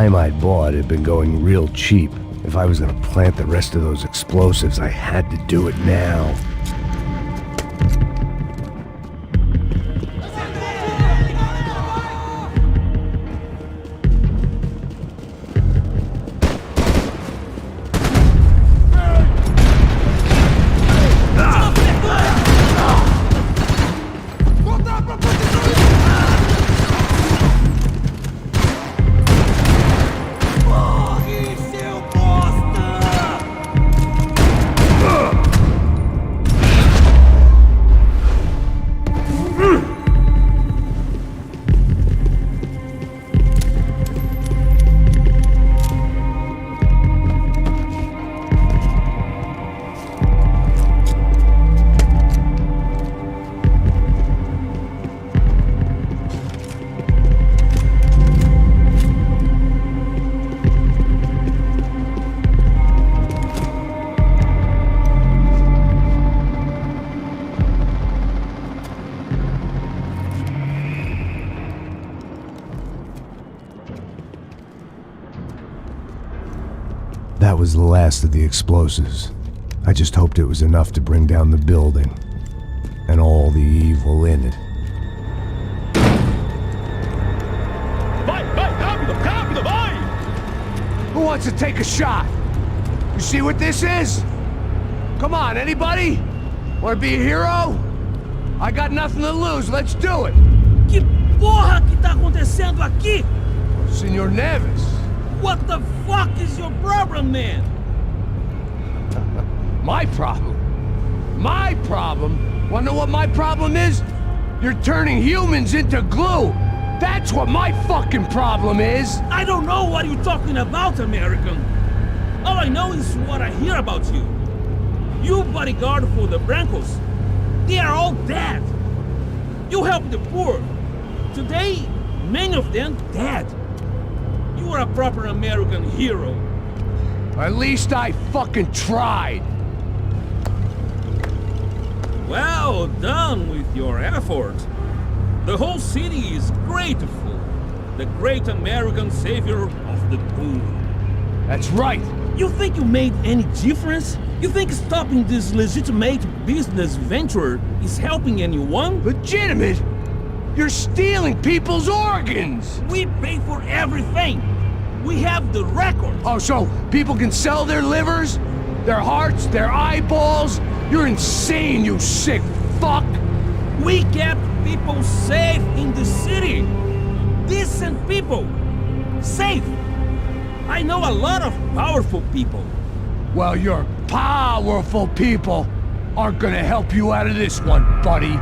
dime I'd bought had been going real cheap. If I was gonna plant the rest of those explosives, I had to do it now. That was the last of the explosives. I just hoped it was enough to bring down the building and all the evil in it. Who wants to take a shot? You see what this is? Come on, anybody? Want to be a hero? I got nothing to lose, let's do it! Que porra que tá acontecendo aqui? Senor Neves. What the fuck is your problem, man? My problem? My problem? Wanna know what my problem is? You're turning humans into glue! That's what my fucking problem is! I don't know what you're talking about, American. All I know is what I hear about you. You bodyguard for the Brancos. They are all dead. You help the poor. Today, many of them dead. You are a proper American hero. At least I fucking tried. Well done with your effort. The whole city is grateful. The great American savior of the poor. That's right. You think you made any difference? You think stopping this legitimate business venture is helping anyone? Legitimate? You're stealing people's organs! We pay for everything! We have the record! Oh, so people can sell their livers? Their hearts? Their eyeballs? You're insane, you sick fuck! We kept people safe in the city! Decent people! Safe! I know a lot of powerful people. Well, your powerful people aren't gonna help you out of this one, buddy.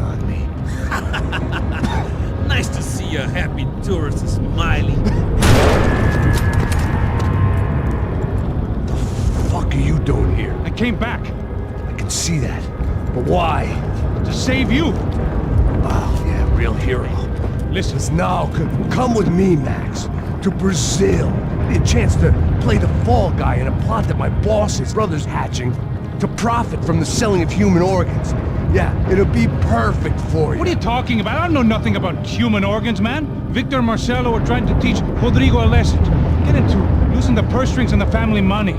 on me. Nice to see a happy tourist smiling. What are you doing here? I came back. I can see that. But why? To save you. Oh, yeah, real hero. Listen. Now, come with me, Max. To Brazil. Be a chance to play the fall guy in a plot that my boss's brother's hatching to profit from the selling of human organs. Yeah, it'll be perfect for you. What are you talking about? I don't know nothing about human organs, man. Victor and Marcelo are trying to teach Rodrigo a lesson. Get into losing the purse strings and the family money.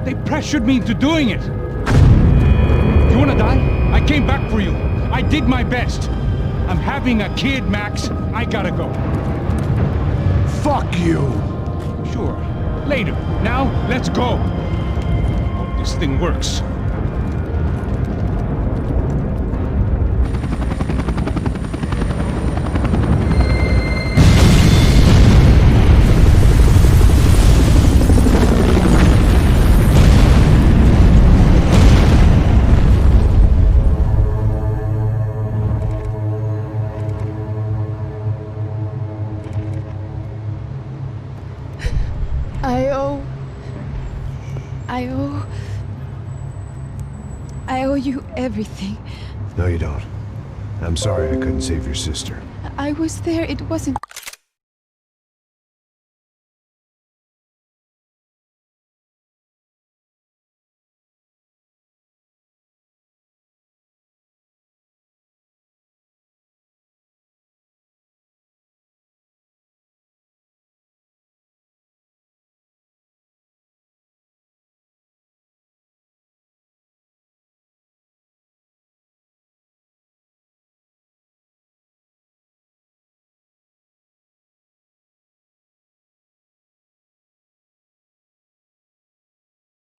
They pressured me into doing it. You wanna die? I came back for you. I did my best. I'm having a kid, Max. I gotta go. Fuck you. Sure. Later. Now, let's go. Hope this thing works. I owe you everything. No, you don't. I'm sorry I couldn't save your sister. I was there, it wasn't...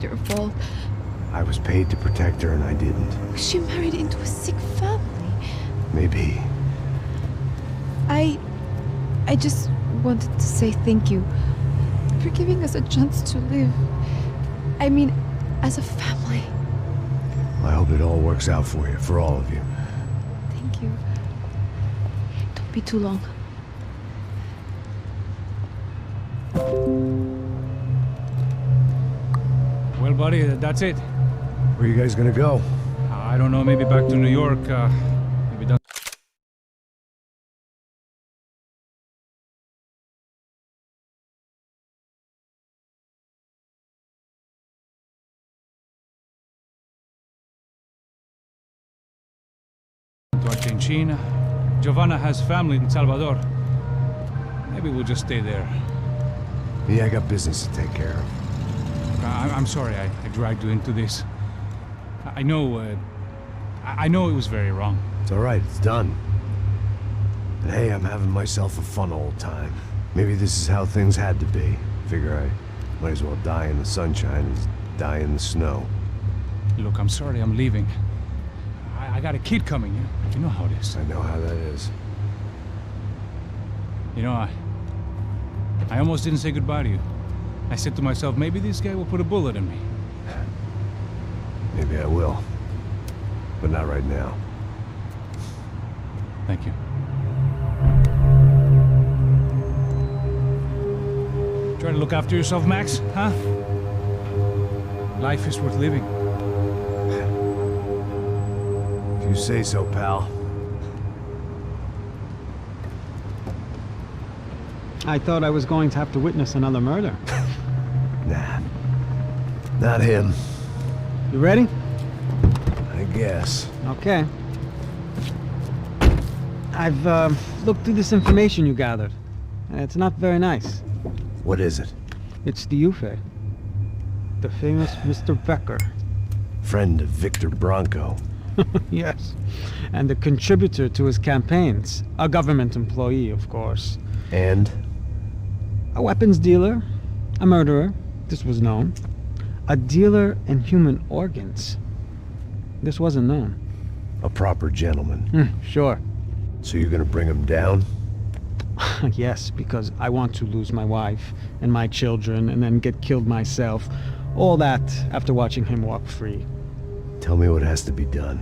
Your fault. I was paid to protect her and I didn't. She married into a sick family. Maybe. I just wanted to say thank you for giving us a chance to live. I mean, as a family. I hope it all works out for you, for all of you. Thank you. Don't be too long. Well, buddy, that's it. Where are you guys gonna go? I don't know, maybe back to New York, maybe down... to Argentina. Giovanna has family in Salvador. Maybe we'll just stay there. Yeah, I got business to take care of. I'm sorry I dragged you into this. I know it was very wrong. It's all right, it's done. And hey, I'm having myself a fun old time. Maybe this is how things had to be. Figure I might as well die in the sunshine as die in the snow. Look, I'm sorry I'm leaving. I got a kid coming, you know how it is. I know how that is. You know, I almost didn't say goodbye to you. I said to myself, maybe this guy will put a bullet in me. Maybe I will. But not right now. Thank you. Try to look after yourself, Max, huh? Life is worth living. If you say so, pal. I thought I was going to have to witness another murder. Nah. Not him. You ready? I guess. Okay. I've looked through this information you gathered. It's not very nice. What is it? It's the Ufe. The famous Mr. Becker. Friend of Victor Bronco. Yes. And a contributor to his campaigns. A government employee, of course. And? A weapons dealer. A murderer. This was known. A dealer in human organs. This wasn't known. A proper gentleman. Sure. So you're gonna bring him down? Yes, because I want to lose my wife and my children and then get killed myself. All that after watching him walk free. Tell me what has to be done.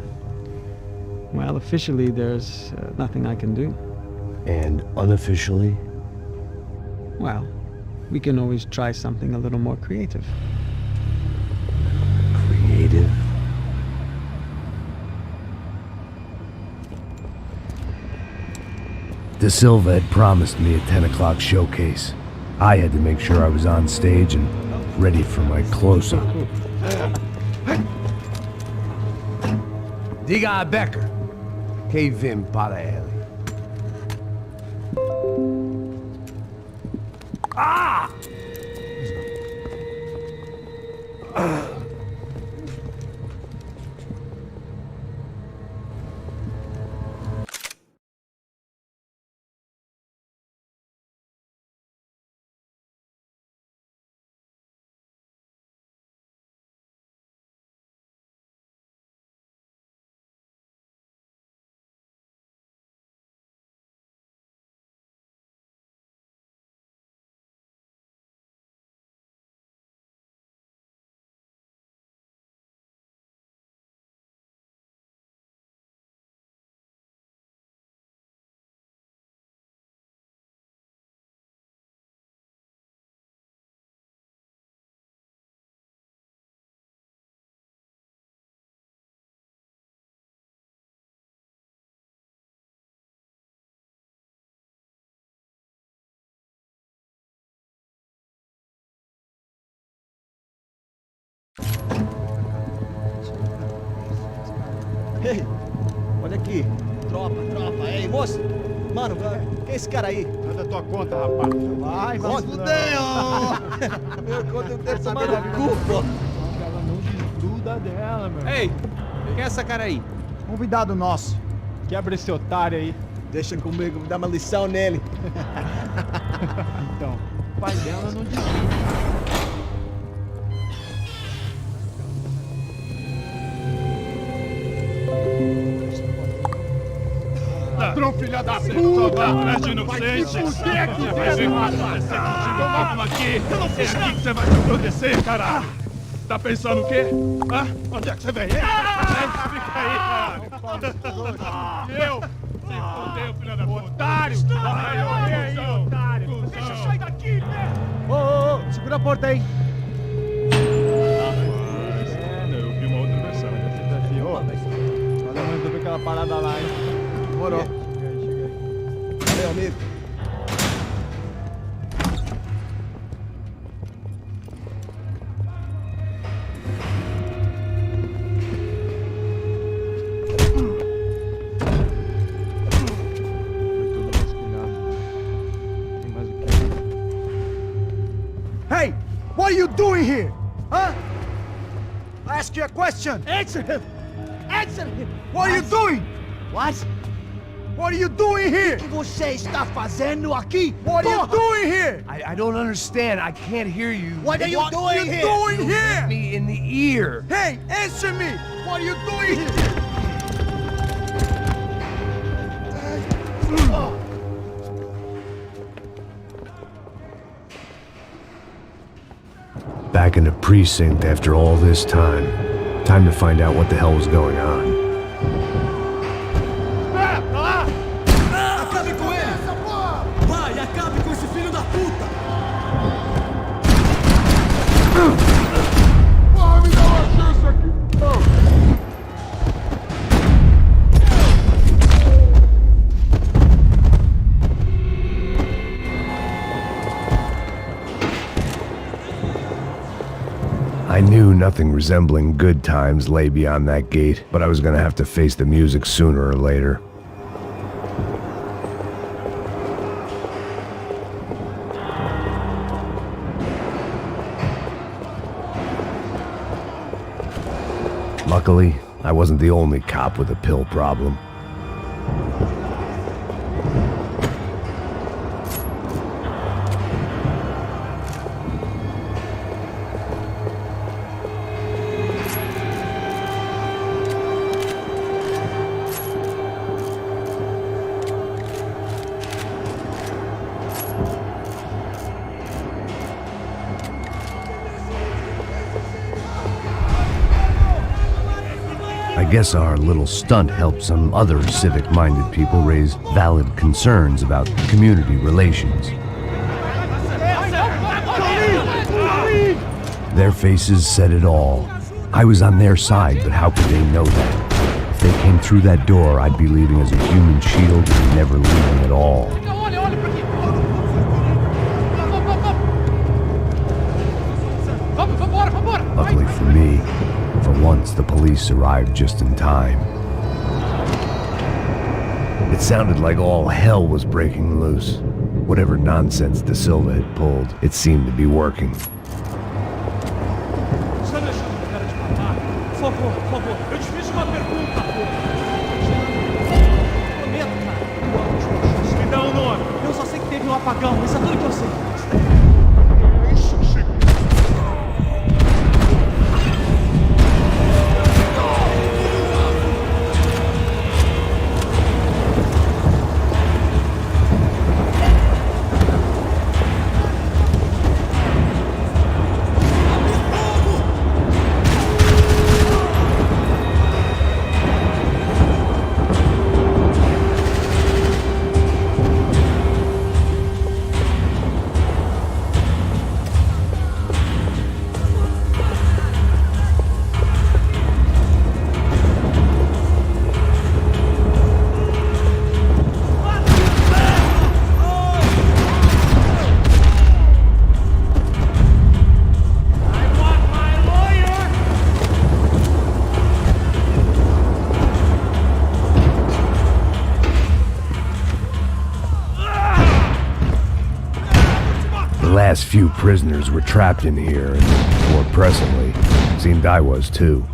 Well, officially, there's nothing I can do. And unofficially? Well, we can always try something a little more creative. Creative? De Silva had promised me a 10 o'clock showcase. I had to make sure I was on stage and ready for my close-up. Diga a Becker. Que vim para ele. Ah! Ei, olha aqui. Tropa. Ei, moço. Mano, quem é esse cara aí? Manda tua conta, rapaz. Vai fudeu! Meu conta eu quero tomar no cu, pô. Ela não desgruda dela, meu. Ei, quem é essa cara aí? Convidado nosso. Quebra esse otário aí. Deixa comigo, dá uma lição nele. Então, o pai dela não desgruda. Ladrão, filha da puta! Atrás de inocente! Vai ser fácil aqui! É aqui que você vai se acontecer, caralho! Tá pensando o quê? Hã? Onde é que você vem? Fica aí, caralho! Eu? Se fodeu, filha da puta! Otário! Vai, aí, otário! Deixa eu sair daqui, né? Ô, segura a porta aí! Eu vi uma outra versão. Olha, mãe, eu vi aquela parada lá, hein? Demorou. Chega aí. Valeu, amigo. Hey, what are you doing here? Huh? I ask you a question. Answer him. Answer him. What are you doing? What? What are you doing here? O que você está fazendo aqui? What are you doing here? I don't understand. I can't hear you. What are you doing here? What are you doing here? Hit me in the ear. Hey, answer me. What are you doing here? Back in the precinct after all this time. Time to find out what the hell was going on. Acabe com ele! Vai, acabe com esse filho da puta! Porra, me dá uma chance aqui! I knew nothing resembling good times lay beyond that gate, but I was gonna have to face the music sooner or later. Luckily, I wasn't the only cop with a pill problem. I guess our little stunt helped some other civic-minded people raise valid concerns about community relations. Their faces said it all. I was on their side, but how could they know that? If they came through that door, I'd be leaving as a human shield and never leaving at all. Luckily for me, for once the police arrived just in time. It sounded like all hell was breaking loose. Whatever nonsense De Silva had pulled, it seemed to be working. Por favor, eu te fiz uma pergunta, pô. Prometo, cara. Me dá um nome. Eu só sei que teve um apagão, isso é tudo que eu sei. The last few prisoners were trapped in here, and more presently, seemed I was too.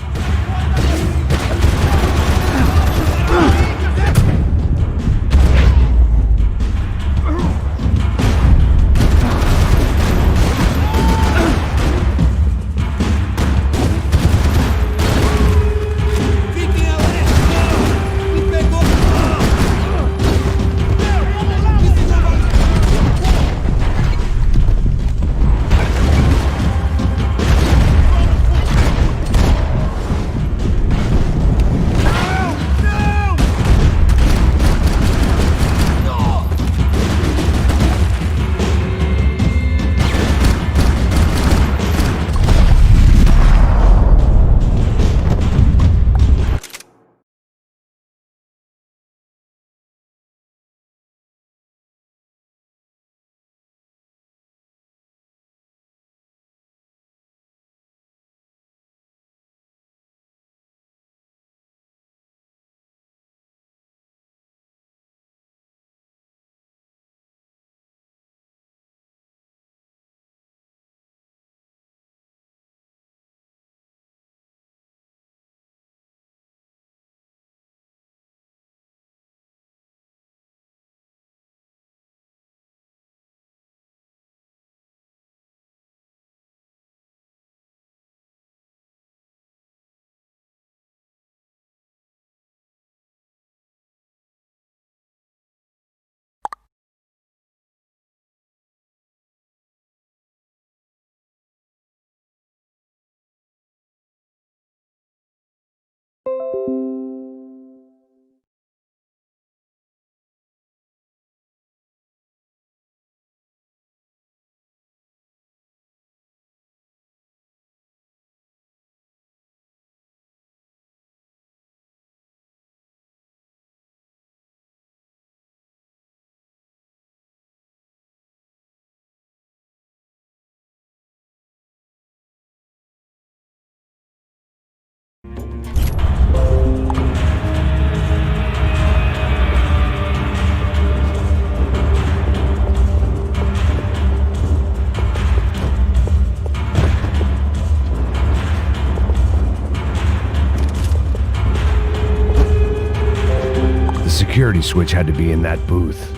The security switch had to be in that booth.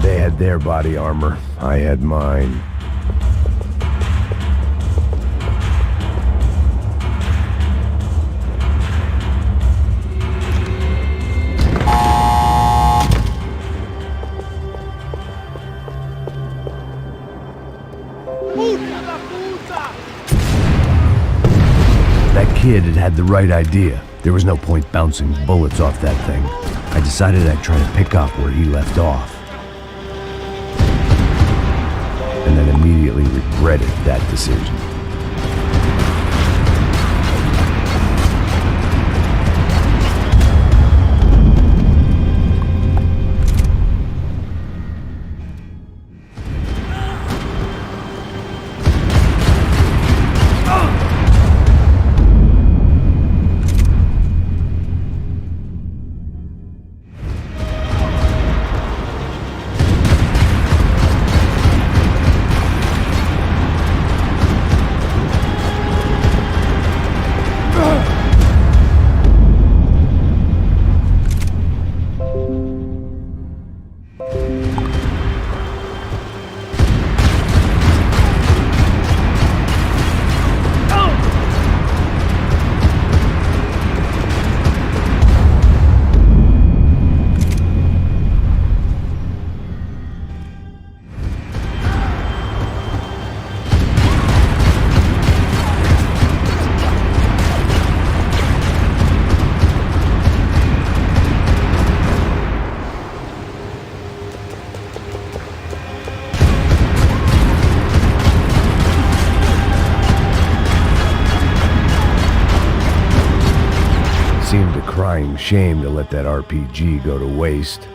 They had their body armor. I had mine. kid had had the right idea. There was no point bouncing bullets off that thing. I decided I'd try to pick up where he left off. And then immediately regretted that decision. Seemed a crying shame to let that RPG go to waste.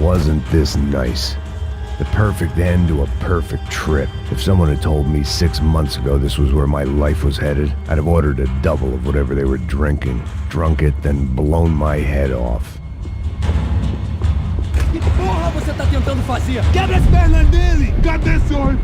Wasn't this nice? The perfect end to a perfect trip. If someone had told me 6 months ago this was where my life was headed, I'd have ordered a double of whatever they were drinking, drunk it, then blown my head off. Que porra você tá tentando fazer? Quebra as pernas dele! Cadê esse homem?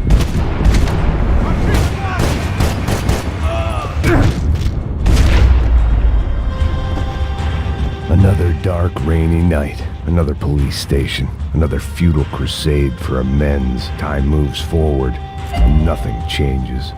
Another dark, rainy night. Another police station. Another futile crusade for amends. Time moves forward, and nothing changes.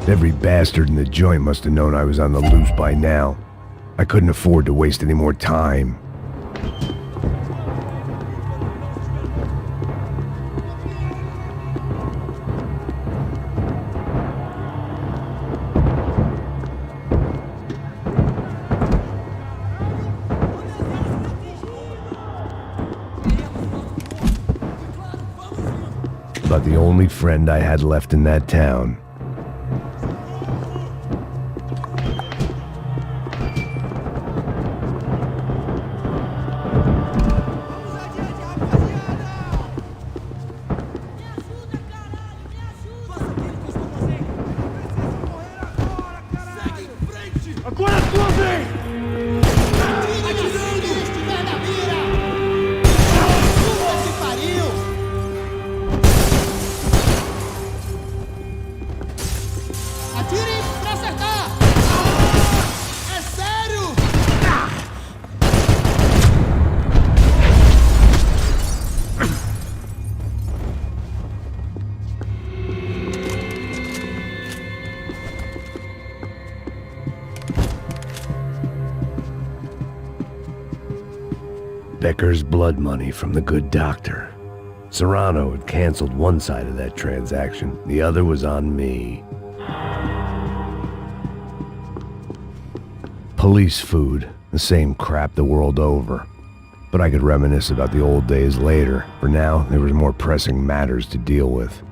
Every bastard in the joint must have known I was on the loose by now. I couldn't afford to waste any more time. About the only friend I had left in that town. Agora é tua vez! Atirando! Merda vira! Puta que pariu! Atire pra acertar! É sério! Becker's blood money from the good doctor. Serrano had canceled one side of that transaction. The other was on me. Police food, the same crap the world over. But I could reminisce about the old days later. For now, there was more pressing matters to deal with.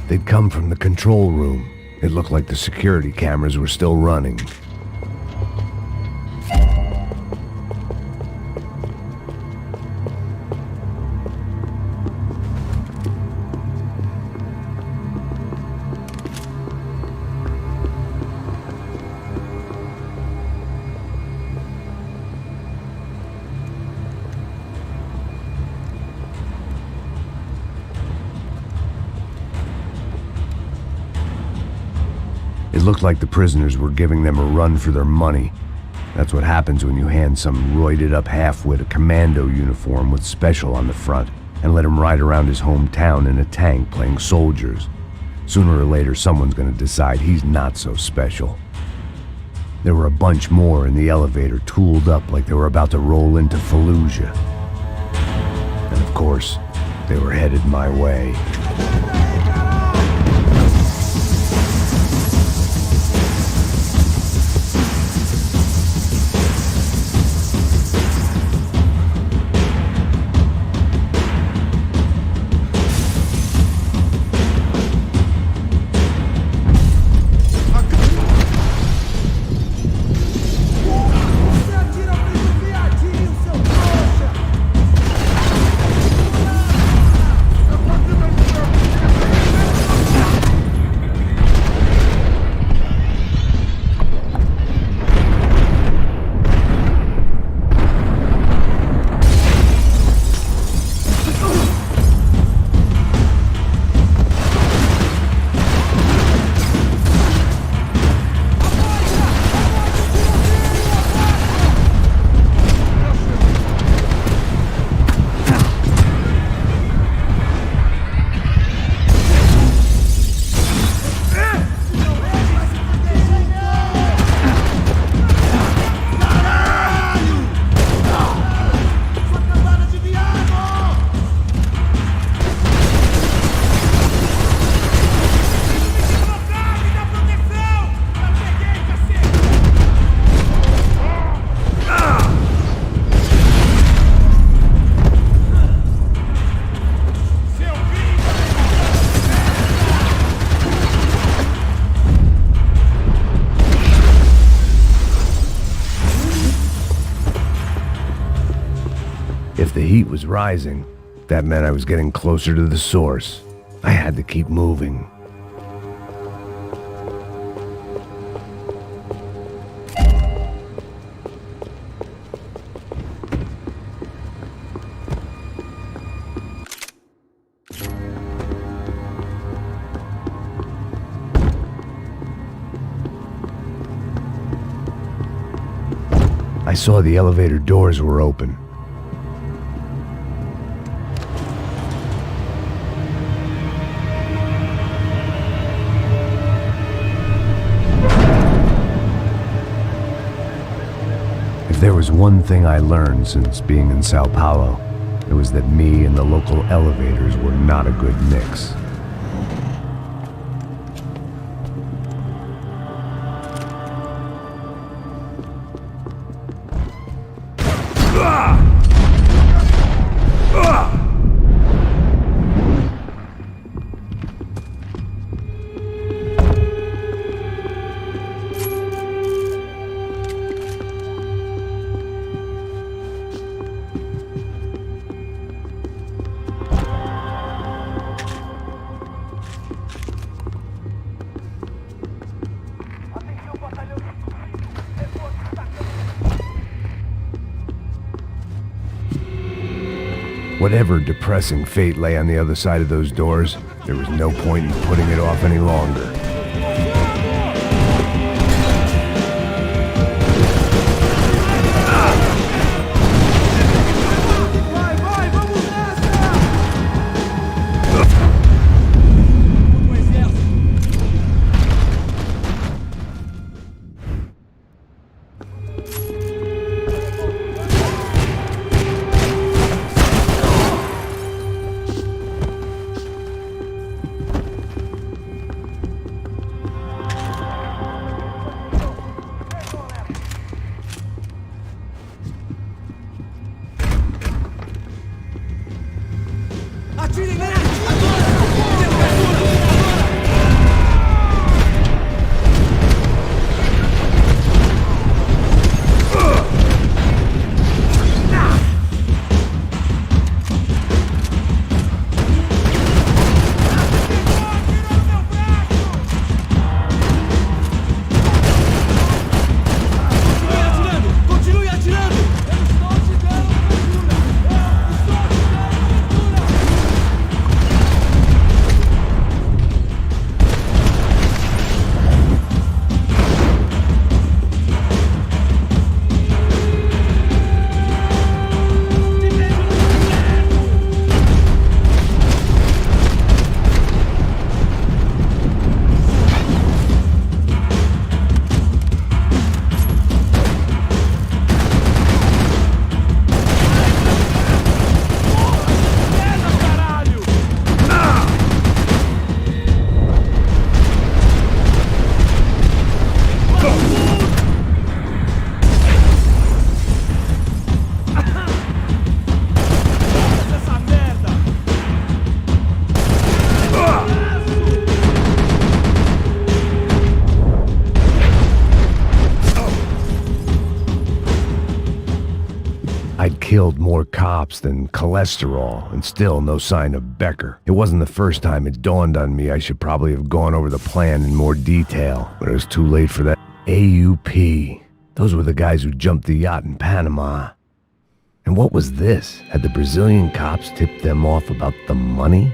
They'd come from the control room. It looked like the security cameras were still running. It looked like the prisoners were giving them a run for their money. That's what happens when you hand some roided-up halfwit a commando uniform with special on the front and let him ride around his hometown in a tank playing soldiers. Sooner or later, someone's gonna decide he's not so special. There were a bunch more in the elevator, tooled up like they were about to roll into Fallujah. And of course, they were headed my way. If the heat was rising, that meant I was getting closer to the source. I had to keep moving. I saw the elevator doors were open. If there was one thing I learned since being in Sao Paulo, it was that me and the local elevators were not a good mix. Whatever depressing fate lay on the other side of those doors, there was no point in putting it off any longer. I'd killed more cops than cholesterol, and still no sign of Becker. It wasn't the first time it dawned on me I should probably have gone over the plan in more detail, but it was too late for that. AUP. Those were the guys who jumped the yacht in Panama. And what was this? Had the Brazilian cops tipped them off about the money?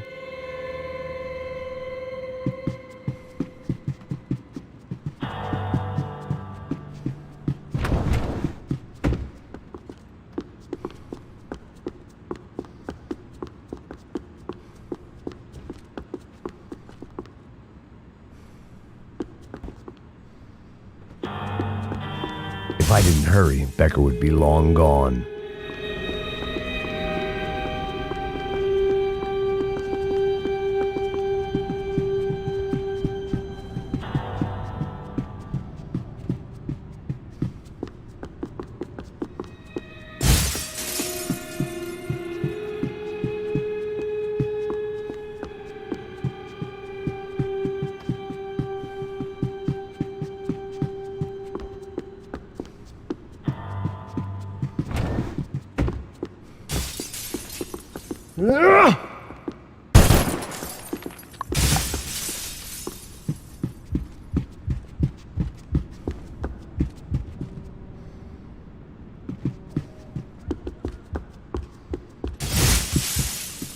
If I didn't hurry, Becker would be long gone.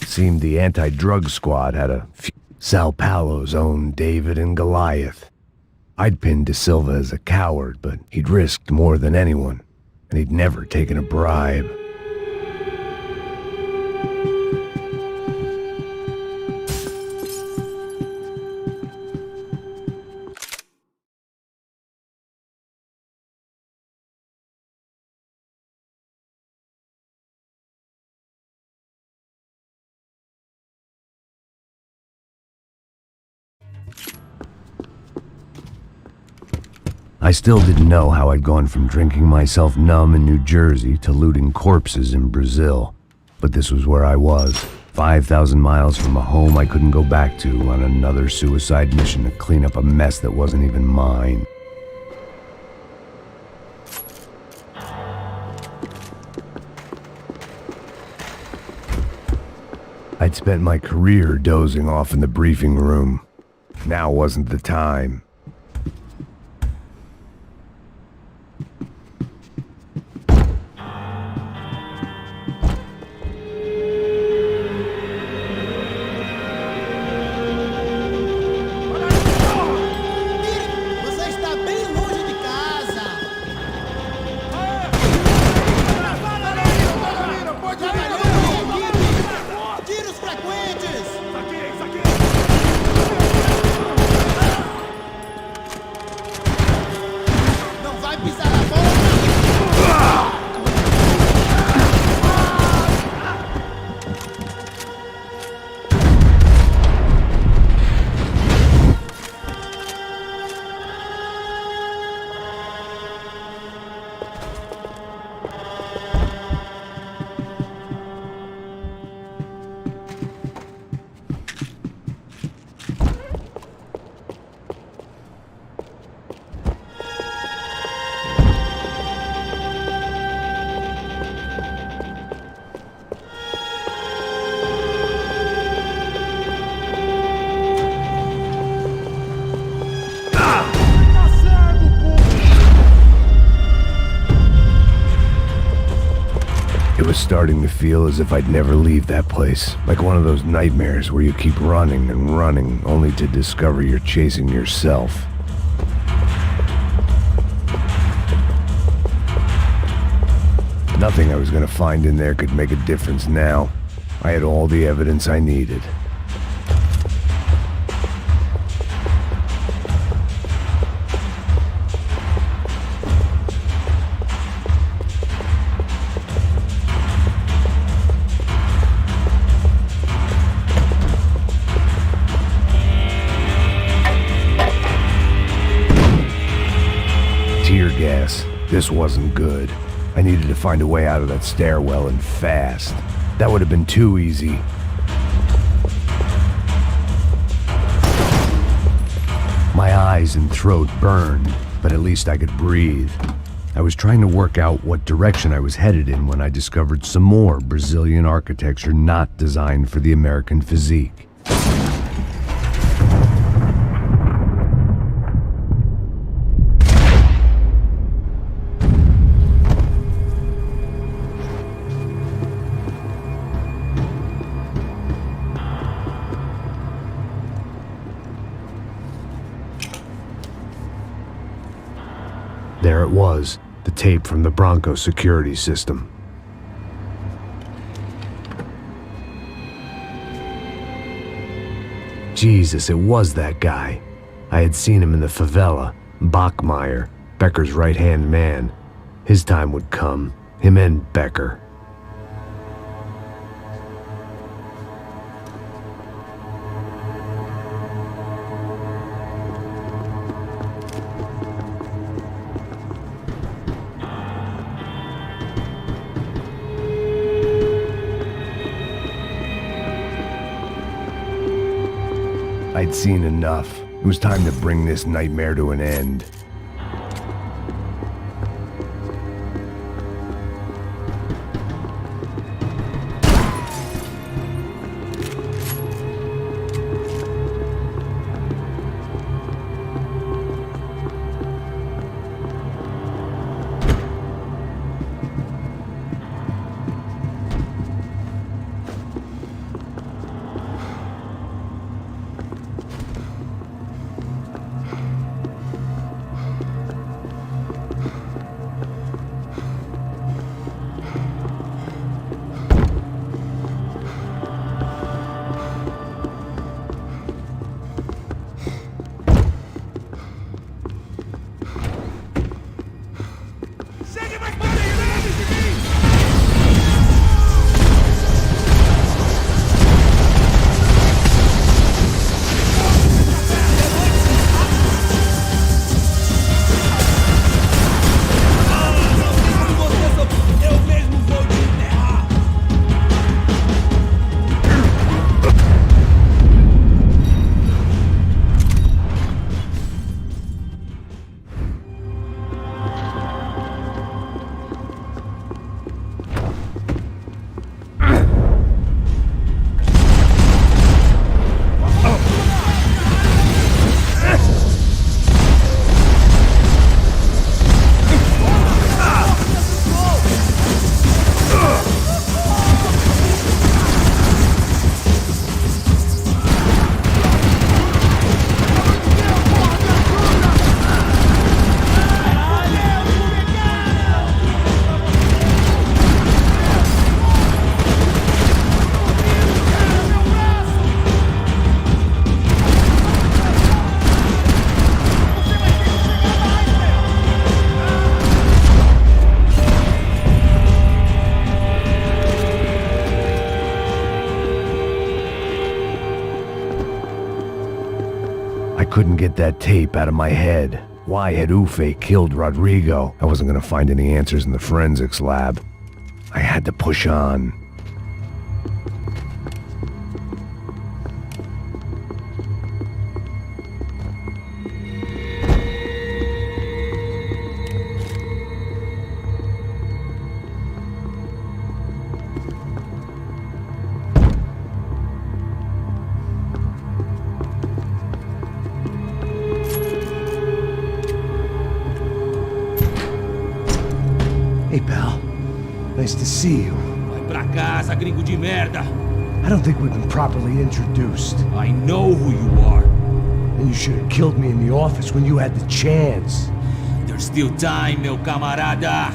Seemed the anti-drug squad had a few. Sao Paulo's own David and Goliath. I'd pinned De Silva as a coward, but he'd risked more than anyone. and he'd never taken a bribe. I still didn't know how I'd gone from drinking myself numb in New Jersey to looting corpses in Brazil. But this was where I was, 5,000 miles from a home I couldn't go back to, on another suicide mission to clean up a mess that wasn't even mine. I'd spent my career dozing off in the briefing room. Now wasn't the time. It was starting to feel as if I'd never leave that place, like one of those nightmares where you keep running and running only to discover you're chasing yourself. Nothing I was going to find in there could make a difference now. I had all the evidence I needed. Tear gas. This wasn't good. I needed to find a way out of that stairwell and fast. That would have been too easy. My eyes and throat burned, but at least I could breathe. I was trying to work out what direction I was headed in when I discovered some more Brazilian architecture not designed for the American physique. There it was, the tape from the Bronco security system. Jesus, it was that guy. I had seen him in the favela, Bachmeyer, Becker's right-hand man. His time would come, him and Becker. I'd seen enough. It was time to bring this nightmare to an end. couldn't get that tape out of my head. Why had Ufe killed Rodrigo? I wasn't gonna find any answers in the forensics lab. I had to push on. Hey, pal. Nice to see you. Vai pra casa, gringo de merda. I don't think we've been properly introduced. I know who you are. And you should have killed me in the office when you had the chance. There's still time, meu camarada.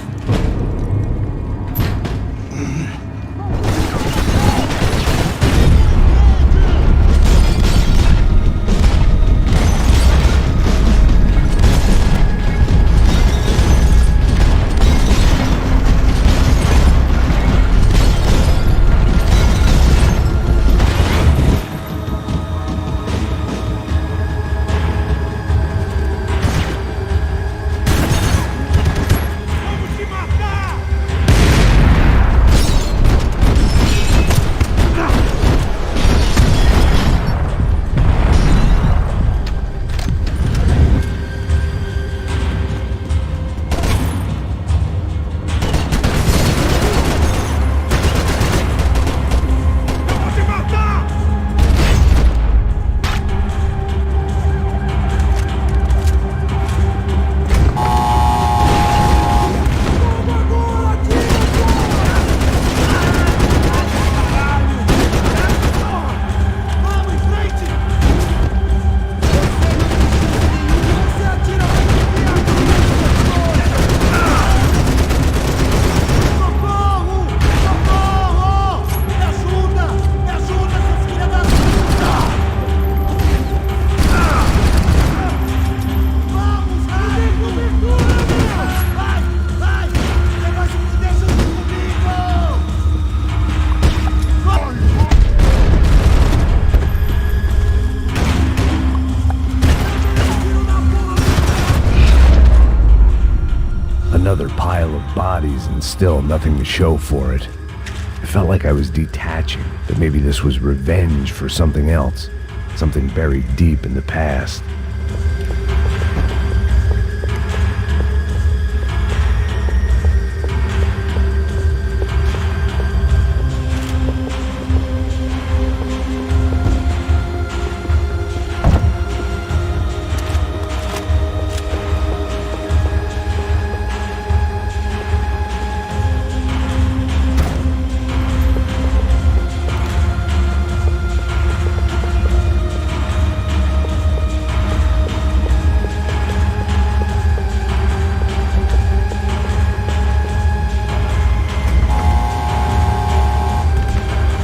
Another pile of bodies and still nothing to show for it. It felt like I was detaching, that maybe this was revenge for something else, something buried deep in the past.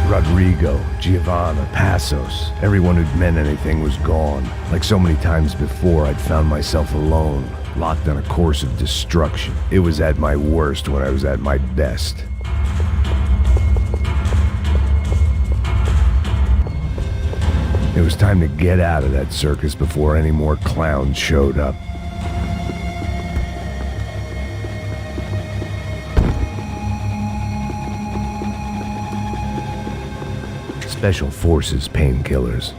Rodrigo, Giovanna, Passos, everyone who'd meant anything was gone. Like so many times before, I'd found myself alone, locked on a course of destruction. It was at my worst when I was at my best. It was time to get out of that circus before any more clowns showed up. Special Forces painkillers.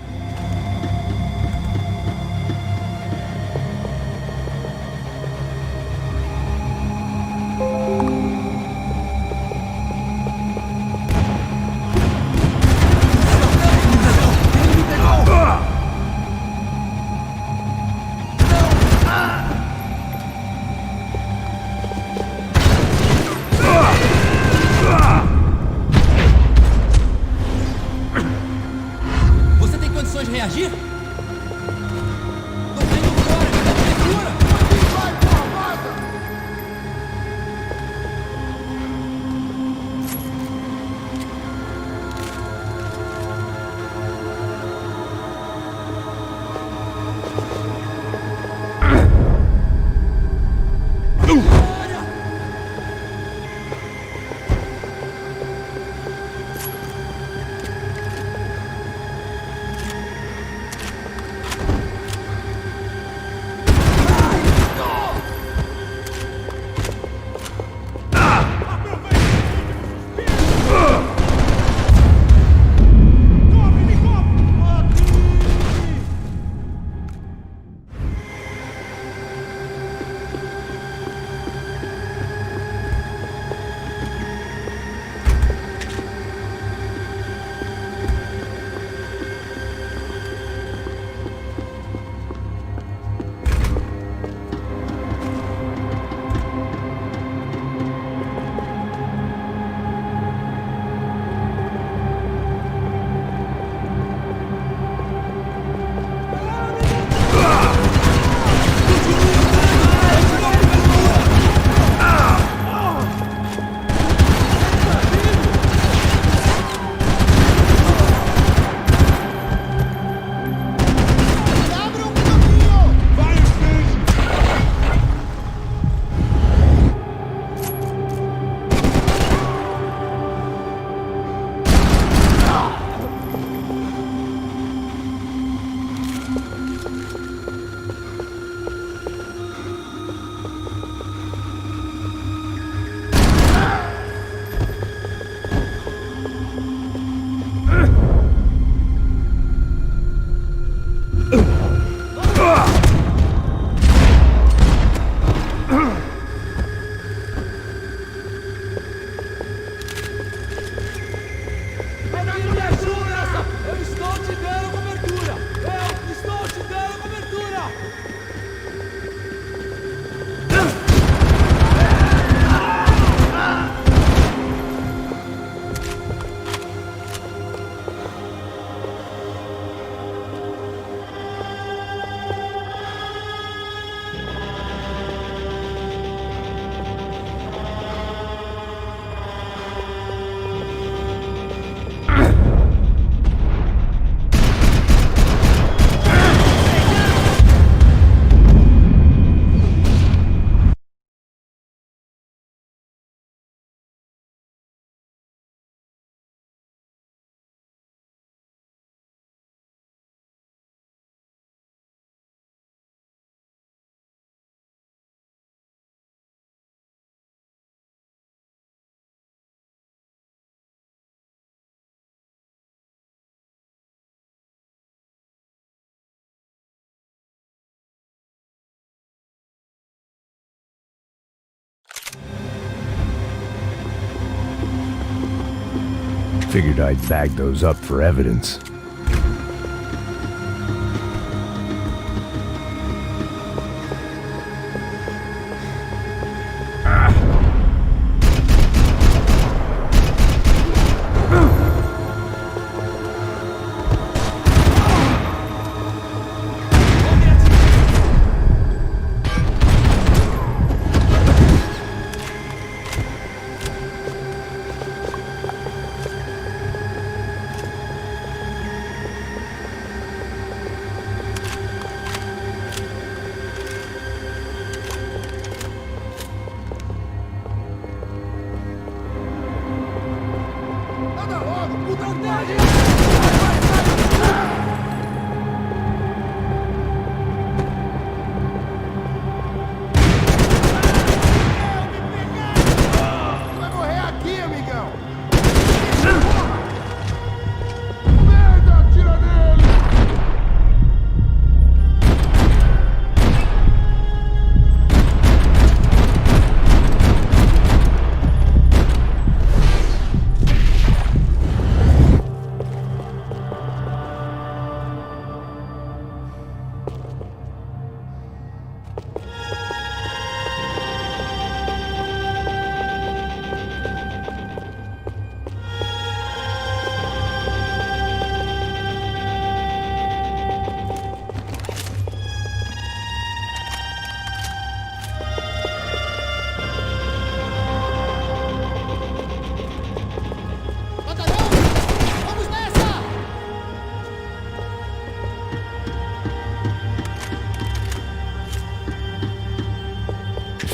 Figured I'd bag those up for evidence.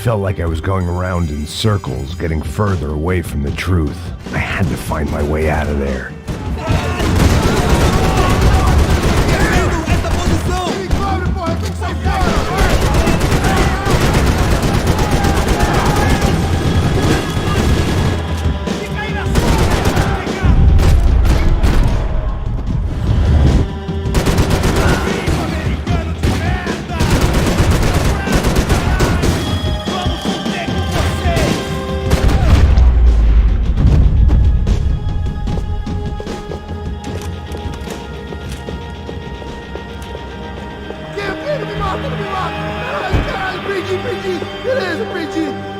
Felt like I was going around in circles, getting further away from the truth. I had to find my way out of there. Beleza, perdi.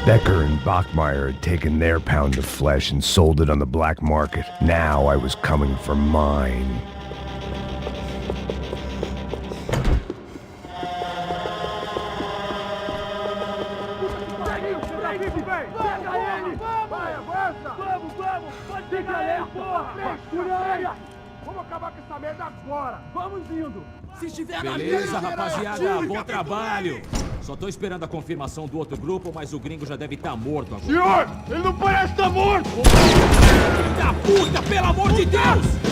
Becker and Bachmeyer had taken their pound of flesh and sold it on the black market. Now I was coming for mine. Beleza, rapaziada, bom trabalho. Só tô esperando a confirmação do outro grupo, mas o gringo já deve estar morto agora. Senhor, ele não parece estar morto! Filho da puta, pelo amor de Deus!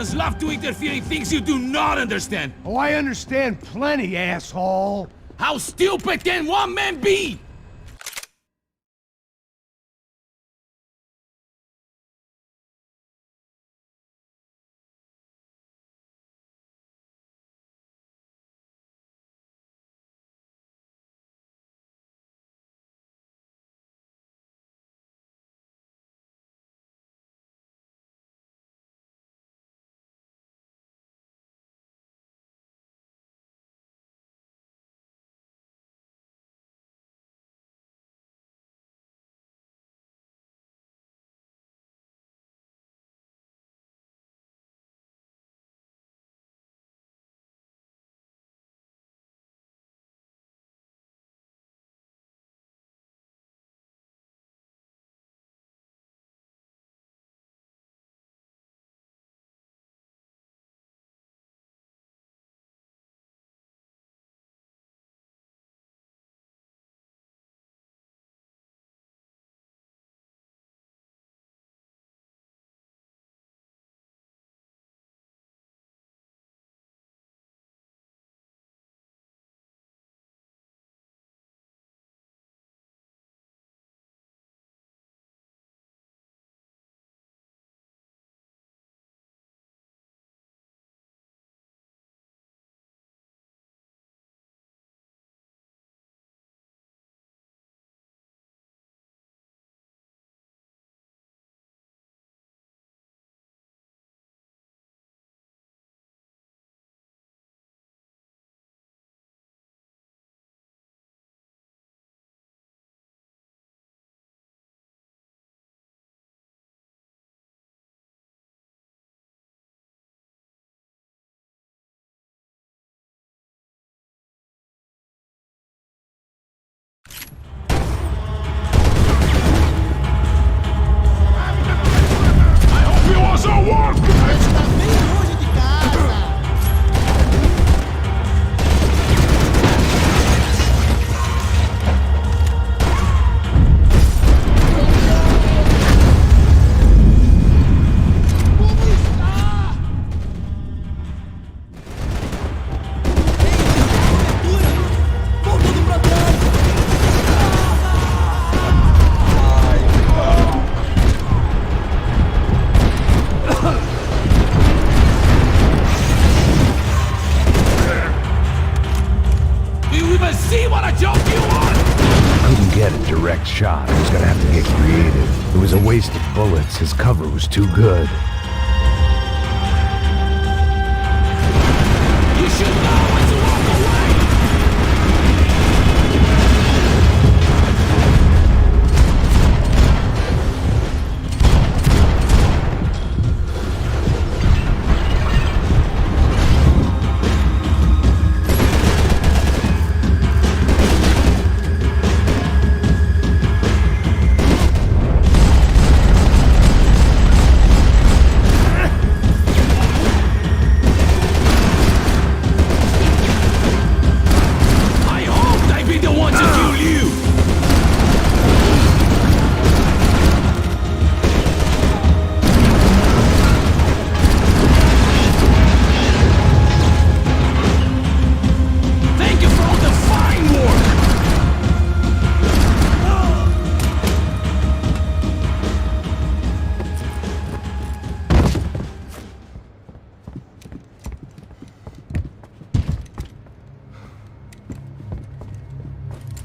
Americans love to interfere in things you do not understand. Oh, I understand plenty, asshole. How stupid can one man be? Shot. I was gonna have to get creative. It was a waste of bullets. His cover was too good. You should know when to walk away!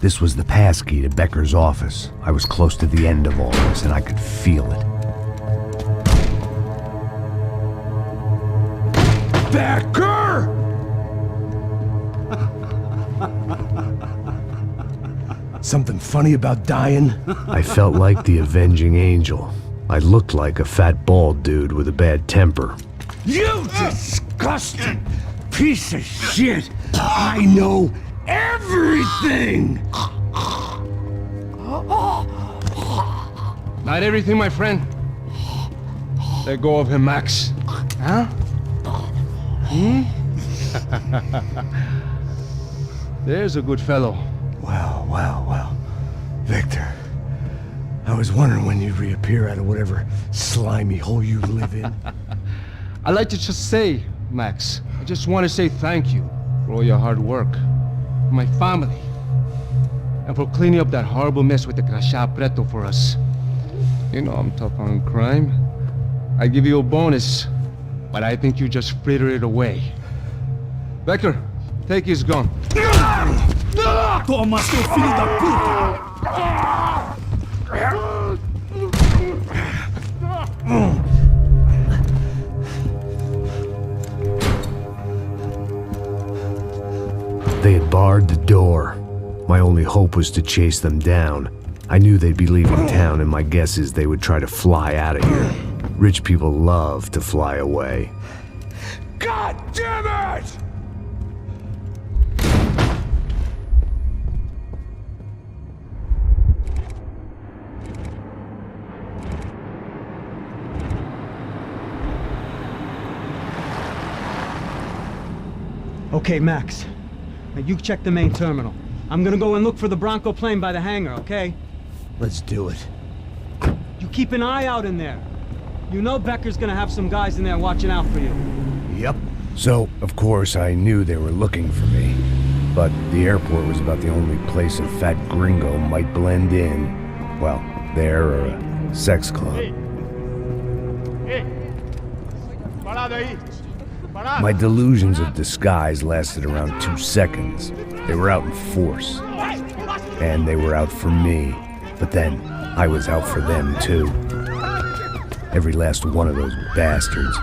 This was the passkey to Becker's office. I was close to the end of all this, and I could feel it. Becker! Something funny about dying? I felt like the avenging angel. I looked like a fat bald dude with a bad temper. You disgusting piece of shit! I know everything! Not everything, my friend. Let go of him, Max. Huh? There's a good fellow. Well, well, well. Victor, I was wondering when you'd reappear out of whatever slimy hole you live in. I'd like to just say, Max, I just want to say thank you for all your hard work, for my family, and for cleaning up that horrible mess with the Crachá Preto for us. You know I'm tough on crime. I give you a bonus, but I think you just frittered it away. Becker, take his gun. Toma, seu filho da puta! They had barred the door. My only hope was to chase them down. I knew they'd be leaving town, and my guess is they would try to fly out of here. Rich people love to fly away. God damn it! Okay, Max. Now you check the main terminal. I'm gonna go and look for the Bronco plane by the hangar, okay? Let's do it. You keep an eye out in there. You know Becker's gonna have some guys in there watching out for you. Yep. So, of course, I knew they were looking for me. But the airport was about the only place a fat gringo might blend in. Well, there or a sex club. My delusions of disguise lasted around 2 seconds. They were out in force. And they were out for me. But then, I was out for them too. Every last one of those bastards.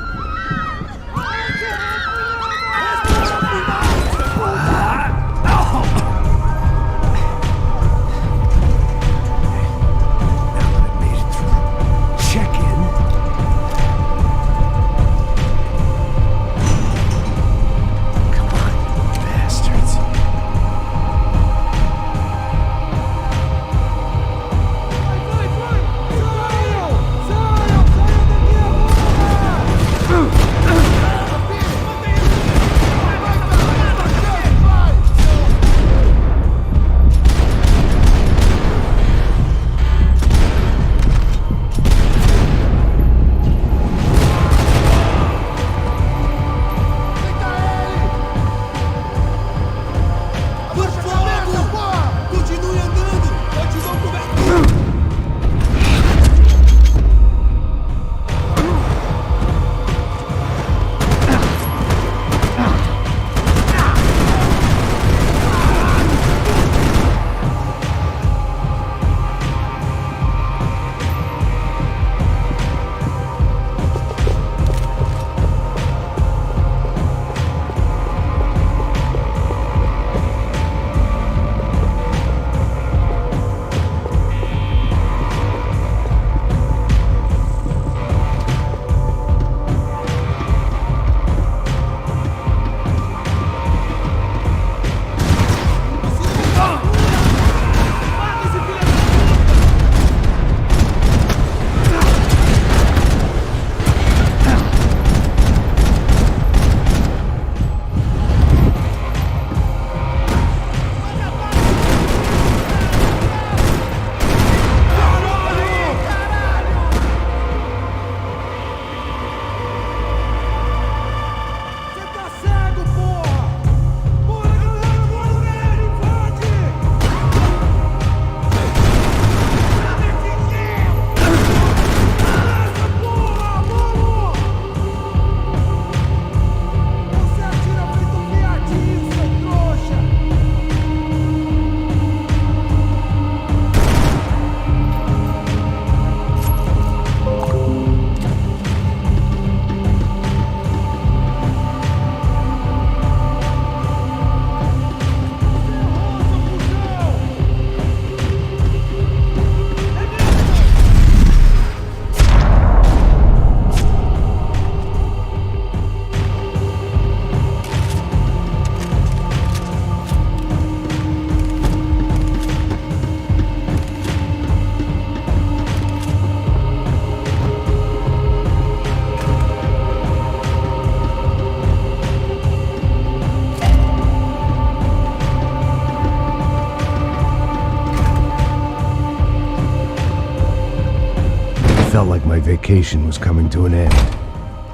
Felt like my vacation was coming to an end.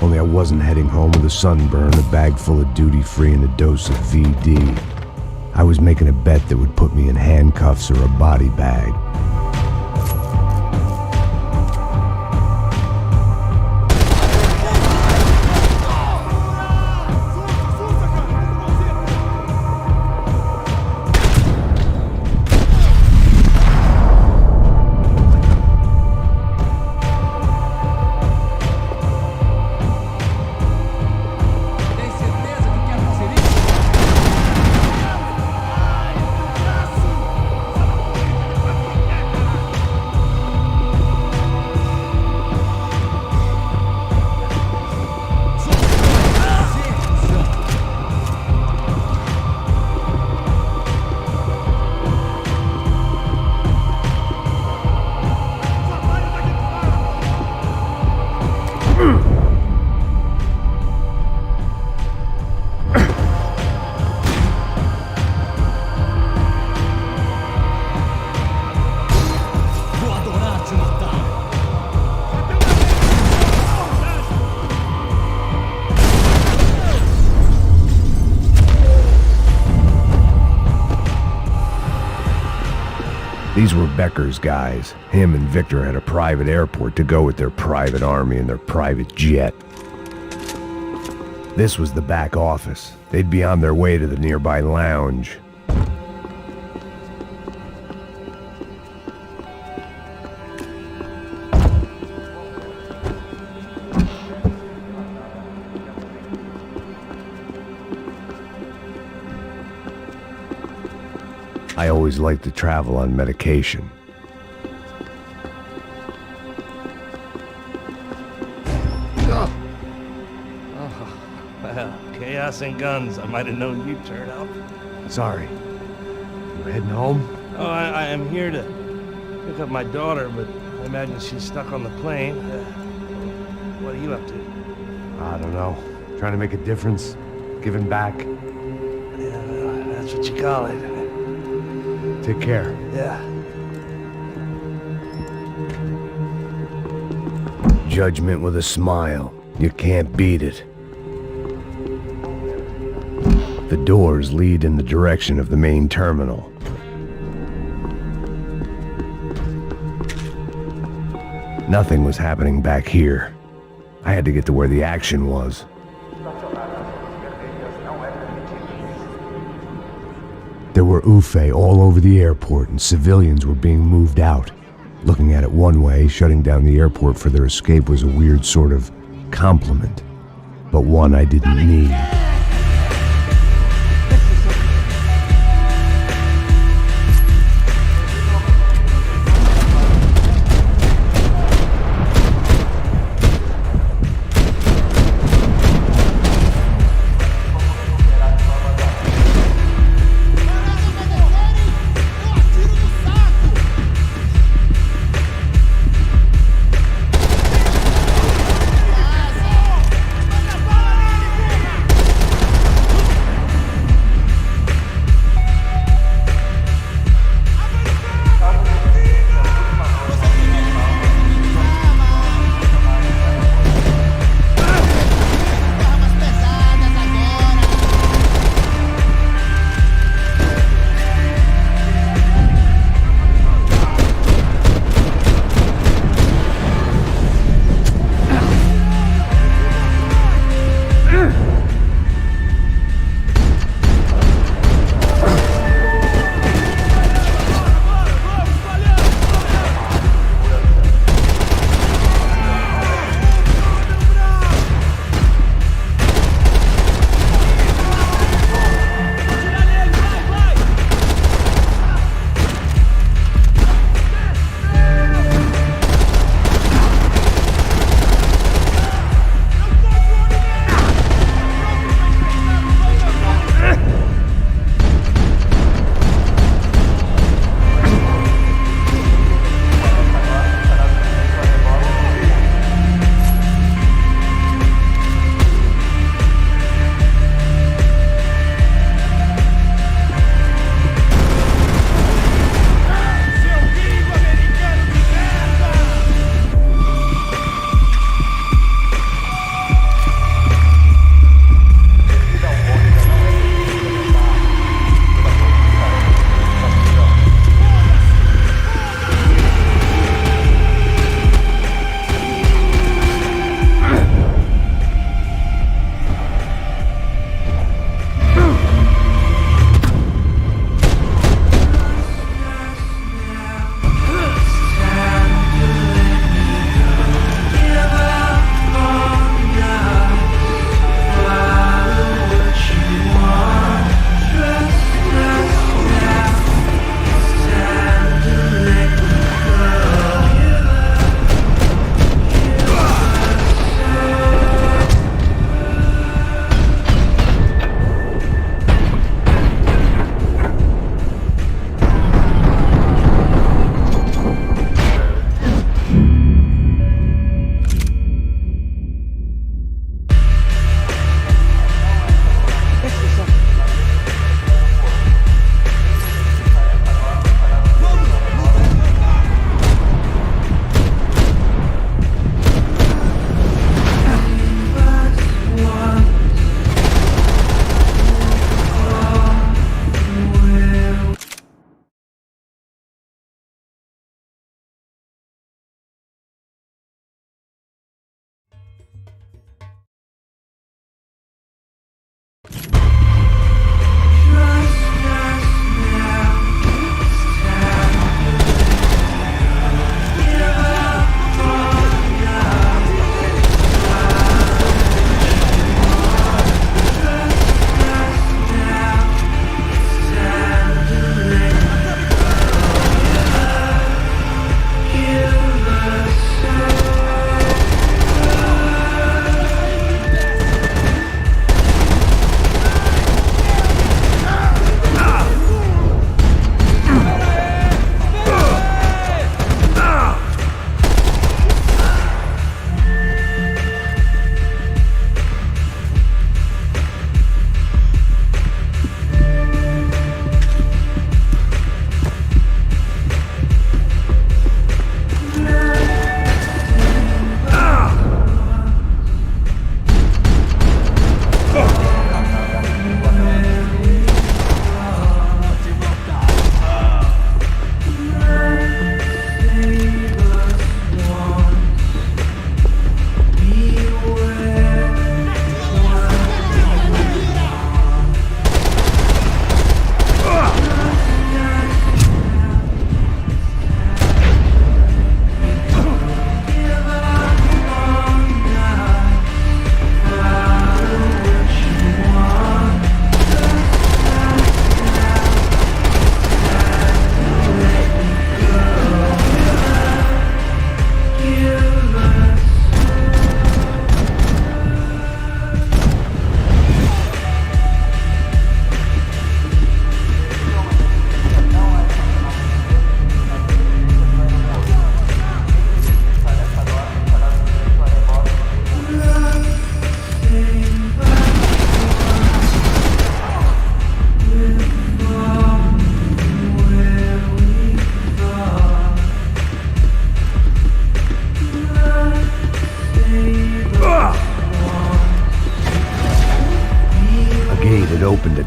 Only I wasn't heading home with a sunburn, a bag full of duty-free, and a dose of VD. I was making a bet that would put me in handcuffs or a body bag. These were Becker's guys. Him and Victor had a private airport to go with their private army and their private jet. This was the back office. They'd be on their way to the nearby lounge. I always liked to travel on medication. Well, chaos and guns. I might have known you'd turn up. Sorry. You heading home? Oh, I am here to pick up my daughter, but I imagine she's stuck on the plane. What are you up to? I don't know. Trying to make a difference. Giving back. Yeah, well, that's what you call it. Take care. Yeah. Judgment with a smile. You can't beat it. The doors lead in the direction of the main terminal. Nothing was happening back here. I had to get to where the action was. There were UFE all over the airport, and civilians were being moved out. Looking at it one way, shutting down the airport for their escape was a weird sort of compliment, but one I didn't need.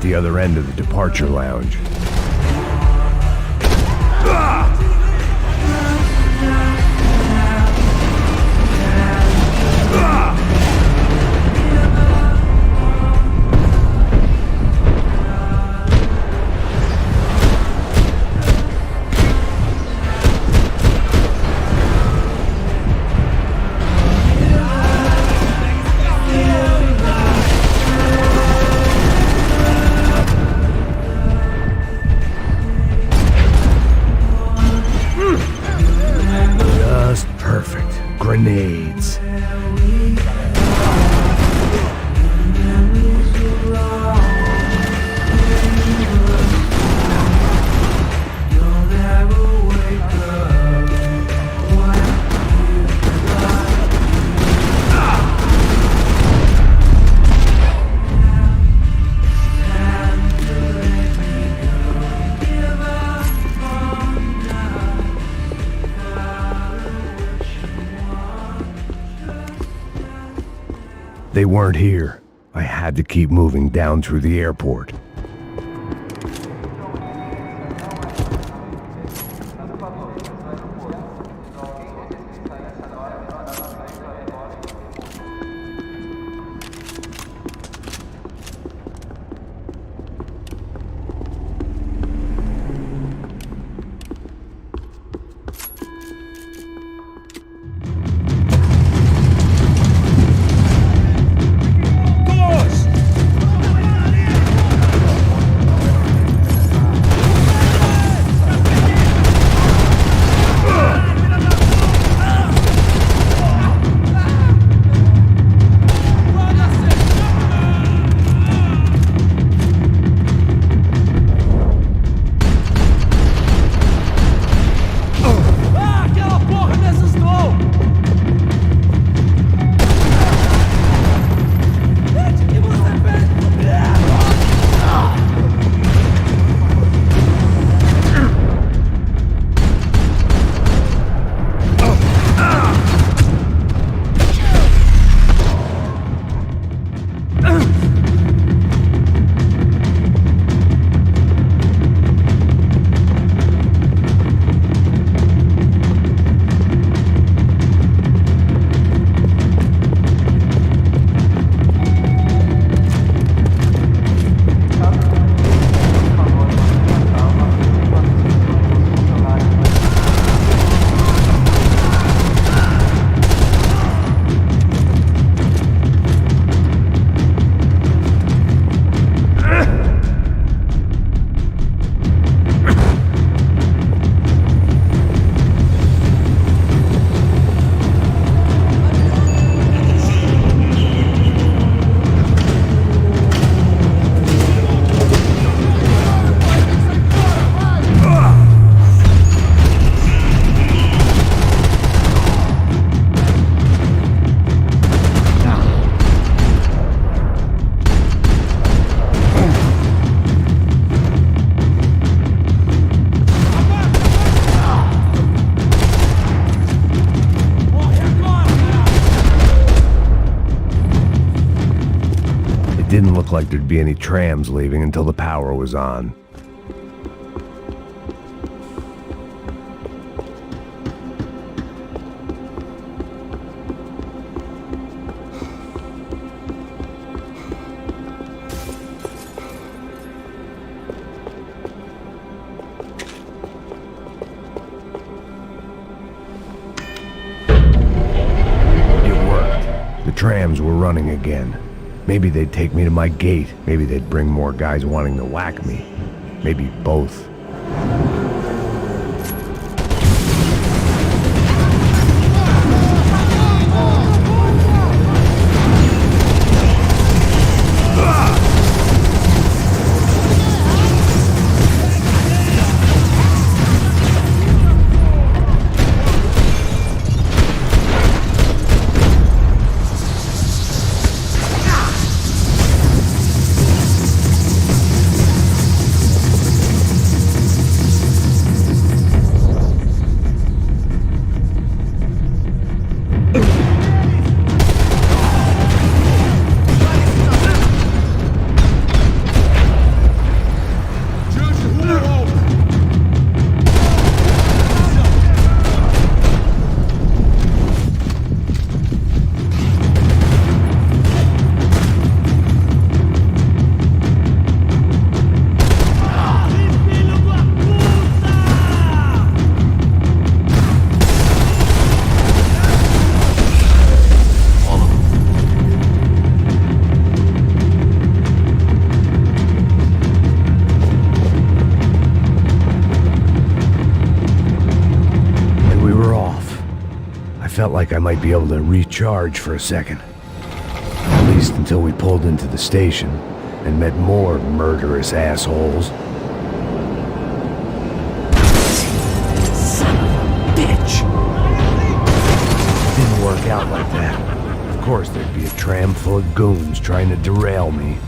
the other end of the departure lounge. Grenades. They weren't here. I had to keep moving down through the airport. It didn't look like there'd be any trams leaving until the power was on. The trams were running again. Maybe they'd take me to my gate. Maybe they'd bring more guys wanting to whack me. Maybe both. felt like I might be able to recharge for a second. At least until we pulled into the station and met more murderous assholes. Son of a bitch! Didn't work out like that. Of course there'd be a tram full of goons trying to derail me.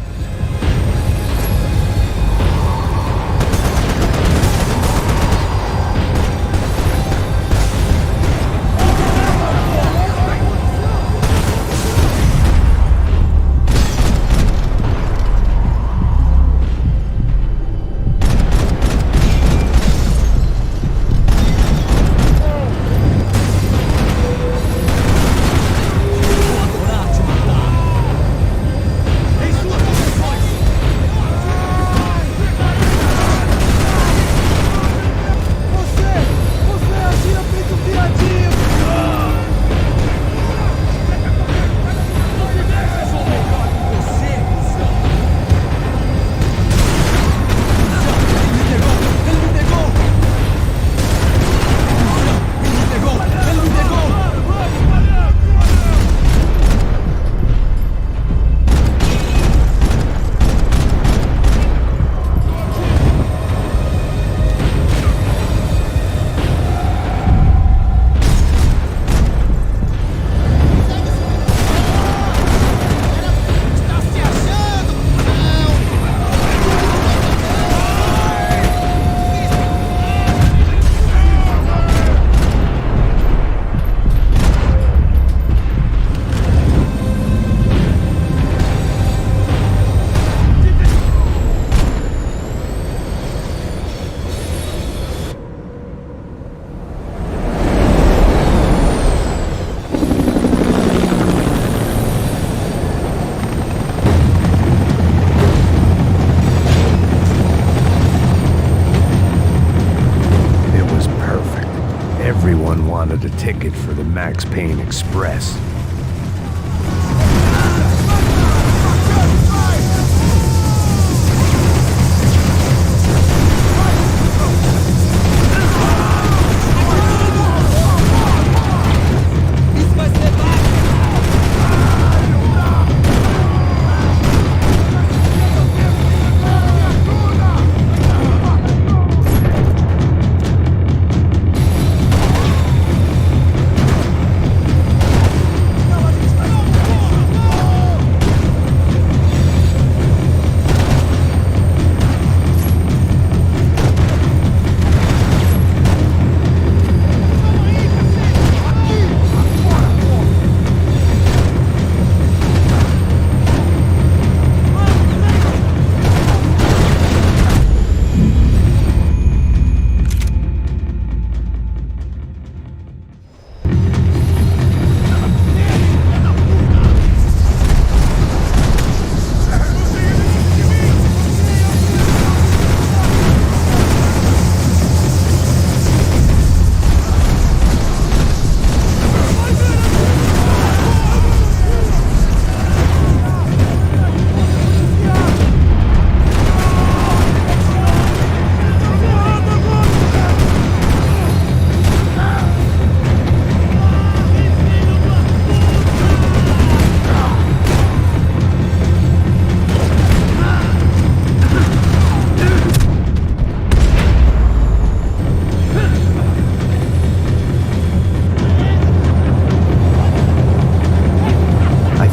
Everyone wanted a ticket for the Max Payne Express.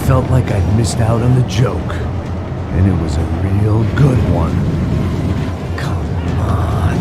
Felt like I'd missed out on the joke, and it was a real good one. Come on.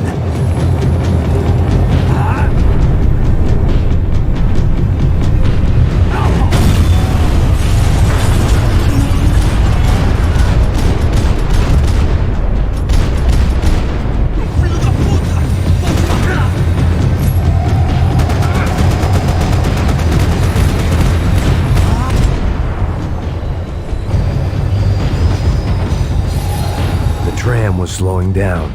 The tram was slowing down,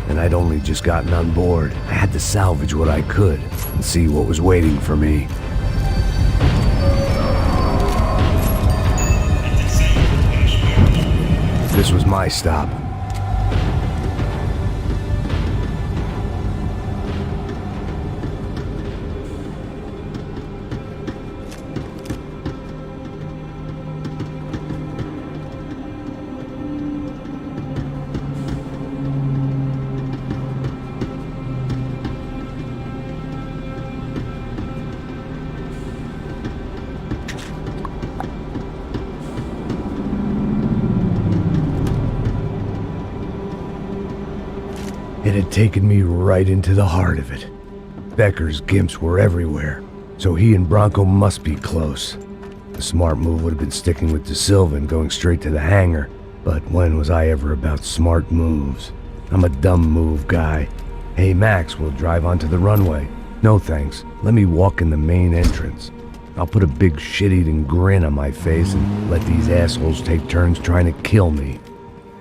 and I'd only just gotten on board. I had to salvage what I could and see what was waiting for me. This was my stop. It had taken me right into the heart of it. Becker's gimps were everywhere, so he and Bronco must be close. The smart move would have been sticking with De Silva and going straight to the hangar, but when was I ever about smart moves? I'm a dumb move guy. Hey Max, we'll drive onto the runway. No thanks, let me walk in the main entrance. I'll put a big shit-eating grin on my face and let these assholes take turns trying to kill me.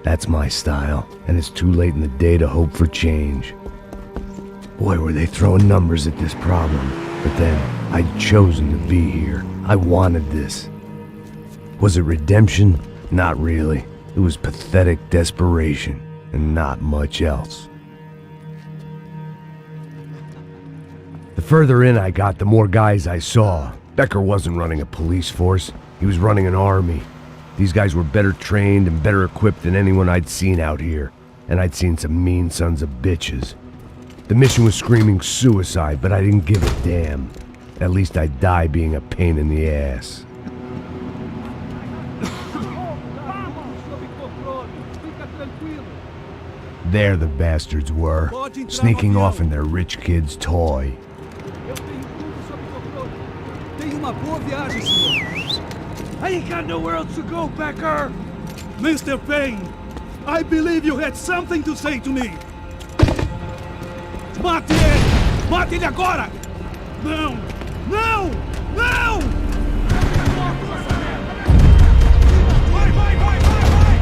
That's my style, and it's too late in the day to hope for change. Boy, were they throwing numbers at this problem. But then, I'd chosen to be here. I wanted this. Was it redemption? Not really. It was pathetic desperation, and not much else. The further in I got, the more guys I saw. Becker wasn't running a police force. He was running an army. These guys were better trained and better equipped than anyone I'd seen out here. And I'd seen some mean sons of bitches. The mission was screaming suicide, but I didn't give a damn. At least I'd die being a pain in the ass. There the bastards were, sneaking off in their rich kid's toy. I ain't got nowhere else to go, Becker! Mr. Payne, I believe you had something to say to me. Mate ele! Mate ele agora! Não! Não! Não! Vai, vai, vai, vai, vai!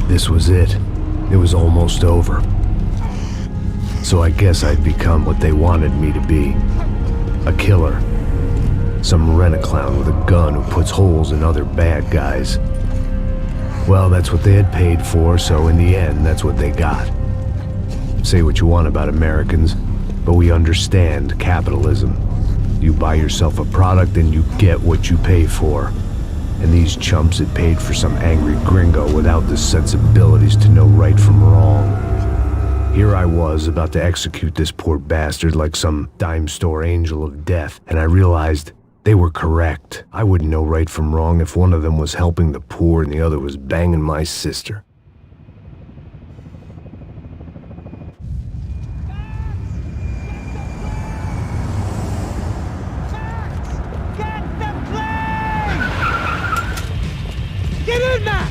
This was it. It was almost over. So I guess I'd become what they wanted me to be. A killer. Some rent-a-clown with a gun who puts holes in other bad guys. Well, that's what they had paid for, so in the end, that's what they got. Say what you want about Americans, but we understand capitalism. You buy yourself a product and you get what you pay for. And these chumps had paid for some angry gringo without the sensibilities to know right from wrong. Here I was about to execute this poor bastard like some dime store angel of death, and I realized they were correct. I wouldn't know right from wrong if one of them was helping the poor and the other was banging my sister. Get in, Max!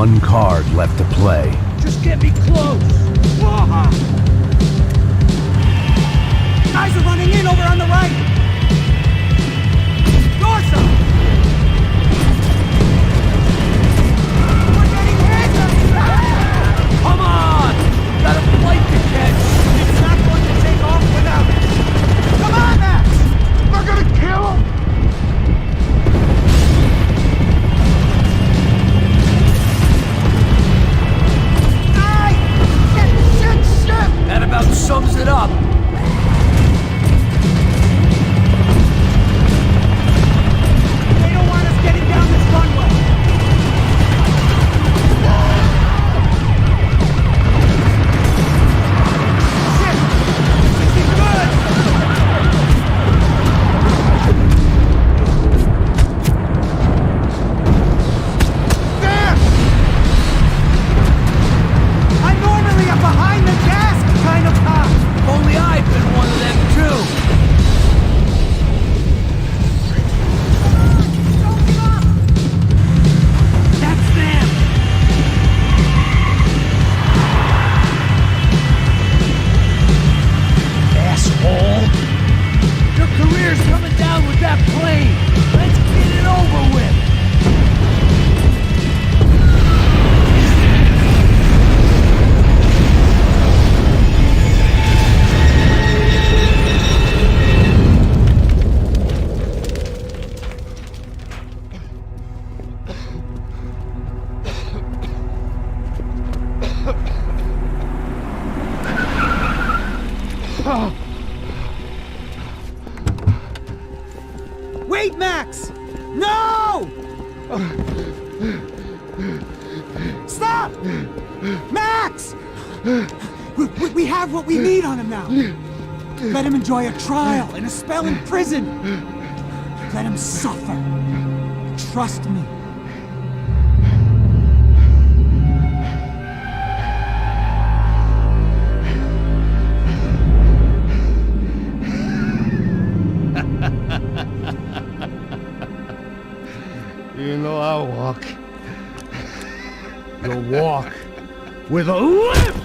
one card left to play. Just get me close! Guys are running in over on the right! Dorsa! We're getting hit! Come on! Got a flight to catch! It's not going to take off without it! Come on, Max! They're gonna kill him! That about sums it up. They don't want us getting down this runway. Shit! This is good! Damn! I'm normally a behind the gas kind of cop. If only I'd been one of them too. That's them. Asshole. Your career's coming down with that plane. Let's get it over with. Wait, Max! No! Stop! Max! We have what we need on him now. Let him enjoy a trial and a spell in prison. Let him suffer. Trust me. You know I'll walk. You'll walk with a limp!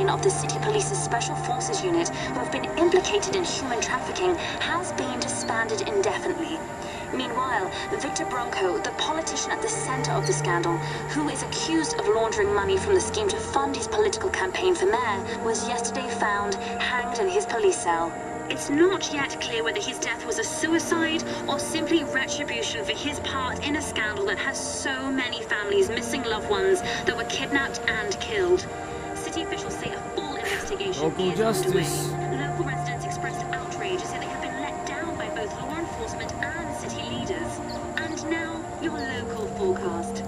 Of the City Police's Special Forces Unit, who have been implicated in human trafficking, has been disbanded indefinitely. Meanwhile, Victor Bronco, the politician at the center of the scandal, who is accused of laundering money from the scheme to fund his political campaign for mayor, was yesterday found hanged in his police cell. It's not yet clear whether his death was a suicide or simply retribution for his part in a scandal that has so many families missing loved ones that were kidnapped and killed. City officials say a full investigation Local is justice. underway. Local residents expressed outrage as they have been let down by both law enforcement and city leaders. And now, your local forecast.